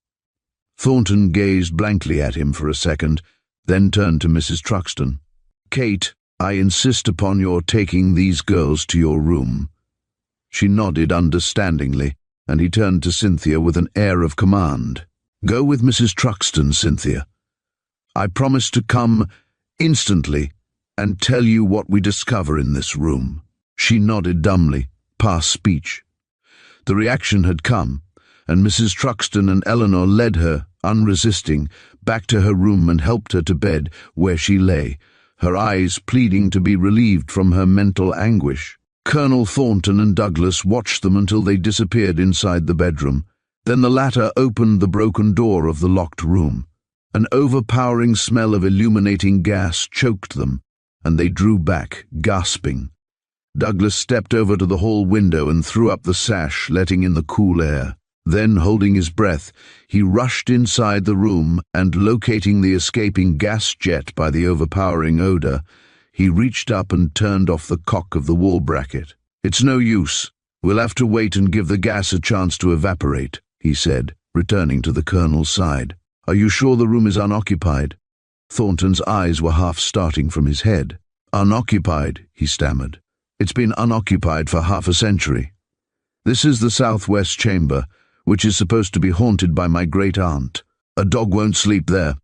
Thornton gazed blankly at him for a second, then turned to Mrs. Truxton. "Kate, I insist upon your taking these girls to your room." She nodded understandingly, and he turned to Cynthia with an air of command. "Go with Mrs. Truxton, Cynthia. I promise to come instantly and tell you what we discover in this room." She nodded dumbly, past speech. The reaction had come, and Mrs. Truxton and Eleanor led her, unresisting, back to her room and helped her to bed, where she lay, her eyes pleading to be relieved from her mental anguish. Colonel Thornton and Douglas watched them until they disappeared inside the bedroom. Then the latter opened the broken door of the locked room. An overpowering smell of illuminating gas choked them, and they drew back, gasping. Douglas stepped over to the hall window and threw up the sash, letting in the cool air. Then, holding his breath, he rushed inside the room and, locating the escaping gas jet by the overpowering odor, he reached up and turned off the cock of the wall bracket. "It's no use. We'll have to wait and give the gas a chance to evaporate," he said, returning to the colonel's side. "Are you sure the room is unoccupied?" Thornton's eyes were half starting from his head. "Unoccupied," he stammered. "It's been unoccupied for half a century. This is the southwest chamber, which is supposed to be haunted by my great-aunt. A dog won't sleep there."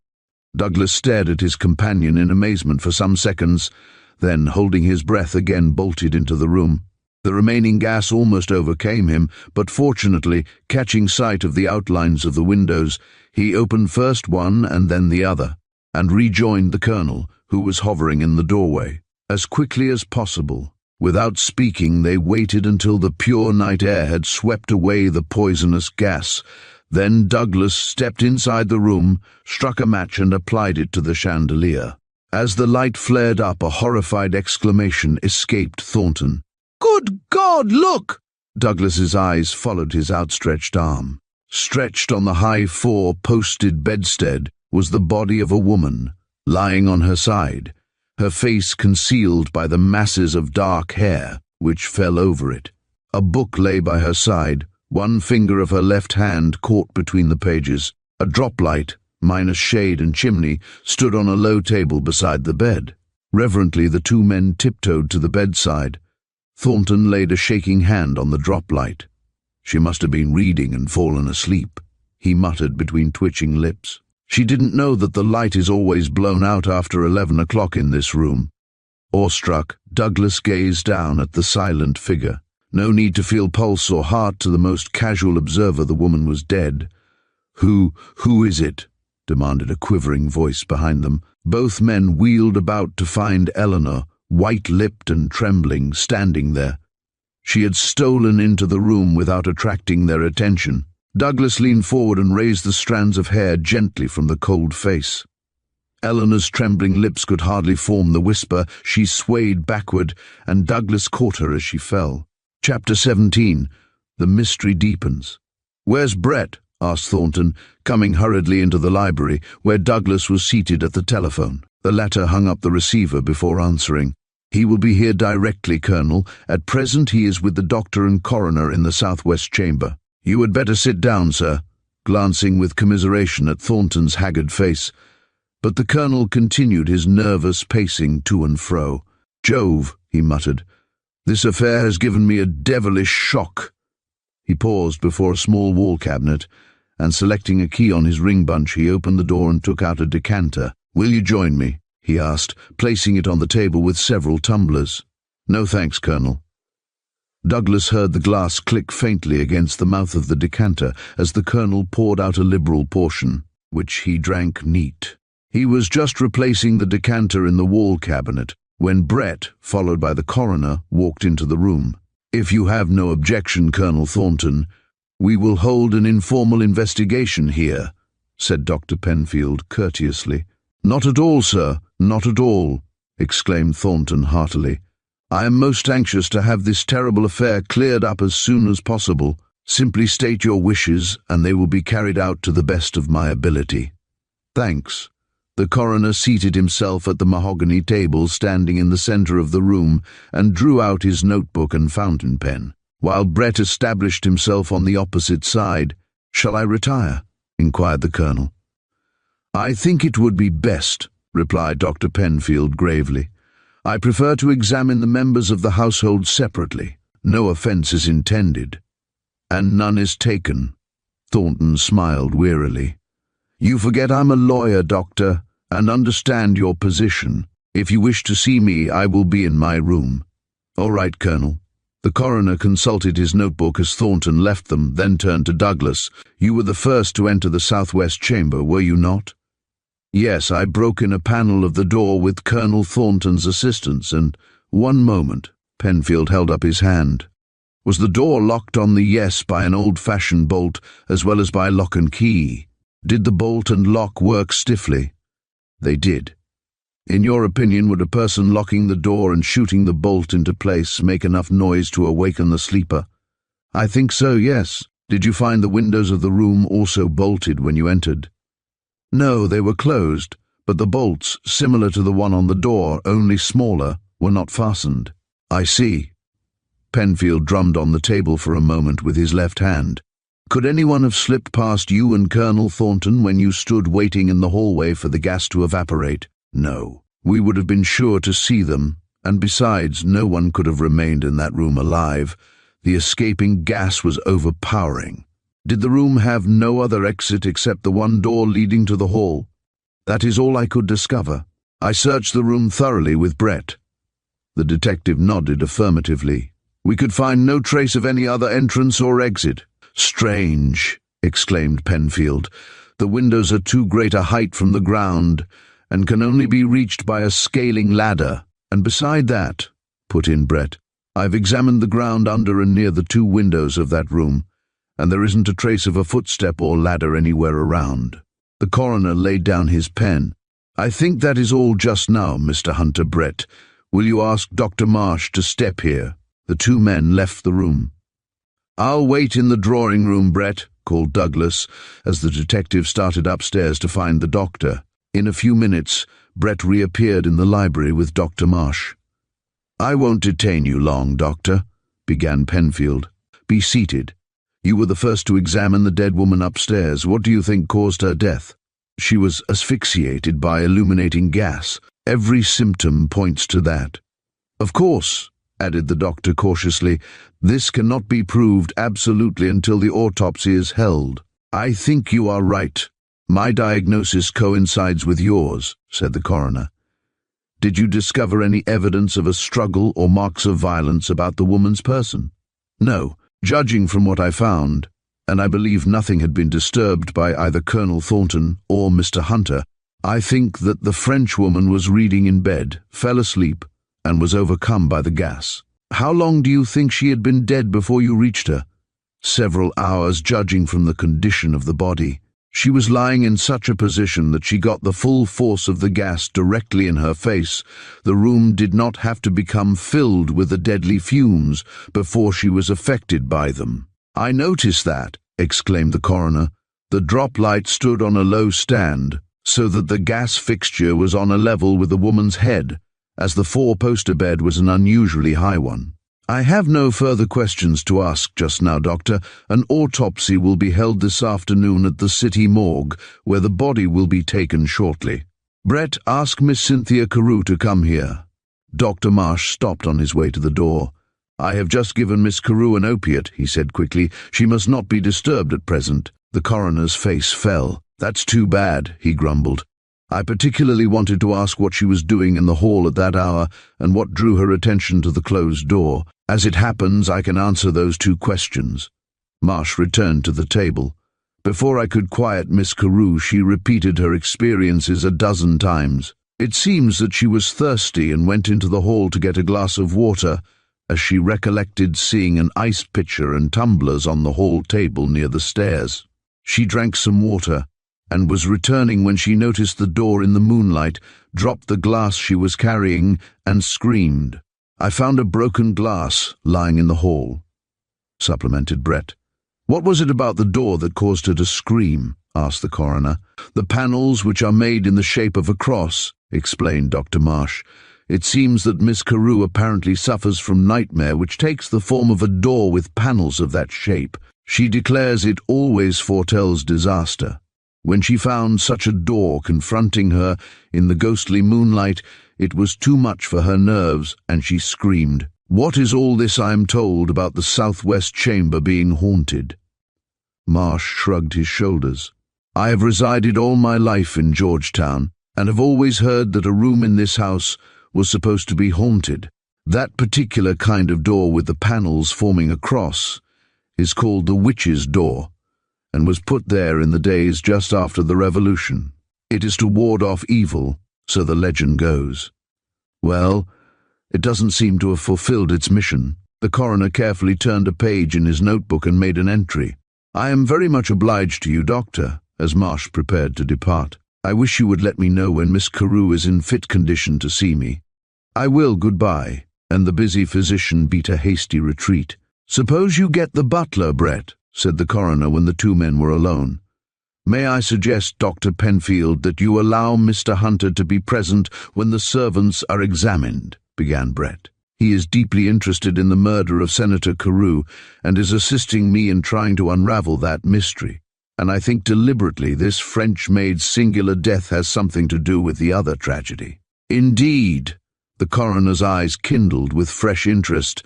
Douglas stared at his companion in amazement for some seconds, then, holding his breath again, bolted into the room. The remaining gas almost overcame him, but fortunately, catching sight of the outlines of the windows, he opened first one and then the other, and rejoined the colonel, who was hovering in the doorway. As quickly as possible, without speaking, they waited until the pure night air had swept away the poisonous gas. Then Douglas stepped inside the room, struck a match and applied it to the chandelier. As the light flared up, a horrified exclamation escaped Thornton. "Good God, look!" Douglas's eyes followed his outstretched arm. Stretched on the high four-posted bedstead was the body of a woman, lying on her side, her face concealed by the masses of dark hair which fell over it. A book lay by her side, one finger of her left hand caught between the pages. A droplight, minus shade and chimney, stood on a low table beside the bed. Reverently the two men tiptoed to the bedside. Thornton laid a shaking hand on the droplight. "She must have been reading and fallen asleep," he muttered between twitching lips. "She didn't know that the light is always blown out after 11 o'clock in this room." Awestruck, Douglas gazed down at the silent figure. No need to feel pulse or heart to the most casual observer. The woman was dead. Who is it?" demanded a quivering voice behind them. Both men wheeled about to find Eleanor, white-lipped and trembling, standing there. She had stolen into the room without attracting their attention. Douglas leaned forward and raised the strands of hair gently from the cold face. Eleanor's trembling lips could hardly form the whisper. She swayed backward, and Douglas caught her as she fell. Chapter 17. The Mystery Deepens. "Where's Brett?" asked Thornton, coming hurriedly into the library, where Douglas was seated at the telephone. The latter hung up the receiver before answering. "He will be here directly, Colonel. At present he is with the doctor and coroner in the southwest chamber." "You had better sit down, sir," glancing with commiseration at Thornton's haggard face. But the colonel continued his nervous pacing to and fro. "Jove," he muttered, "this affair has given me a devilish shock." He paused before a small wall cabinet, and selecting a key on his ring bunch, he opened the door and took out a decanter. "Will you join me?" he asked, placing it on the table with several tumblers. "No thanks, Colonel." Douglas heard the glass click faintly against the mouth of the decanter as the colonel poured out a liberal portion, which he drank neat. He was just replacing the decanter in the wall cabinet when Brett, followed by the coroner, walked into the room. "If you have no objection, Colonel Thornton, we will hold an informal investigation here," said Dr. Penfield courteously. "Not at all, sir, not at all," exclaimed Thornton heartily. "I am most anxious to have this terrible affair cleared up as soon as possible. Simply state your wishes, and they will be carried out to the best of my ability." "Thanks." The coroner seated himself at the mahogany table standing in the center of the room and drew out his notebook and fountain pen, while Brett established himself on the opposite side. "Shall I retire?" inquired the colonel. "I think it would be best," replied Dr. Penfield gravely. "I prefer to examine the members of the household separately. No offense is intended." "And none is taken." Thornton smiled wearily. "You forget I'm a lawyer, Doctor, and understand your position. If you wish to see me, I will be in my room." "All right, Colonel." The coroner consulted his notebook as Thornton left them, then turned to Douglas. "You were the first to enter the southwest chamber, were you not?" "Yes, I broke in a panel of the door with Colonel Thornton's assistance, and—" "One moment." Penfield held up his hand. "Was the door locked on the yes by an old-fashioned bolt as well as by lock and key? Did the bolt and lock work stiffly?" "They did." "In your opinion, would a person locking the door and shooting the bolt into place make enough noise to awaken the sleeper?" "I think so, yes." "Did you find the windows of the room also bolted when you entered?" "No, they were closed, but the bolts, similar to the one on the door, only smaller, were not fastened." "I see." Penfield drummed on the table for a moment with his left hand. "Could anyone have slipped past you and Colonel Thornton when you stood waiting in the hallway for the gas to evaporate?" "No. We would have been sure to see them, and besides, no one could have remained in that room alive. The escaping gas was overpowering." "Did the room have no other exit except the one door leading to the hall?" "That is all I could discover. I searched the room thoroughly with Brett." The detective nodded affirmatively. "We could find no trace of any other entrance or exit." "Strange," exclaimed Penfield. "The windows are too great a height from the ground, and can only be reached by a scaling ladder." "And beside that," put in Brett, "I've examined the ground under and near the two windows of that room, and there isn't a trace of a footstep or ladder anywhere around." The coroner laid down his pen. "I think that is all just now, Mr. Hunter Brett. Will you ask Dr. Marsh to step here?" The two men left the room. "I'll wait in the drawing room, Brett," called Douglas, as the detective started upstairs to find the doctor. In a few minutes, Brett reappeared in the library with Dr. Marsh. "I won't detain you long, Doctor," began Penfield. "Be seated. You were the first to examine the dead woman upstairs. What do you think caused her death?" "She was asphyxiated by illuminating gas. Every symptom points to that." "Of course," added the doctor cautiously, "this cannot be proved absolutely until the autopsy is held." "I think you are right. My diagnosis coincides with yours," said the coroner. "Did you discover any evidence of a struggle or marks of violence about the woman's person?" "No. Judging from what I found, and I believe nothing had been disturbed by either Colonel Thornton or Mr. Hunter, I think that the French woman was reading in bed, fell asleep, and was overcome by the gas." "How long do you think she had been dead before you reached her?" "Several hours, judging from the condition of the body. She was lying in such a position that she got the full force of the gas directly in her face. The room did not have to become filled with the deadly fumes before she was affected by them." "I noticed that," exclaimed the coroner. "The drop light stood on a low stand, so that the gas fixture was on a level with the woman's head, as the four-poster bed was an unusually high one." "I have no further questions to ask just now, Doctor. An autopsy will be held this afternoon at the city morgue, where the body will be taken shortly. Brett, ask Miss Cynthia Carew to come here." Dr. Marsh stopped on his way to the door. "I have just given Miss Carew an opiate," he said quickly. "She must not be disturbed at present." The coroner's face fell. "That's too bad," he grumbled. "I particularly wanted to ask what she was doing in the hall at that hour and what drew her attention to the closed door. As it happens, I can answer those two questions." Marsh returned to the table. "Before I could quiet Miss Carew, she repeated her experiences a dozen times. It seems that she was thirsty and went into the hall to get a glass of water, as she recollected seeing an ice pitcher and tumblers on the hall table near the stairs. She drank some water, and was returning when she noticed the door in the moonlight, dropped the glass she was carrying, and screamed. "I found a broken glass lying in the hall," supplemented Brett. "What was it about the door that caused her to scream?" asked the coroner. "The panels, which are made in the shape of a cross," explained Dr. Marsh. "It seems that Miss Carew apparently suffers from nightmare which takes the form of a door with panels of that shape. She declares it always foretells disaster. When she found such a door confronting her in the ghostly moonlight, it was too much for her nerves, and she screamed. What is all this I am told about the southwest chamber being haunted?" Marsh shrugged his shoulders. "I have resided all my life in Georgetown, and have always heard that a room in this house was supposed to be haunted. That particular kind of door with the panels forming a cross is called the witch's door, and was put there in the days just after the Revolution. It is to ward off evil, so the legend goes. Well, it doesn't seem to have fulfilled its mission." The coroner carefully turned a page in his notebook and made an entry. "I am very much obliged to you, Doctor," as Marsh prepared to depart. "I wish you would let me know when Miss Carew is in fit condition to see me." "I will, goodbye," and the busy physician beat a hasty retreat. "Suppose you get the butler, Brett," said the coroner when the two men were alone. "May I suggest, Dr. Penfield, that you allow Mr. Hunter to be present when the servants are examined," began Brett. "He is deeply interested in the murder of Senator Carew and is assisting me in trying to unravel that mystery. And I think deliberately this French-made singular death has something to do with the other tragedy." "Indeed?" The coroner's eyes kindled with fresh interest.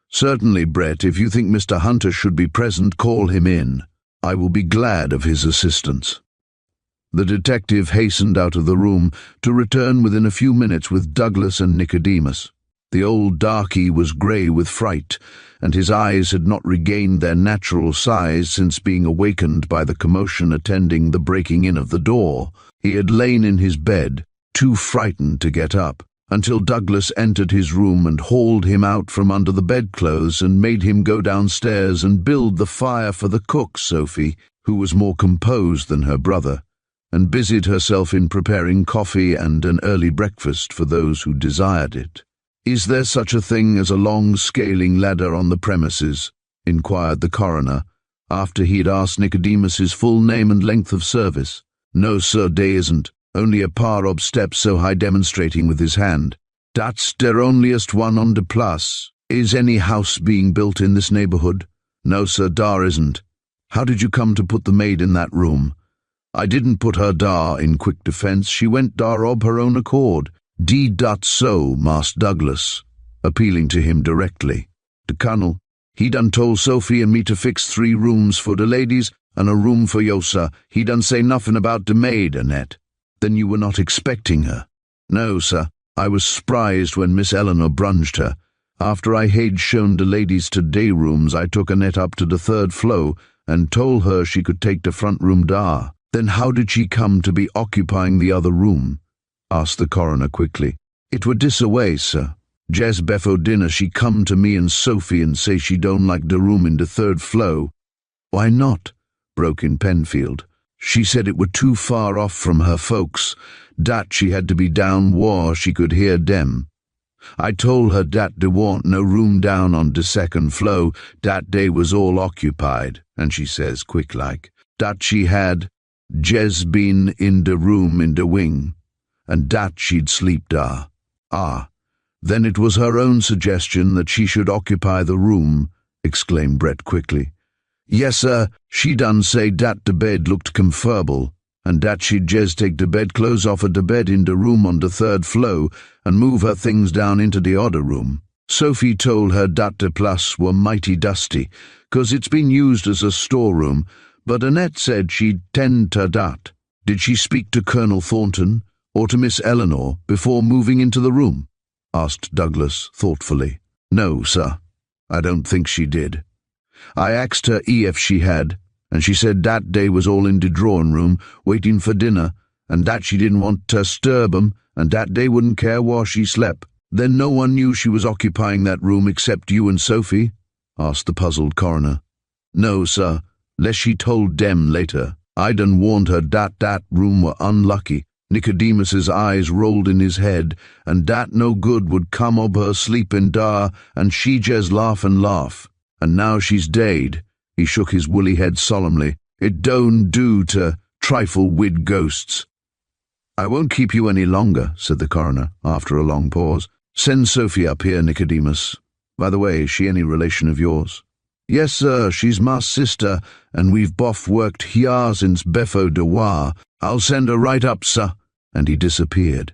"Certainly, Brett, if you think Mr. Hunter should be present, call him in. I will be glad of his assistance." The detective hastened out of the room, to return within a few minutes with Douglas and Nicodemus. The old darky was grey with fright, and his eyes had not regained their natural size since being awakened by the commotion attending the breaking in of the door. He had lain in his bed, too frightened to get up, until Douglas entered his room and hauled him out from under the bedclothes and made him go downstairs and build the fire for the cook, Sophie, who was more composed than her brother, and busied herself in preparing coffee and an early breakfast for those who desired it. "Is there such a thing as a long scaling ladder on the premises?" inquired the coroner, after he had asked Nicodemus his full name and length of service. "No, sir, dey isn't. Only a par ob steps, so high demonstrating with his hand. That's der onlyest one on de place. Is any house being built in this neighborhood?" "No, sir, dar isn't." "How did you come to put the maid in that room?" "I didn't put her dar," in quick defense. "She went dar ob her own accord." "Deed dat so, Mas Douglas," appealing to him directly. "De Colonel, he done told Sophie and me to fix 3 rooms for de ladies and a room for yo, sir. He done say nothing about de maid, Annette." "Then you were not expecting her?" "No, sir. I was surprised when Miss Eleanor brunged her. After I had shown de ladies to day rooms, I took Annette up to de 3rd floor and told her she could take de front room dar." "Then how did she come to be occupying the other room?" asked the coroner quickly. "It were dis away, sir. Jes' before dinner she come to me and Sophie and say she don't like de room in de 3rd floor." "Why not?" broke in Penfield. "She said it were too far off from her folks, dat she had to be down whar she could hear dem. I told her dat there warn't no room down on de 2nd floor, dat dey was all occupied, and she says, quick-like, dat she had jes' been in de room in de wing, and dat she'd sleep dar." "Ah, then it was her own suggestion that she should occupy the room," exclaimed Brett quickly. "Yes, sir, she done say dat de bed looked comfortable, and dat she'd jes' take de bedclothes off of de bed in de room on de 3rd floor and move her things down into de other room. Sophie told her dat de place were mighty dusty, 'cause it's been used as a storeroom, but Annette said she'd tend to dat." "Did she speak to Colonel Thornton or to Miss Eleanor before moving into the room?" asked Douglas thoughtfully. "No, sir, I don't think she did. I asked her if she had, and she said dat day was all in de drawing room, waiting for dinner, and dat she didn't want to sturb 'em, and that they wouldn't care where she slept. Then no one knew she was occupying that room except you and Sophie? Asked the puzzled coroner. No, sir, lest she told dem later. I done warned her that room were unlucky. Nicodemus's eyes rolled in his head, and that no good would come of her sleeping dar, and she just laugh and laugh. And now she's dead. He shook his woolly head solemnly. It don't do to trifle wid ghosts. I won't keep you any longer, said the coroner, after a long pause. Send Sophie up here, Nicodemus. By the way, is she any relation of yours? Yes, sir, she's my sister, and we've both worked here since Beffo de War. I'll send her right up, sir. And he disappeared.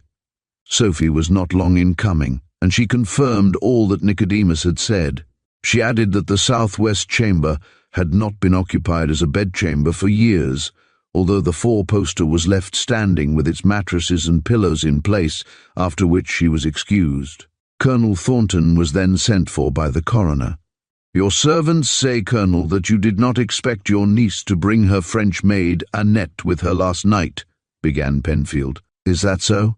Sophie was not long in coming, and she confirmed all that Nicodemus had said. She added that the southwest chamber had not been occupied as a bedchamber for years, although the four-poster was left standing with its mattresses and pillows in place, after which she was excused. Colonel Thornton was then sent for by the coroner. Your servants say, Colonel, that you did not expect your niece to bring her French maid, Annette, with her last night, began Penfield. Is that so?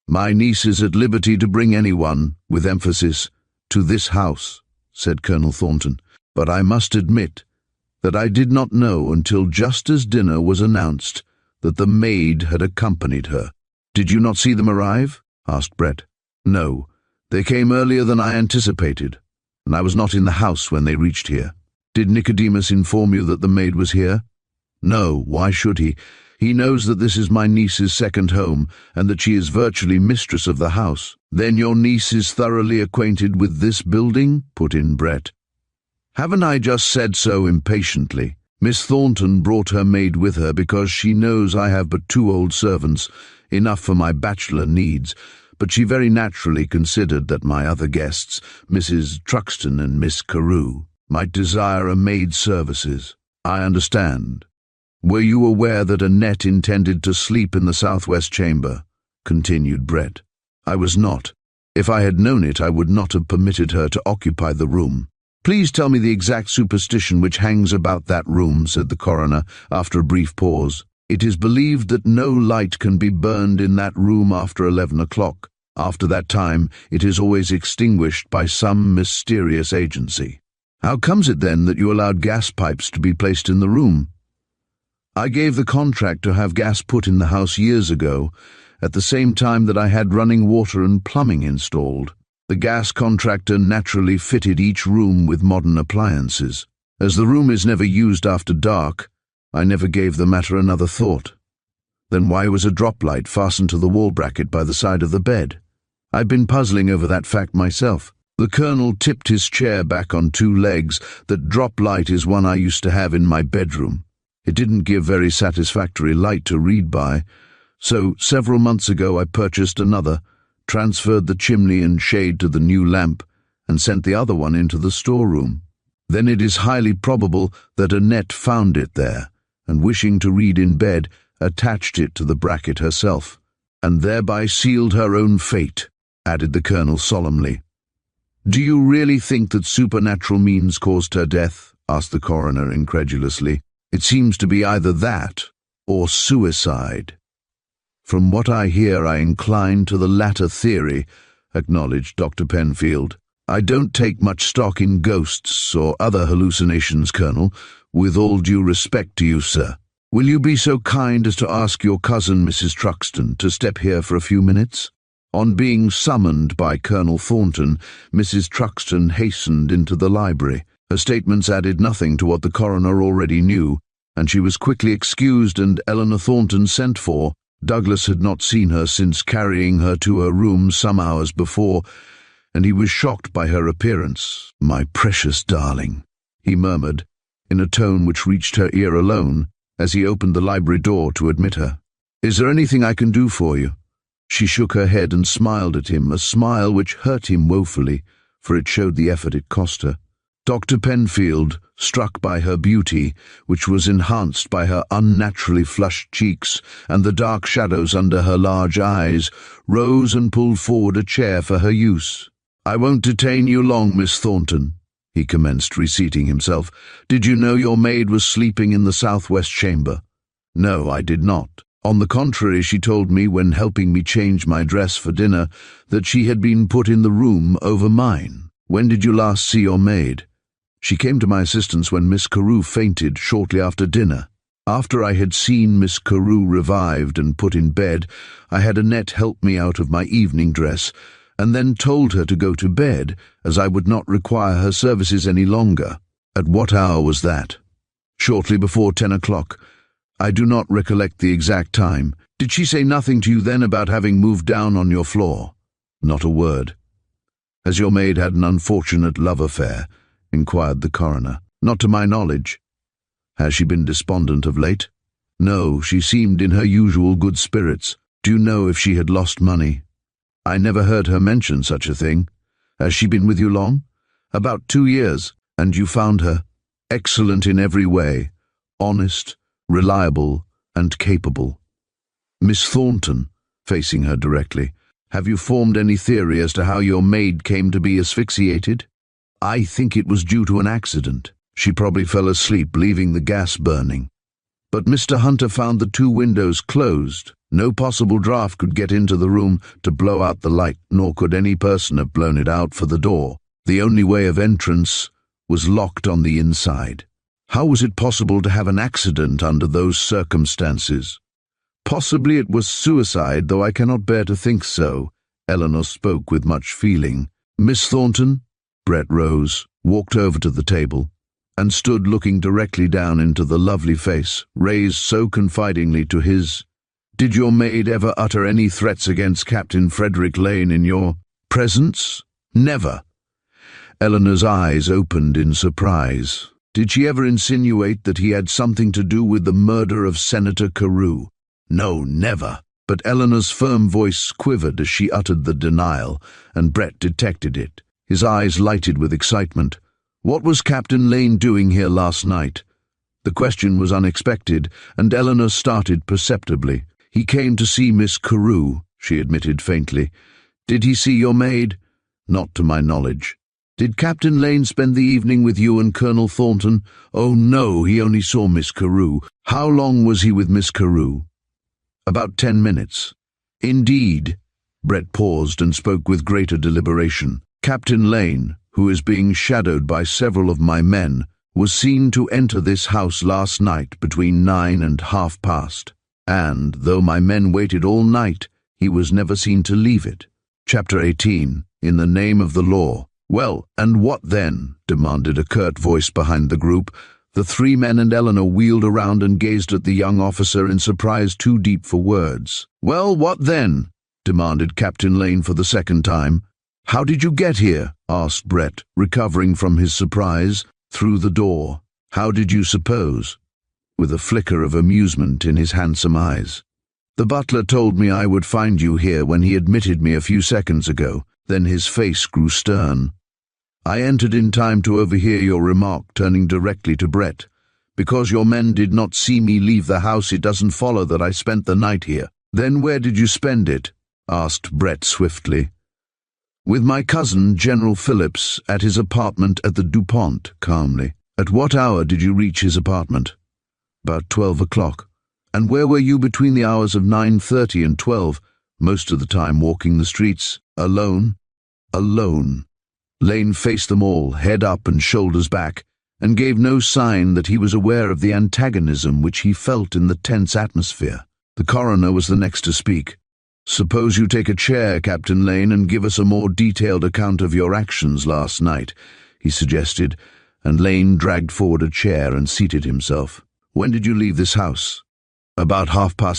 My niece is at liberty to bring anyone, with emphasis, to this house, said Colonel Thornton, but I must admit that I did not know until just as dinner was announced that the maid had accompanied her. Did you not see them arrive? Asked Brett. No, they came earlier than I anticipated, and I was not in the house when they reached here. Did Nicodemus inform you that the maid was here? No, why should he? He knows that this is my niece's second home, and that she is virtually mistress of the house. Then your niece is thoroughly acquainted with this building? Put in Brett. Haven't I just said so impatiently? Miss Thornton brought her maid with her because she knows I have but 2 old servants, enough for my bachelor needs, but she very naturally considered that my other guests, Mrs. Truxton and Miss Carew, might desire a maid's services. I understand. Were you aware that Annette intended to sleep in the southwest chamber? Continued Brett. I was not. If I had known it, I would not have permitted her to occupy the room. Please tell me the exact superstition which hangs about that room, said the coroner, after a brief pause. It is believed that no light can be burned in that room after 11 o'clock. After that time, it is always extinguished by some mysterious agency. How comes it then that you allowed gas pipes to be placed in the room? I gave the contract to have gas put in the house years ago, at the same time that I had running water and plumbing installed. The gas contractor naturally fitted each room with modern appliances. As the room is never used after dark, I never gave the matter another thought. Then why was a drop light fastened to the wall bracket by the side of the bed? I've been puzzling over that fact myself. The colonel tipped his chair back on 2 legs. That drop light is one I used to have in my bedroom. It didn't give very satisfactory light to read by, so several months ago I purchased another, transferred the chimney and shade to the new lamp, and sent the other one into the storeroom. Then it is highly probable that Annette found it there, and wishing to read in bed, attached it to the bracket herself, and thereby sealed her own fate, added the colonel solemnly. Do you really think that supernatural means caused her death? Asked the coroner incredulously. It seems to be either that or suicide. From what I hear, I incline to the latter theory, acknowledged Dr. Penfield. I don't take much stock in ghosts or other hallucinations, Colonel, with all due respect to you, sir. Will you be so kind as to ask your cousin, Mrs. Truxton, to step here for a few minutes? On being summoned by Colonel Thornton, Mrs. Truxton hastened into the library. Her statements added nothing to what the coroner already knew, and she was quickly excused and Eleanor Thornton sent for. Douglas had not seen her since carrying her to her room some hours before, and he was shocked by her appearance. My precious darling, he murmured, in a tone which reached her ear alone, as he opened the library door to admit her. Is there anything I can do for you? She shook her head and smiled at him, a smile which hurt him woefully, for it showed the effort it cost her. Dr. Penfield, struck by her beauty, which was enhanced by her unnaturally flushed cheeks and the dark shadows under her large eyes, rose and pulled forward a chair for her use. I won't detain you long, Miss Thornton, he commenced, reseating himself. Did you know your maid was sleeping in the southwest chamber? No, I did not. On the contrary, she told me when helping me change my dress for dinner that she had been put in the room over mine. When did you last see your maid? She came to my assistance when Miss Carew fainted shortly after dinner. After I had seen Miss Carew revived and put in bed, I had Annette help me out of my evening dress, and then told her to go to bed, as I would not require her services any longer. At what hour was that? Shortly before 10 o'clock. I do not recollect the exact time. Did she say nothing to you then about having moved down on your floor? Not a word. Has your maid had an unfortunate love affair? Inquired the coroner. Not to my knowledge. Has she been despondent of late? No, she seemed in her usual good spirits. Do you know if she had lost money? I never heard her mention such a thing. Has she been with you long? About 2 years. And you found her? Excellent in every way. Honest, reliable, and capable. Miss Thornton, facing her directly, have you formed any theory as to how your maid came to be asphyxiated? I think it was due to an accident. She probably fell asleep, leaving the gas burning. But Mr. Hunter found the 2 windows closed. No possible draught could get into the room to blow out the light, nor could any person have blown it out for the door. The only way of entrance was locked on the inside. How was it possible to have an accident under those circumstances? Possibly it was suicide, though I cannot bear to think so. Eleanor spoke with much feeling. Miss Thornton? Brett rose, walked over to the table, and stood looking directly down into the lovely face, raised so confidingly to his. Did your maid ever utter any threats against Captain Frederick Lane in your presence? Never. Eleanor's eyes opened in surprise. Did she ever insinuate that he had something to do with the murder of Senator Carew? No, never. But Eleanor's firm voice quivered as she uttered the denial, and Brett detected it. His eyes lighted with excitement. What was Captain Lane doing here last night? The question was unexpected, and Eleanor started perceptibly. He came to see Miss Carew, she admitted faintly. Did he see your maid? Not to my knowledge. Did Captain Lane spend the evening with you and Colonel Thornton? Oh, no, he only saw Miss Carew. How long was he with Miss Carew? About 10 minutes. Indeed. Brett paused and spoke with greater deliberation. Captain Lane, who is being shadowed by several of my men, was seen to enter this house last night between 9 and past, and, though my men waited all night, he was never seen to leave it. Chapter 18. In the name of the law. Well, and what then? Demanded a curt voice behind the group. The 3 men and Eleanor wheeled around and gazed at the young officer in surprise too deep for words. Well, what then? Demanded Captain Lane for the second time. How did you get here? Asked Brett, recovering from his surprise. Through the door. How did you suppose? With a flicker of amusement in his handsome eyes. The butler told me I would find you here when he admitted me a few seconds ago. Then his face grew stern. I entered in time to overhear your remark, turning directly to Brett. Because your men did not see me leave the house, it doesn't follow that I spent the night here. Then where did you spend it? Asked Brett swiftly. With my cousin, General Phillips, at his apartment at the DuPont, calmly. At what hour did you reach his apartment? About 12 o'clock. And where were you between the hours of 9:30 and 12? Most of the time walking the streets. Alone? Alone. Lane faced them all, head up and shoulders back, and gave no sign that he was aware of the antagonism which he felt in the tense atmosphere. The coroner was the next to speak. Suppose you take a chair, Captain Lane, and give us a more detailed account of your actions last night, he suggested, and Lane dragged forward a chair and seated himself. When did you leave this house? About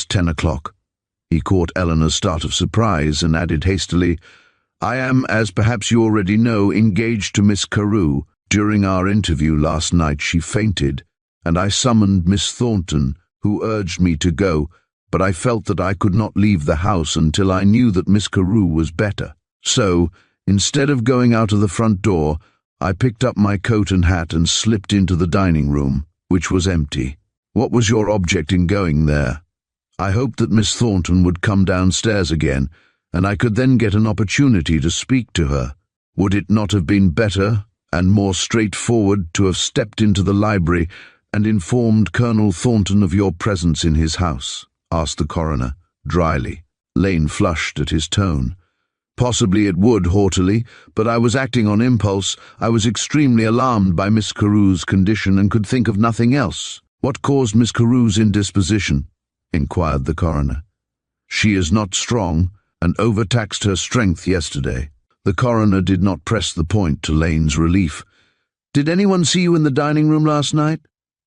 10 o'clock. He caught Eleanor's start of surprise and added hastily, I am, as perhaps you already know, engaged to Miss Carew. During our interview last night she fainted, and I summoned Miss Thornton, who urged me to go, but I felt that I could not leave the house until I knew that Miss Carew was better. So, instead of going out of the front door, I picked up my coat and hat and slipped into the dining room, which was empty. What was your object in going there? I hoped that Miss Thornton would come downstairs again, and I could then get an opportunity to speak to her. Would it not have been better and more straightforward to have stepped into the library and informed Colonel Thornton of your presence in his house? asked the coroner, dryly. Lane flushed at his tone. Possibly it would, haughtily, but I was acting on impulse. I was extremely alarmed by Miss Carew's condition and could think of nothing else. What caused Miss Carew's indisposition? Inquired the coroner. She is not strong, and overtaxed her strength yesterday. The coroner did not press the point, to Lane's relief. Did anyone see you in the dining room last night?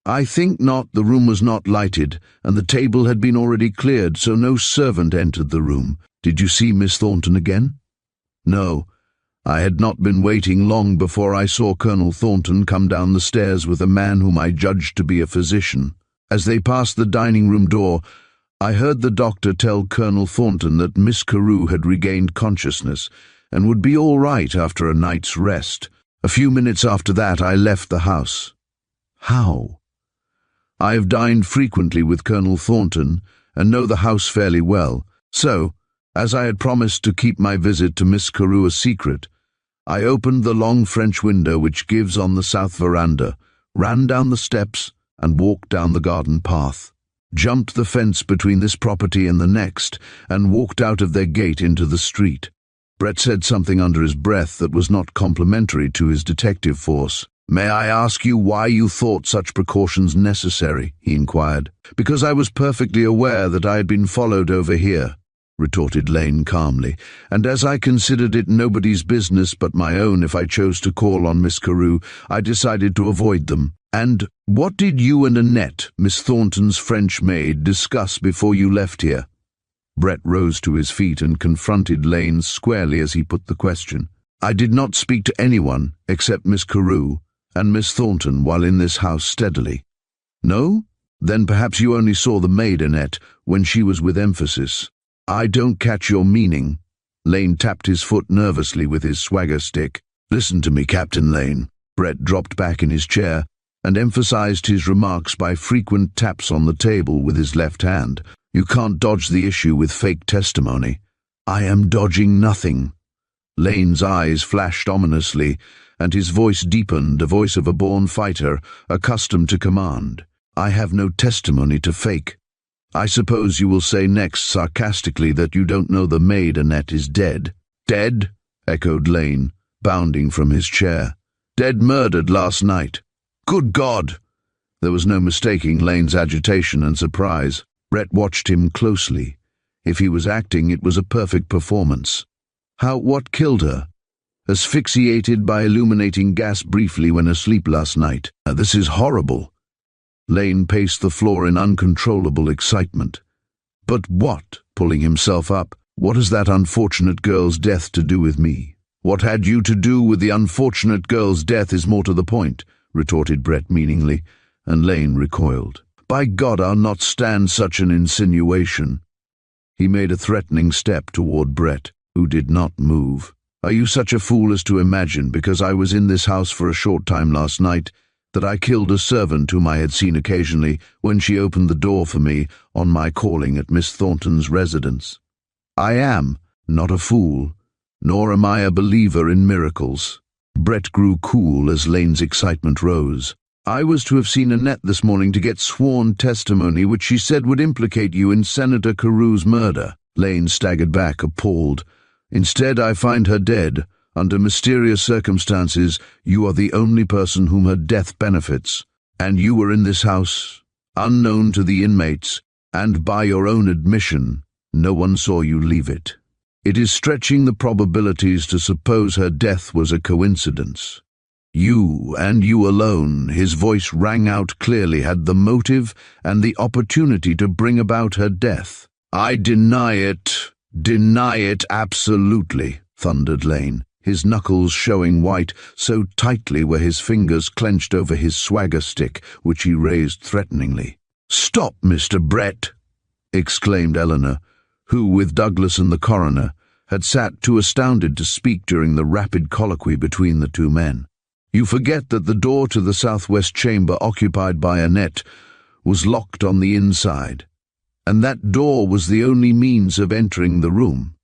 I think not. The room was not lighted, and the table had been already cleared, so no servant entered the room. Did you see Miss Thornton again? No. I had not been waiting long before I saw Colonel Thornton come down the stairs with a man whom I judged to be a physician. As they passed the dining room door, I heard the doctor tell Colonel Thornton that Miss Carew had regained consciousness and would be all right after a night's rest. A few minutes after that, I left the house. How? I have dined frequently with Colonel Thornton and know the house fairly well, so, as I had promised to keep my visit to Miss Carew a secret, I opened the long French window which gives on the south veranda, ran down the steps, and walked down the garden path, jumped the fence between this property and the next, and walked out of their gate into the street. Brett said something under his breath that was not complimentary to his detective force. May I ask you why you thought such precautions necessary? He inquired. Because I was perfectly aware that I had been followed over here, retorted Lane calmly, and as I considered it nobody's business but my own if I chose to call on Miss Carew, I decided to avoid them. And what did you and Annette, Miss Thornton's French maid, discuss before you left here? Brett rose to his feet and confronted Lane squarely as he put the question. I did not speak to anyone except Miss Carew and Miss Thornton while in this house steadily. No? Then perhaps you only saw the maid, Annette, when she was with emphasis. I don't catch your meaning. Lane tapped his foot nervously with his swagger stick. Listen to me, Captain Lane. Brett dropped back in his chair and emphasized his remarks by frequent taps on the table with his left hand. You can't dodge the issue with fake testimony. I am dodging nothing. Lane's eyes flashed ominously, and his voice deepened, a voice of a born fighter, accustomed to command. I have no testimony to fake. I suppose you will say next, sarcastically, that you don't know the maid Annette is dead. Dead? Echoed Lane, bounding from his chair. Dead, murdered last night. Good God! There was no mistaking Lane's agitation and surprise. Brett watched him closely. If he was acting, it was a perfect performance. What killed her? Asphyxiated by illuminating gas briefly when asleep last night. This is horrible. Lane paced the floor in uncontrollable excitement. But what? Pulling himself up. What has that unfortunate girl's death to do with me? What had you to do with the unfortunate girl's death is more to the point, retorted Brett meaningly, and Lane recoiled. By God, I'll not stand such an insinuation. He made a threatening step toward Brett, who did not move. Are you such a fool as to imagine, because I was in this house for a short time last night, that I killed a servant whom I had seen occasionally when she opened the door for me on my calling at Miss Thornton's residence? I am not a fool, nor am I a believer in miracles. Brett grew cool as Lane's excitement rose. I was to have seen Annette this morning to get sworn testimony which she said would implicate you in Senator Carew's murder. Lane staggered back, appalled. Instead, I find her dead. Under mysterious circumstances, you are the only person whom her death benefits. And you were in this house, unknown to the inmates, and by your own admission, no one saw you leave it. It is stretching the probabilities to suppose her death was a coincidence. You, and you alone, his voice rang out clearly, had the motive and the opportunity to bring about her death. I deny it absolutely, thundered Lane, his knuckles showing white, so tightly were his fingers clenched over his swagger stick, which he raised threateningly. Stop, Mr. Brett, exclaimed Eleanor, who, with Douglas and the coroner, had sat too astounded to speak during the rapid colloquy between the two men. You forget that the door to the southwest chamber occupied by Annette was locked on the inside, and that door was the only means of entering the room.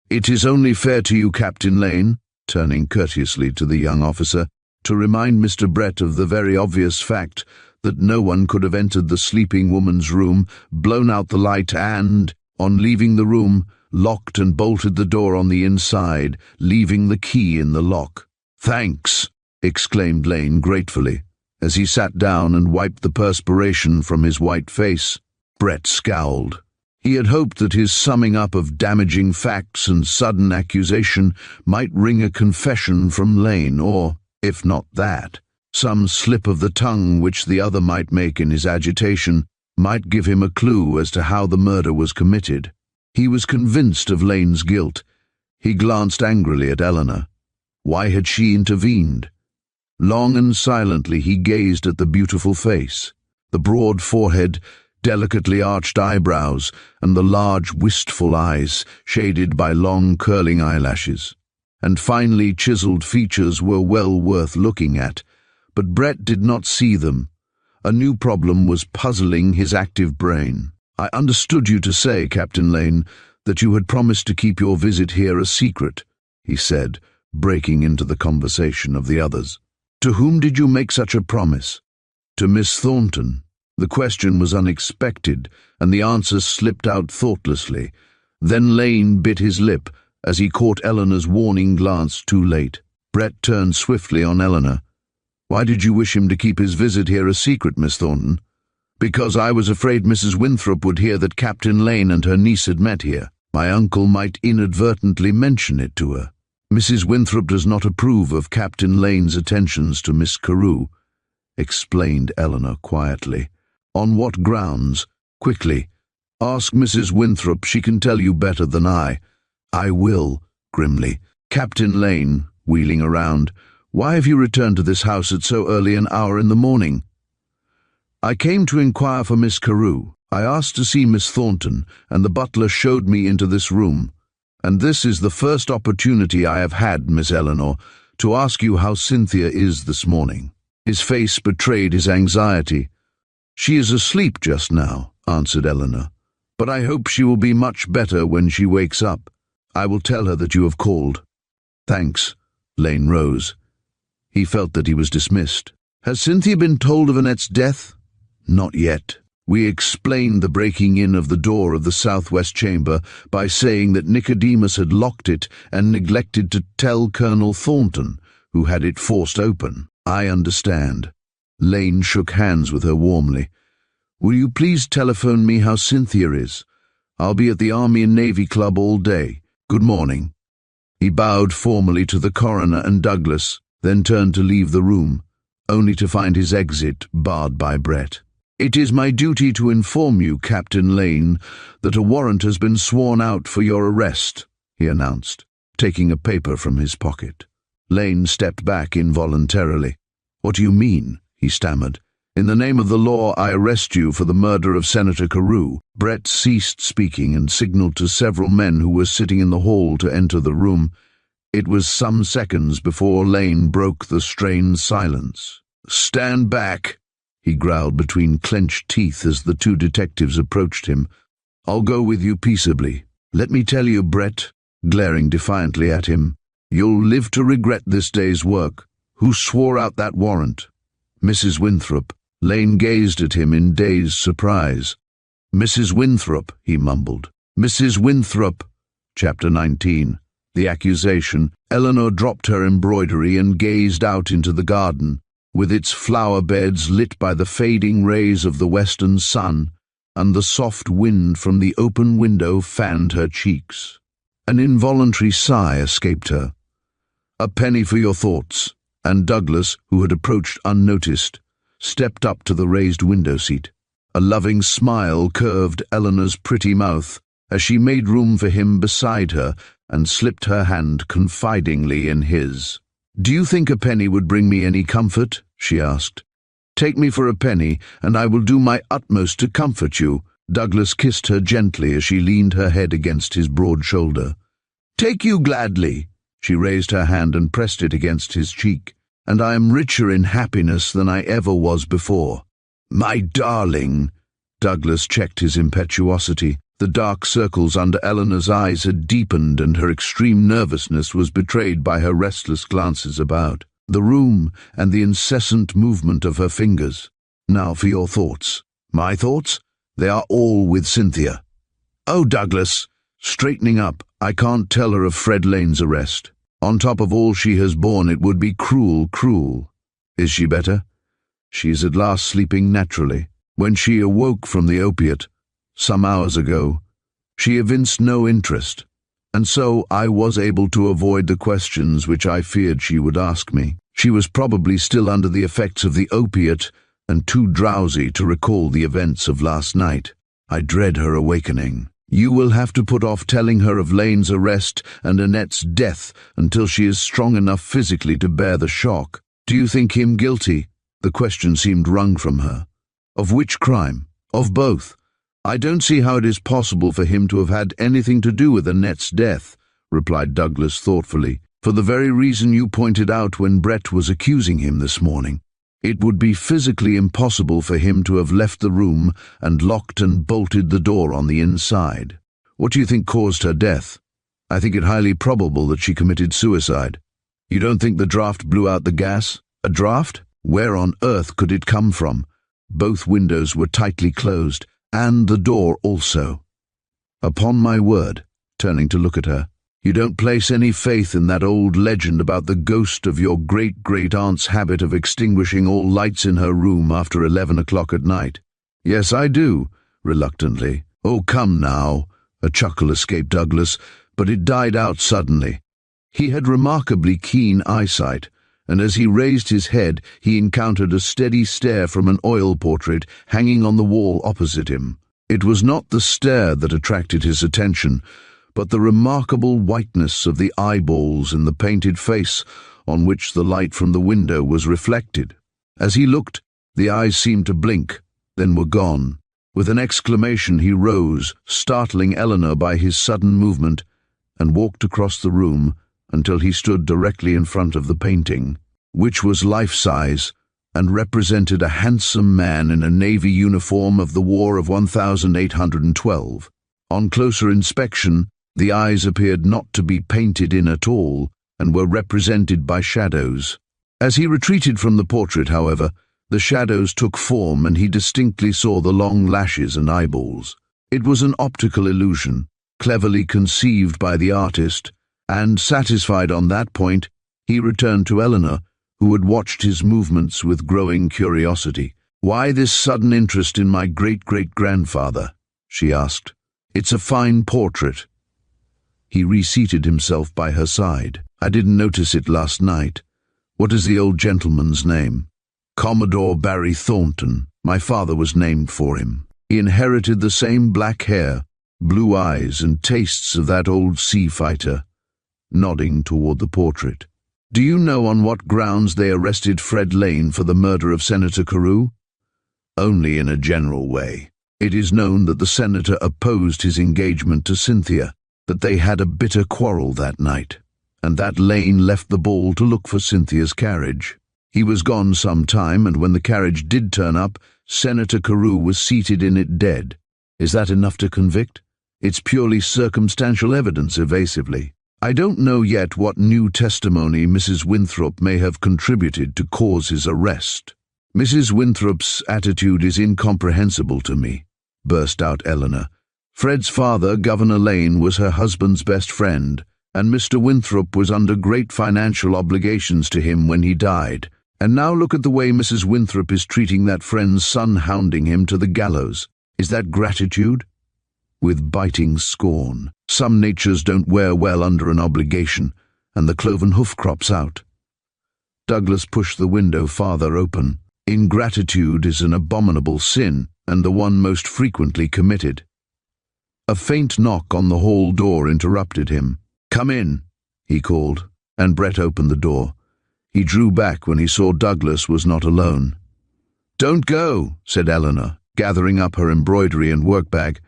It is only fair to you, Captain Lane, turning courteously to the young officer, to remind Mr. Brett of the very obvious fact that no one could have entered the sleeping woman's room, blown out the light and, on leaving the room, locked and bolted the door on the inside, leaving the key in the lock. "Thanks," exclaimed Lane gratefully, as he sat down and wiped the perspiration from his white face. Brett scowled. He had hoped that his summing up of damaging facts and sudden accusation might wring a confession from Lane, or, if not that, some slip of the tongue which the other might make in his agitation might give him a clue as to how the murder was committed. He was convinced of Lane's guilt. He glanced angrily at Eleanor. Why had she intervened? Long and silently he gazed at the beautiful face, the broad forehead, delicately arched eyebrows, and the large, wistful eyes, shaded by long, curling eyelashes. And finely chiseled features were well worth looking at, but Brett did not see them. A new problem was puzzling his active brain. "I understood you to say, Captain Lane, that you had promised to keep your visit here a secret," he said, breaking into the conversation of the others. "To whom did you make such a promise?" "To Miss Thornton." The question was unexpected, and the answer slipped out thoughtlessly. Then Lane bit his lip as he caught Eleanor's warning glance too late. Brett turned swiftly on Eleanor. "Why did you wish him to keep his visit here a secret, Miss Thornton?" "Because I was afraid Mrs. Winthrop would hear that Captain Lane and her niece had met here. My uncle might inadvertently mention it to her. Mrs. Winthrop does not approve of Captain Lane's attentions to Miss Carew," explained Eleanor quietly. "On what grounds? Quickly. Ask Mrs. Winthrop, she can tell you better than I." "I will," grimly. "Captain Lane," wheeling around, "why have you returned to this house at so early an hour in the morning?" "I came to inquire for Miss Carew. I asked to see Miss Thornton, and the butler showed me into this room. And this is the first opportunity I have had, Miss Eleanor, to ask you how Cynthia is this morning." His face betrayed his anxiety. "She is asleep just now," answered Eleanor, "but I hope she will be much better when she wakes up. I will tell her that you have called." "Thanks." Lane rose. He felt that he was dismissed. "Has Cynthia been told of Annette's death?" "Not yet. We explained the breaking in of the door of the southwest chamber by saying that Nicodemus had locked it and neglected to tell Colonel Thornton, who had it forced open." "I understand." Lane shook hands with her warmly. "Will you please telephone me how Cynthia is? I'll be at the Army and Navy Club all day. Good morning." He bowed formally to the coroner and Douglas, then turned to leave the room, only to find his exit barred by Brett. "It is my duty to inform you, Captain Lane, that a warrant has been sworn out for your arrest," he announced, taking a paper from his pocket. Lane stepped back involuntarily. "What do you mean?" he stammered. "In the name of the law, I arrest you for the murder of Senator Carew." Brett ceased speaking and signaled to several men who were sitting in the hall to enter the room. It was some seconds before Lane broke the strained silence. "Stand back," he growled between clenched teeth as the two detectives approached him. "I'll go with you peaceably. Let me tell you, Brett," glaring defiantly at him, "you'll live to regret this day's work. Who swore out that warrant?" "Mrs. Winthrop." Lane gazed at him in dazed surprise. "Mrs. Winthrop," he mumbled. "Mrs. Winthrop." Chapter 19. The accusation. Eleanor dropped her embroidery and gazed out into the garden, with its flower beds lit by the fading rays of the western sun, and the soft wind from the open window fanned her cheeks. An involuntary sigh escaped her. "A penny for your thoughts," and Douglas, who had approached unnoticed, stepped up to the raised window seat. A loving smile curved Eleanor's pretty mouth as she made room for him beside her and slipped her hand confidingly in his. "Do you think a penny would bring me any comfort?" she asked. "Take me for a penny, and I will do my utmost to comfort you." Douglas kissed her gently as she leaned her head against his broad shoulder. "Take you gladly." She raised her hand and pressed it against his cheek. "And I am richer in happiness than I ever was before." "My darling!" Douglas checked his impetuosity. The dark circles under Eleanor's eyes had deepened, and her extreme nervousness was betrayed by her restless glances about. the room, and the incessant movement of her fingers. Now for your thoughts. My thoughts? They are all with Cynthia. Oh, Douglas! Straightening up, I can't tell her of Fred Lane's arrest. On top of all she has borne, it would be cruel, cruel. Is she better? She is at last sleeping naturally. When she awoke from the opiate, some hours ago, she evinced no interest, and so I was able to avoid the questions which I feared she would ask me. She was probably still under the effects of the opiate and too drowsy to recall the events of last night. I dread her awakening. You will have to put off telling her of Lane's arrest and Annette's death until she is strong enough physically to bear the shock. Do you think him guilty? The question seemed wrung from her. Of which crime? Of both. I don't see how it is possible for him to have had anything to do with Annette's death, replied Douglas thoughtfully, for the very reason you pointed out when Brett was accusing him this morning. It would be physically impossible for him to have left the room and locked and bolted the door on the inside. What do you think caused her death? I think it highly probable that she committed suicide. You don't think the draft blew out the gas? A draft? Where on earth could it come from? Both windows were tightly closed, and the door also. Upon my word, turning to look at her, you don't place any faith in that old legend about the ghost of your great-great-aunt's habit of extinguishing all lights in her room after 11 o'clock at night. Yes, I do, reluctantly. Oh, come now. A chuckle escaped Douglas, but it died out suddenly. He had remarkably keen eyesight, and as he raised his head, he encountered a steady stare from an oil portrait hanging on the wall opposite him. It was not the stare that attracted his attention, but the remarkable whiteness of the eyeballs in the painted face on which the light from the window was reflected. As he looked, the eyes seemed to blink, then were gone. With an exclamation he rose, startling Eleanor by his sudden movement, and walked across the room until he stood directly in front of the painting, which was life-size and represented a handsome man in a navy uniform of the War of 1812. On closer inspection, the eyes appeared not to be painted in at all, and were represented by shadows. As he retreated from the portrait, however, the shadows took form and he distinctly saw the long lashes and eyeballs. It was an optical illusion, cleverly conceived by the artist, and, satisfied on that point, he returned to Eleanor, who had watched his movements with growing curiosity. "Why this sudden interest in my great-great-grandfather?" she asked. "It's a fine portrait." He reseated himself by her side. "I didn't notice it last night. What is the old gentleman's name?" "Commodore Barry Thornton. My father was named for him. He inherited the same black hair, blue eyes, and tastes of that old sea fighter," nodding toward the portrait. "Do you know on what grounds they arrested Fred Lane for the murder of Senator Carew?" "Only in a general way. It is known that the senator opposed his engagement to Cynthia, that they had a bitter quarrel that night, and that Lane left the ball to look for Cynthia's carriage. He was gone some time, and when the carriage did turn up, Senator Carew was seated in it dead. Is that enough to convict? It's purely circumstantial evidence, evasively. I don't know yet what new testimony Mrs. Winthrop may have contributed to cause his arrest." "Mrs. Winthrop's attitude is incomprehensible to me," burst out Eleanor. "Fred's father, Governor Lane, was her husband's best friend, and Mr. Winthrop was under great financial obligations to him when he died. And now look at the way Mrs. Winthrop is treating that friend's son, hounding him to the gallows. Is that gratitude?" With biting scorn. "Some natures don't wear well under an obligation, and the cloven hoof crops out." Douglas pushed the window farther open. "Ingratitude is an abominable sin, and the one most frequently committed." A faint knock on the hall door interrupted him. "Come in," he called, and Brett opened the door. He drew back when he saw Douglas was not alone. "Don't go," said Eleanor, gathering up her embroidery and workbag.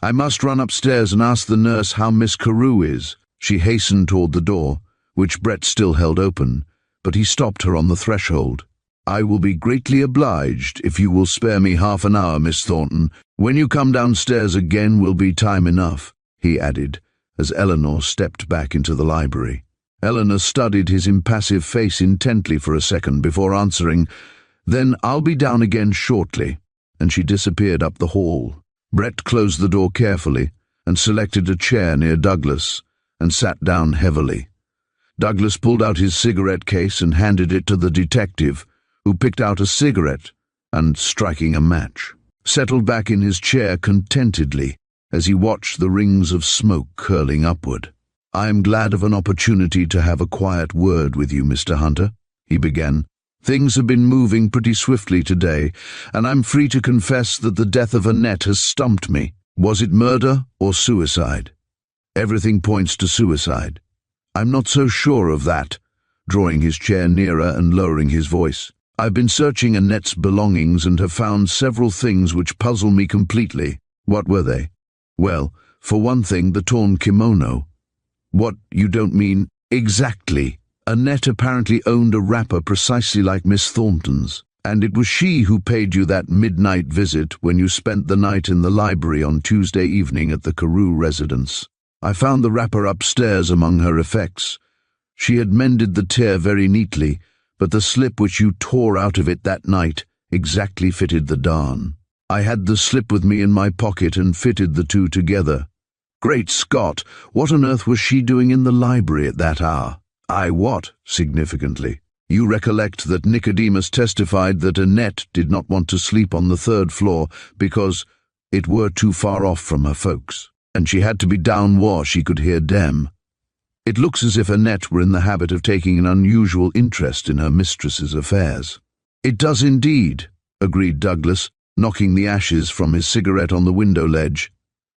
"I must run upstairs and ask the nurse how Miss Carew is." She hastened toward the door, which Brett still held open, but he stopped her on the threshold. "I will be greatly obliged if you will spare me half an hour, Miss Thornton. When you come downstairs again will be time enough," he added, as Eleanor stepped back into the library. Eleanor studied his impassive face intently for a second before answering, "Then I'll be down again shortly," and she disappeared up the hall. Brett closed the door carefully and selected a chair near Douglas and sat down heavily. Douglas pulled out his cigarette case and handed it to the detective, who picked out a cigarette and, striking a match, settled back in his chair contentedly as he watched the rings of smoke curling upward. "I am glad of an opportunity to have a quiet word with you, Mr. Hunter," he began. "Things have been moving pretty swiftly today, and I'm free to confess that the death of Annette has stumped me. Was it murder or suicide?" "Everything points to suicide." "I'm not so sure of that," drawing his chair nearer and lowering his voice. "I've been searching Annette's belongings and have found several things which puzzle me completely." "What were they?" "Well, for one thing, the torn kimono." "What, you don't mean—" "Exactly. Annette apparently owned a wrapper precisely like Miss Thornton's, and it was she who paid you that midnight visit when you spent the night in the library on Tuesday evening at the Carew residence. I found the wrapper upstairs among her effects. She had mended the tear very neatly, but the slip which you tore out of it that night exactly fitted the darn. I had the slip with me in my pocket and fitted the two together." "Great Scott! What on earth was she doing in the library at that hour?" "I what?" significantly. "You recollect that Nicodemus testified that Annette did not want to sleep on the 3rd floor because it were too far off from her folks, and she had to be down where she could hear them. It looks as if Annette were in the habit of taking an unusual interest in her mistress's affairs." "It does indeed," agreed Douglas, knocking the ashes from his cigarette on the window ledge.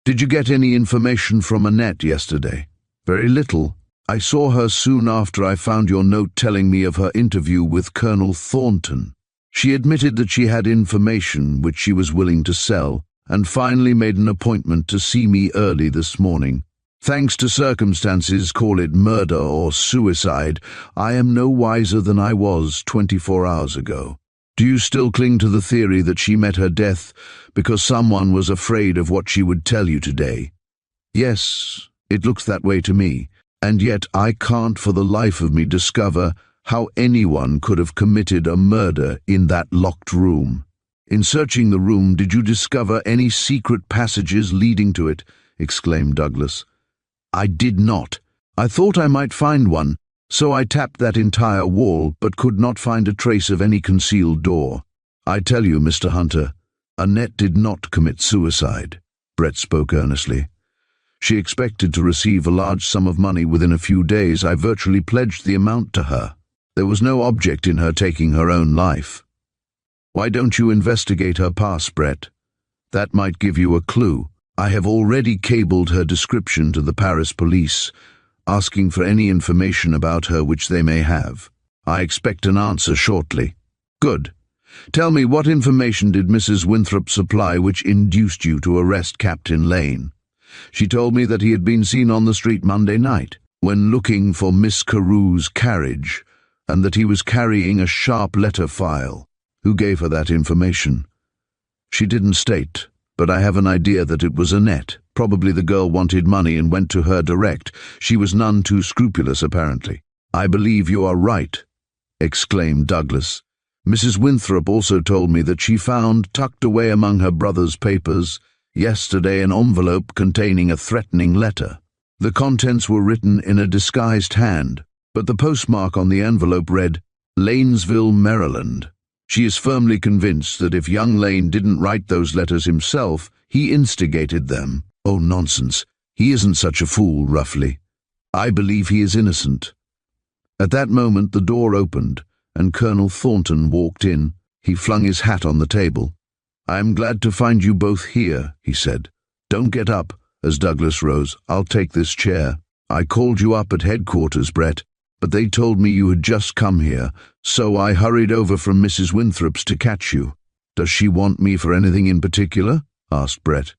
"Did you get any information from Annette yesterday?" "Very little. I saw her soon after I found your note telling me of her interview with Colonel Thornton. She admitted that she had information which she was willing to sell, and finally made an appointment to see me early this morning. Thanks to circumstances, call it murder or suicide, I am no wiser than I was 24 hours ago. Do you still cling to the theory that she met her death because someone was afraid of what she would tell you today?" "Yes, it looks that way to me, and yet I can't for the life of me discover how anyone could have committed a murder in that locked room." "In searching the room, did you discover any secret passages leading to it?" exclaimed Douglas. "I did not. I thought I might find one, so I tapped that entire wall, but could not find a trace of any concealed door. I tell you, Mr. Hunter, Annette did not commit suicide," Brett spoke earnestly. "She expected to receive a large sum of money within a few days. I virtually pledged the amount to her. There was no object in her taking her own life. Why don't you investigate her past, Brett? That might give you a clue. I have already cabled her description to the Paris police, asking for any information about her which they may have. I expect an answer shortly." "Good. Tell me, what information did Mrs. Winthrop supply which induced you to arrest Captain Lane?" "She told me that he had been seen on the street Monday night, when looking for Miss Carew's carriage, and that he was carrying a sharp letter file." "Who gave her that information?" "She didn't state, but I have an idea that it was Annette. Probably the girl wanted money and went to her direct. She was none too scrupulous, apparently." "I believe you are right," exclaimed Douglas. "Mrs. Winthrop also told me that she found, tucked away among her brother's papers, yesterday an envelope containing a threatening letter. The contents were written in a disguised hand, but the postmark on the envelope read, Lanesville, Maryland. She is firmly convinced that if young Lane didn't write those letters himself, he instigated them." "Oh, nonsense. He isn't such a fool," roughly. "I believe he is innocent." At that moment the door opened, and Colonel Thornton walked in. He flung his hat on the table. "I am glad to find you both here," he said. "Don't get up," as Douglas rose. "I'll take this chair. I called you up at headquarters, Brett, but they told me you had just come here, so I hurried over from Mrs. Winthrop's to catch you." "Does she want me for anything in particular?" asked Brett.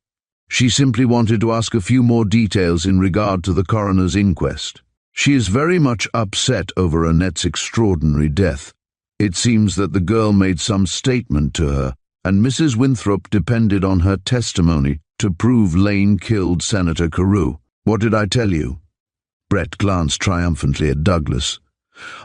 "She simply wanted to ask a few more details in regard to the coroner's inquest. She is very much upset over Annette's extraordinary death. It seems that the girl made some statement to her, and Mrs. Winthrop depended on her testimony to prove Lane killed Senator Carew. What did I tell you?" Brett glanced triumphantly at Douglas.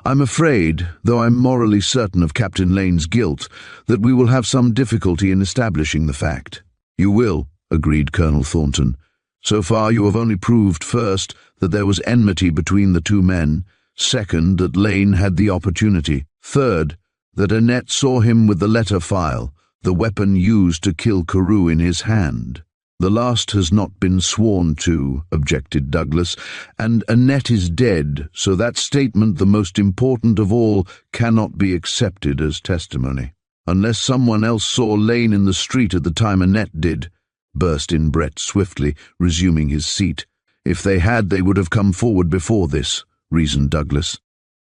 "I'm afraid, though I'm morally certain of Captain Lane's guilt, that we will have some difficulty in establishing the fact." "You will," agreed Colonel Thornton. "So far you have only proved, first, that there was enmity between the two men, second, that Lane had the opportunity, third, that Annette saw him with the letter file, the weapon used to kill Carew, in his hand." "The last has not been sworn to," objected Douglas, "and Annette is dead, so that statement, the most important of all, cannot be accepted as testimony." "Unless someone else saw Lane in the street at the time Annette did," burst in Brett swiftly, resuming his seat. "If they had, they would have come forward before this," reasoned Douglas.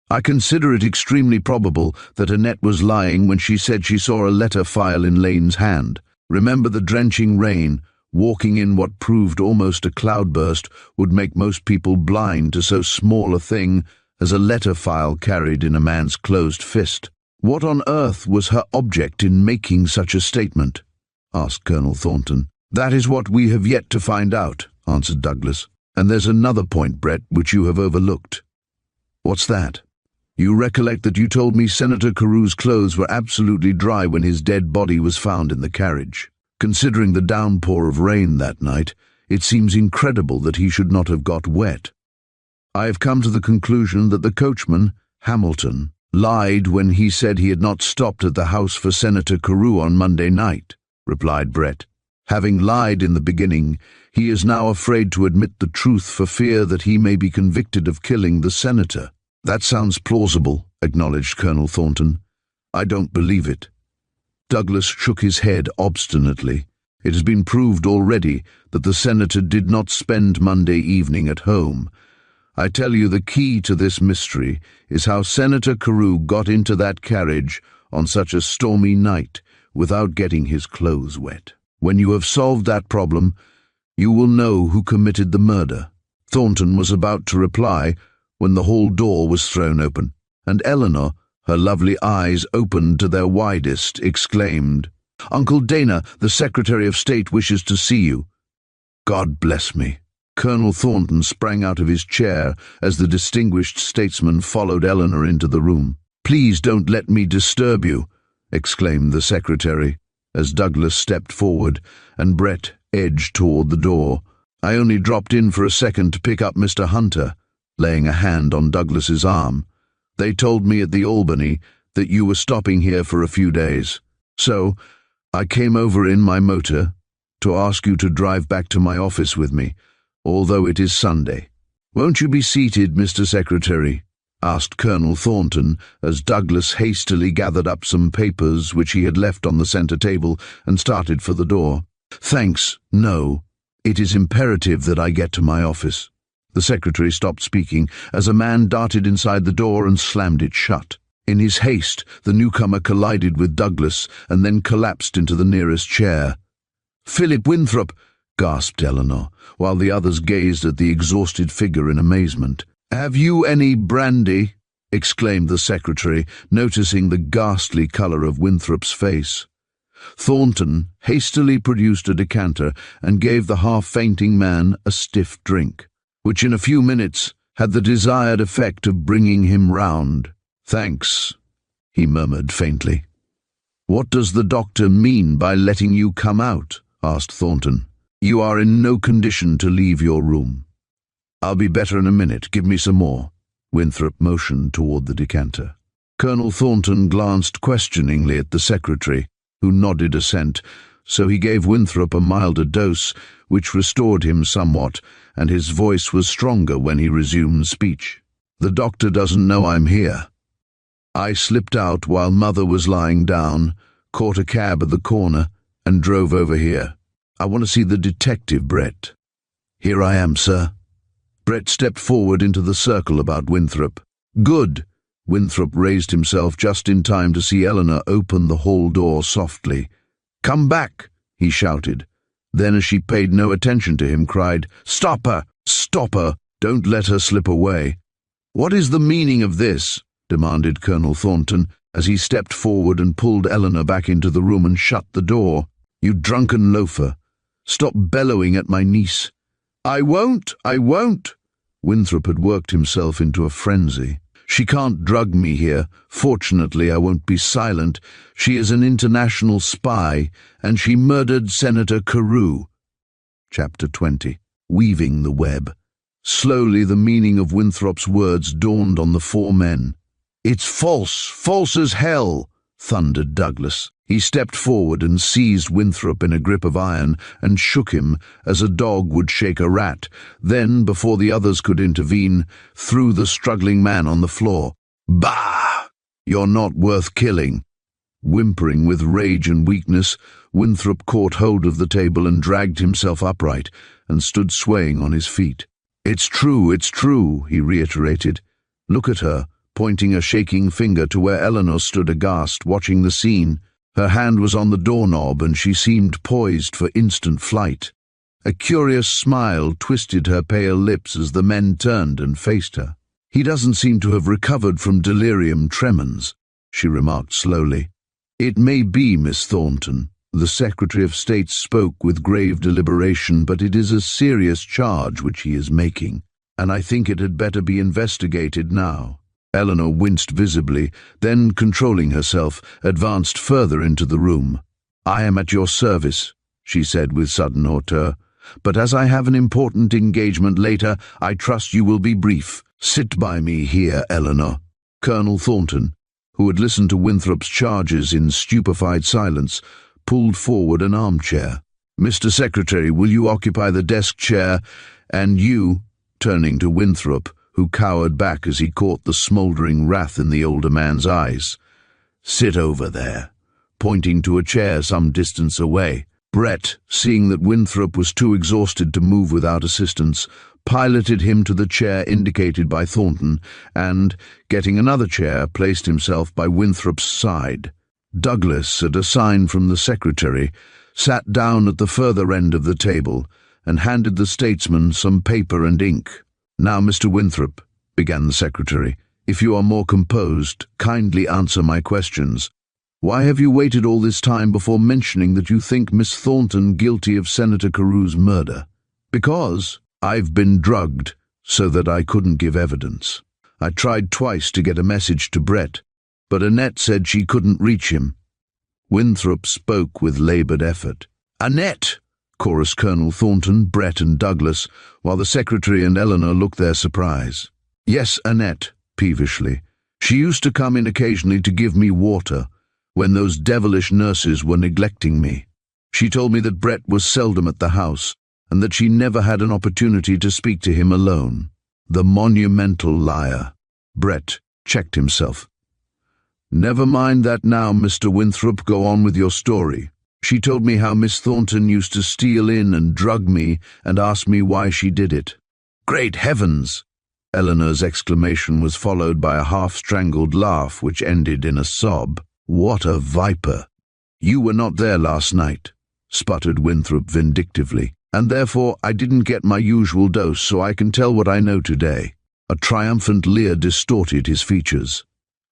"I consider it extremely probable that Annette was lying when she said she saw a letter file in Lane's hand. Remember the drenching rain. Walking in what proved almost a cloudburst would make most people blind to so small a thing as a letter file carried in a man's closed fist. What on earth was her object in making such a statement?" asked Colonel Thornton. "That is what we have yet to find out," answered Douglas. "And there's another point, Brett, which you have overlooked." "What's that?" "You recollect that you told me Senator Carew's clothes were absolutely dry when his dead body was found in the carriage. Considering the downpour of rain that night, it seems incredible that he should not have got wet. I have come to the conclusion that the coachman, Hamilton, lied when he said he had not stopped at the house for Senator Carew on Monday night," replied Brett. "Having lied in the beginning, he is now afraid to admit the truth for fear that he may be convicted of killing the senator." "That sounds plausible," acknowledged Colonel Thornton. "I don't believe it." Douglas shook his head obstinately. "It has been proved already that the senator did not spend Monday evening at home. I tell you, the key to this mystery is how Senator Carew got into that carriage on such a stormy night without getting his clothes wet. When you have solved that problem, you will know who committed the murder." Thornton was about to reply when the hall door was thrown open, and Eleanor, her lovely eyes opened to their widest, exclaimed, "Uncle Dana, the Secretary of State wishes to see you." "God bless me." Colonel Thornton sprang out of his chair as the distinguished statesman followed Eleanor into the room. "Please don't let me disturb you," exclaimed the secretary, as Douglas stepped forward and Brett edged toward the door. "I only dropped in for a second to pick up Mr. Hunter," laying a hand on Douglas's arm. "They told me at the Albany that you were stopping here for a few days. So I came over in my motor to ask you to drive back to my office with me, although it is Sunday." "Won't you be seated, Mr. Secretary?" asked Colonel Thornton, as Douglas hastily gathered up some papers which he had left on the center table and started for the door. "Thanks, no. It is imperative that I get to my office." The secretary stopped speaking as a man darted inside the door and slammed it shut. In his haste, the newcomer collided with Douglas and then collapsed into the nearest chair. "Philip Winthrop!" gasped Eleanor, while the others gazed at the exhausted figure in amazement. "Have you any brandy?" exclaimed the secretary, noticing the ghastly color of Winthrop's face. Thornton hastily produced a decanter and gave the half-fainting man a stiff drink, which in a few minutes had the desired effect of bringing him round. "Thanks," he murmured faintly. "What does the doctor mean by letting you come out?" asked Thornton. "You are in no condition to leave your room." "I'll be better in a minute. Give me some more." Winthrop motioned toward the decanter. Colonel Thornton glanced questioningly at the secretary, who nodded assent, so he gave Winthrop a milder dose, which restored him somewhat, and his voice was stronger when he resumed speech. "The doctor doesn't know I'm here. I slipped out while Mother was lying down, caught a cab at the corner, and drove over here. I want to see the detective, Brett." "Here I am, sir." Brett stepped forward into the circle about Winthrop. "Good." Winthrop raised himself just in time to see Eleanor open the hall door softly. "Come back," he shouted. Then, as she paid no attention to him, cried, "Stop her! Stop her! Don't let her slip away." "What is the meaning of this?" demanded Colonel Thornton, as he stepped forward and pulled Eleanor back into the room and shut the door. "You drunken loafer! Stop bellowing at my niece." I won't! Winthrop had worked himself into a frenzy. "She can't drug me here. Fortunately, I won't be silent. She is an international spy, and she murdered Senator Carew." Chapter 20. Weaving the Web. Slowly the meaning of Winthrop's words dawned on the four men. "It's false, false as hell," thundered Douglas. He stepped forward and seized Winthrop in a grip of iron and shook him as a dog would shake a rat, then, before the others could intervene, threw the struggling man on the floor. "Bah! You're not worth killing." Whimpering with rage and weakness, Winthrop caught hold of the table and dragged himself upright and stood swaying on his feet. It's true," he reiterated. "Look at her," pointing a shaking finger to where Eleanor stood aghast, watching the scene. Her hand was on the doorknob and she seemed poised for instant flight. A curious smile twisted her pale lips as the men turned and faced her. "He doesn't seem to have recovered from delirium tremens," she remarked slowly. "It may be, Miss Thornton." The Secretary of State spoke with grave deliberation, "but it is a serious charge which he is making, and I think it had better be investigated now." Eleanor winced visibly, then, controlling herself, advanced further into the room. "I am at your service," she said with sudden hauteur, "but as I have an important engagement later, I trust you will be brief. Sit by me here, Eleanor." Colonel Thornton, who had listened to Winthrop's charges in stupefied silence, pulled forward an armchair. "Mr. Secretary, will you occupy the desk chair, and you," turning to Winthrop, who cowered back as he caught the smouldering wrath in the older man's eyes, "sit over there," pointing to a chair some distance away. Brett, seeing that Winthrop was too exhausted to move without assistance, piloted him to the chair indicated by Thornton and, getting another chair, placed himself by Winthrop's side. Douglas, at a sign from the secretary, sat down at the further end of the table and handed the statesman some paper and ink. "Now, Mr. Winthrop," began the secretary, "if you are more composed, kindly answer my questions. Why have you waited all this time before mentioning that you think Miss Thornton guilty of Senator Carew's murder?" "Because I've been drugged so that I couldn't give evidence. I tried twice to get a message to Brett, but Annette said she couldn't reach him." Winthrop spoke with labored effort. "Annette!" chorused Colonel Thornton, Brett and Douglas, while the secretary and Eleanor looked their surprise. "Yes, Annette," peevishly. "She used to come in occasionally to give me water, when those devilish nurses were neglecting me. She told me that Brett was seldom at the house, and that she never had an opportunity to speak to him alone." The monumental liar. Brett checked himself. "Never mind that now, Mr. Winthrop, go on with your story. She told me how Miss Thornton used to steal in and drug me and ask me why she did it." "Great heavens!" Eleanor's exclamation was followed by a half-strangled laugh which ended in a sob. "What a viper!" "You were not there last night," sputtered Winthrop vindictively, "and therefore I didn't get my usual dose, so I can tell what I know today." A triumphant leer distorted his features.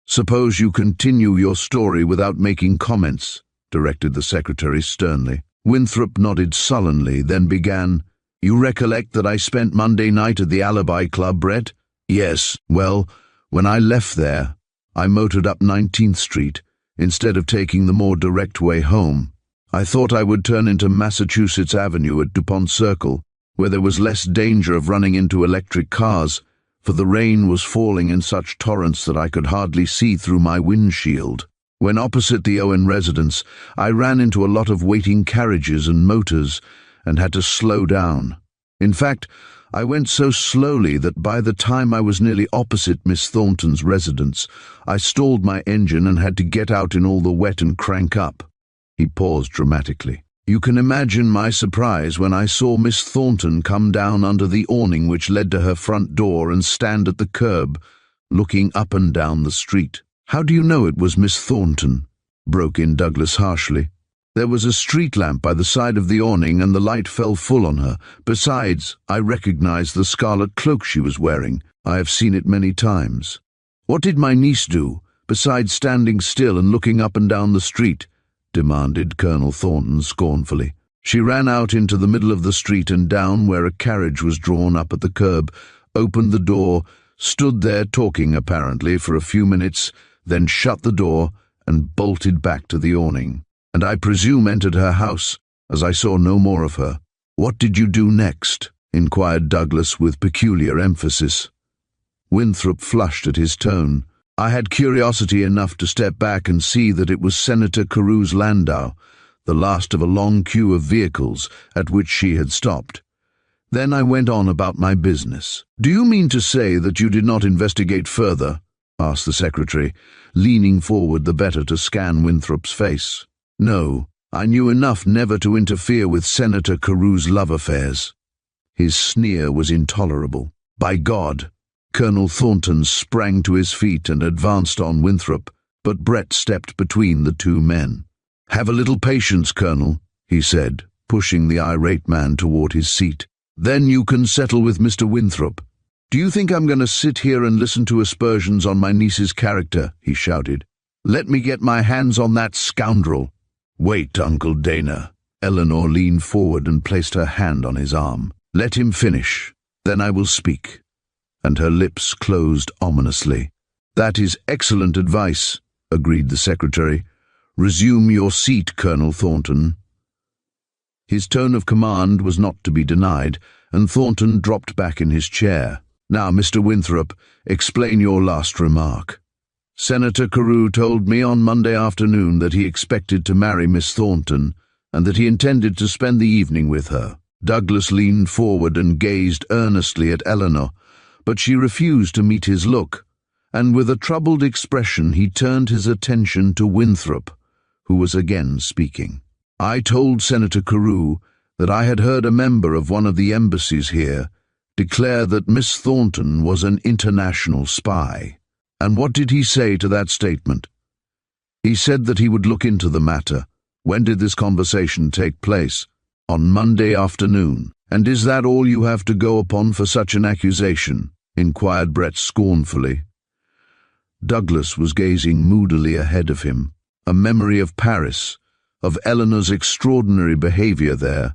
"Suppose you continue your story without making comments," directed the secretary sternly. Winthrop nodded sullenly, then began, "You recollect that I spent Monday night at the Alibi Club, Brett?" "Yes. Well, when I left there, I motored up 19th Street, instead of taking the more direct way home. I thought I would turn into Massachusetts Avenue at DuPont Circle, where there was less danger of running into electric cars, for the rain was falling in such torrents that I could hardly see through my windshield. When opposite the Owen residence, I ran into a lot of waiting carriages and motors and had to slow down. In fact, I went so slowly that by the time I was nearly opposite Miss Thornton's residence, I stalled my engine and had to get out in all the wet and crank up." He paused dramatically. "You can imagine my surprise when I saw Miss Thornton come down under the awning which led to her front door and stand at the curb, looking up and down the street." "How do you know it was Miss Thornton?" broke in Douglas harshly. "There was a street lamp by the side of the awning and the light fell full on her. Besides, I recognized the scarlet cloak she was wearing. I have seen it many times." "What did my niece do, besides standing still and looking up and down the street?" demanded Colonel Thornton scornfully. "She ran out into the middle of the street and down where a carriage was drawn up at the curb, opened the door, stood there talking apparently for a few minutes, then shut the door and bolted back to the awning. And I presume entered her house, as I saw no more of her. What did you do next? Inquired Douglas with peculiar emphasis. Winthrop flushed at his tone. I had curiosity enough to step back and see that it was Senator Carew's landau, the last of a long queue of vehicles at which she had stopped. Then I went on about my business. Do you mean to say that you did not investigate further? Asked the secretary, leaning forward the better to scan Winthrop's face. No, I knew enough never to interfere with Senator Carew's love affairs. His sneer was intolerable. By God! Colonel Thornton sprang to his feet and advanced on Winthrop, but Brett stepped between the two men. Have a little patience, Colonel, he said, pushing the irate man toward his seat. Then you can settle with Mr. Winthrop. Do you think I'm going to sit here and listen to aspersions on my niece's character? He shouted. Let me get my hands on that scoundrel. Wait, Uncle Dana. Eleanor leaned forward and placed her hand on his arm. Let him finish, then I will speak. And her lips closed ominously. That is excellent advice, agreed the secretary. Resume your seat, Colonel Thornton. His tone of command was not to be denied, and Thornton dropped back in his chair. Now, Mr. Winthrop, explain your last remark. Senator Carew told me on Monday afternoon that he expected to marry Miss Thornton, and that he intended to spend the evening with her. Douglas leaned forward and gazed earnestly at Eleanor, but she refused to meet his look, and with a troubled expression he turned his attention to Winthrop, who was again speaking. I told Senator Carew that I had heard a member of one of the embassies here declare that Miss Thornton was an international spy. And what did he say to that statement? He said that he would look into the matter. When did this conversation take place? On Monday afternoon. And is that all you have to go upon for such an accusation? Inquired Brett scornfully. Douglas was gazing moodily ahead of him. A memory of Paris, of Eleanor's extraordinary behavior there,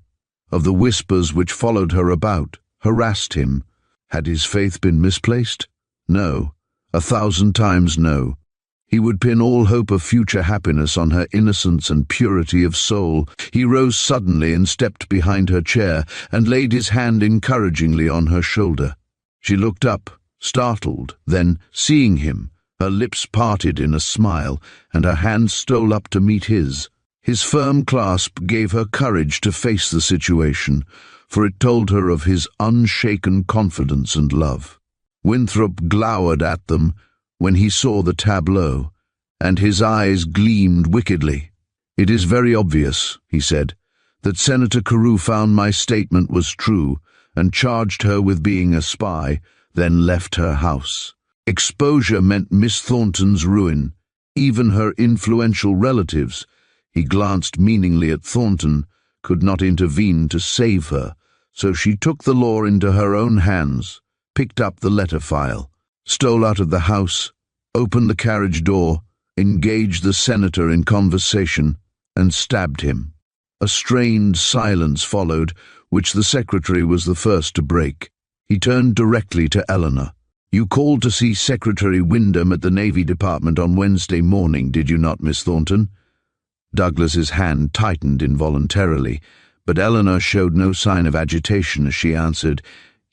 of the whispers which followed her about, harassed him. Had his faith been misplaced? No. 1,000 times no. He would pin all hope of future happiness on her innocence and purity of soul. He rose suddenly and stepped behind her chair and laid his hand encouragingly on her shoulder. She looked up, startled, then, seeing him, her lips parted in a smile, and her hand stole up to meet his. His firm clasp gave her courage to face the situation, for it told her of his unshaken confidence and love. Winthrop glowered at them when he saw the tableau, and his eyes gleamed wickedly. It is very obvious, he said, that Senator Carew found my statement was true and charged her with being a spy, then left her house. Exposure meant Miss Thornton's ruin, even her influential relatives, he glanced meaningly at Thornton, could not intervene to save her, so she took the law into her own hands, picked up the letter file, stole out of the house, opened the carriage door, engaged the senator in conversation, and stabbed him. A strained silence followed, which the secretary was the first to break. He turned directly to Eleanor. You called to see Secretary Wyndham at the Navy Department on Wednesday morning, did you not, Miss Thornton? Douglas's hand tightened involuntarily, but Eleanor showed no sign of agitation as she answered,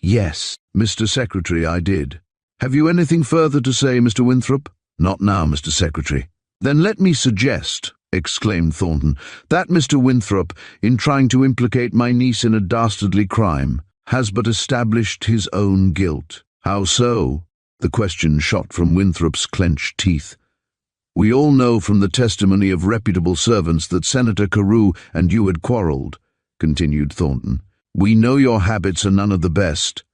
Yes, Mr. Secretary, I did. Have you anything further to say, Mr. Winthrop? Not now, Mr. Secretary. Then let me suggest, exclaimed Thornton, that Mr. Winthrop, in trying to implicate my niece in a dastardly crime, has but established his own guilt. How so? The question shot from Winthrop's clenched teeth. We all know from the testimony of reputable servants that Senator Carew and you had quarreled, continued Thornton. We know your habits are none of the best.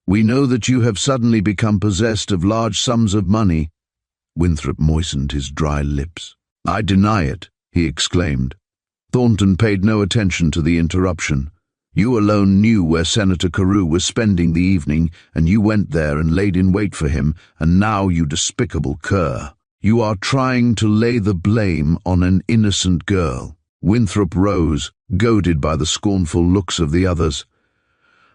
We know that you have suddenly become possessed of large sums of money. Winthrop moistened his dry lips. I deny it, he exclaimed. Thornton paid no attention to the interruption. You alone knew where Senator Carew was spending the evening, and you went there and laid in wait for him, and now, you despicable cur, you are trying to lay the blame on an innocent girl. Winthrop rose, goaded by the scornful looks of the others.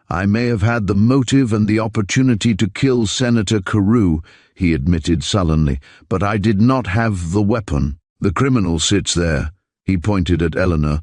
"I may have had the motive and the opportunity to kill Senator Carew," he admitted sullenly, "but I did not have the weapon. The criminal sits there." He pointed at Eleanor.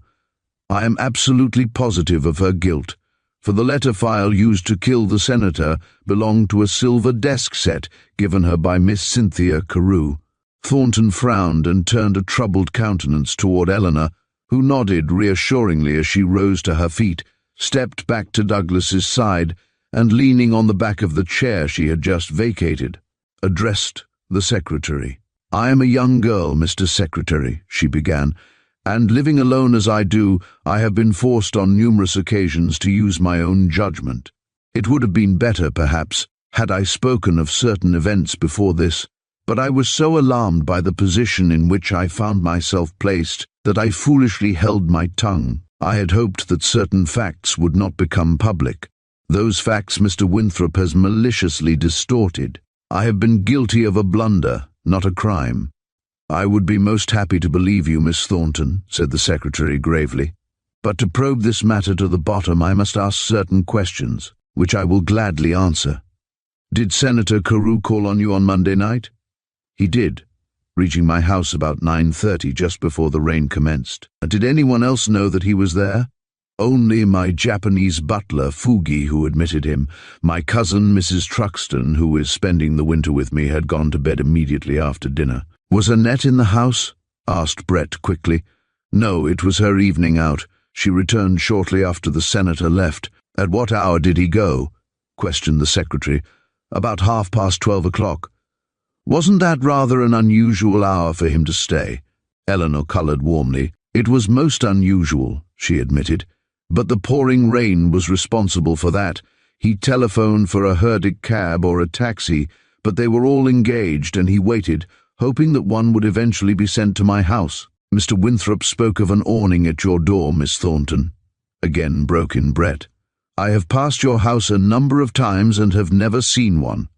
"I am absolutely positive of her guilt, for the letter file used to kill the senator belonged to a silver desk set given her by Miss Cynthia Carew." Thornton frowned and turned a troubled countenance toward Eleanor, who nodded reassuringly as she rose to her feet, stepped back to Douglas's side, and leaning on the back of the chair she had just vacated, addressed the secretary. "I am a young girl, Mr. Secretary," she began, "and living alone as I do, I have been forced on numerous occasions to use my own judgment. It would have been better, perhaps, had I spoken of certain events before this, but I was so alarmed by the position in which I found myself placed that I foolishly held my tongue. I had hoped that certain facts would not become public. Those facts Mr. Winthrop has maliciously distorted. I have been guilty of a blunder, not a crime." "I would be most happy to believe you, Miss Thornton," said the secretary gravely. "But to probe this matter to the bottom, I must ask certain questions, which I will gladly answer. Did Senator Carew call on you on Monday night?" "He did, reaching my house about 9:30, just before the rain commenced." "Did anyone else know that he was there?" "Only my Japanese butler, Fugi, who admitted him. My cousin, Mrs. Truxton, who is spending the winter with me, had gone to bed immediately after dinner." "Was Annette in the house?" asked Brett quickly. "No, it was her evening out. She returned shortly after the senator left." "At what hour did he go?" questioned the secretary. "About 12:30. "Wasn't that rather an unusual hour for him to stay?" Eleanor coloured warmly. "It was most unusual," she admitted, "but the pouring rain was responsible for that. He telephoned for a Herdic cab or a taxi, but they were all engaged, and he waited, hoping that one would eventually be sent to my house." "Mr. Winthrop spoke of an awning at your door, Miss Thornton," again broke in Brett. "I have passed your house a number of times and have never seen one.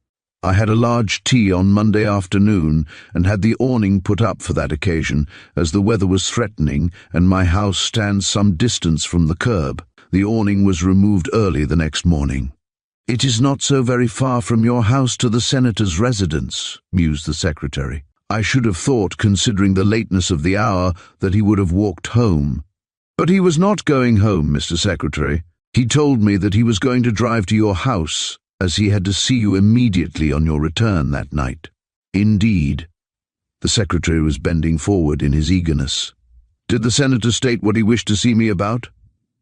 I had a large tea on Monday afternoon and had the awning put up for that occasion, as the weather was threatening and my house stands some distance from the curb. The awning was removed early the next morning." "It is not so very far from your house to the senator's residence," mused the secretary. "I should have thought, considering the lateness of the hour, that he would have walked home." "But he was not going home, Mr. Secretary. He told me that he was going to drive to your house, as he had to see you immediately on your return that night." "Indeed." The secretary was bending forward in his eagerness. "Did the senator state what he wished to see me about?"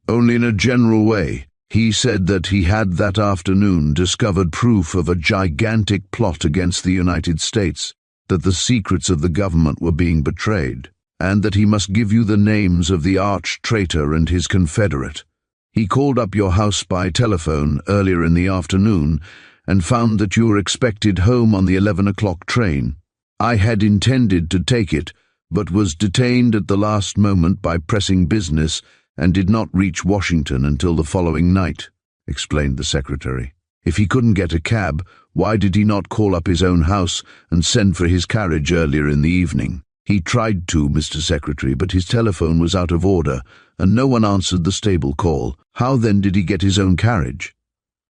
"Only in a general way. He said that he had that afternoon discovered proof of a gigantic plot against the United States, that the secrets of the government were being betrayed, and that he must give you the names of the arch-traitor and his confederate. He called up your house by telephone earlier in the afternoon and found that you were expected home on the 11 o'clock train. I had intended to take it, but was detained at the last moment by pressing business and did not reach Washington until the following night," explained the secretary. "If he couldn't get a cab, why did he not call up his own house and send for his carriage earlier in the evening?" "He tried to, Mr. Secretary, but his telephone was out of order, and no one answered the stable call. How then did he get his own carriage?"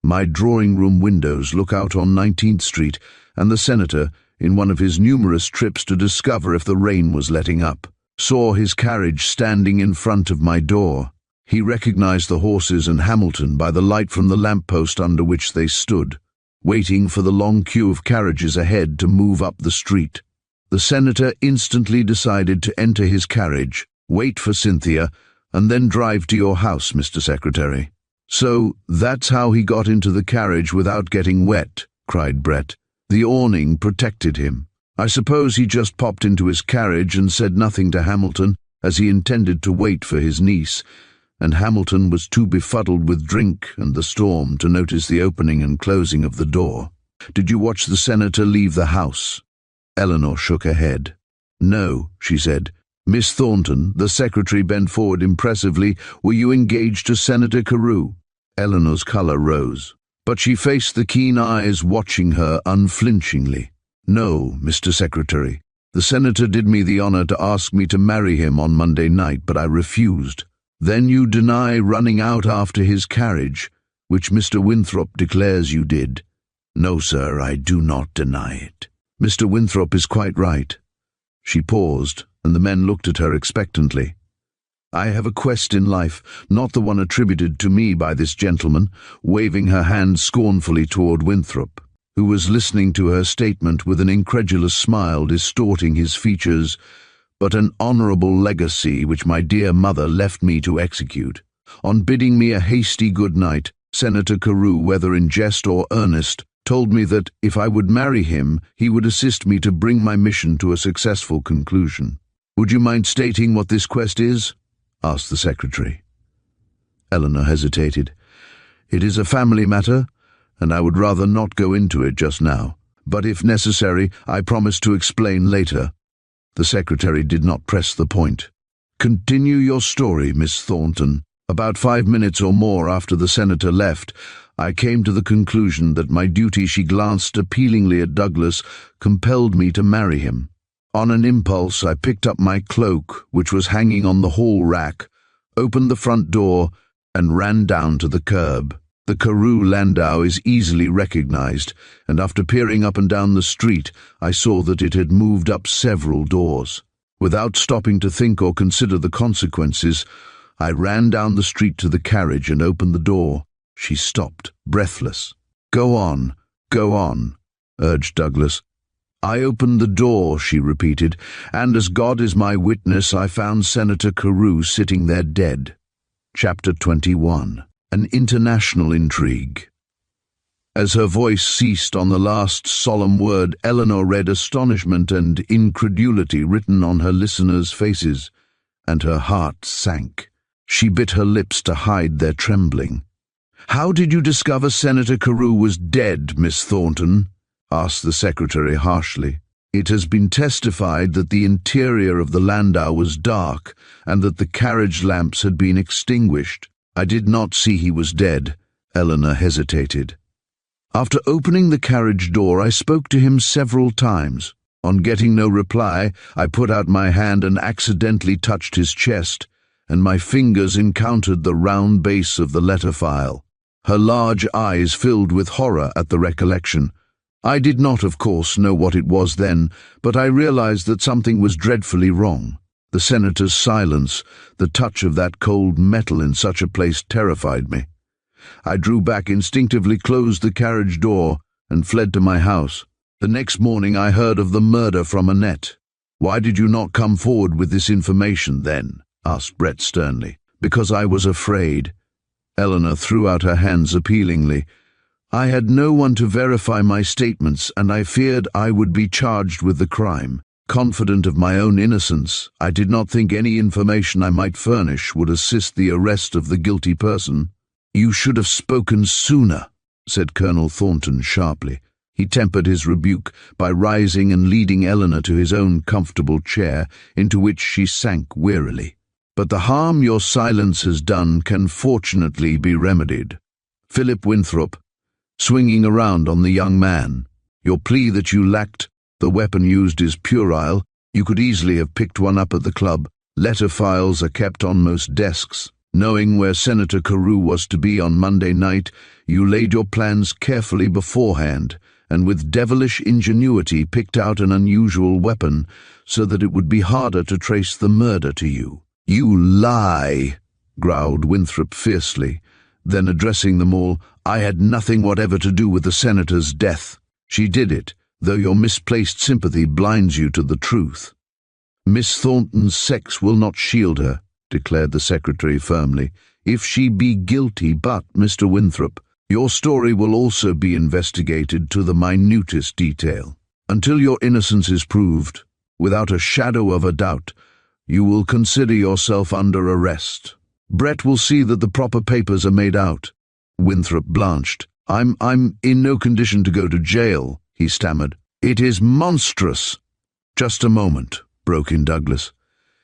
"My drawing-room windows look out on 19th Street, and the senator, in one of his numerous trips to discover if the rain was letting up, saw his carriage standing in front of my door. He recognized the horses and Hamilton by the light from the lamp-post under which they stood, waiting for the long queue of carriages ahead to move up the street. The senator instantly decided to enter his carriage, wait for Cynthia, and then drive to your house, Mr. Secretary." "So that's how he got into the carriage without getting wet," cried Brett. "The awning protected him. I suppose he just popped into his carriage and said nothing to Hamilton, as he intended to wait for his niece, and Hamilton was too befuddled with drink and the storm to notice the opening and closing of the door." "Did you watch the senator leave the house?" Eleanor shook her head. "No," she said. "Miss Thornton," the secretary bent forward impressively, "were you engaged to Senator Carew?" Eleanor's colour rose, but she faced the keen eyes watching her unflinchingly. "No, Mr. Secretary. The senator did me the honour to ask me to marry him on Monday night, but I refused." "Then you deny running out after his carriage, which Mr. Winthrop declares you did. No, sir, I do not deny it. Mr. Winthrop is quite right. She paused, and the men looked at her expectantly. I have a quest in life, not the one attributed to me by this gentleman, waving her hand scornfully toward Winthrop, who was listening to her statement with an incredulous smile distorting his features, but an honorable legacy which my dear mother left me to execute. On bidding me a hasty good night, Senator Carew, whether in jest or earnest, told me that if I would marry him, he would assist me to bring my mission to a successful conclusion. Would you mind stating what this quest is? Asked the secretary. Eleanor hesitated. It is a family matter, and I would rather not go into it just now, but if necessary, I promise to explain later. The secretary did not press the point. Continue your story, Miss Thornton. About 5 minutes or more after the senator left, I came to the conclusion that my duty, she glanced appealingly at Douglas, compelled me to marry him. On an impulse, I picked up my cloak, which was hanging on the hall rack, opened the front door, and ran down to the curb. The Carew landau is easily recognized, and after peering up and down the street, I saw that it had moved up several doors. Without stopping to think or consider the consequences, I ran down the street to the carriage and opened the door. She stopped, breathless. Go on, urged Douglas. I opened the door, she repeated, and as God is my witness, I found Senator Carew sitting there dead. Chapter 21. An International Intrigue. As her voice ceased on the last solemn word, Eleanor read astonishment and incredulity written on her listeners' faces, and her heart sank. She bit her lips to hide their trembling. How did you discover Senator Carew was dead, Miss Thornton? Asked the secretary harshly. It has been testified that the interior of the landau was dark and that the carriage lamps had been extinguished. I did not see he was dead. Eleanor hesitated. After opening the carriage door, I spoke to him several times. On getting no reply, I put out my hand and accidentally touched his chest, and my fingers encountered the round base of the letter file. Her large eyes filled with horror at the recollection. I did not, of course, know what it was then, but I realized that something was dreadfully wrong. The senator's silence, the touch of that cold metal in such a place terrified me. I drew back, instinctively closed the carriage door, and fled to my house. The next morning I heard of the murder from Annette. Why did you not come forward with this information then? Asked Brett sternly. Because I was afraid. Eleanor threw out her hands appealingly. I had no one to verify my statements, and I feared I would be charged with the crime. Confident of my own innocence, I did not think any information I might furnish would assist the arrest of the guilty person. You should have spoken sooner, said Colonel Thornton sharply. He tempered his rebuke by rising and leading Eleanor to his own comfortable chair, into which she sank wearily. But the harm your silence has done can fortunately be remedied. Philip Winthrop, swinging around on the young man. Your plea that you lacked the weapon used is puerile. You could easily have picked one up at the club. Letter files are kept on most desks. Knowing where Senator Carew was to be on Monday night, you laid your plans carefully beforehand, and with devilish ingenuity picked out an unusual weapon so that it would be harder to trace the murder to you. You lie, growled Winthrop fiercely. Then, addressing them all, I had nothing whatever to do with the senator's death. She did it, though your misplaced sympathy blinds you to the truth. Miss Thornton's sex will not shield her, declared the secretary firmly, if she be guilty. But, Mr. Winthrop, your story will also be investigated to the minutest detail. Until your innocence is proved, without a shadow of a doubt, you will consider yourself under arrest. Brett will see that the proper papers are made out. Winthrop blanched. I'm in no condition to go to jail, he stammered. It is monstrous. Just a moment, broke in Douglas.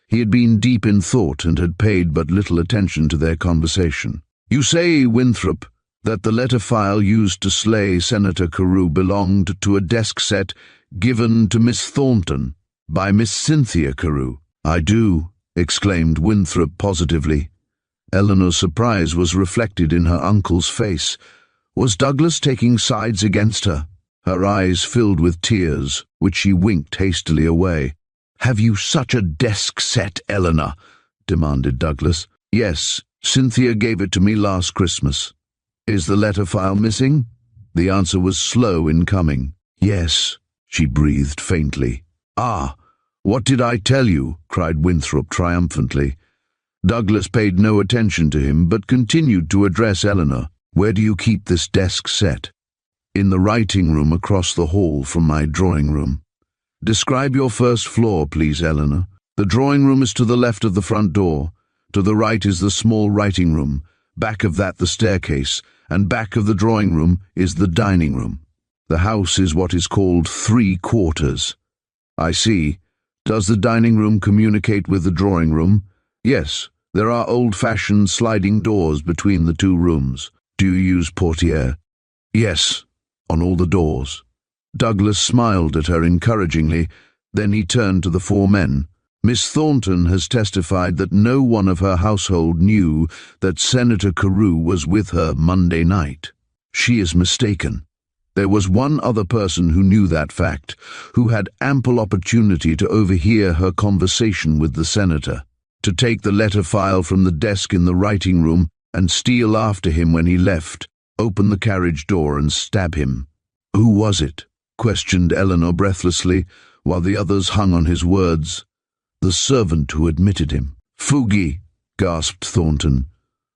He had been deep in thought and had paid but little attention to their conversation. You say, Winthrop, that the letter file used to slay Senator Carew belonged to a desk set given to Miss Thornton by Miss Cynthia Carew. I do, exclaimed Winthrop positively. Eleanor's surprise was reflected in her uncle's face. Was Douglas taking sides against her? Her eyes filled with tears, which she winked hastily away. "Have you such a desk set, Eleanor?" demanded Douglas. "Yes, Cynthia gave it to me last Christmas." "Is the letter file missing?" The answer was slow in coming. "Yes," she breathed faintly. "Ah, what did I tell you?" cried Winthrop triumphantly. Douglas paid no attention to him, but continued to address Eleanor. "Where do you keep this desk set?" "In the writing room across the hall from my drawing room." "Describe your first floor, please, Eleanor." "The drawing room is to the left of the front door. To the right is the small writing room, back of that the staircase, and back of the drawing room is the dining room. The house is what is called 3 quarters. "I see. Does the dining room communicate with the drawing room?" "Yes, there are old-fashioned sliding doors between the 2 rooms." "Do you use portiere?" "Yes, on all the doors." Douglas smiled at her encouragingly, then he turned to the 4 men. "Miss Thornton has testified that no one of her household knew that Senator Carew was with her Monday night. She is mistaken. There was one other person who knew that fact, who had ample opportunity to overhear her conversation with the senator, to take the letter file from the desk in the writing room and steal after him when he left, open the carriage door and stab him." "Who was it?" questioned Eleanor breathlessly, while the others hung on his words. "The servant who admitted him." "Fugi," gasped Thornton.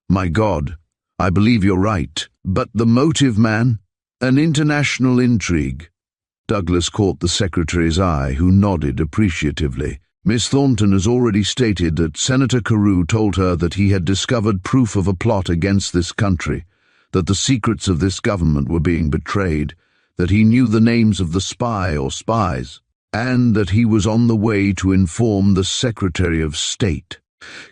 "My God, I believe you're right. But the motive, man? An international intrigue." Douglas caught the secretary's eye, who nodded appreciatively. "Miss Thornton has already stated that Senator Carew told her that he had discovered proof of a plot against this country, that the secrets of this government were being betrayed, that he knew the names of the spy or spies, and that he was on the way to inform the Secretary of State.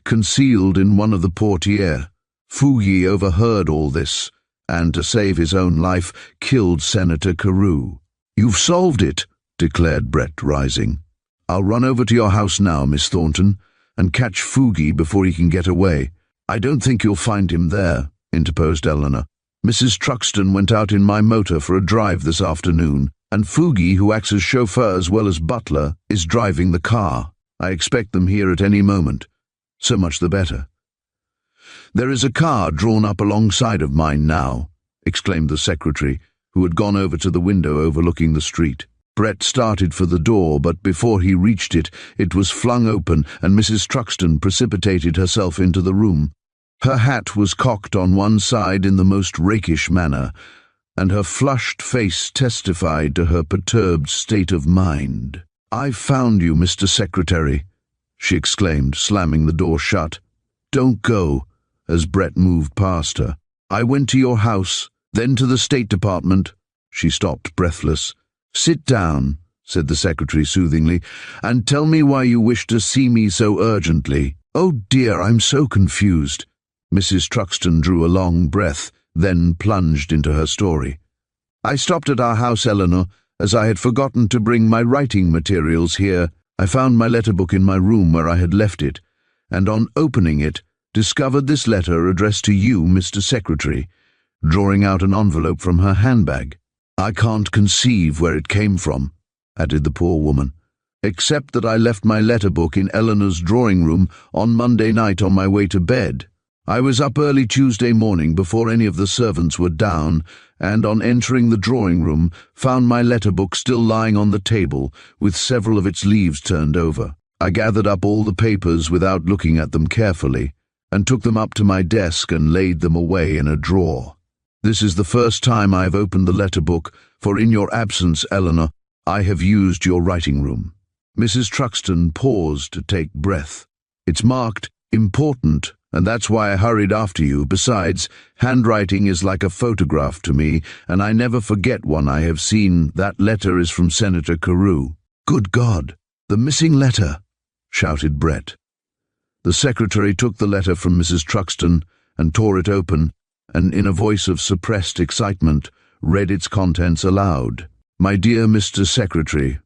Concealed in one of the portières, Fugi overheard all this, and to save his own life, killed Senator Carew." "You've solved it," declared Brett, rising. "I'll run over to your house now, Miss Thornton, and catch Fugi before he can get away." "I don't think you'll find him there," interposed Eleanor. "Mrs. Truxton went out in my motor for a drive this afternoon, and Fugi, who acts as chauffeur as well as butler, is driving the car. I expect them here at any moment. So much the better." "There is a car drawn up alongside of mine now," exclaimed the secretary, who had gone over to the window overlooking the street. Brett started for the door, but before he reached it, it was flung open, and Mrs. Truxton precipitated herself into the room. Her hat was cocked on one side in the most rakish manner, and her flushed face testified to her perturbed state of mind. "I've found you, Mr. Secretary," she exclaimed, slamming the door shut. "Don't go," as Brett moved past her. "I went to your house, then to the State Department." She stopped, breathless. "Sit down," said the secretary soothingly, "and tell me why you wish to see me so urgently." "Oh dear, I'm so confused." Mrs. Truxton drew a long breath, then plunged into her story. "I stopped at our house, Eleanor, as I had forgotten to bring my writing materials here. I found my letter book in my room where I had left it, and on opening it, discovered this letter addressed to you, Mr. Secretary," drawing out an envelope from her handbag. "I can't conceive where it came from," added the poor woman, "except that I left my letter book in Eleanor's drawing room on Monday night on my way to bed. I was up early Tuesday morning before any of the servants were down, and on entering the drawing room found my letter book still lying on the table, with several of its leaves turned over. I gathered up all the papers without looking at them carefully, and took them up to my desk and laid them away in a drawer. This is the first time I have opened the letter book, for in your absence, Eleanor, I have used your writing room." Mrs. Truxton paused to take breath. "It's marked important, and that's why I hurried after you. Besides, handwriting is like a photograph to me, and I never forget one I have seen. That letter is from Senator Carew." "Good God, the missing letter!" shouted Brett. The secretary took the letter from Mrs. Truxton and tore it open, and in a voice of suppressed excitement, read its contents aloud. "My dear Mr. Secretary,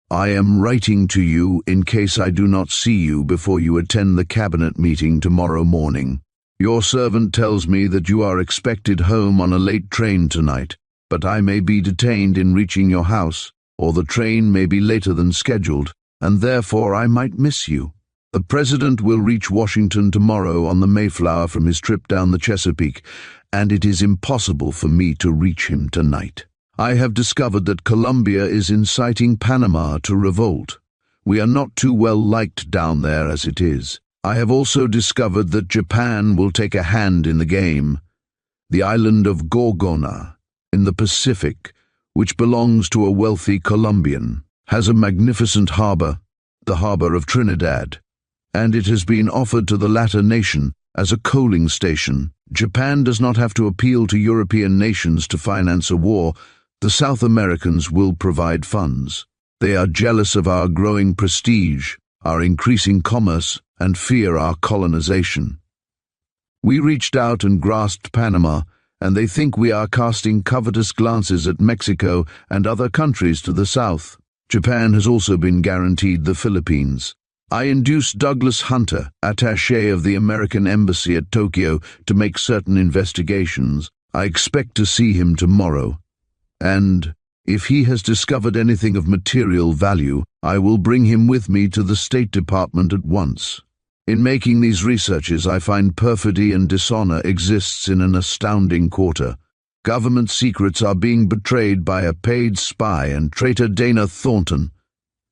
I am writing to you in case I do not see you before you attend the cabinet meeting tomorrow morning. Your servant tells me that you are expected home on a late train tonight, but I may be detained in reaching your house, or the train may be later than scheduled, and therefore I might miss you. The President will reach Washington tomorrow on the Mayflower from his trip down the Chesapeake, and it is impossible for me to reach him tonight. I have discovered that Colombia is inciting Panama to revolt. We are not too well liked down there as it is. I have also discovered that Japan will take a hand in the game. The island of Gorgona, in the Pacific, which belongs to a wealthy Colombian, has a magnificent harbor, the harbor of Trinidad, and it has been offered to the latter nation as a coaling station. Japan does not have to appeal to European nations to finance a war. The South Americans will provide funds. They are jealous of our growing prestige, our increasing commerce, and fear our colonization. We reached out and grasped Panama, and they think we are casting covetous glances at Mexico and other countries to the south. Japan has also been guaranteed the Philippines. I induced Douglas Hunter, attaché of the American Embassy at Tokyo, to make certain investigations. I expect to see him tomorrow. And if he has discovered anything of material value, I will bring him with me to the State Department at once. In making these researches, I find perfidy and dishonor exists in an astounding quarter. Government secrets are being betrayed by a paid spy and traitor Dana Thornton.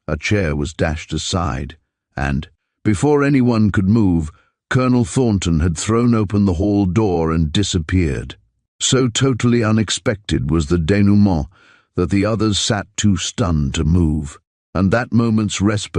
A chair was dashed aside, and, before anyone could move, Colonel Thornton had thrown open the hall door and disappeared. So totally unexpected was the denouement that the others sat too stunned to move, and that moment's respite